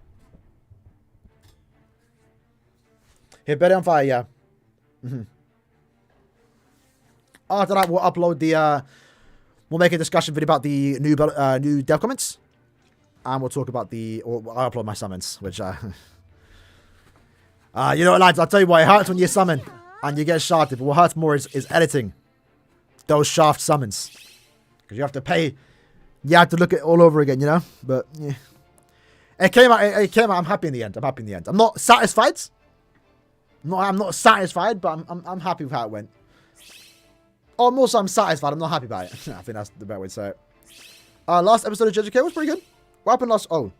Speaker 1: Hit Betty on fire, yeah. After that, we'll upload the, we'll make a discussion video about the new dev comments. And we'll talk about I'll upload my summons, which, you know what, lads, I'll tell you what, it hurts when you summon and you get shafted, but what hurts more is editing those shaft summons. Because you have to pay, you have to look at it all over again, you know? But, yeah. It came out, I'm happy in the end, I'm not satisfied. I'm not satisfied, but I'm happy with how it went. Oh, more so I'm satisfied. I'm not happy about it. I think that's the better way to say it. Last episode of JJK was pretty good. What happened last... Oh.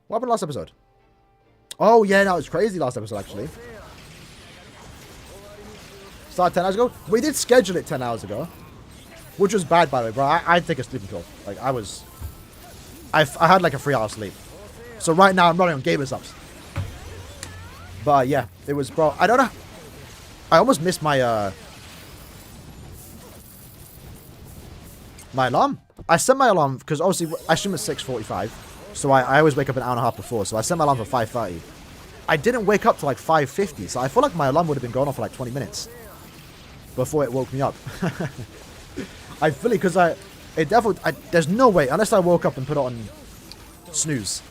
Speaker 1: What happened last episode? Oh, yeah. No, it was crazy last episode, actually. Started 10 hours ago. We did schedule it 10 hours ago. Which was bad, by the way, bro. I had to take a sleeping pill. Like, I had like a 3-hour sleep. So right now, I'm running on gamer subs. But, yeah. It was, bro... I don't know. I almost missed my, my alarm. I set my alarm because obviously I assume it's 6:45, so I always wake up an hour and a half before. So I set my alarm for 5:30. I didn't wake up till like 5:50, so I feel like my alarm would have been going off for like 20 minutes before it woke me up. I feel it because there's no way unless I woke up and put it on snooze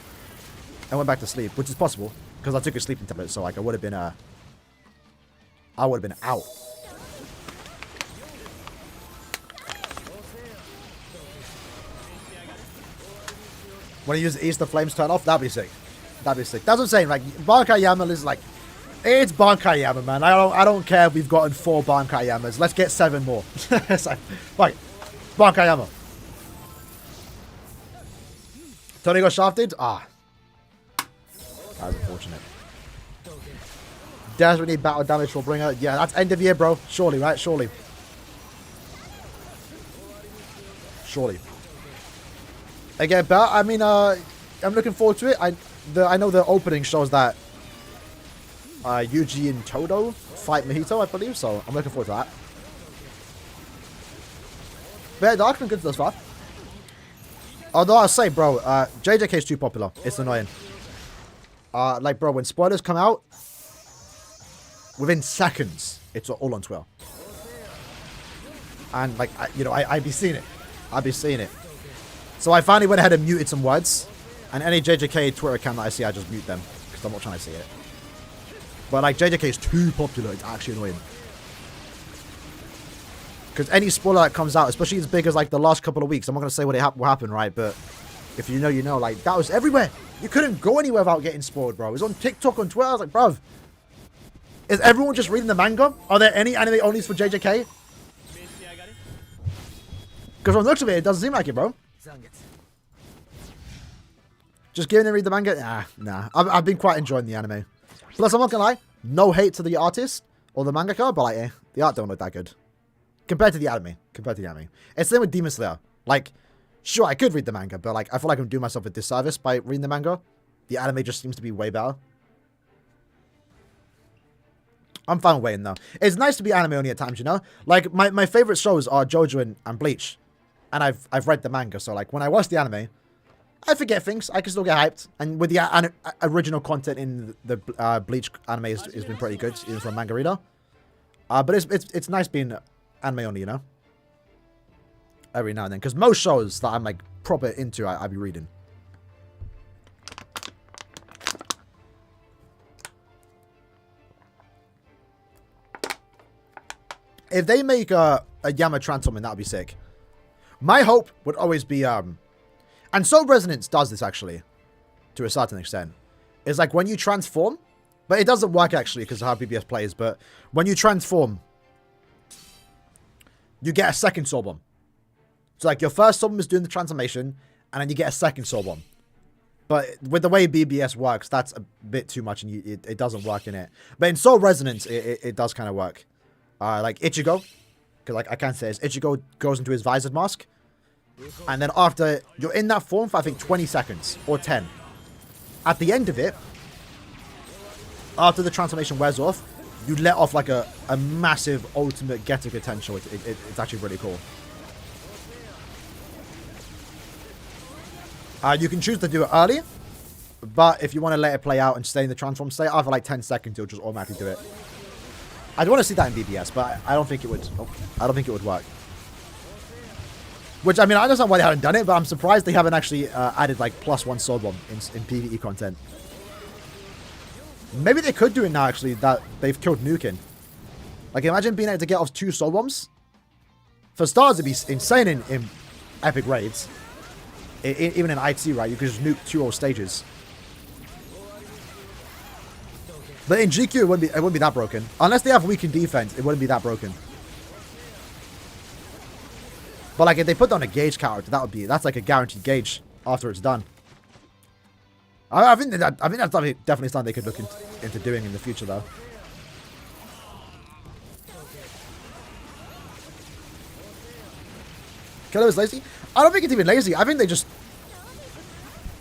Speaker 1: and went back to sleep, which is possible because I took a sleeping tablet, so like I would have been out. When you use the Easter Flames turn off, that'd be sick. That'd be sick. That's what I'm saying. Like, Bankai Yama is like... It's Bankai Yama, man. I don't care if we've gotten 4 Bankai Yamas. Let's get 7 more. It's like, right. Bankai Yama. Tony got shafted? Ah. That was unfortunate. Desperately need battle damage for Bringer. Yeah, that's end of year, bro. Surely, right? Surely. Again, but I mean, I'm looking forward to it. I know the opening shows that Yuji and Todo fight Mahito, I believe, so I'm looking forward to that. But yeah, the arc's been good thus far. Although I'll say, bro, JJK is too popular. It's annoying. Like, bro, when spoilers come out, within seconds, it's all on Twitter. And, like, I'd be seeing it. I'd be seeing it. So I finally went ahead and muted some words. And any JJK Twitter account that I see, I just mute them. Because I'm not trying to see it. But, like, JJK is too popular. It's actually annoying. Because any spoiler that comes out, especially as big as, like, the last couple of weeks, I'm not going to say what happened, right? But if you know, you know. Like, that was everywhere. You couldn't go anywhere without getting spoiled, bro. It was on TikTok, on Twitter. I was like, bruv. Is everyone just reading the manga? Are there any anime onlys for JJK? Because from the looks of it, it doesn't seem like it, bro. Just giving and read the manga? Nah. I've been quite enjoying the anime. Plus, I'm not gonna lie, no hate to the artist or the mangaka, but like, the art don't look that good. Compared to the anime. It's the same with Demon Slayer. Like, sure, I could read the manga, but like, I feel like I'm doing myself a disservice by reading the manga. The anime just seems to be way better. I'm fine with waiting though. It's nice to be anime only at times, you know? Like, my favorite shows are JoJo and Bleach. And I've read the manga, so like, when I watch the anime, I forget things. I can still get hyped. And with the original content in the Bleach anime has been pretty good, even from manga reader. But it's nice being anime only, you know? Every now and then. Because most shows that I'm like proper into, I be reading. If they make a Yama transforming, that would be sick. My hope would always be, and Soul Resonance does this actually, to a certain extent. It's like when you transform, but it doesn't work actually because of how BBS plays, but when you transform, you get a second Soul Bomb. So like your first Soul Bomb is doing the transformation, and then you get a second Soul Bomb. But with the way BBS works, that's a bit too much, and it doesn't work in it. But in Soul Resonance, it does kind of work. Like Ichigo, because like I can't say this, Ichigo goes into his Visored Mask, and then after you're in that form for I think 20 seconds or 10, at the end of it, after the transformation wears off, you let off like a massive ultimate Getter potential. It's actually really cool. You can choose to do it early, but if you want to let it play out and stay in the transform state, after like 10 seconds, you'll just automatically do it. I'd want to see that in BBS, but I don't think it would. I don't think it would work. Which, I mean, I understand why they haven't done it, but I'm surprised they haven't actually added like +1 Soul Bomb in PvE content. Maybe they could do it now, actually, that they've killed Nukin. Like, imagine being able to get off 2 Soul Bombs. For stars, it'd be insane in epic raids. Even in IT, right? You could just nuke 2 whole stages. But in GQ, it wouldn't be that broken. Unless they have weakened defense, it wouldn't be that broken. But like if they put down a gauge character, that's like a guaranteed gauge after it's done. I think that's definitely something they could look into doing in the future, though. Killer is lazy? I don't think it's even lazy. I think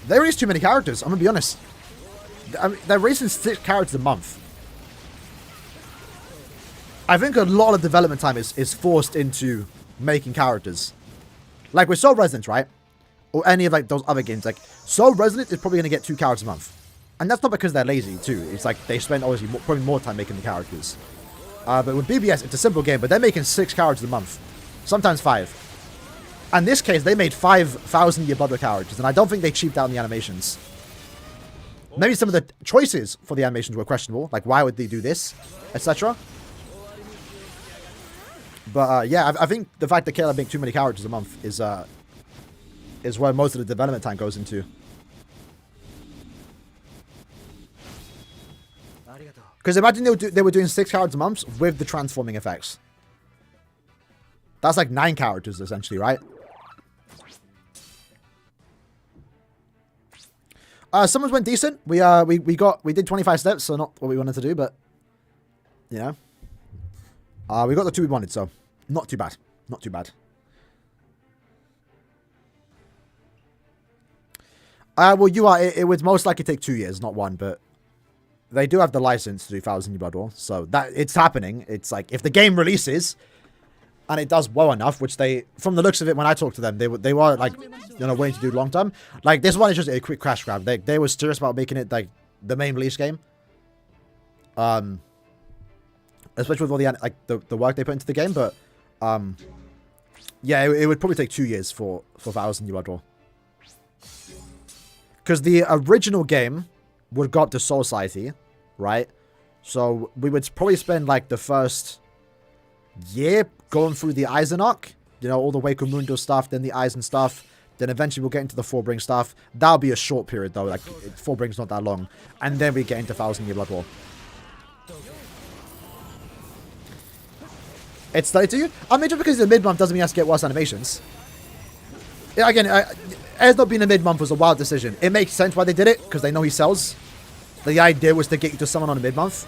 Speaker 1: they release too many characters. I'm gonna be honest. I mean, they're releasing 6 characters a month. I think a lot of development time is forced into making characters. Like with Soul Resonance, right? Or any of like those other games. Like Soul Resonance is probably going to get 2 characters a month. And that's not because they're lazy too. It's like they spend obviously probably more time making the characters. But with BBS, it's a simple game. But they're making 6 characters a month. Sometimes 5. And in this case, they made 5,000-year Butter characters. And I don't think they cheaped out on the animations. Maybe some of the choices for the animations were questionable. Like, why would they do this? Etc. But, yeah, I think the fact that KLab make too many characters a month is where most of the development time goes into. Because imagine they were doing 6 characters a month with the transforming effects. That's like 9 characters, essentially, right? Summons went decent. We did 25 steps, so not what we wanted to do, but you know, we got the 2 we wanted, so not too bad. Not too bad. Well, you are. It would most likely take 2 years, not one, but they do have the license to do 1,000 Year Blood War, so that it's happening. It's like if the game releases and it does well enough, which they, from the looks of it, when I talked to them, they were like, waiting to do long term. Like this one is just a quick crash grab. They were serious about making it like the main release game. Especially with all the work they put into the game, but yeah, it would probably take 2 years for 1,000 Year Blood War. Because the original game would go up to Soul Society, right? So we would probably spend like the first year going through the Eisen arc, all the Waco Mundo stuff, then the Eisen stuff, then eventually we'll get into the Fullbring stuff. That'll be a short period though, like Fullbring's not that long, and then we get into 1,000 Year Blood War. It's like to you. I mean, just because it's a mid-month doesn't mean you have to get worse animations. Yeah, again, as not being a mid-month was a wild decision. It makes sense why they did it, because they know he sells. The idea was to get you to summon on a mid-month.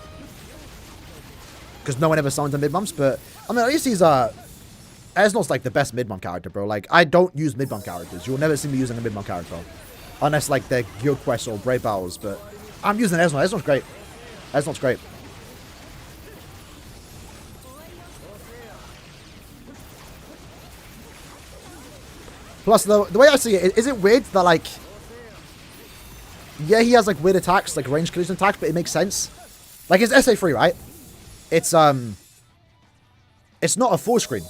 Speaker 1: Because no one ever summons on mid-months, but, I mean, at least he's, Esnol's like the best mid-month character, bro. Like, I don't use mid-month characters. You'll never see me using a mid-month character. Unless, like, they're guild quests or brave battles, but I'm using Esnol. Esnol's great. Esnol's great. Plus, the way I see it, is it weird that, like, yeah, he has, like, weird attacks, like, range collision attacks, but it makes sense. Like, it's SA3, right? It's not a full screen.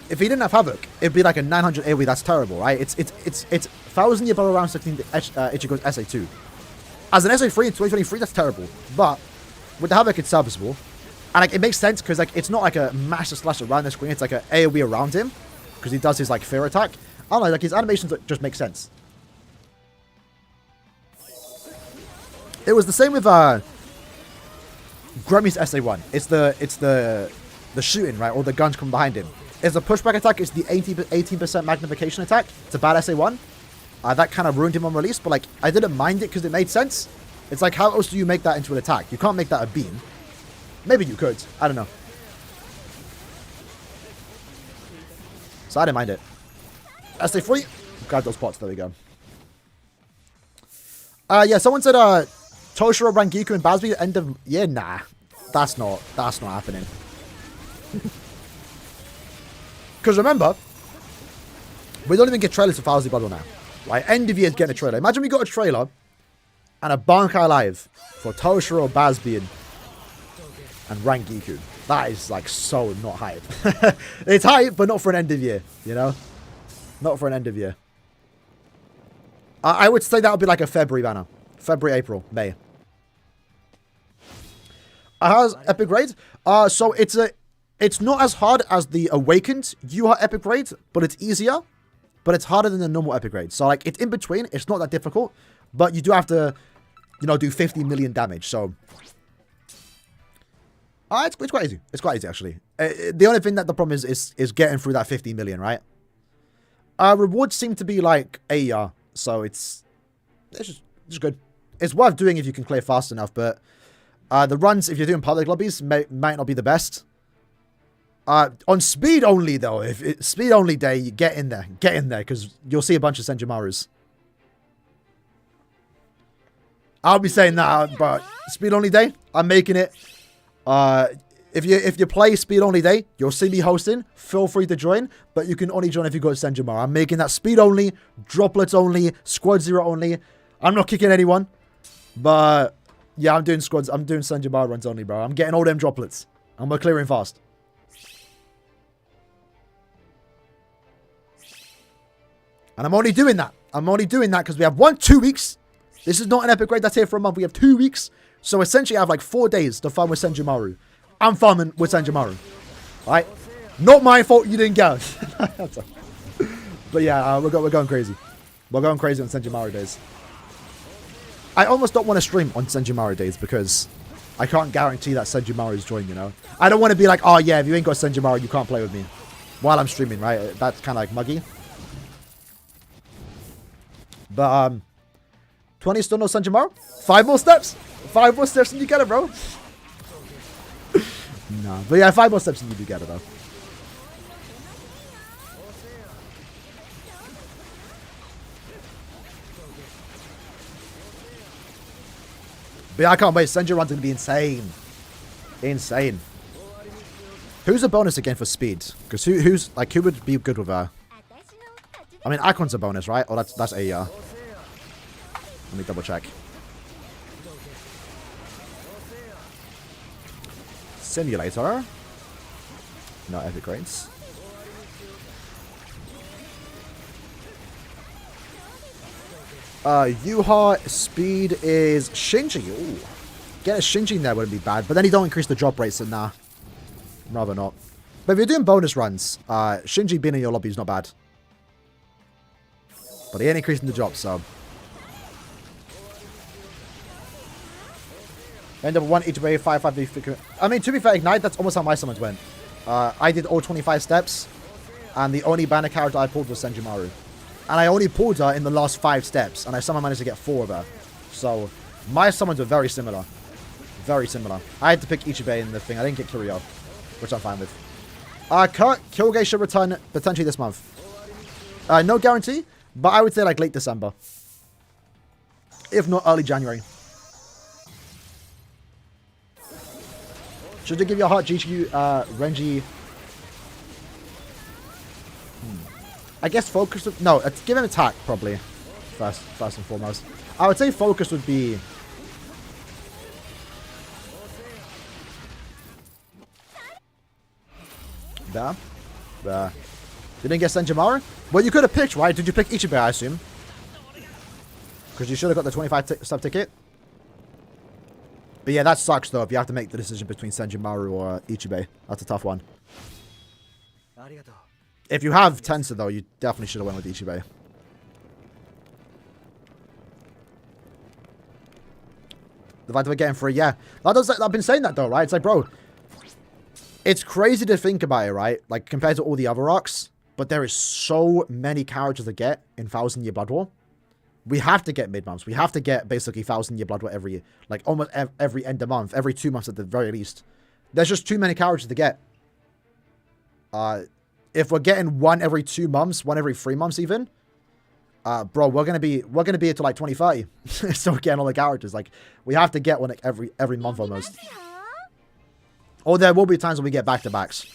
Speaker 1: If he didn't have Havoc, it'd be like a 900 AoE, that's terrible, right? It's 1,000 Year Blood around 16 Ichigo's SA2. As an SA3 in 2023, that's terrible. But, with the Havoc, it's serviceable. And, like, it makes sense, because, like, it's not like a massive slash around the screen, it's like an AoE around him. Because he does his, like, fear attack. I don't know, like, his animations just make sense. It was the same with Gremmy's SA1. It's the shooting, right? Or the guns come behind him. It's a pushback attack. It's the 18% magnification attack. It's a bad SA1. That kind of ruined him on release, but, like, I didn't mind it because it made sense. It's like, how else do you make that into an attack? You can't make that a beam. Maybe you could. I don't know. So I didn't mind it. SA3. Grab those pots. There we go. Yeah, someone said, Toshiro, Rangiku, and Basby at end of year? Nah. That's not happening. Because remember, we don't even get trailers for 1,000 Blood War now. Right? End of year is getting a trailer. Imagine we got a trailer and a Bankai Live for Toshiro, Basby, and Rangiku. That is, like, so not hype. It's hype, but not for an end of year, Not for an end of year. I would say that would be like a February banner. February, April, May. How's Epic Raid? So it's not as hard as the Awakened UR Epic Raid, but it's easier. But it's harder than the normal Epic Raid. So, like, it's in between. It's not that difficult. But you do have to, do 50 million damage. So, it's quite easy. It's quite easy, actually. The only thing that the problem is getting through that 50 million, right? Rewards seem to be like AER, so it's just good. It's worth doing if you can clear fast enough, but the runs, if you're doing public lobbies, might not be the best. On speed only, though, if it's speed only day, you get in there, because you'll see a bunch of Senjumarus. I'll be saying that, but speed only day, I'm making it. If you play speed only day, you'll see me hosting. Feel free to join, but you can only join if you got Senjumaru. I'm making that speed only, droplets only, squad 0 only. I'm not kicking anyone, but yeah, I'm doing squads. I'm doing Senjumaru runs only, bro. I'm getting all them droplets. I'm gonna clear him fast. And I'm only doing that. Because we have 2 weeks. This is not an epic raid that's here for a month. We have 2 weeks. So essentially, I have like 4 days to farm with Senjumaru. I'm farming with Senjumaru. Alright? Not my fault you didn't get it. But yeah, we're going crazy. We're going crazy on Senjumaru days. I almost don't want to stream on Senjumaru days because I can't guarantee that Senjumaru's joining, I don't want to be like, oh yeah, if you ain't got Senjumaru, you can't play with me. While I'm streaming, right? That's kind of like muggy. But, 20 still no Senjumaru? 5 more steps? 5 more steps and you get it, bro. No, but yeah, 5 more steps and you do get it, though. But yeah, I can't wait. Senju run's going to be insane. Insane. Who's a bonus again for speed? Because who would be good with her? I mean, Icon's a bonus, right? Oh, that's a, let me double check. Simulator. No epic grades. Yuha speed is Shinji. Ooh. Get a Shinji in there wouldn't be bad. But then you don't increase the drop rates, so nah. Rather not. But if you're doing bonus runs, Shinji being in your lobby is not bad. But he ain't increasing the drop, so. End of 1 each way, 5. I mean, to be fair, Ignite, that's almost how my summons went. I did all 25 steps, and the only banner character I pulled was Senjumaru. And I only pulled her in the last 5 steps, and I somehow managed to get 4 of her. So, my summons were very similar. Very similar. I had to pick Ichibei in the thing. I didn't get Kiryu, which I'm fine with. Kyoge should return potentially this month. No guarantee, but I would say like late December. If not early January. Should they give you a heart GQ, Renji? I guess focus would... No, give him attack, probably. First and foremost. I would say focus would be... There. You didn't get Senjumaru? Well, you could have picked, right? Did you pick Ichibei, I assume? Because you should have got the 25 sub ticket. But yeah, that sucks, though, if you have to make the decision between Senjumaru or Ichibei. That's a tough one. If you have Tensor, though, you definitely should have went with Ichibei. The fact that we're getting free, yeah. I've been saying that, though, right? It's like, bro, it's crazy to think about it, right? Like, compared to all the other arcs. But there is so many characters to get in 1000 Year Blood War. We have to get mid-months. We have to get, basically, 1000 Year Blood War every, like, almost every end of month. Every 2 months at the very least. There's just too many characters to get. If we're getting one every 2 months, one every 3 months even, bro, we're gonna be into like 2030. So we're getting all the characters. Like, we have to get one like, every month almost. Or there will be times when we get back-to-backs.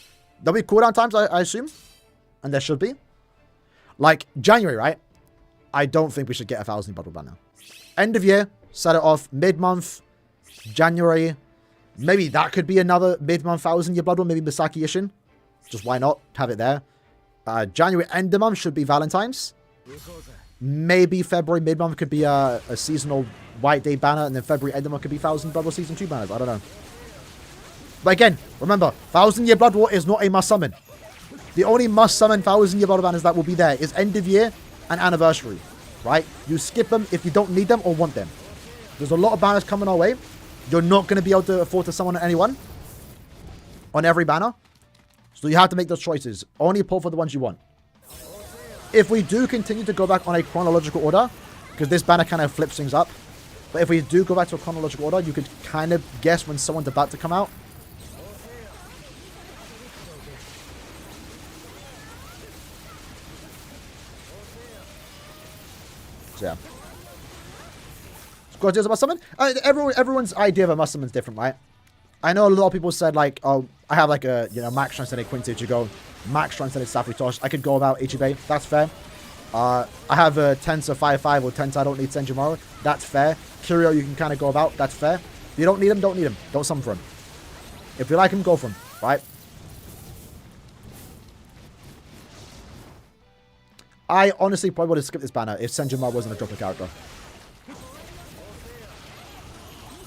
Speaker 1: There'll be cooldown times, I assume. And there should be. Like, January, right? I don't think we should get 1000 Blood War banner. End of year, set it off. Mid-month, January. Maybe that could be another mid-month 1000 Year Blood War. Maybe Misaki Ishin. Just why not? Have it there. January end of month should be Valentine's. Maybe February mid-month could be a seasonal White Day banner. And then February end of month could be 1000 Blood War Season 2 banners. I don't know. But again, remember, 1000 Year Blood War is not a must summon. The only must summon 1000 Year Blood War banners that will be there is end of year and anniversary. Right? You skip them if you don't need them or want them. There's a lot of banners coming our way. You're not going to be able to afford to summon anyone on every banner. So you have to make those choices. Only pull for the ones you want. If we do continue to go back on a chronological order, because this banner kind of flips things up, but if we do go back to a chronological order, you could kind of guess when someone's about to come out. So yeah. Squad deals a must summon? Everyone's idea of a must summon is different, right? I know a lot of people said, like, oh, I have, like, a, max translated Quincy Ichigo, max translated Safutosh. I could go about Ichibei. That's fair. I have a Tensor 5-5 or Tensor I don't need Senjumaru. That's fair. Kiryu you can kind of go about. That's fair. If you don't need him, don't need him. Don't summon for him. If you like him, go for him. Right? I honestly probably would have skipped this banner if Senjumaru wasn't a dropper character.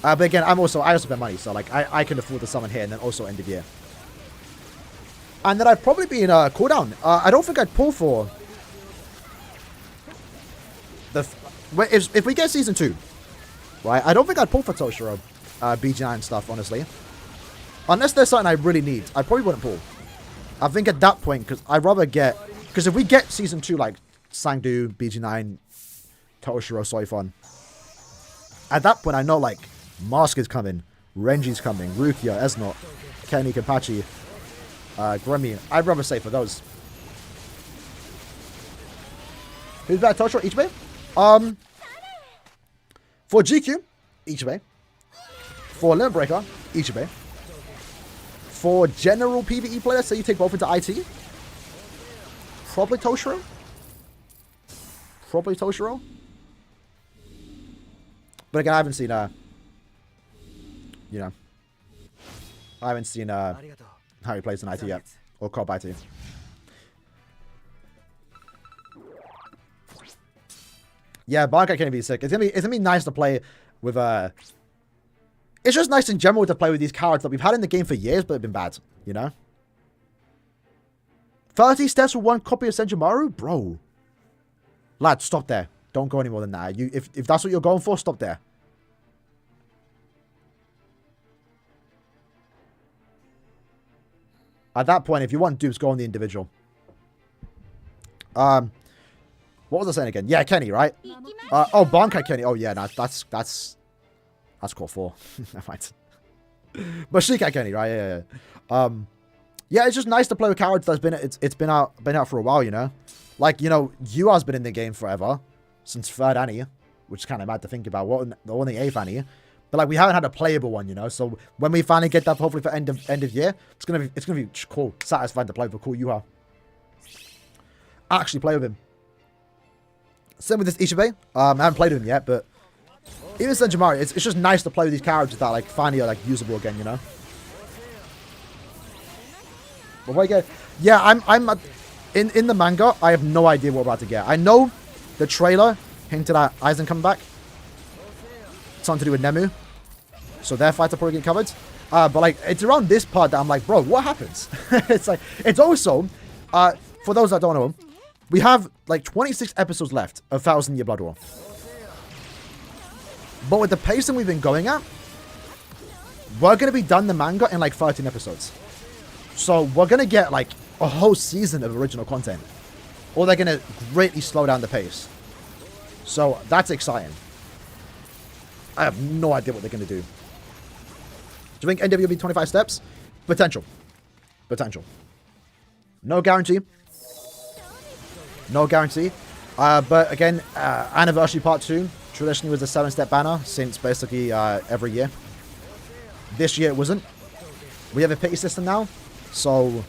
Speaker 1: But again, I also spend money, so like I can afford to summon here and then also end of year. And then I'd probably be in a cooldown. I don't think I'd pull for the if we get season 2, right? I don't think I'd pull for Toshiro, BGI and stuff, honestly. Unless there's something I really need, I probably wouldn't pull. I think at that point, because I'd rather get, because if we get season 2 like Sangdu, BG9, Toshiro, Soifon, at that point I know like Mask is coming, Renji's coming, Rukia, Esnot, Kenny, Kapachi, Grimmy. I'd rather say for those. Who's better, Toshiro, Ichibei? For GQ, Ichibei. For Limit Breaker, Ichibe. For general PvE players, say you take both into IT. Probably Toshiro. Probably Toshiro. But again, I haven't seen, you know, I haven't seen how he plays in IT yet. Or Cobb IT. Yeah, Bankai can be sick. It's gonna be nice to play with it's just nice in general to play with these characters that we've had in the game for years, but have been bad, you know? 30 steps for one copy of Senjumaru? Bro. Lad, stop there. Don't go any more than that. If that's what you're going for, stop there. At that point, if you want dupes, go on the individual. What was I saying again? Yeah, Kenny, right? Oh, Bankai Kenny. Oh, yeah, no, that's core 4. Never mind. But Shikai Kenny, right? Yeah. Yeah, it's just nice to play with characters that's been out for a while, you know? Like, you know, Yua's been in the game forever. Since 3rd Annie. Which is kind of mad to think about. The only 8th Annie. But like, we haven't had a playable one, you know? So when we finally get that, hopefully for end of year, it's gonna be cool. Satisfying to play with a cool Yuha. Actually play with him. Same with this Ichibe. I haven't played with him yet, but even Senjumaru, it's just nice to play with these characters that like finally are like usable again, you know? But what again? Yeah, I'm in the manga, I have no idea what we're about to get. I know the trailer hinted at Aizen coming back. Something to do with Nemu. So their fights are probably getting covered. But like, it's around this part that I'm like, bro, what happens? It's like, it's also, for those that don't know, we have like 26 episodes left of 1,000 Year Blood War. But with the pacing we've been going at, we're going to be done the manga in like 13 episodes. So we're going to get like a whole season of original content. Or they're going to greatly slow down the pace. So that's exciting. I have no idea what they're going to do. Do you think NW will be 25 steps? Potential. Potential. No guarantee. No guarantee. But again, Anniversary Part 2 traditionally was a 7-step banner since basically every year. This year it wasn't. We have a pity system now. So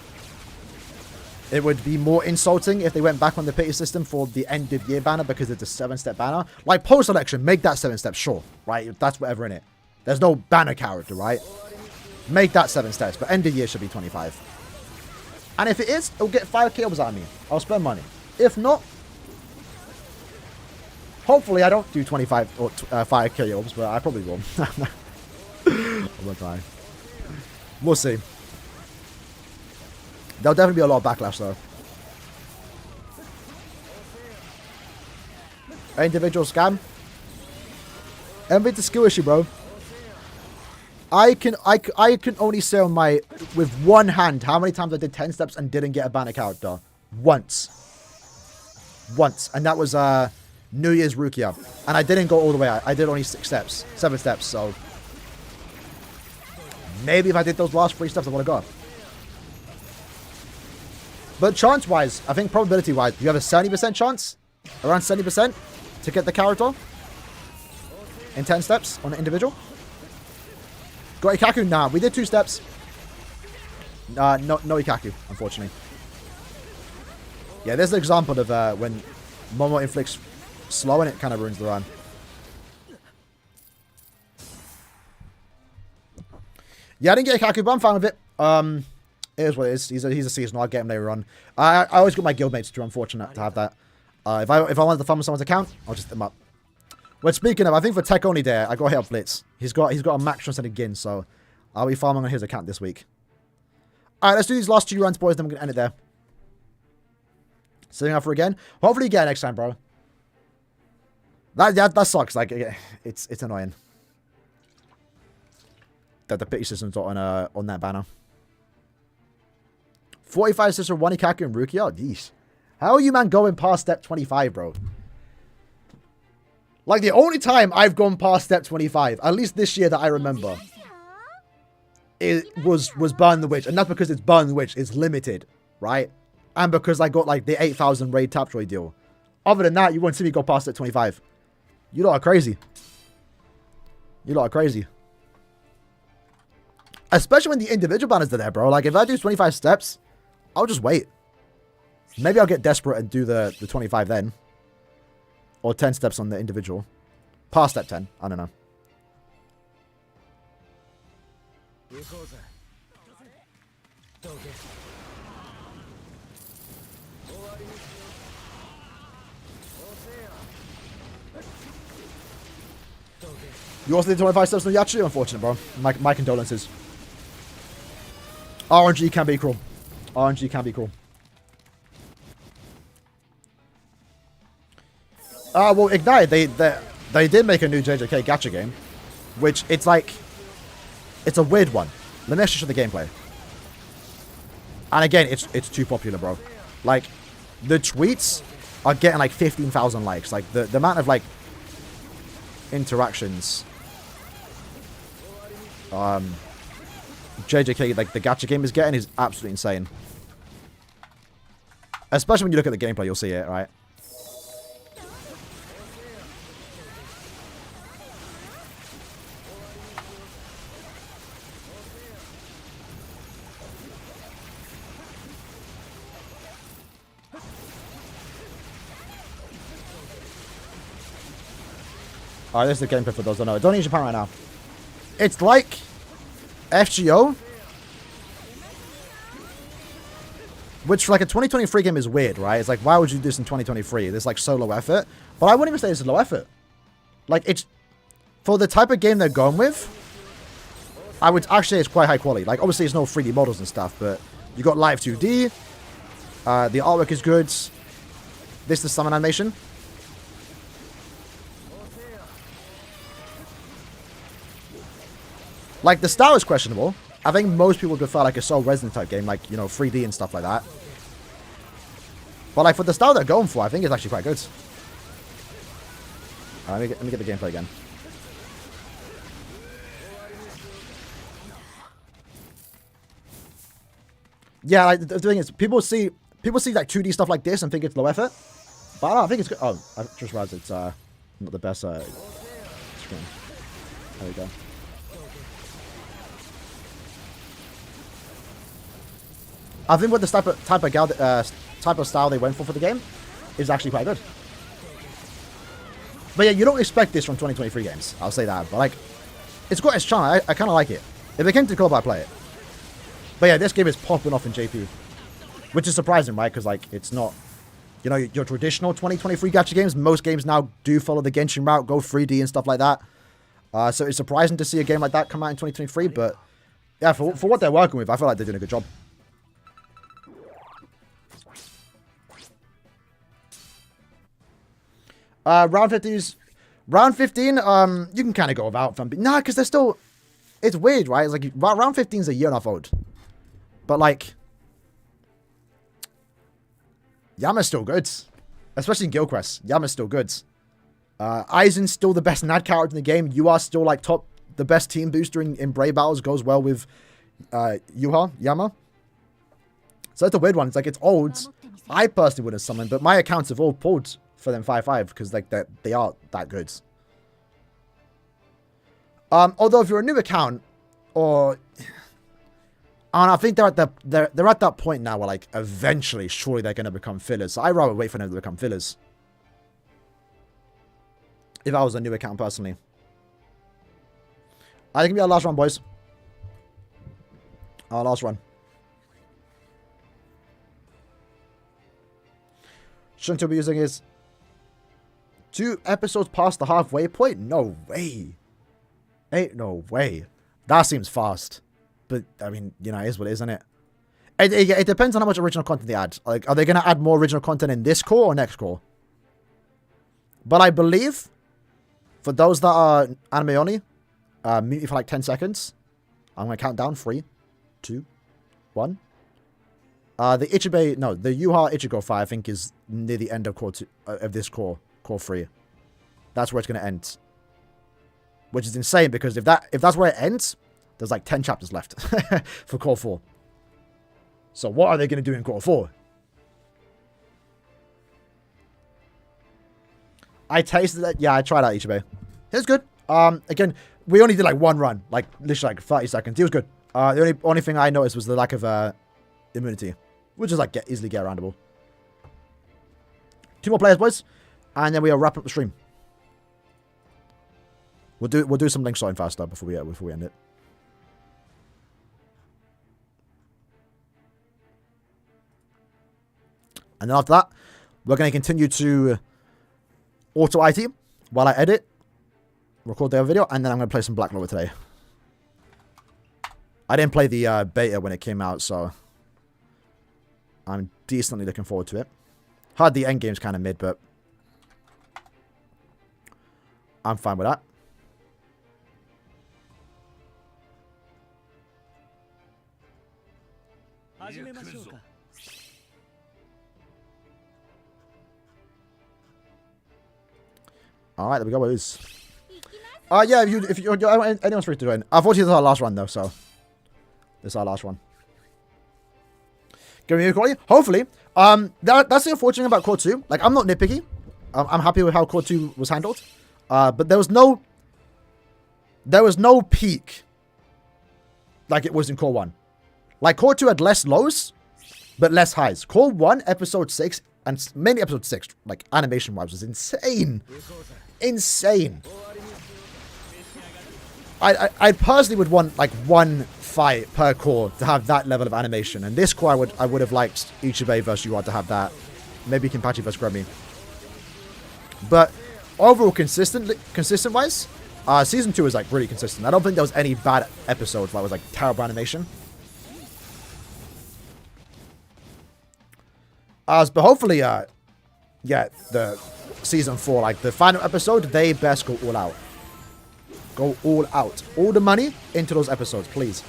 Speaker 1: it would be more insulting if they went back on the pity system for the end of year banner because it's a 7-step banner. Like post-election, make that 7 steps, sure. Right? That's whatever in it. There's no banner character, right? Make that 7 steps, but end of year should be 25. And if it is, it'll get 5 kills out of me. I'll spend money. If not, hopefully I don't do 25 or 5 kills, but I probably will. I'm not trying. We'll see. There'll definitely be a lot of backlash though. Individual scam. Envy the skill issue, bro. I can only say on my with one hand how many times I did 10 steps and didn't get a banner character. Once. And that was New Year's Rukia. And I didn't go all the way out. I did only 7 steps, so maybe if I did those last 3 steps I would have got. But chance-wise, I think probability-wise, you have a 70% chance, around 70%, to get the character in 10 steps on an individual. Got Ikaku? Nah, we did 2 steps. No Ikaku, unfortunately. Yeah, there's an example of when Momo inflicts slow and it kind of ruins the run. Yeah, I didn't get Ikaku, but I'm fine with it. It is what it is. He's a seasonal. I'll get him later on. I always got my guildmates too. I'm fortunate to have that. If I wanted to farm someone's account, I'll just hit them up. But speaking of, I think for tech only there, I got to hit up Blitz. He's got a max chance and a Gin, so I'll be farming on his account this week. Alright, let's do these last 2 runs, boys, then we're gonna end it there. Setting up for again. Hopefully you get it next time, bro. That sucks. Like it's annoying. That the pity system's not on that banner. 45 sister, 1 Ikaku and Rukia. Oh, geez. How are you, man, going past step 25, bro? Like, the only time I've gone past step 25, at least this year that I remember, it was Burn the Witch. And that's because it's Burn the Witch. It's limited, right? And because I got, like, the 8,000 raid Tapjoy deal. Other than that, you won't see me go past step 25. You lot are crazy. You lot are crazy. Especially when the individual banners are there, bro. Like, if I do 25 steps, I'll just wait. Maybe I'll get desperate and do the 25 then. Or 10 steps on the individual. Past step 10. I don't know. You also did 25 steps on Yachi? Unfortunate, bro. My condolences. RNG can be cruel. RNG can be cruel. Well, Ignite, they did make a new JJK gacha game. Which, it's like... It's a weird one. Let me actually show the gameplay. And again, it's too popular, bro. Like, the tweets are getting like 15,000 likes. Like, the amount of, like, interactions... JJK, like, the gacha game is getting is absolutely insane. Especially when you look at the gameplay, you'll see it, right? Alright, this is the gameplay for those who don't know. Don't need Japan right now. It's like FGO, which for like a 2023 game is weird, right? It's like, why would you do this in 2023? There's like so low effort. But I wouldn't even say it's low effort. Like, it's for the type of game they're going with, I would actually say it's quite high quality. Like, obviously, it's no 3D models and stuff, but you got live 2D. The artwork is good. This is the summon animation. Like, the style is questionable. I think most people prefer, like, a Soul Resident type game, like, you know, 3D and stuff like that. But, like, for the style they're going for, I think it's actually quite good. Let me get the gameplay again. Yeah, like, the thing is, people see, like, 2D stuff like this and think it's low effort. But I don't know, I think it's good. Oh, I just realized it's, not the best, screen. There we go. I think with the type of style they went for the game is actually quite good. But yeah, you don't expect this from 2023 games. I'll say that. But like, it's got its charm. I kind of like it. If it came to the club, I'd play it. But yeah, this game is popping off in JP. Which is surprising, right? Because like, it's not, you know, your traditional 2023 gacha games. Most games now do follow the Genshin route, go 3D and stuff like that. So it's surprising to see a game like that come out in 2023. But yeah, for what they're working with, I feel like they're doing a good job. Round 15, you can kind of go without them. Nah, because they're still, it's weird, right? It's like, round 15 is a year and a half old. But like, Yama's still good. Especially in Guild Quest. Yama's still good. Aizen's still the best NAD character in the game. You are still like the best team booster in Brave Battles. Goes well with Yama. So that's a weird one. It's like, it's old. I personally wouldn't summon, but my accounts have all pulled for them 5-5 because like they are that good. Although if you're a new account, or I think they're at that point now where like eventually surely they're gonna become fillers. So I'd rather wait for them to become fillers. If I was a new account personally. I think it'll be our last run, boys. Our last run. Shouldn't you be using his 2 episodes past the halfway point? No way. Ain't no way. That seems fast. But, I mean, you know, it is what it is, isn't it? It depends on how much original content they add. Like, are they going to add more original content in this core or next core? But I believe, for those that are anime only, mute me for like 10 seconds. I'm going to count down. 3, 2, 1. The Yuha Ichigo fight, I think, is near the end of core 2, of this core 3. That's where it's going to end. Which is insane, because if that's where it ends, there's like 10 chapters left for core 4. So what are they going to do in core 4? I tasted that. Yeah, I tried out Ichibe. It was good. Again, we only did like one run, like literally like 30 seconds. It was good. The only thing I noticed was the lack of immunity, which is like easily get aroundable. 2 more players, boys, and then we'll wrap up the stream. We'll do some link sorting first though before we end it. And then after that, we're going to continue to auto IT while I edit, record the video, and then I'm going to play some Black Clover today. I didn't play the beta when it came out, so I'm decently looking forward to it. Heard the end game's kind of mid, but I'm fine with that. Alright, there we go, boys. Yeah, if you anyone's free to join. Unfortunately, this is our last run, though, so this is our last one. Give me a quality. Hopefully. That's the unfortunate about Core 2. Like, I'm not nitpicky. I'm happy with how Core 2 was handled. But there was no peak like it was in Core 1. Like, Core 2 had less lows, but less highs. Core 1, Episode 6, and mainly Episode 6, like, animation-wise, was insane. Insane. I personally would want, like, 1 fight per core to have that level of animation. And this core, I would have liked Ichibei versus Yuha to have that. Maybe Kenpachi versus Gremmy. But overall, consistent-wise, Season 2 is, like, really consistent. I don't think there was any bad episodes that was, like, terrible animation. But hopefully, yeah, the Season 4, like, the final episode, they best go all out. Go all out. All the money into those episodes, please.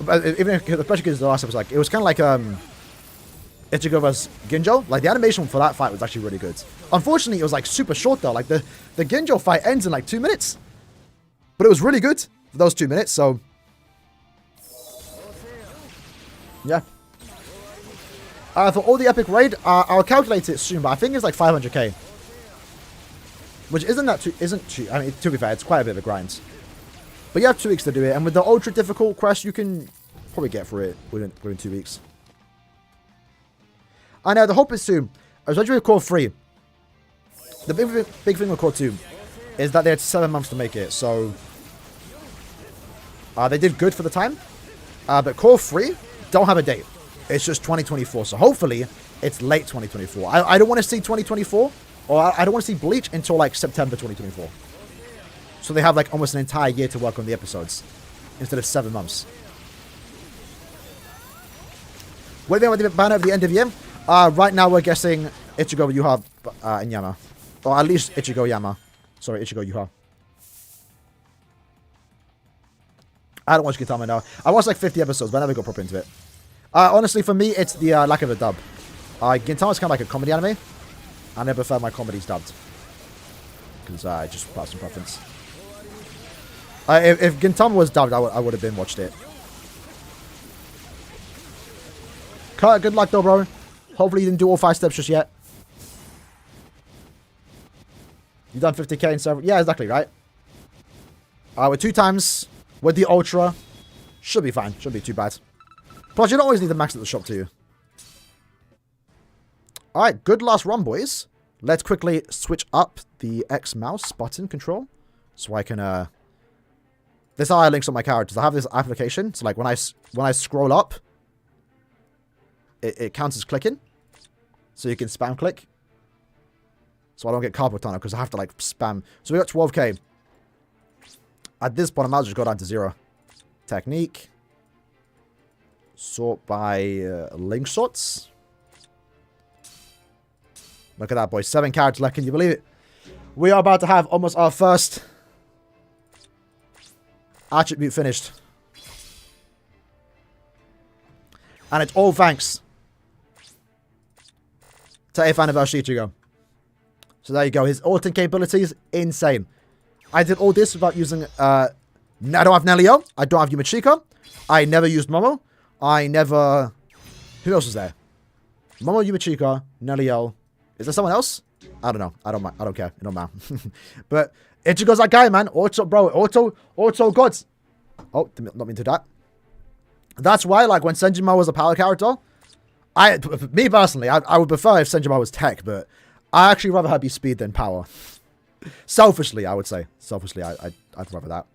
Speaker 1: But even especially because the last episode, like, it was kind of like Ichigo vs Ginjo. Like, the animation for that fight was actually really good. Unfortunately, it was like super short though. Like, the Ginjo fight ends in like 2 minutes, but it was really good for those 2 minutes. So yeah. For all the epic raid, I'll calculate it soon, but I think it's like 500k, which isn't too. I mean, to be fair, it's quite a bit of a grind. But you have 2 weeks to do it, and with the ultra difficult quest, you can probably get through it within 2 weeks. And the hope is to, especially with Core 3, the big thing with Core 2 is that they had 7 months to make it, so they did good for the time. But Core 3 don't have a date. It's just 2024, so hopefully it's late 2024. I don't want to see 2024, or I don't want to see Bleach until like September 2024. So they have like almost an entire year to work on the episodes instead of 7 months. What do you think about the banner at the end of the year? Right now we're guessing Ichigo, Yuha, and Yama. Or at least Ichigo, Yama. Sorry, Ichigo, Yuha. I don't watch Gintama now. I watched like 50 episodes, but I never got proper into it. Honestly, for me, it's the lack of a dub. Gintama's kind of like a comedy anime. I never prefer my comedies dubbed. Because I just personal preference. If Gintama was dubbed, I would have been watched it. Kurt, good luck though, bro. Hopefully you didn't do all 5 steps just yet. You done 50k in several... Yeah, exactly, right? With 2 times, with the Ultra, should be fine. Shouldn't be too bad. Plus, you don't always need the max at the shop, do you? Alright, good last run, boys. Let's quickly switch up the X mouse button control. So I can, this is how I link up my characters. I have this application. So, like, when I scroll up, it counts as clicking. So you can spam click. So I don't get carpal tunnel because I have to, like, spam. So we got 12k. At this point, I might as well just go down to 0. Technique. Sort by link sorts. Look at that, boys. 7 characters left. Can you believe it? We are about to have almost our first attribute finished. And it's all thanks to 8th anniversary Ichigo. So there you go. His ultimate capabilities, insane. I did all this without using... I don't have Nelio. I don't have Yumachika. I never used Momo. I never... Who else was there? Momo, Yumachika, Nelio. Is there someone else? I don't know. I don't care. It don't matter. But Ichigo's that guy, man. Auto, bro. Auto gods. Oh, not mean to that. That's why, like, when Senjima was a power character, me personally, I would prefer if Senjima was tech, but I actually rather her be speed than power. Selfishly, I would say. Selfishly, I'd rather that.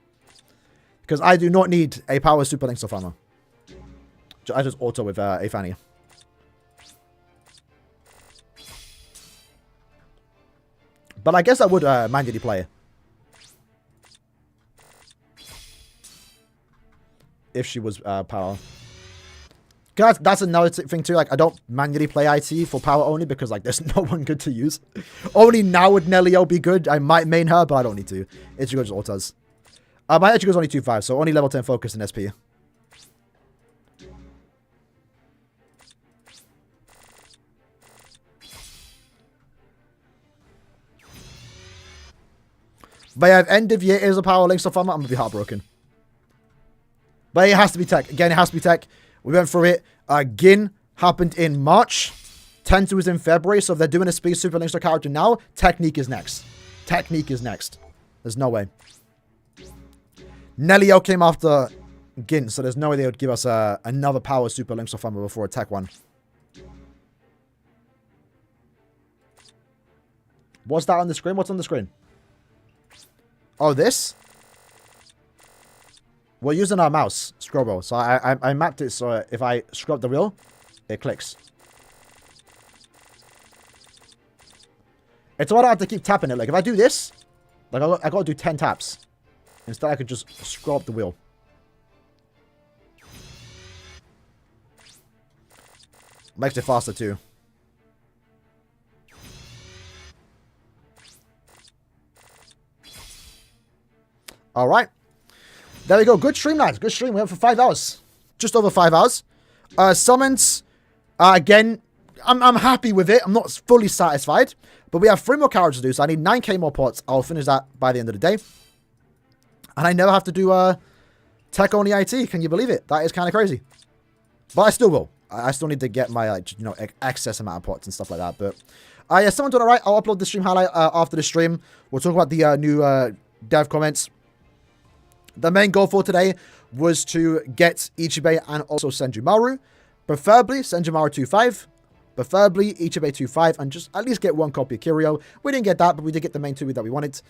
Speaker 1: Because I do not need a power super length of armor. I just auto with a Fanny. But I guess I would manually play. If she was power. That's another thing too. Like, I don't manually play IT for power only because, like, there's no one good to use. Only now would Nelio be good. I might main her, but I don't need to. Ichigo just autos. My Ichigo's only 2-5, so only level 10 focus in SP. But yeah, if end of year is a power link stuff, I'm going to be heartbroken. But it has to be tech. Again, it has to be tech. We went through it. Gin happened in March. Tenta was in February. So if they're doing a speed super link character now, Technique is next. Technique is next. There's no way. Nelio came after Gin, so there's no way they would give us another power super link stuff before a tech one. What's that on the screen? What's on the screen? Oh, this? We're using our mouse, scroll wheel. So I mapped it so if I scrub the wheel, it clicks. It's why I have to keep tapping it. Like, if I do this, like, I gotta do 10 taps. Instead, I could just scroll up the wheel. Makes it faster, too. Alright. There we go. Good stream, lads. Good stream. We went for 5 hours. Just over 5 hours. Summons. Again, I'm happy with it. I'm not fully satisfied. But we have 3 more characters to do. So I need 9k more pots. I'll finish that by the end of the day. And I never have to do tech-only IT. Can you believe it? That is kind of crazy. But I still will. I still need to get my, like, you know, excess amount of pots and stuff like that. But yeah, someone doing alright. I'll upload the stream highlight after the stream. We'll talk about the new dev comments. The main goal for today was to get Ichibe and also Senjumaru. Preferably Senjumaru 2.5. Preferably Ichibe 2.5. And just at least get 1 copy of Kiryu. We didn't get that, but we did get the main 2 that we wanted.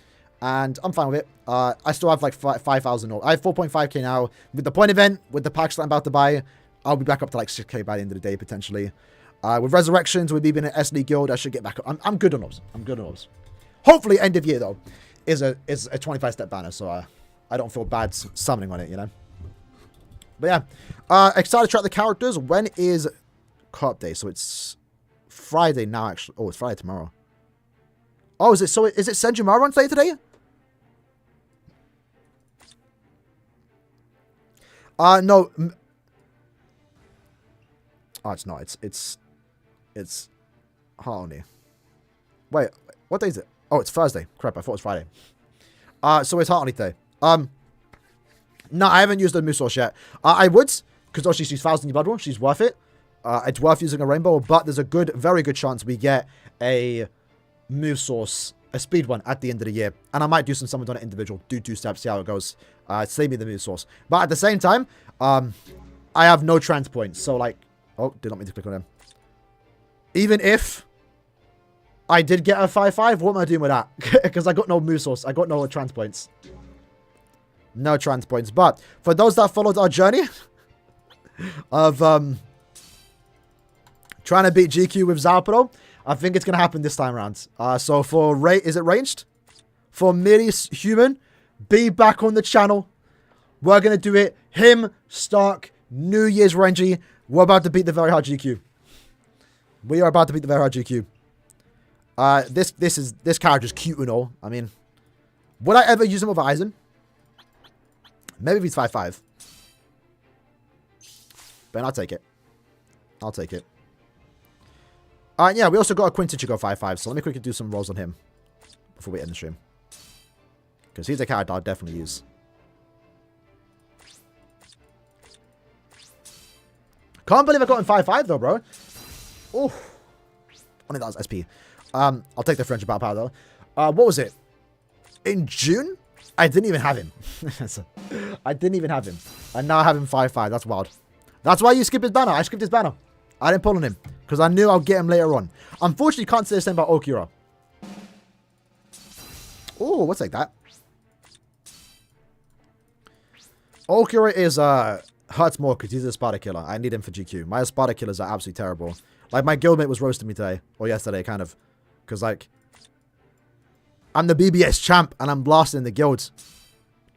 Speaker 1: And I'm fine with it. I still have like 5,000. I have 4.5k now. With the point event, with the packs that I'm about to buy, I'll be back up to like 6k by the end of the day, potentially. With Resurrections, with me being an S-League guild, I should get back up. I'm good on those. I'm good on those. Hopefully, end of year, though, is a 25-step banner. So I don't feel bad summoning on it, you know. But yeah, excited to try the characters. When is co-op day? So it's Friday now, actually. Oh, it's Friday tomorrow. Oh, is it Senjumaru on today? No. Oh, it's not. It's Harmony. Wait, what day is it? Oh, it's Thursday. Crap, I thought it was Friday. So it's Harmony Day. No, I haven't used the move source yet. I would, because obviously she's 1,000 Blood War. She's worth it. It's worth using a rainbow, but there's a very good chance we get a move source, a speed one at the end of the year. And I might do some summons on it individual. Do 2 steps, see how it goes. Save me the move source. But at the same time, I have no trans points. So like, oh, did not mean to click on them. Even if I did get a 5-5, what am I doing with that? Because I got no move source. I got no trans points. No trans points. But for those that followed our journey of trying to beat GQ with Zapro, I think it's going to happen this time around. So for is it ranged? For merely human, be back on the channel. We're going to do it. Him, Stark, New Year's Renji. We're about to beat the very hard GQ. We are about to beat the very hard GQ. This character's cute and all. I mean, would I ever use him with Aizen? Maybe if he's 5-5. But I'll take it. I'll take it. Yeah, we also got a Quincy to go 5-5, so let me quickly do some rolls on him before we end the stream. Because he's a character I'll definitely use. Can't believe I got him 5-5 though, bro. Oh. Only that was SP. I'll take the French battle power though. What was it? In June? I didn't even have him. I didn't even have him. And now I have him 5-5. That's wild. That's why you skip his banner. I skipped his banner. I didn't pull on him. Because I knew I'll get him later on. Unfortunately, can't say the same about Aaroniero. Oh, what's like that? Aaroniero is, hurts more because he's a Sparta killer. I need him for GQ. My Sparta killers are absolutely terrible. Like, my guildmate was roasting me today. Or yesterday, kind of. Because, like, I'm the BBS champ and I'm blasting the guilds.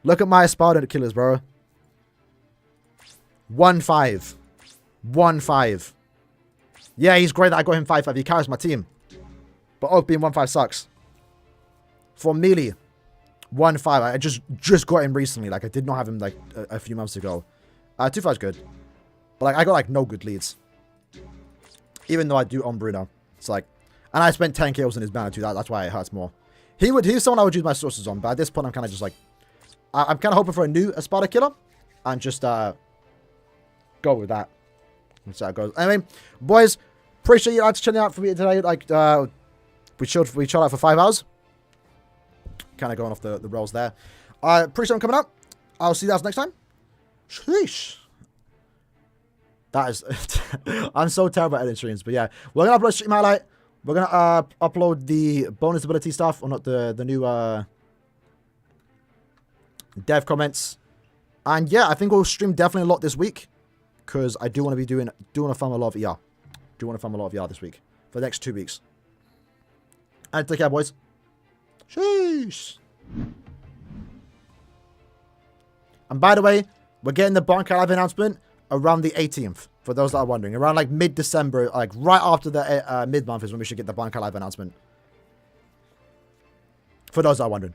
Speaker 1: Look at my Sparta killers, bro. 1-5. 1-5. Yeah, he's great that I got him 5-5. He carries my team. But Oak being 1-5 sucks. For melee, 1-5. I just got him recently. Like, I did not have him, like, a few months ago. 2-5 is good. But, like, I got, like, no good leads. Even though I do on Bruno. It's like... And I spent 10 kills in his banner too. That's why it hurts more. He's someone I would use my sources on. But at this point, I'm kind of just like... I'm kind of hoping for a new Sparta killer. And just, go with that. That's how it goes. Anyway, boys, appreciate you guys chilling out for me today. Like, we chilled out for 5 hours. Kind of going off the rails there. Appreciate them coming out. I'll see you guys next time. Sheesh. That is... I'm so terrible at editing streams. But yeah, we're going to upload stream highlight. We're going to upload the bonus ability stuff. Or not the new dev comments. And yeah, I think we'll stream definitely a lot this week. Because I do want to be doing a farm a lot of ER. Do want to farm a lot of ER this week. For the next 2 weeks. And take care, boys. Sheesh. And by the way, we're getting the Bonkai Live announcement around the 18th. For those that are wondering. Around like mid-December. Like right after the mid-month is when we should get the Bonkai Live announcement. For those that are wondering.